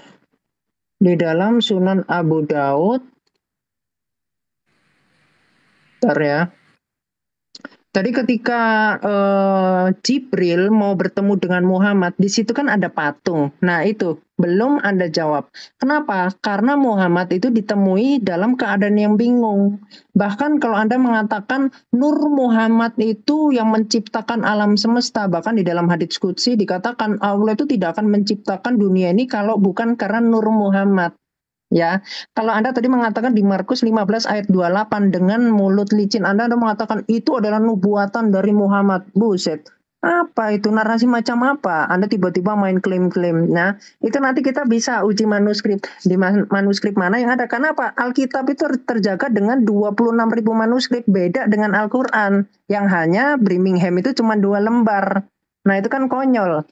Di dalam Sunan Abu Daud, bentar ya. Tadi ketika Jibril mau bertemu dengan Muhammad, di situ kan ada patung. Nah itu belum Anda jawab. Kenapa? Karena Muhammad itu ditemui dalam keadaan yang bingung. Bahkan kalau Anda mengatakan Nur Muhammad itu yang menciptakan alam semesta, bahkan di dalam hadits qudsi dikatakan Allah itu tidak akan menciptakan dunia ini kalau bukan karena Nur Muhammad. Ya, kalau Anda tadi mengatakan di Markus 15 ayat 28 dengan mulut licin Anda mengatakan itu adalah nubuatan dari Muhammad. Buset. Apa itu narasi macam apa? Anda tiba-tiba main klaim-klaim. Nah, itu nanti kita bisa uji manuskrip. Di manuskrip mana yang ada? Karena apa? Alkitab itu terjaga dengan 26.000 manuskrip. Beda dengan Al-Quran. Yang hanya Birmingham itu cuma 2 lembar. Nah, itu kan konyol.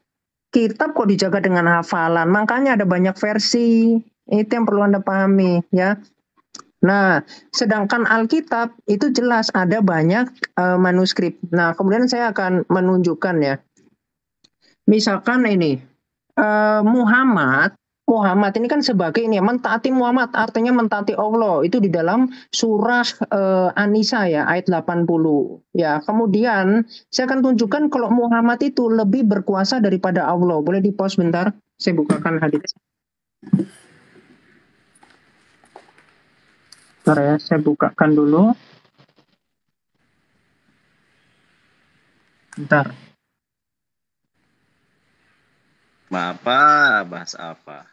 Kitab kok dijaga dengan hafalan. Makanya ada banyak versi. Itu yang perlu Anda pahami ya. Nah, sedangkan Alkitab itu jelas ada banyak manuskrip. Nah, kemudian saya akan menunjukkan ya. Misalkan ini Muhammad ini kan sebagai ini mentaati Muhammad artinya mentaati Allah itu di dalam surah An-Nisa ya ayat 80 ya. Kemudian saya akan tunjukkan kalau Muhammad itu lebih berkuasa daripada Allah. Boleh di pause bentar? Saya bukakan hadits. Bentar ya, saya bukakan dulu. Bentar. Bahas apa?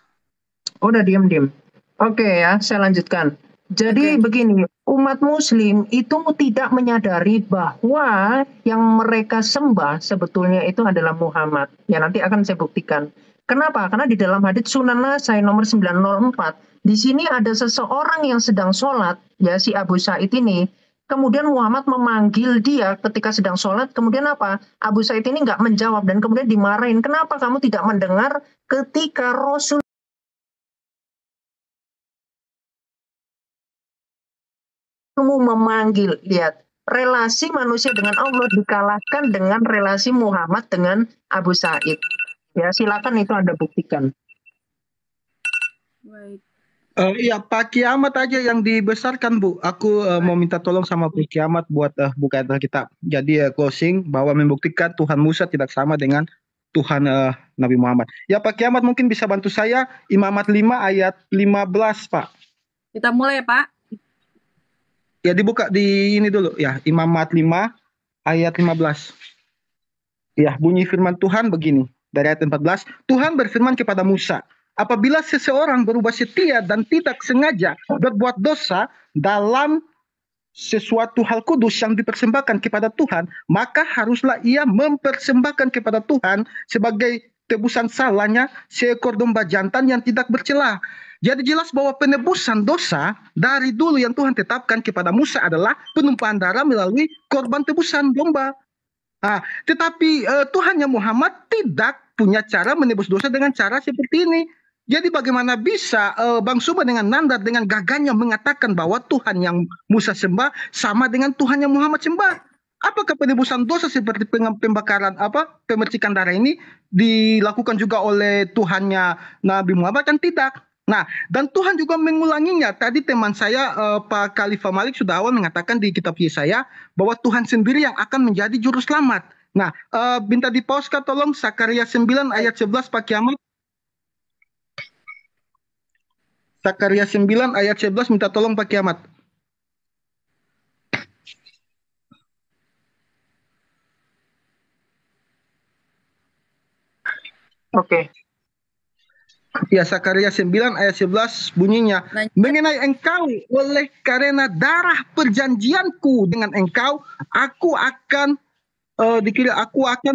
Udah diem. Oke ya, saya lanjutkan. Jadi begini, umat muslim itu tidak menyadari bahwa yang mereka sembah sebetulnya itu adalah Muhammad. Ya nanti akan saya buktikan. Kenapa? Karena di dalam hadits Sunan Nasai nomor 904, di sini ada seseorang yang sedang sholat, ya si Abu Sa'id ini. Kemudian Muhammad memanggil dia ketika sedang sholat. Kemudian apa? Abu Sa'id ini nggak menjawab dan kemudian dimarahin. Kenapa kamu tidak mendengar ketika Rasul kamu memanggil, lihat, relasi manusia dengan Allah dikalahkan dengan relasi Muhammad dengan Abu Said. Ya, silakan itu Anda buktikan. Baik. Iya, Pak Kiamat aja yang dibesarkan, Bu. Aku mau minta tolong sama Pak Kiamat buat buka Alkitab. Jadi closing bahwa membuktikan Tuhan Musa tidak sama dengan Tuhan Nabi Muhammad. Ya, Pak Kiamat mungkin bisa bantu saya Imamat 5 ayat 15, Pak. Kita mulai, Pak. Ya, dibuka di ini dulu ya, Imamat 5 ayat 15. Ya, bunyi firman Tuhan begini. Dari ayat 14, Tuhan berfirman kepada Musa, apabila seseorang berubah setia dan tidak sengaja berbuat dosa dalam sesuatu hal kudus yang dipersembahkan kepada Tuhan, maka haruslah ia mempersembahkan kepada Tuhan sebagai tebusan salahnya seekor domba jantan yang tidak bercela. Jadi jelas bahwa penebusan dosa dari dulu yang Tuhan tetapkan kepada Musa adalah penumpahan darah melalui korban tebusan domba. Tetapi Tuhan yang Muhammad tidak punya cara menebus dosa dengan cara seperti ini. Jadi bagaimana bisa Bang Suma dengan Nandar dengan gagahnya mengatakan bahwa Tuhan yang Musa sembah sama dengan Tuhan yang Muhammad sembah? Apakah penebusan dosa seperti pembakaran pemercikan darah ini dilakukan juga oleh Tuhannya Nabi Muhammad? Kan tidak. Nah, dan Tuhan juga mengulanginya. Tadi teman saya Pak Khalifah Malik sudah awal mengatakan di kitab Yesaya bahwa Tuhan sendiri yang akan menjadi juru selamat. Nah, minta dipauskan tolong Sakaria 9 ayat 11 Pak Kiamat. Sakaria 9 ayat 11 minta tolong Pak Kiamat. Oke. Ya, Sakaria 9 ayat 11 bunyinya, mengenai engkau, oleh karena darah perjanjianku dengan engkau, aku akan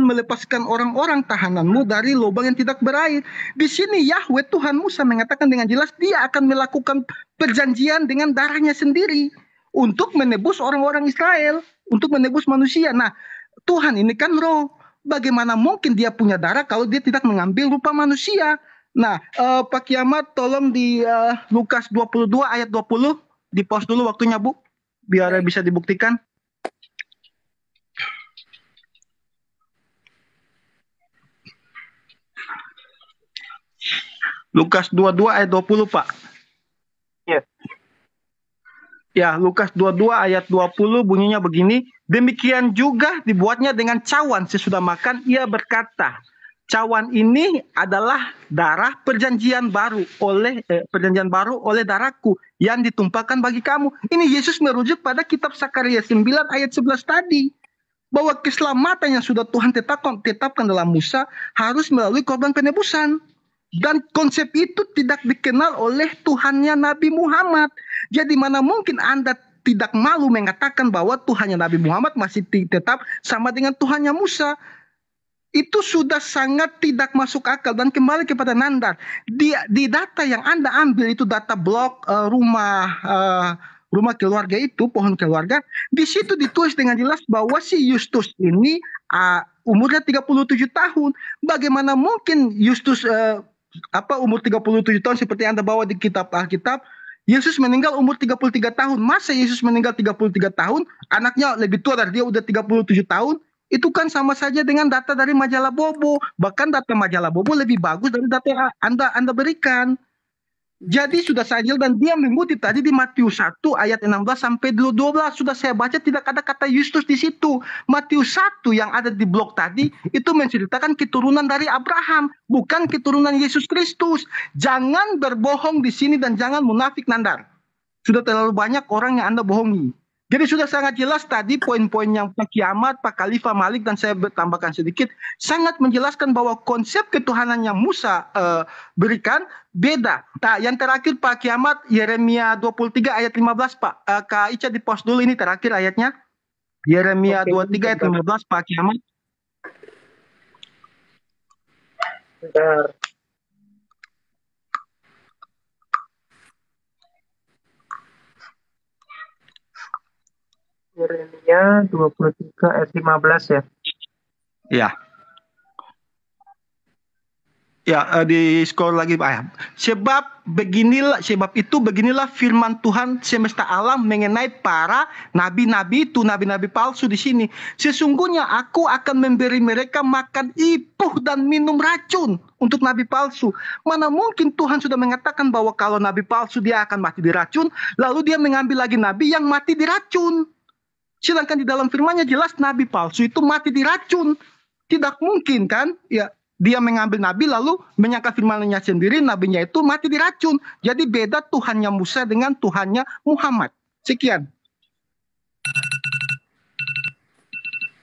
melepaskan orang-orang tahananmu dari lubang yang tidak berair. Di sini Yahweh Tuhan Musa mengatakan dengan jelas dia akan melakukan perjanjian dengan darahnya sendiri untuk menebus orang-orang Israel, untuk menebus manusia. Nah, Tuhan ini kan roh. Bagaimana mungkin dia punya darah kalau dia tidak mengambil rupa manusia? Nah, Pak Kiamat tolong di Lukas 22 ayat 20 di pause dulu waktunya, Bu, biar bisa dibuktikan. Lukas 22 ayat 20, Pak. Yes. Ya, Lukas 22 ayat 20 bunyinya begini, demikian juga dibuatnya dengan cawan sesudah makan, ia berkata, cawan ini adalah darah perjanjian baru oleh darahku yang ditumpahkan bagi kamu. Ini Yesus merujuk pada kitab Sakaria 9 ayat 11 tadi. Bahwa keselamatan yang sudah Tuhan tetapkan dalam Musa harus melalui korban penebusan. Dan konsep itu tidak dikenal oleh Tuhannya Nabi Muhammad. Jadi mana mungkin Anda tidak malu mengatakan bahwa Tuhannya Nabi Muhammad masih tetap sama dengan Tuhannya Musa. Itu sudah sangat tidak masuk akal. Dan kembali kepada Nandar, di data yang Anda ambil itu data blog rumah keluarga itu, pohon keluarga, di situ ditulis dengan jelas bahwa si Yustus ini umurnya 37 tahun. Bagaimana mungkin Yustus umur 37 tahun seperti Anda bawa di kitab Alkitab, Yesus meninggal umur 33 tahun. Masa Yesus meninggal 33 tahun, anaknya lebih tua dari dia udah 37 tahun? Itu kan sama saja dengan data dari majalah Bobo. Bahkan data majalah Bobo lebih bagus dari data yang Anda berikan. Jadi sudah sajil dan dia mengutip tadi di Matius 1 ayat 16 sampai 12. Sudah saya baca tidak ada kata Yustus di situ. Matius 1 yang ada di blog tadi itu menceritakan keturunan dari Abraham, bukan keturunan Yesus Kristus. Jangan berbohong di sini dan jangan munafik, Nandar. Sudah terlalu banyak orang yang Anda bohongi. Jadi sudah sangat jelas tadi poin-poin yang Pak Kiamat, Pak Khalifah Malik dan saya bertambahkan sedikit sangat menjelaskan bahwa konsep ketuhanan yang Musa berikan beda. Nah, yang terakhir Pak Kiamat Yeremia 23 ayat 15 Pak. Kak Ica di pause dulu, ini terakhir ayatnya. Yeremia 23 ayat 15 Pak Kiamat. Bentar. Yeremia 23 ayat 15 ya. Ya. di skor lagi Pak. Sebab beginilah firman Tuhan semesta alam mengenai para nabi-nabi itu, nabi-nabi palsu di sini. Sesungguhnya aku akan memberi mereka makan ipuh dan minum racun untuk nabi palsu. Mana mungkin Tuhan sudah mengatakan bahwa kalau nabi palsu dia akan mati diracun, lalu dia mengambil lagi nabi yang mati diracun. Sedangkan di dalam firman-Nya jelas nabi palsu itu mati diracun. Tidak mungkin kan? Ya. Dia mengambil nabi lalu menyangka firman-Nya sendiri nabinya itu mati diracun. Jadi beda Tuhannya Musa dengan Tuhannya Muhammad. Sekian.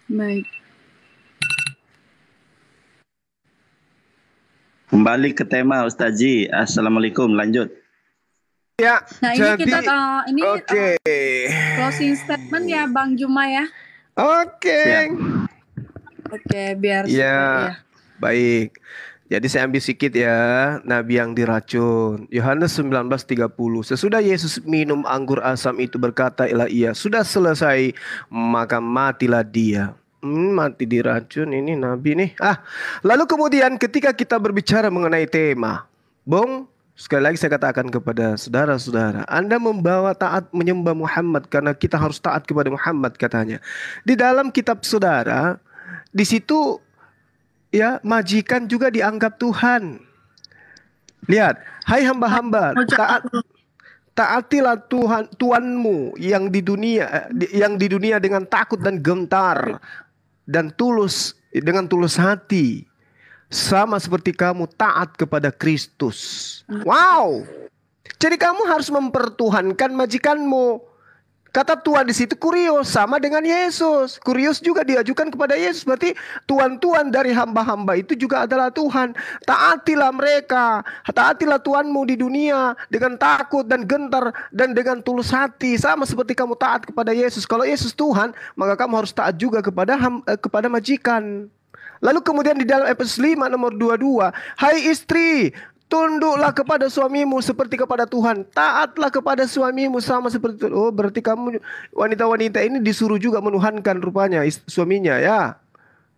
Baik. Kembali ke tema Ustazi. Assalamualaikum, lanjut. Ya, Nah ini kita closing statement ya Bang Juma ya. Oke. Oke, biar ya. Baik. Jadi saya ambil sedikit ya, nabi yang diracun. Yohanes 19:30. Sesudah Yesus minum anggur asam itu berkata, ia sudah selesai, maka matilah dia. Mati diracun, ini nabi nih. Lalu kemudian ketika kita berbicara mengenai tema, sekali lagi saya katakan kepada saudara-saudara, Anda membawa taat menyembah Muhammad karena kita harus taat kepada Muhammad katanya. Di dalam kitab saudara, di situ ya, majikan juga dianggap Tuhan. Lihat, hai hamba-hamba, taatilah Tuhanmu yang di dunia dengan takut dan gentar dan tulus, dengan tulus hati, sama seperti kamu taat kepada Kristus. Wow. Jadi kamu harus mempertuhankan majikanmu. Kata Tuhan di situ kurios, sama dengan Yesus. Kurios juga diajukan kepada Yesus. Berarti tuan-tuan dari hamba-hamba itu juga adalah Tuhan. Taatilah mereka. Taatilah Tuhanmu di dunia dengan takut dan gentar dan dengan tulus hati, sama seperti kamu taat kepada Yesus. Kalau Yesus Tuhan, maka kamu harus taat juga kepada majikan. Lalu kemudian di dalam Efesus 5 nomor 22, hai istri, tunduklah kepada suamimu seperti kepada Tuhan. Taatlah kepada suamimu sama seperti itu. Oh, berarti kamu wanita-wanita ini disuruh juga menuhankan rupanya suaminya ya.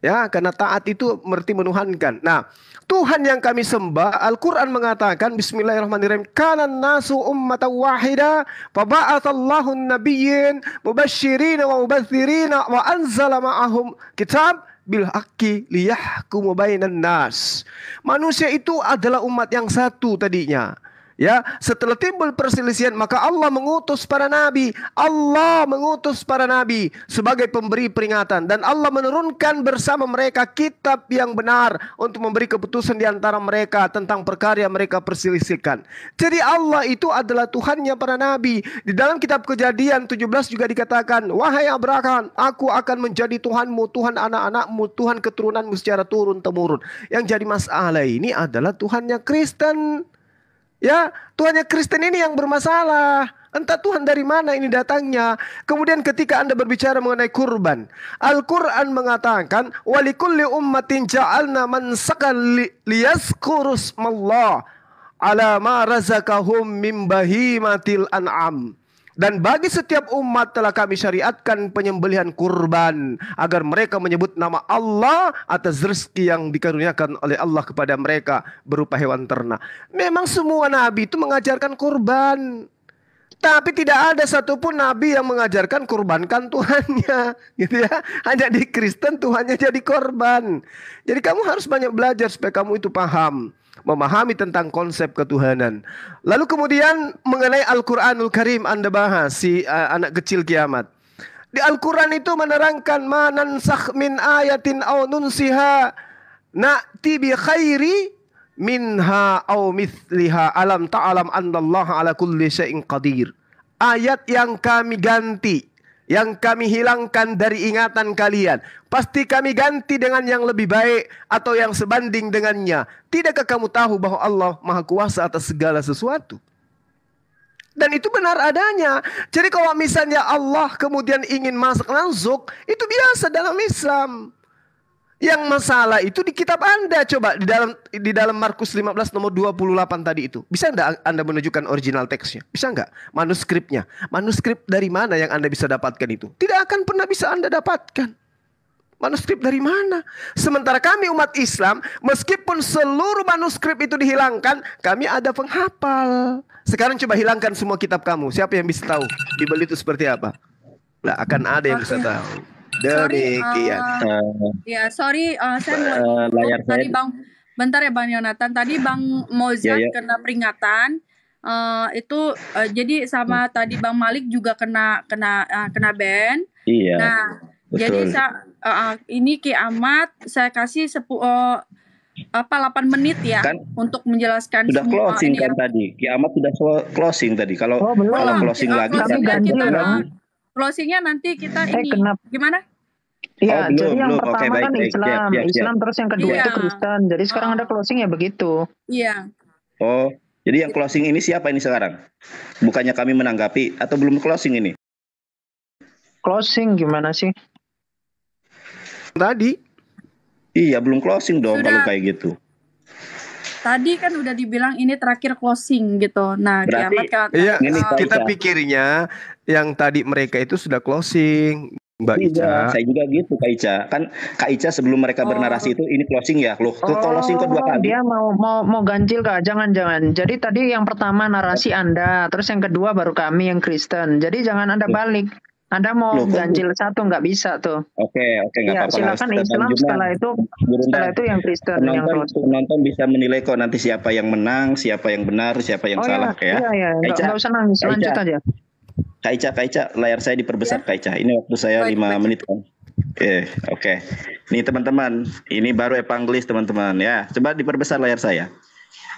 Ya, karena taat itu berarti menuhankan. Nah, Tuhan yang kami sembah, Al-Quran mengatakan, Bismillahirrahmanirrahim, kanan nasu ummatan wahida, faba'athallahu nabiyyin, mubashirina wa mubathirina, wa anzala ma'ahum kitab, bil haqqi liyahkumu bainan nas. Manusia itu adalah umat yang satu tadinya. Ya, setelah timbul perselisihan maka Allah mengutus para nabi. Allah mengutus para nabi sebagai pemberi peringatan dan Allah menurunkan bersama mereka kitab yang benar untuk memberi keputusan di antara mereka tentang perkara yang mereka perselisihkan. Jadi Allah itu adalah Tuhannya para nabi. Di dalam kitab Kejadian 17 juga dikatakan, wahai Abraham, aku akan menjadi Tuhanmu, Tuhan anak-anakmu, Tuhan keturunanmu secara turun-temurun. Yang jadi masalah ini adalah Tuhannya Kristen. Ya, Tuhannya Kristen ini yang bermasalah. Entah Tuhan dari mana ini datangnya. Kemudian ketika Anda berbicara mengenai kurban, Al-Quran mengatakan, walikulli ummatin ja'alna mansakan liyazkuru smallah ala ma razaqahum min bahimatil an'am. Dan bagi setiap umat telah kami syariatkan penyembelihan kurban agar mereka menyebut nama Allah atas rezeki yang dikaruniakan oleh Allah kepada mereka berupa hewan ternak. Memang semua nabi itu mengajarkan kurban. Tapi tidak ada satupun nabi yang mengajarkan kurbankan Tuhannya, gitu ya. Hanya di Kristen Tuhannya jadi korban. Jadi kamu harus banyak belajar supaya kamu itu paham, memahami tentang konsep ketuhanan. Lalu kemudian mengenai Al-Quranul Karim Anda bahas si anak kecil kiamat. Di Al-Quran itu menerangkan manansakh min ayatin aw nunsiha na'ti bi khairi minha aw mithliha alam ta'alam annallaha ala kulli syai'in qadir. Ayat yang kami ganti, yang kami hilangkan dari ingatan kalian, pasti kami ganti dengan yang lebih baik atau yang sebanding dengannya. Tidakkah kamu tahu bahwa Allah Maha Kuasa atas segala sesuatu? Dan itu benar adanya. Jadi kalau misalnya Allah kemudian ingin masak langsung, itu biasa dalam Islam. Yang masalah itu di kitab Anda. Coba di dalam Markus 15 nomor 28 tadi itu. Bisa enggak Anda menunjukkan original teksnya? Bisa enggak? Manuskripnya. Manuskrip dari mana yang Anda bisa dapatkan itu? Tidak akan pernah bisa Anda dapatkan. Manuskrip dari mana? Sementara kami umat Islam, meskipun seluruh manuskrip itu dihilangkan, kami ada penghafal. Sekarang coba hilangkan semua kitab kamu. Siapa yang bisa tahu Bible itu seperti apa? Nah, akan ada yang bisa tahu. Demikian. Sorry, saya mau layar tadi saya. Bang, bentar ya Bang Yonatan. Tadi Bang Mozart kena peringatan. Jadi sama tadi Bang Malik juga kena ban. Iya. Nah, betul. jadi ini kiamat saya kasih 8 menit ya Kan untuk menjelaskan sudah semua closing ini kan tadi. Kiamat sudah closing tadi. Kalau closing lagi closingnya nanti kita ini gimana? Iya, belum, jadi yang belum. pertama Oke, kan baik. Islam, Siap. Islam terus yang kedua Iya. itu Kristen. Jadi sekarang ada closing ya begitu. Iya. Oh, jadi yang closing ini siapa ini sekarang? Bukannya kami menanggapi atau belum closing ini? Closing gimana sih? Tadi. Iya, belum closing dong kalau kayak gitu. Tadi kan udah dibilang ini terakhir closing gitu. Nah, Berarti, kiamat Iya, kita Ica. pikirnya yang tadi mereka itu sudah closing, Mbak Ica. Iya, saya juga gitu Kak Ica. Kan Kak Ica sebelum mereka bernarasi itu ini closing ya. Loh, closing kok 2 kali? Dia mau ganjil Kak, jangan. Jadi tadi yang pertama narasi Anda, terus yang kedua baru kami yang Kristen. Jadi jangan Anda balik. Anda mau ganjil satu nggak bisa tuh. Oke, nggak Ya, apa-apa. silakan Islam setelah itu yang Kristen yang penonton bisa menilai kok nanti siapa yang menang, siapa yang benar, siapa yang salah ya. Iya, nggak usah nangis, lanjut aja. Kak Ica, layar saya diperbesar Kak Ica. Ini waktu saya 5 menit kan. Oke. Nih teman-teman, ini baru evangelis teman-teman ya. Coba diperbesar layar saya.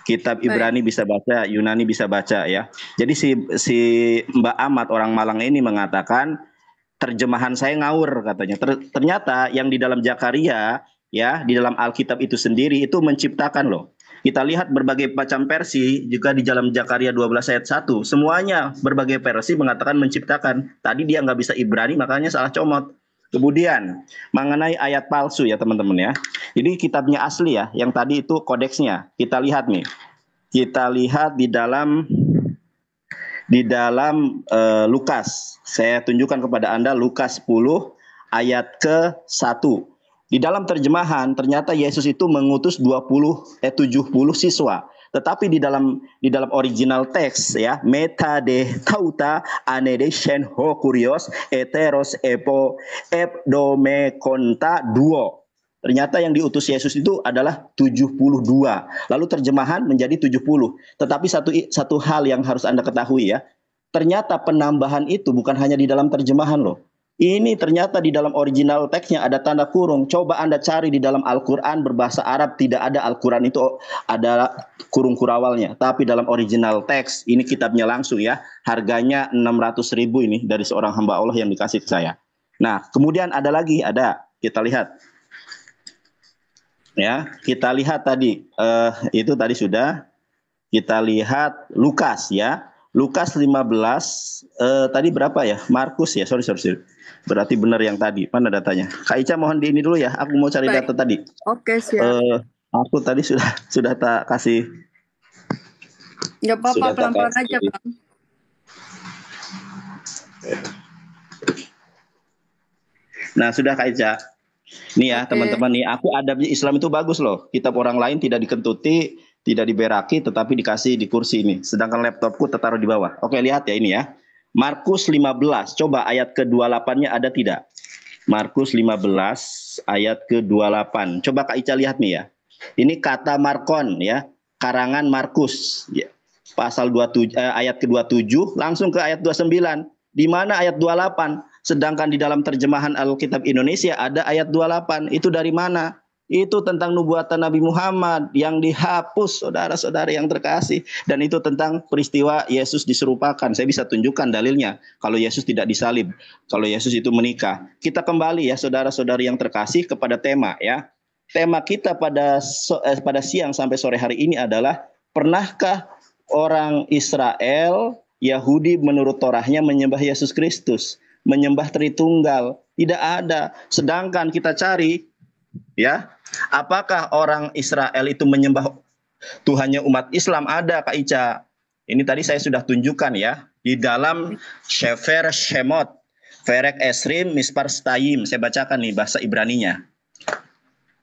Kitab Ibrani bisa baca, Yunani bisa baca ya. Jadi si Mbak Ahmad orang Malang ini mengatakan terjemahan saya ngawur katanya. Ternyata yang di dalam Zakaria ya, di dalam Alkitab itu sendiri itu menciptakan loh. Kita lihat berbagai macam versi juga di dalam Zakaria 12 ayat 1. Semuanya berbagai versi mengatakan menciptakan. Tadi dia nggak bisa Ibrani makanya salah comot. Kemudian mengenai ayat palsu ya teman-teman ya. Ini kitabnya asli ya, yang tadi itu kodeksnya. Kita lihat nih. Kita lihat di dalam Lukas. Saya tunjukkan kepada Anda Lukas 10 ayat ke-1. Di dalam terjemahan ternyata Yesus itu mengutus 70 siswa. Tetapi di dalam original teks ya, meta de tauta anede shen ho kurios eteros epo ebdome konta duo. Ternyata yang diutus Yesus itu adalah 72. Lalu terjemahan menjadi 70. Tetapi satu hal yang harus Anda ketahui ya. Ternyata penambahan itu bukan hanya di dalam terjemahan loh. Ini ternyata di dalam original teksnya ada tanda kurung. Coba Anda cari di dalam Al-Quran berbahasa Arab, tidak ada Al-Quran itu ada kurung kurawalnya. Tapi dalam original teks, ini kitabnya langsung ya. Harganya 600.000 ini dari seorang hamba Allah yang dikasih ke saya. Nah, kemudian ada lagi, kita lihat. Ya, kita lihat tadi, itu tadi sudah. Kita lihat Lukas ya. Lukas 15, tadi berapa ya? Markus ya, sorry. Berarti benar yang tadi. Mana datanya? Kak Ica mohon di ini dulu ya. Aku mau cari data tadi. Oke, siap. Aku tadi sudah tak kasih. Nggak apa-apa, pelan-pelan aja Bang. Nah sudah Kak Ica. Nih ya teman-teman nih. Aku adabnya Islam itu bagus loh. Kitab orang lain tidak dikentuti, tidak diberaki, tetapi dikasih di kursi ini. Sedangkan laptopku tertaruh di bawah. Oke lihat ya ini ya. Markus 15, coba ayat ke-28-nya ada tidak? Markus 15 ayat ke-28. Coba Kak Ica lihat nih ya. Ini kata Markon ya, karangan Markus. Ya. Pasal 27 ayat ke-27 langsung ke ayat 29. Di mana ayat 28? Sedangkan di dalam terjemahan Alkitab Indonesia ada ayat 28. Itu dari mana? Itu tentang nubuatan Nabi Muhammad yang dihapus, saudara-saudara yang terkasih. Dan itu tentang peristiwa Yesus diserupakan. Saya bisa tunjukkan dalilnya. Kalau Yesus tidak disalib, kalau Yesus itu menikah. Kita kembali ya saudara-saudari yang terkasih kepada tema ya. Tema kita pada siang sampai sore hari ini adalah, pernahkah orang Israel, Yahudi menurut Torahnya menyembah Yesus Kristus? Menyembah Tritunggal? Tidak ada. Sedangkan kita cari ya, apakah orang Israel itu menyembah Tuhannya umat Islam? Ada Kak Ica. Ini tadi saya sudah tunjukkan ya. Di dalam Sefer Shemot Ferek Esrim Mispar Stayim. Saya bacakan nih bahasa Ibraninya.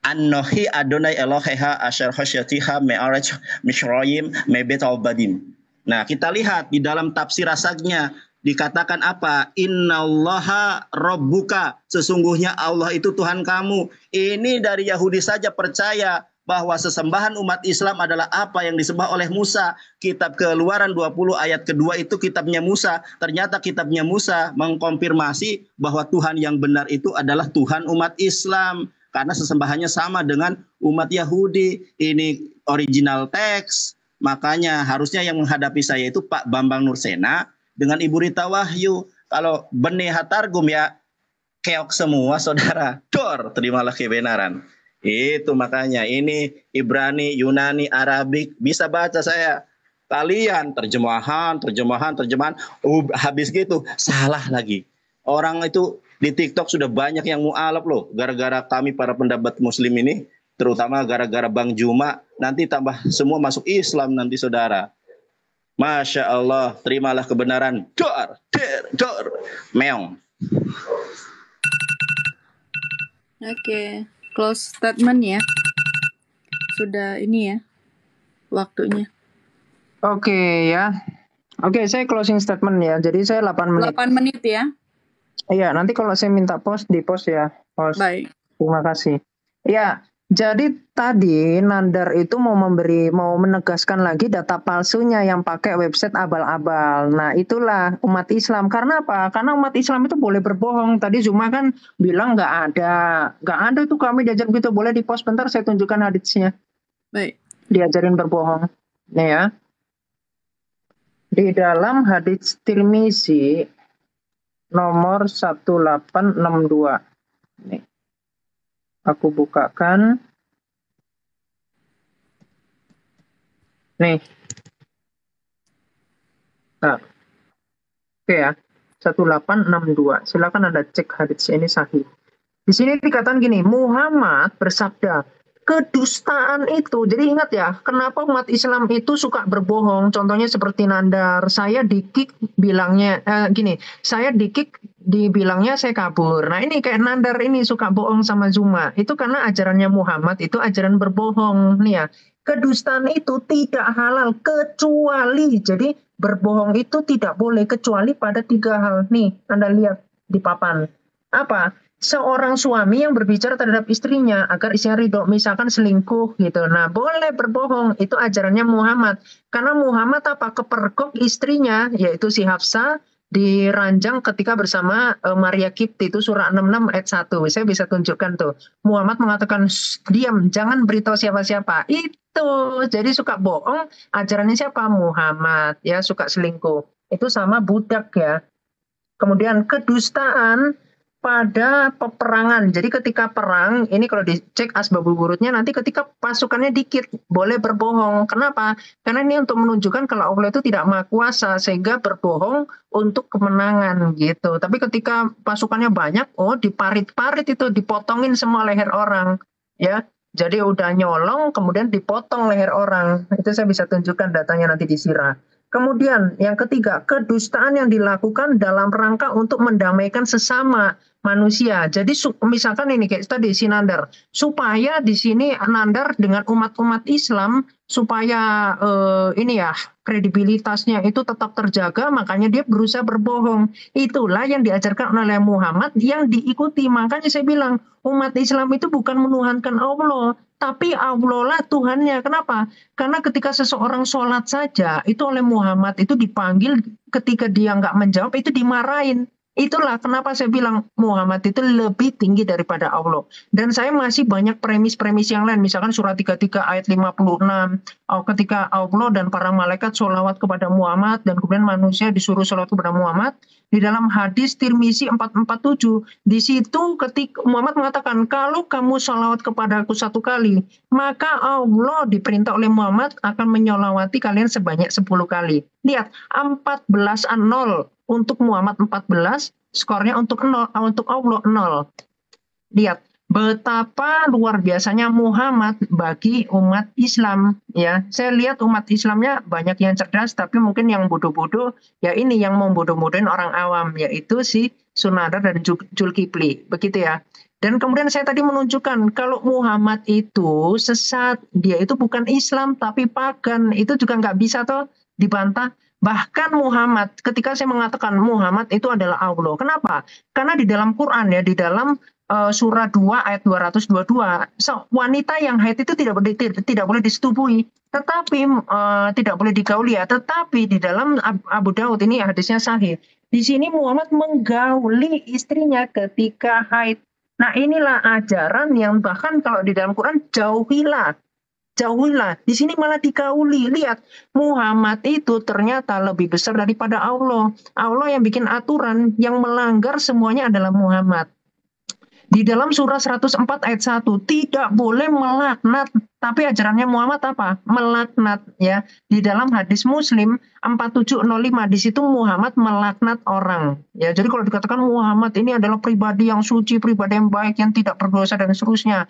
Anohi Adonai Eloheha Asher Hoshetiha Me'arech Mishroyim Mebet Al-Badim. Nah, kita lihat di dalam tafsir rasanya dikatakan apa? Innallaha Rabbuka. Sesungguhnya Allah itu Tuhan kamu. Ini dari Yahudi saja percaya bahwa sesembahan umat Islam adalah apa yang disembah oleh Musa. Kitab Keluaran 20 ayat kedua itu kitabnya Musa. Ternyata kitabnya Musa mengkonfirmasi bahwa Tuhan yang benar itu adalah Tuhan umat Islam. Karena sesembahannya sama dengan umat Yahudi. Ini original teks. Makanya harusnya yang menghadapi saya itu Pak Bambang Nursena dengan Ibu Rita Wahyu. Kalau benih hatargum ya keok semua saudara. Dor, terimalah kebenaran. Itu makanya ini Ibrani, Yunani, Arabik bisa baca saya. Kalian terjemahan. Habis gitu salah lagi. Orang itu di TikTok sudah banyak yang mualaf loh. Gara-gara kami para pendapat Muslim ini, terutama gara-gara Bang Juma, nanti tambah semua masuk Islam nanti saudara. Masya Allah, terimalah kebenaran. Dor, meong. Oke, close statement ya. Sudah ini ya, waktunya. Oke ya. Oke, saya closing statement ya. Jadi saya 8 menit. 8 menit ya. Iya, nanti kalau saya minta post, di post ya. Post. Baik. Terima kasih. Ya, jadi tadi Nandar itu mau menegaskan lagi data palsunya yang pakai website abal-abal. Nah, itulah umat Islam. Karena apa? Karena umat Islam itu boleh berbohong. Tadi Zuma kan bilang nggak ada tuh kami diajar begitu. Boleh di post bentar, saya tunjukkan haditsnya. Baik. Diajarin berbohong. Nih ya. Di dalam hadits Tirmizi nomor 1862. Nih. Aku bukakan. Nih. Nah. Oke ya. 1862. Silakan Anda cek hadits ini sahih. Di sini dikatakan gini, Muhammad bersabda, kedustaan itu, jadi ingat ya, kenapa umat Islam itu suka berbohong? Contohnya seperti Nandar, saya dikik bilangnya saya dikik dibilangnya saya kabur. Nah ini kayak Nandar ini suka bohong sama Zuma. Itu karena ajarannya Muhammad itu ajaran berbohong. Nih ya, kedustaan itu tidak halal kecuali, jadi berbohong itu tidak boleh kecuali pada 3 hal. Nih, Anda lihat di papan. Apa? Seorang suami yang berbicara terhadap istrinya agar istrinya ridho, misalkan selingkuh gitu. Nah, boleh berbohong, itu ajarannya Muhammad. Karena Muhammad apa? Kepergok istrinya, yaitu si Hafsah, diranjang ketika bersama Maria Kipti, itu surah 66 ayat 1. Saya bisa tunjukkan tuh. Muhammad mengatakan, diam, jangan beritahu siapa-siapa. Itu, jadi suka bohong, ajarannya siapa? Muhammad, ya suka selingkuh. Itu sama budak ya. Kemudian kedustaan pada peperangan. Jadi ketika perang, ini kalau dicek asbabul wurudnya, nanti ketika pasukannya dikit, boleh berbohong. Kenapa? Karena ini untuk menunjukkan kalau Allah itu tidak maha kuasa, sehingga berbohong untuk kemenangan gitu. Tapi ketika pasukannya banyak, diparit-parit itu, dipotongin semua leher orang. Ya, jadi udah nyolong, kemudian dipotong leher orang. Itu saya bisa tunjukkan datanya nanti di sirah. Kemudian yang ketiga, kedustaan yang dilakukan dalam rangka untuk mendamaikan sesama manusia. Jadi misalkan ini kayak tadi si Nandar, supaya di sini Nandar dengan umat-umat Islam supaya kredibilitasnya itu tetap terjaga, makanya dia berusaha berbohong. Itulah yang diajarkan oleh Muhammad yang diikuti. Makanya saya bilang umat Islam itu bukan menuhankan Allah, tapi Allah lah Tuhannya. Kenapa? Karena ketika seseorang sholat saja, itu oleh Muhammad itu dipanggil, ketika dia nggak menjawab itu dimarahin. Itulah kenapa saya bilang Muhammad itu lebih tinggi daripada Allah. Dan saya masih banyak premis-premis yang lain. Misalkan surah 33 ayat 56. Ketika Allah dan para malaikat sholawat kepada Muhammad, dan kemudian manusia disuruh sholawat kepada Muhammad. Di dalam hadis Tirmizi 447, di situ ketika Muhammad mengatakan, kalau kamu sholawat kepada aku 1 kali, maka Allah diperintah oleh Muhammad akan menyolawati kalian sebanyak 10 kali. Lihat, 14-0. Untuk Muhammad 14, skornya untuk Allah 0. Lihat, betapa luar biasanya Muhammad bagi umat Islam, ya. Saya lihat umat Islamnya banyak yang cerdas, tapi mungkin yang bodoh-bodoh ya ini yang membodoh-bodohin orang awam, yaitu si Sunadar dan Zulkifli, begitu ya. Dan kemudian saya tadi menunjukkan kalau Muhammad itu sesat, dia itu bukan Islam tapi pagan, itu juga nggak bisa toh dibantah. Bahkan Muhammad, ketika saya mengatakan Muhammad itu adalah Allah, kenapa? Karena di dalam Quran ya, di dalam surah 2 ayat 222, wanita yang haid itu tidak boleh disetubui, tetapi tidak boleh digauli ya. Tetapi di dalam Abu Daud ini hadisnya sahih. Di sini Muhammad menggauli istrinya ketika haid. Nah inilah ajaran yang bahkan kalau di dalam Quran jauhilah. Di sini malah digauli. Lihat, Muhammad itu ternyata lebih besar daripada Allah. Allah yang bikin aturan, yang melanggar semuanya adalah Muhammad. Di dalam surah 104 ayat 1 tidak boleh melaknat, tapi ajarannya Muhammad apa? Melaknat ya. Di dalam hadis Muslim 4705 di situ Muhammad melaknat orang. Ya, jadi kalau dikatakan Muhammad ini adalah pribadi yang suci, pribadi yang baik, yang tidak berdosa dan seterusnya,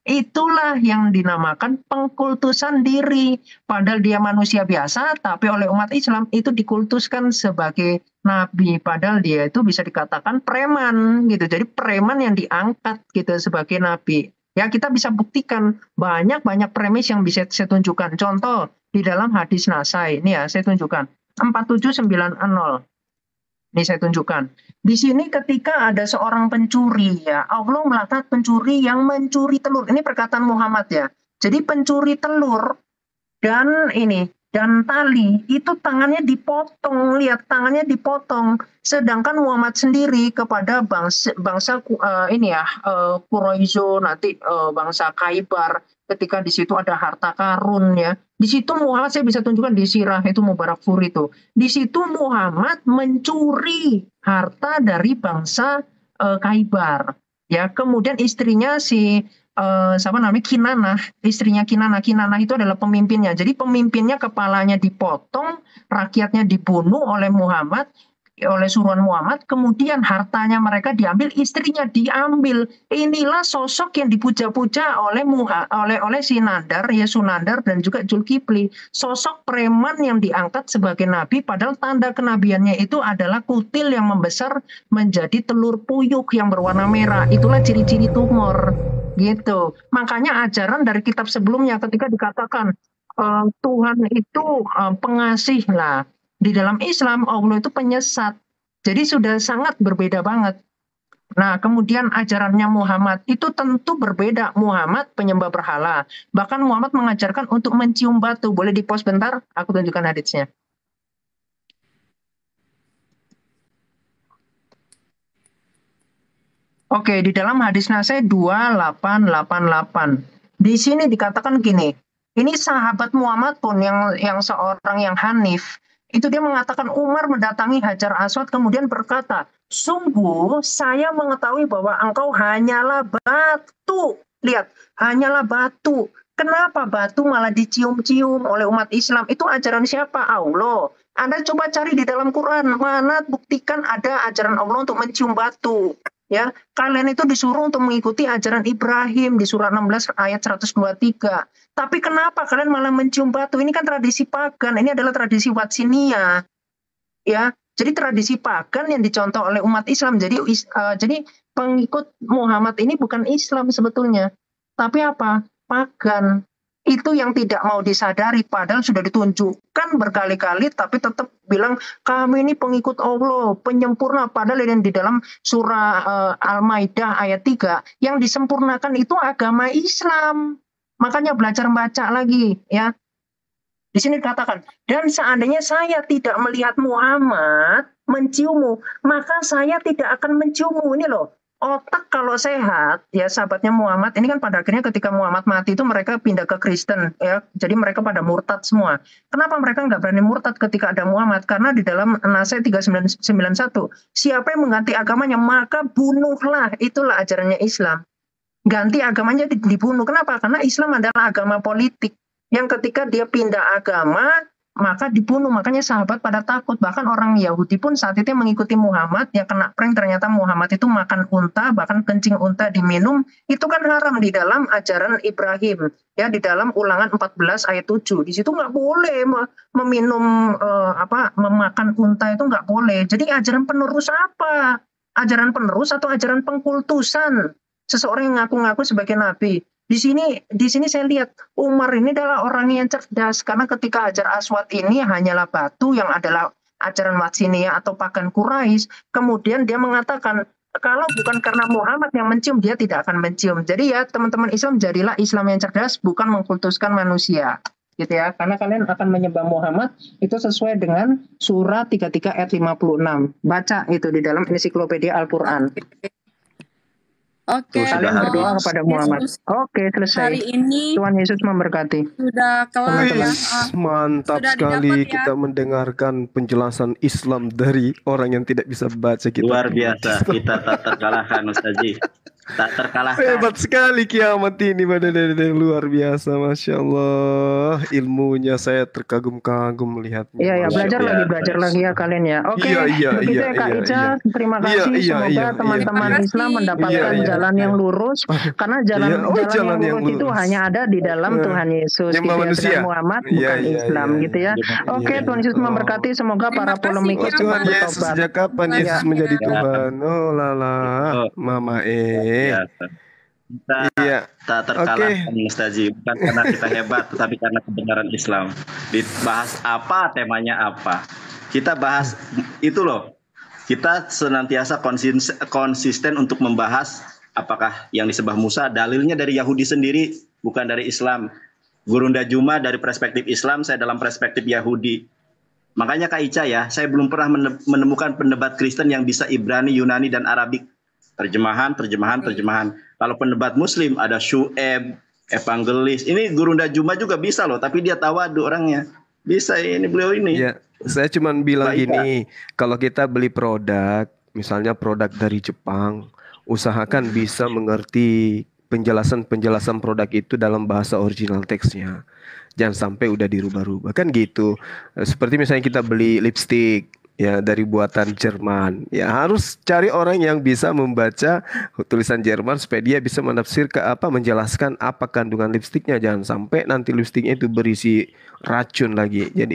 itulah yang dinamakan pengkultusan diri. Padahal dia manusia biasa, tapi oleh umat Islam itu dikultuskan sebagai nabi. Padahal dia itu bisa dikatakan preman gitu. Jadi preman yang diangkat gitu sebagai nabi. Ya kita bisa buktikan banyak premis yang bisa saya tunjukkan. Contoh di dalam hadis Nasai. Ini ya saya tunjukkan 4790. Ini saya tunjukkan. Di sini ketika ada seorang pencuri ya, Allah melaknat pencuri yang mencuri telur. Ini perkataan Muhammad ya. Jadi pencuri telur dan tali itu tangannya dipotong. Lihat tangannya dipotong. Sedangkan Muhammad sendiri kepada bangsa Quraizo, nanti bangsa Khaybar, ketika di situ ada harta karun ya. Di situ Muhammad saya bisa tunjukkan di sirah itu Mubarak Furi itu. Di situ Muhammad mencuri harta dari bangsa Khaybar. Ya, kemudian istrinya Kinanah, istrinya Kinanah itu adalah pemimpinnya. Jadi pemimpinnya kepalanya dipotong, rakyatnya dibunuh oleh Muhammad, oleh suruhan Muhammad, kemudian hartanya mereka diambil, istrinya diambil. Inilah sosok yang dipuja-puja oleh Sunandar dan juga Zulkifli. Sosok preman yang diangkat sebagai nabi, padahal tanda kenabiannya itu adalah kutil yang membesar menjadi telur puyuk yang berwarna merah. Itulah ciri-ciri tumor. Gitu. Makanya ajaran dari kitab sebelumnya ketika dikatakan Tuhan itu pengasih lah. Di dalam Islam Allah itu penyesat. Jadi sudah sangat berbeda banget. Nah, kemudian ajarannya Muhammad itu tentu berbeda. Muhammad penyembah berhala. Bahkan Muhammad mengajarkan untuk mencium batu. Boleh di-pause bentar? Aku tunjukkan haditsnya. Oke, di dalam hadis Nasai 2888. Di sini dikatakan gini. Ini sahabat Muhammad pun yang seorang yang Hanif. Itu dia mengatakan Umar mendatangi Hajar Aswad kemudian berkata, sungguh saya mengetahui bahwa engkau hanyalah batu. Lihat, hanyalah batu. Kenapa batu malah dicium-cium oleh umat Islam? Itu ajaran siapa? Allah. Anda coba cari di dalam Quran, mana buktikan ada ajaran Allah untuk mencium batu. Ya, kalian itu disuruh untuk mengikuti ajaran Ibrahim di surah 16 ayat 123. Tapi kenapa kalian malah mencium batu? Ini kan tradisi pagan. Ini adalah tradisi Watsinia. Ya, jadi tradisi pagan yang dicontoh oleh umat Islam. Jadi pengikut Muhammad ini bukan Islam sebetulnya, tapi apa? Pagan. Itu yang tidak mau disadari, padahal sudah ditunjukkan berkali-kali, tapi tetap bilang kami ini pengikut Allah, penyempurna. Padahal yang di dalam surah Al-Maidah ayat 3 yang disempurnakan itu agama Islam. Makanya belajar baca lagi ya. Di sini dikatakan, dan seandainya saya tidak melihat Muhammad menciummu, maka saya tidak akan menciummu. Ini loh. Otak kalau sehat, ya sahabatnya Muhammad, ini kan pada akhirnya ketika Muhammad mati itu mereka pindah ke Kristen, ya. Jadi mereka pada murtad semua. Kenapa mereka nggak berani murtad ketika ada Muhammad? Karena di dalam Nasai 3991, siapa yang mengganti agamanya, maka bunuhlah. Itulah ajarannya Islam. Ganti agamanya dibunuh. Kenapa? Karena Islam adalah agama politik. Yang ketika dia pindah agama, maka dibunuh. Makanya sahabat pada takut. Bahkan orang Yahudi pun saat itu mengikuti Muhammad, ya kena prank ternyata Muhammad itu makan unta, bahkan kencing unta diminum. Itu kan haram di dalam ajaran Ibrahim. Ya, di dalam Ulangan 14 ayat 7. Di situ nggak boleh meminum memakan unta, itu nggak boleh. Jadi ajaran penerus apa? Ajaran penerus atau ajaran pengkultusan? Seseorang yang ngaku-ngaku sebagai nabi. Di sini saya lihat Umar ini adalah orang yang cerdas, karena ketika Hajar Aswad ini hanyalah batu yang adalah ajaran Matsiniah atau pagan Quraisy, kemudian dia mengatakan kalau bukan karena Muhammad yang mencium, dia tidak akan mencium. Jadi ya teman-teman Islam, jadilah Islam yang cerdas, bukan mengkultuskan manusia, gitu ya. Karena kalian akan menyembah Muhammad itu sesuai dengan surah 33 ayat 56. Baca itu di dalam ensiklopedia Al-Qur'an. Oke, Kalian berdoa kepada Muhammad. Oke, selesai. Hari ini Tuhan Yesus memberkati. sudah kelar ya. Mantap Sudah sekali didapat ya. kita mendengarkan penjelasan Islam dari orang yang tidak bisa baca kita. Luar biasa, kita tak terkalahkan Ustazi. Tak terkalahkan. Hebat sekali kiamat ini, luar biasa, masya Allah. Ilmunya saya terkagum-kagum melihatnya. Iya, ya, Masya belajar Allah. lagi ya kalian ya. Oke, Iya, begitu ya Kak Ica. Terima kasih. Semoga teman-teman Islam mendapatkan jalan yang lurus, karena jalan yang lurus itu hanya ada di dalam Tuhan Yesus, gitu ya. Dengan Muhammad, bukan Islam, gitu ya. Oke, Tuhan Yesus memberkati. Semoga para polemik Oh, itu Tuhan Yesus, bertobat. sejak kapan Yesus menjadi Tuhan? Oh lala, Mama Kita tak terkalahkan Ustazi, bukan karena kita hebat, tetapi karena kebenaran Islam. Dibahas apa, temanya apa, kita bahas itu loh. Kita senantiasa konsisten untuk membahas apakah yang disembah Musa dalilnya dari Yahudi sendiri, bukan dari Islam. Gurunda Juma dari perspektif Islam, saya dalam perspektif Yahudi. Makanya Kak Ica ya, saya belum pernah menemukan pendebat Kristen yang bisa Ibrani, Yunani, dan Arabik. Terjemahan. Kalau pendebat Muslim ada Syu'eb, evangelis. Ini Gurunda Juma juga bisa loh, tapi dia tawadu orangnya. Bisa ini beliau ini. Ya, saya cuma bilang gini, kalau kita beli produk, misalnya produk dari Jepang, usahakan bisa mengerti penjelasan produk itu dalam bahasa original teksnya. Jangan sampai udah dirubah-rubah, kan gitu. Seperti misalnya kita beli lipstick ya dari buatan Jerman, ya harus cari orang yang bisa membaca tulisan Jerman supaya dia bisa menjelaskan apa kandungan lipstiknya. Jangan sampai nanti lipstiknya itu berisi racun lagi, jadi